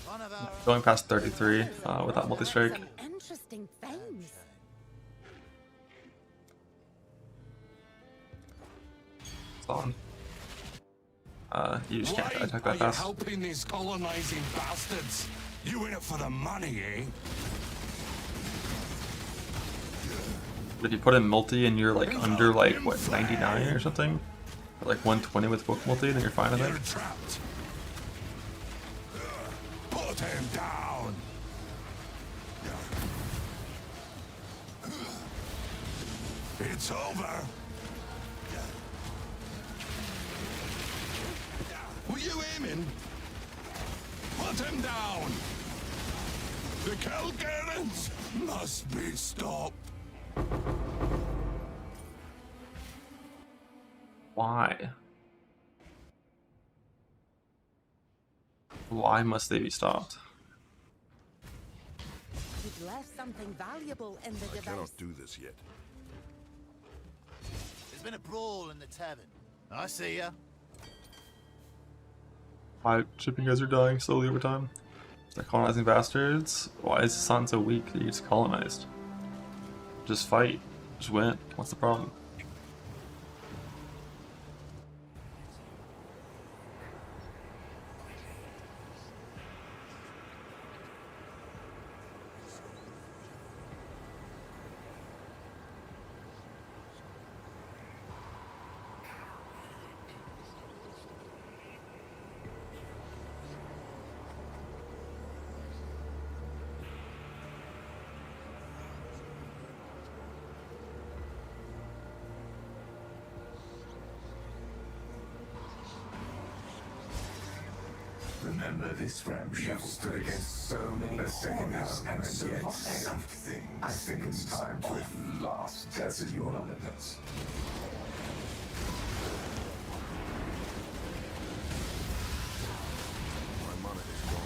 One of our Going past 33 without multi-strike. Some interesting things. It's on. You just can't Why attack are that you fast. helping these colonizing bastards? You in it for the money, eh? If you put in multi and you're like under like what 99 or something, or like 120 with book multi, then you're fine, I You're think. trapped. Put him down. It's over. Were you aiming? Put him down. The Calgarans must be stopped. Why? Why must they be stopped? You've left something valuable in the I device. cannot do this yet. There's been a brawl in the tavern. I see ya. Why shipping guys are dying slowly over time? They're colonizing bastards. Why is the sun so weak that you just colonized? Just fight. Just win. What's the problem? Remember this ramshackle. You stood against so many horrors and yet something. I think it's time to at last test your limits. My mana is gone.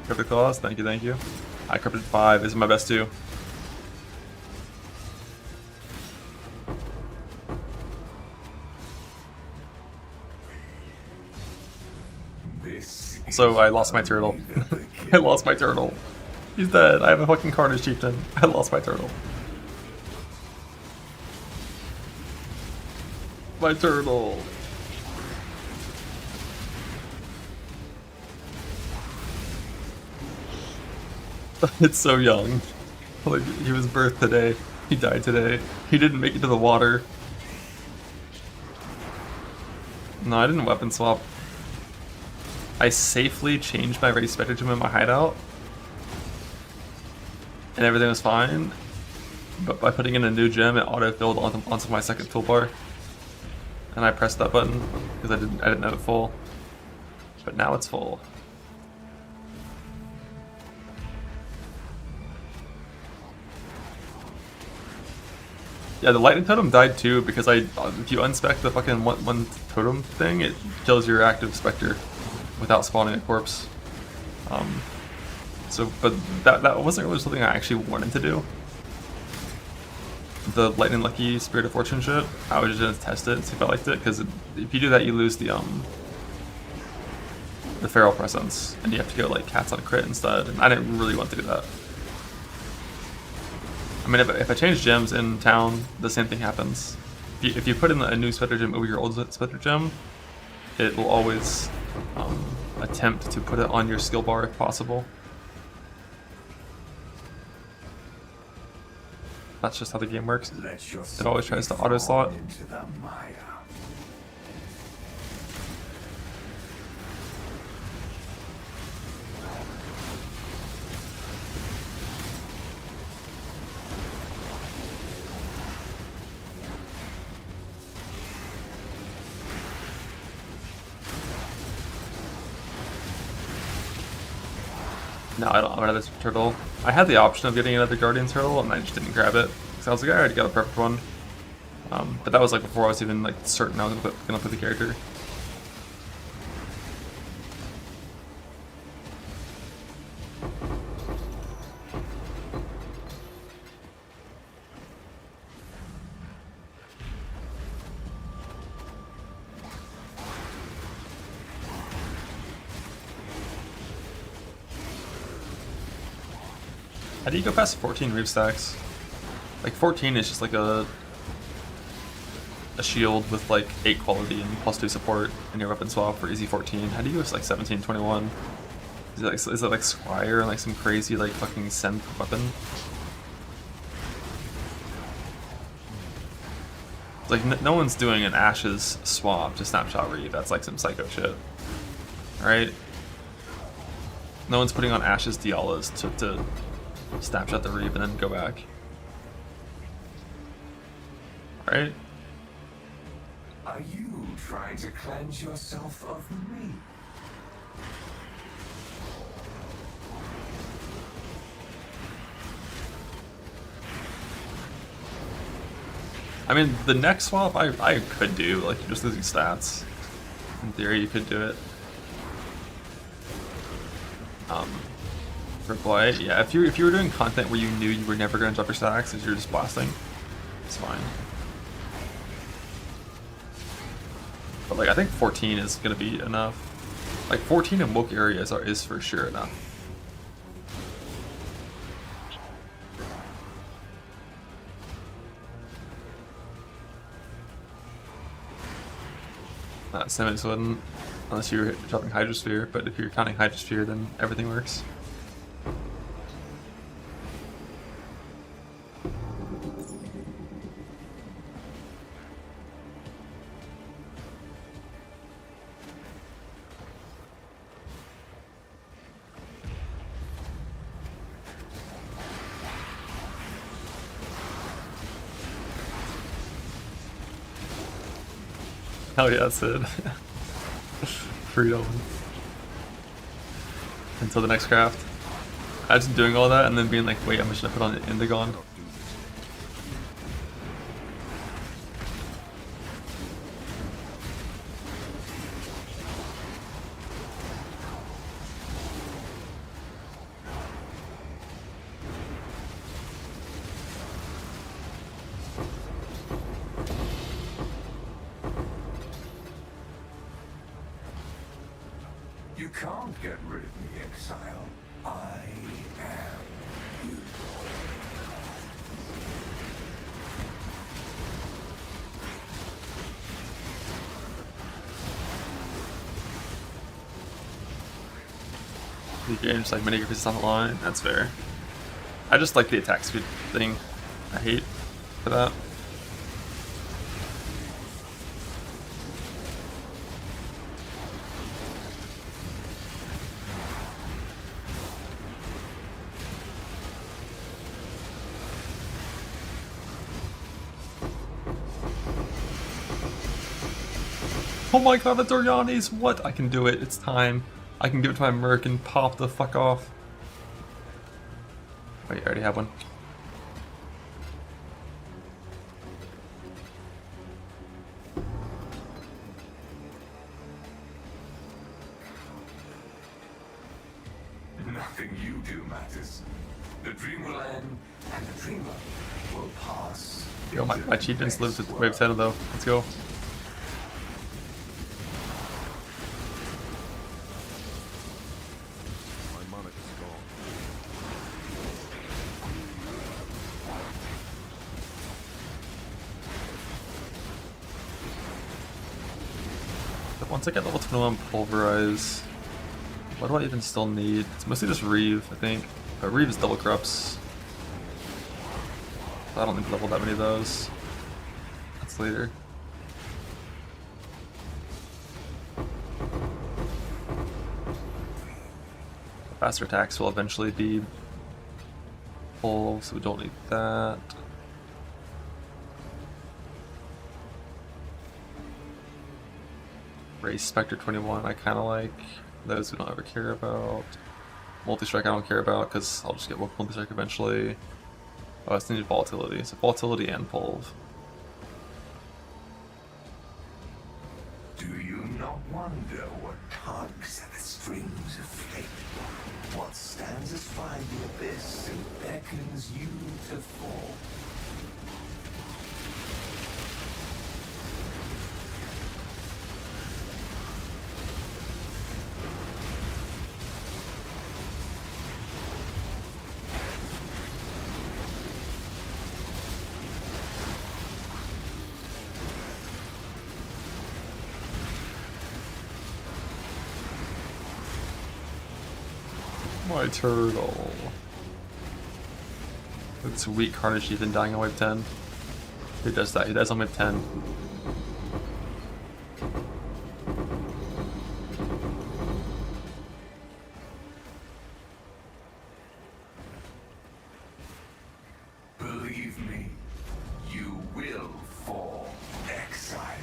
Cryptic Claws, thank you, thank you. I Cryptic 5 is my best too. So I lost my turtle. I lost my turtle. He's dead. I have a fucking Carnage Chieftain. I lost my turtle. My turtle. It's so young. Like, he was birthed today. He died today. He didn't make it to the water. No, I didn't weapon swap. I safely changed my race specter gem in my hideout. And everything was fine. But by putting in a new gem, it auto-filled onto my second toolbar. And I pressed that button because I didn't have it full. But now it's full. Yeah, the lightning totem died too because if you unspec the fucking one totem thing, it kills your active specter without spawning a corpse. But that wasn't really something I actually wanted to do. The lightning lucky spirit of fortune shit, I was just gonna test it, see if I liked it, because if you do that, you lose the feral presence, and you have to go like cats on crit instead. And I didn't really want to do that. I mean, if I change gems in town, the same thing happens. If you put in a new specter gem over your old specter gem, it will always attempt to put it on your skill bar if possible. That's just how the game works. It always tries to auto slot. No, I don't have another turtle. I had the option of getting another Guardian turtle, and I just didn't grab it. Because I was like, I already got a perfect one. But that was like before I was even like certain I was gonna play the character. How do you go past 14 reef stacks? Like 14 is just like a shield with like 8 quality and +2 support and your weapon swap for easy 14. How do you go to like 17, 21? Is it like Squire and like some crazy like fucking synth weapon? Like no one's doing an Ashes swap to snapshot reef. That's like some psycho shit, right? No one's putting on Ashes Dialas to snapshot the reef and then go back. Right? Are you trying to cleanse yourself of me? I mean, the next swap I could do, like you're just losing stats. In theory, you could do it. For play, yeah. If you were doing content where you knew you were never gonna drop your stacks as you're just blasting, it's fine. But like I think 14 is gonna be enough. Like 14 in woke areas is for sure enough. Simmons wouldn't, unless you're dropping Hydrosphere, but if you're counting Hydrosphere, then everything works. Hell yeah, Sid. Freedom. Until the next craft. I just doing all that and then being like, wait, I'm just gonna put on Indigon. You can't get rid of me, exile. I am you. You gain just like many pieces on the line. That's fair. I just like the attack speed thing. I hate for that. Oh my god, the Doryanis! What? I can do it. It's time. I can give it to my Merc and pop the fuck off. Wait, I already have one. Nothing you do matters. The dream will end, and the dreamer will pass. Yo, my chieftains lived to wave 10 though. Let's go. My monarch is gone. But once I get level 21 Pulverize, what do I even still need? It's mostly just Reeve, I think. But Reeve is double corrupts. I don't need to level that many of those. That's later. Faster attacks will eventually be full, so we don't need that. Race Spectre 21 I kind of like. Those we don't ever care about. Multi-strike I don't care about because I'll just get multi-strike eventually. Oh, I just need volatility. So volatility and pulve. Do you not wonder what tugs at the strings of fate? What stands aside the abyss and beckons you to fall? My turtle. It's weak Carnage Chieftain dying on wave 10. Who does that? He dies on wave 10. Believe me, you will fall, exile.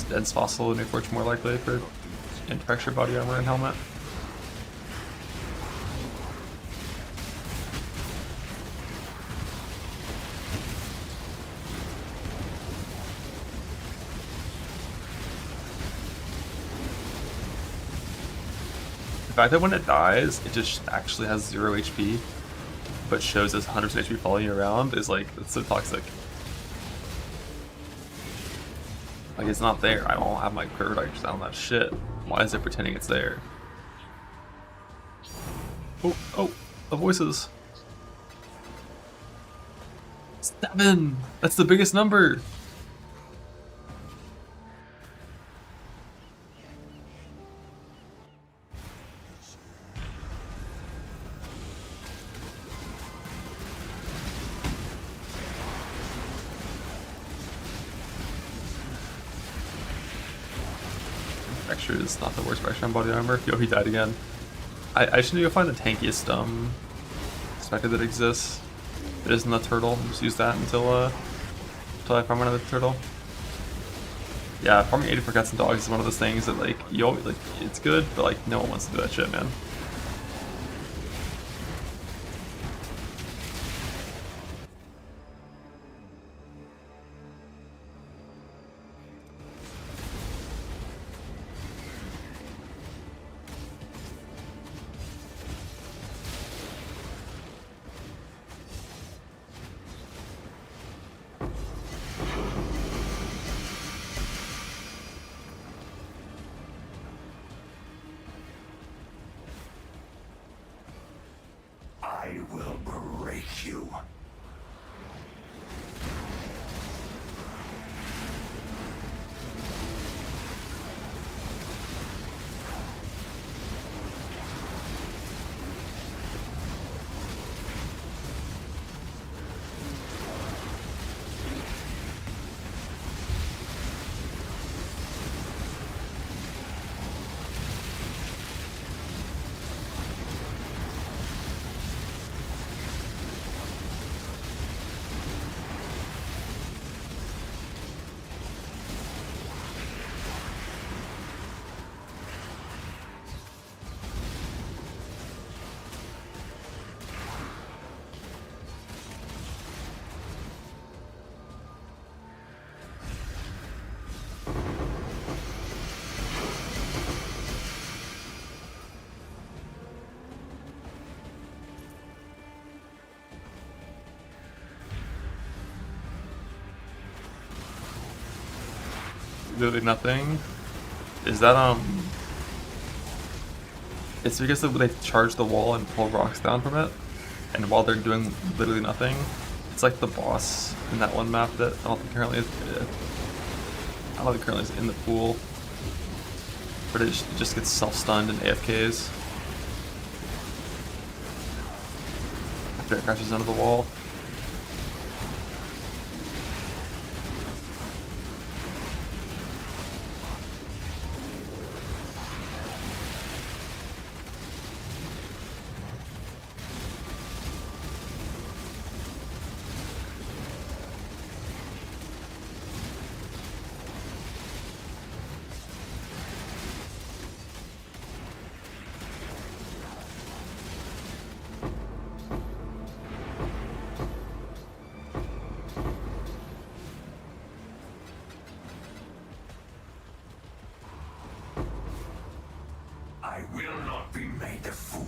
Dense Fossil and Nuforge more likely for infrastructure, body armor, and helmet. The fact that when it dies, it just actually has 0 HP, but shows as 100% HP following you around is like, it's so toxic. Like, it's not there. I don't have my curve just on that shit. Why is it pretending it's there? Oh, the voices. 7! That's the biggest number! Extra is not the worst extra on body armor. Yo, he died again. I should need to find the tankiest Spectre that exists. It isn't the turtle. Just use that until I farm another turtle. Yeah, farming 80 for cats and dogs is one of those things that like you always like. It's good, but like no one wants to do that shit, man. I will break you. Literally nothing. Is that it's because they charge the wall and pull rocks down from it, and while they're doing literally nothing, it's like the boss in that one map that I don't think currently is in the pool, but it just gets self-stunned and AFKs after it crashes under the wall. I will not be made a fool.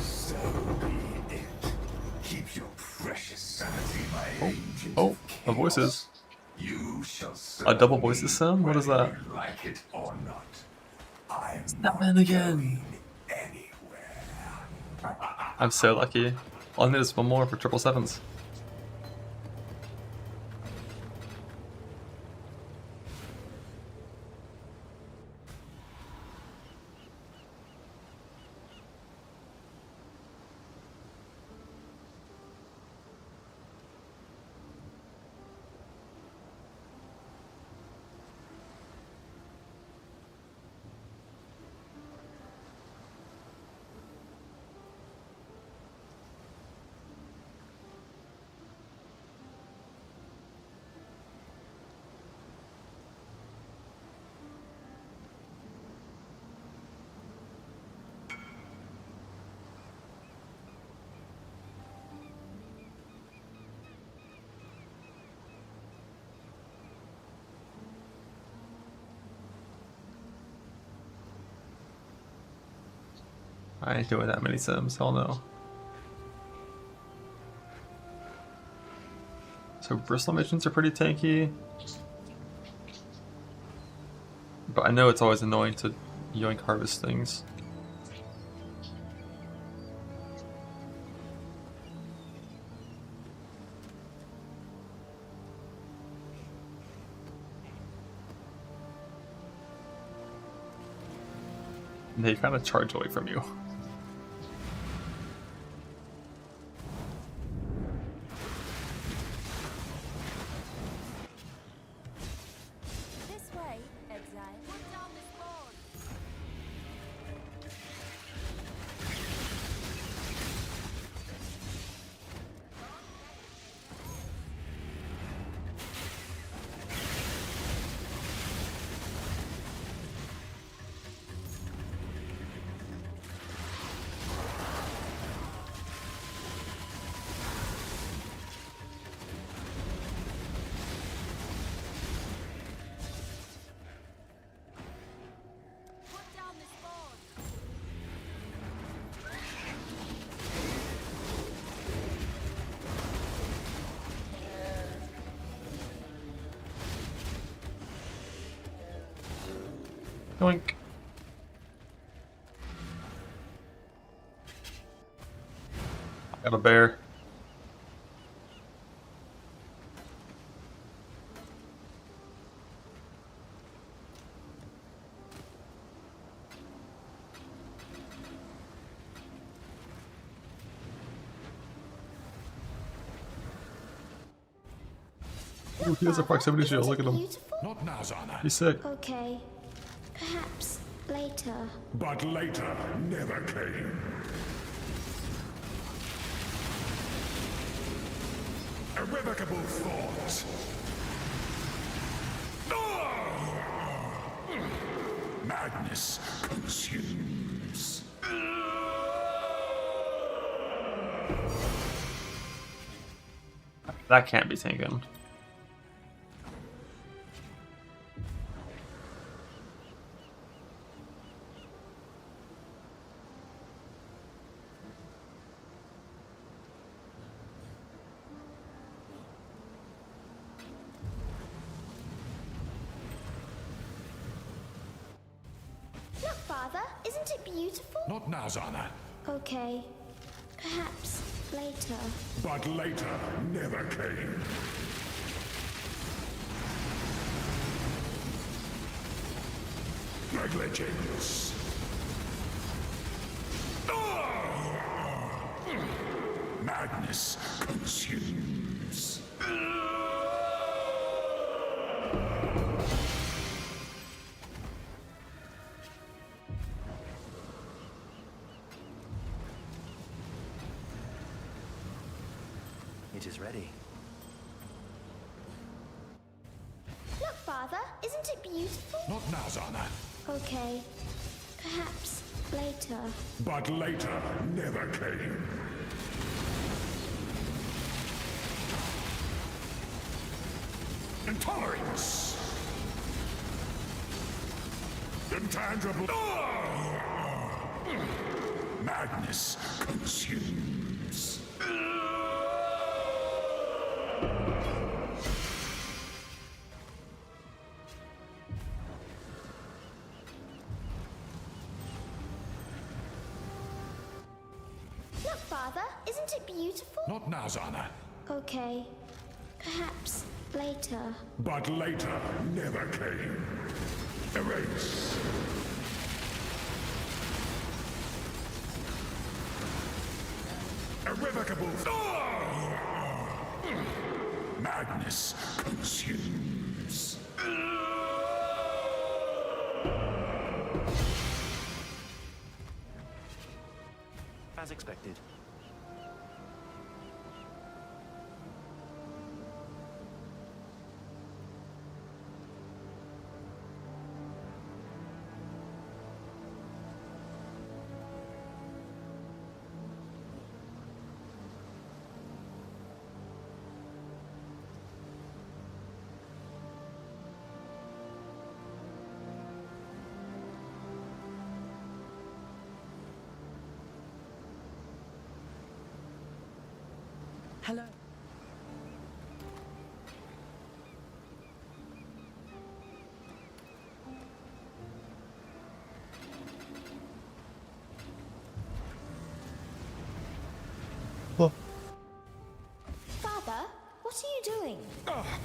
So be it. Keep your precious sanity, my agent Oh, of the voices. You shall serve A double voices me sound? What is whether that? you like it or not. I'm That not man again. going anywhere. I'm so lucky. All I need is one more for 777s. I ain't doing that many sims, hell no. So bristle missions are pretty tanky. But I know it's always annoying to yoink harvest things. And they kind of charge away from you. This way, exile. Put down this board. Yoink. I got a bear. Ooh, he has a proximity shield, look at him. Beautiful? Not now, Zana. He's sick. Okay. Perhaps later. But later never came. Irrevocable thought. Madness consumes. That can't be taken. Look, Father, isn't it beautiful? Not now, Zana. Okay. Perhaps later. But later never came. Negligence. Madness consumes. It is ready. Look, Father, isn't it beautiful? Not now, Zana. Okay. Perhaps later. But later never came. Intolerance. Intangible. Madness consumes. Look, Father, isn't it beautiful? Not now, Zana. Okay. Perhaps later. But later never came. Erase. Irrevocable. Madness consumes. As expected. Hello. Father, what are you doing?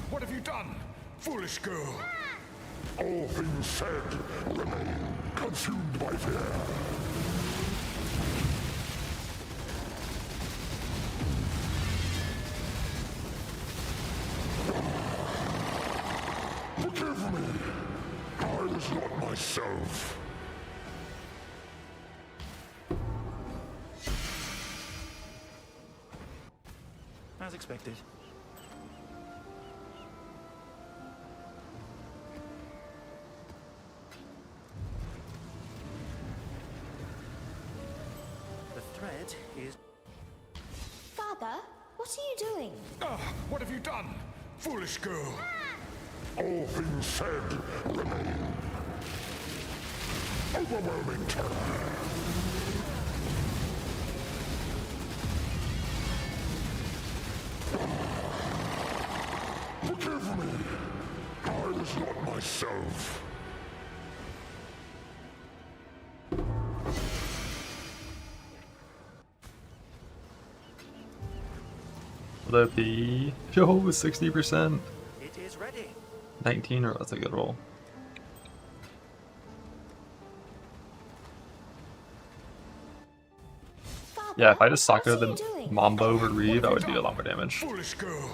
What have you done? Foolish girl. All things said remain consumed by fear. Forgive me. I was not myself. As expected. The thread is... Father, what are you doing? What have you done? Foolish girl. All things said remain. Overwhelming terror. Forgive me. I was not myself. Would that be? Yo, 60%. It is ready. 19, or that's a good roll. Yeah, if I just Sakura the Mamba over Reeve, I would do a lot more damage. Foolish girl.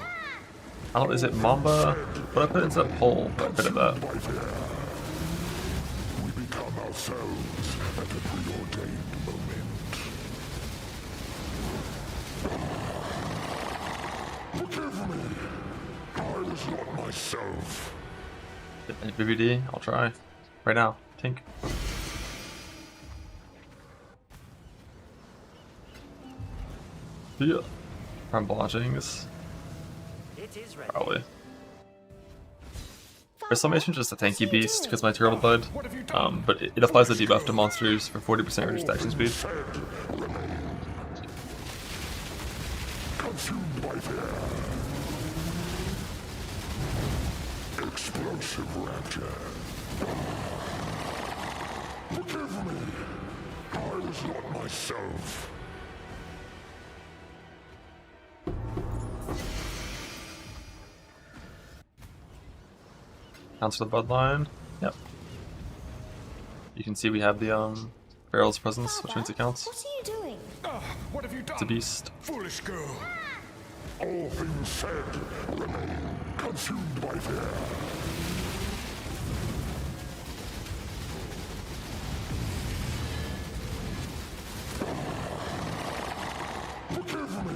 Oh, is it Mamba? What I put instead of Pole? What I put in that? We become ourselves at the preordained moment. Forgive me. I was not myself. Any BBD? I'll try. Right now. Tink. Yeah. I'm blotching this. It is ready. Probably. Resummation just a tanky beast because my Turtle Blood, but it applies the debuff to monsters for 40% reduced action speed. Consumed by fear. Explosive rapture. Forgive me. I was not myself. Counts the bloodline. Yep. You can see we have the Barrel's presence, which means it counts. What are you doing? What have you done? It's a beast. Foolish girl. All things said remain consumed by fear. Forgive me.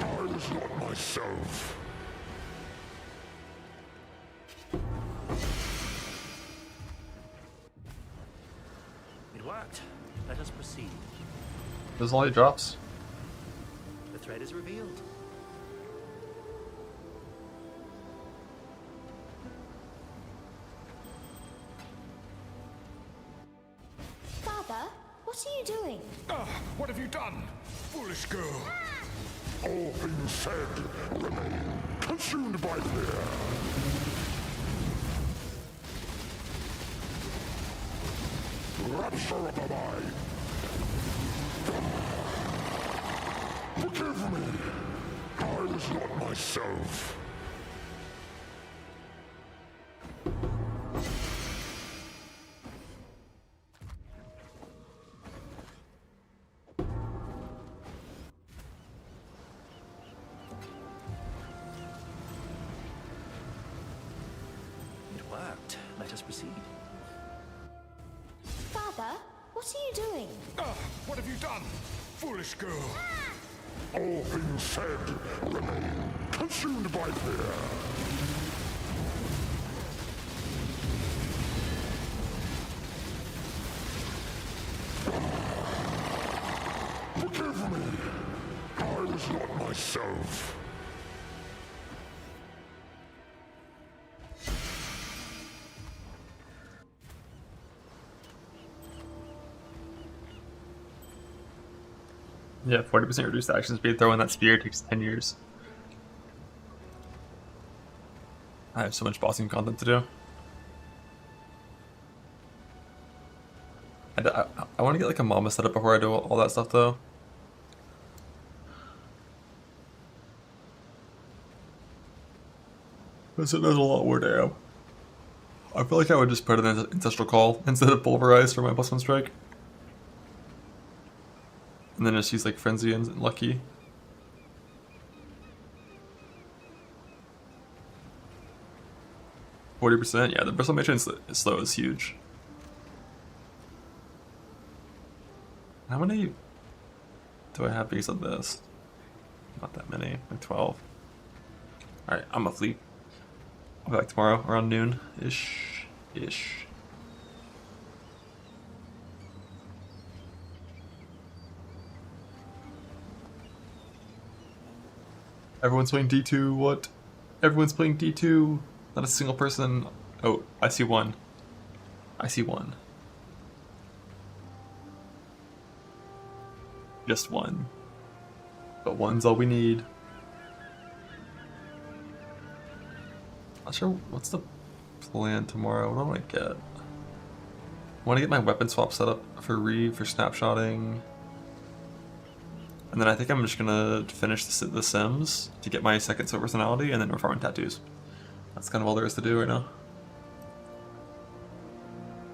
I was not myself. It worked. Let us proceed. This is all he drops. The thread is revealed. Father, what are you doing? What have you done? Foolish girl. All things said remain consumed by fear. Rapture of the mind. Forgive me. I was not myself. It worked. Let us proceed. Father, what are you doing? What have you done? Foolish girl. All things said remain consumed by fear. Forgive me. I was not myself. Yeah, 40% reduced action speed. Throwing that spear takes 10 years. I have so much bossing content to do. I want to get like a Mama set up before I do all that stuff though. Because it does a lot more damn. I feel like I would just put an Ancestral Call instead of Pulverize for my +1 strike. And then just use like Frenzy and Lucky. %, yeah, the Bristle Matron slow is huge. How many do I have based on this? Not that many, like 12. Alright, I'm a fleet. I'll be back tomorrow around noon-ish. Everyone's playing D2, what? Everyone's playing D2. Not a single person. Oh, I see one. Just one. But one's all we need. Not sure what's the plan tomorrow. What do I want to get? I want to get my weapon swap set up for Reeve for snapshotting. And And then I think I'm just gonna finish the Sims to get my second soul personality, and then we're farming tattoos. That's kind of all there is to do right now.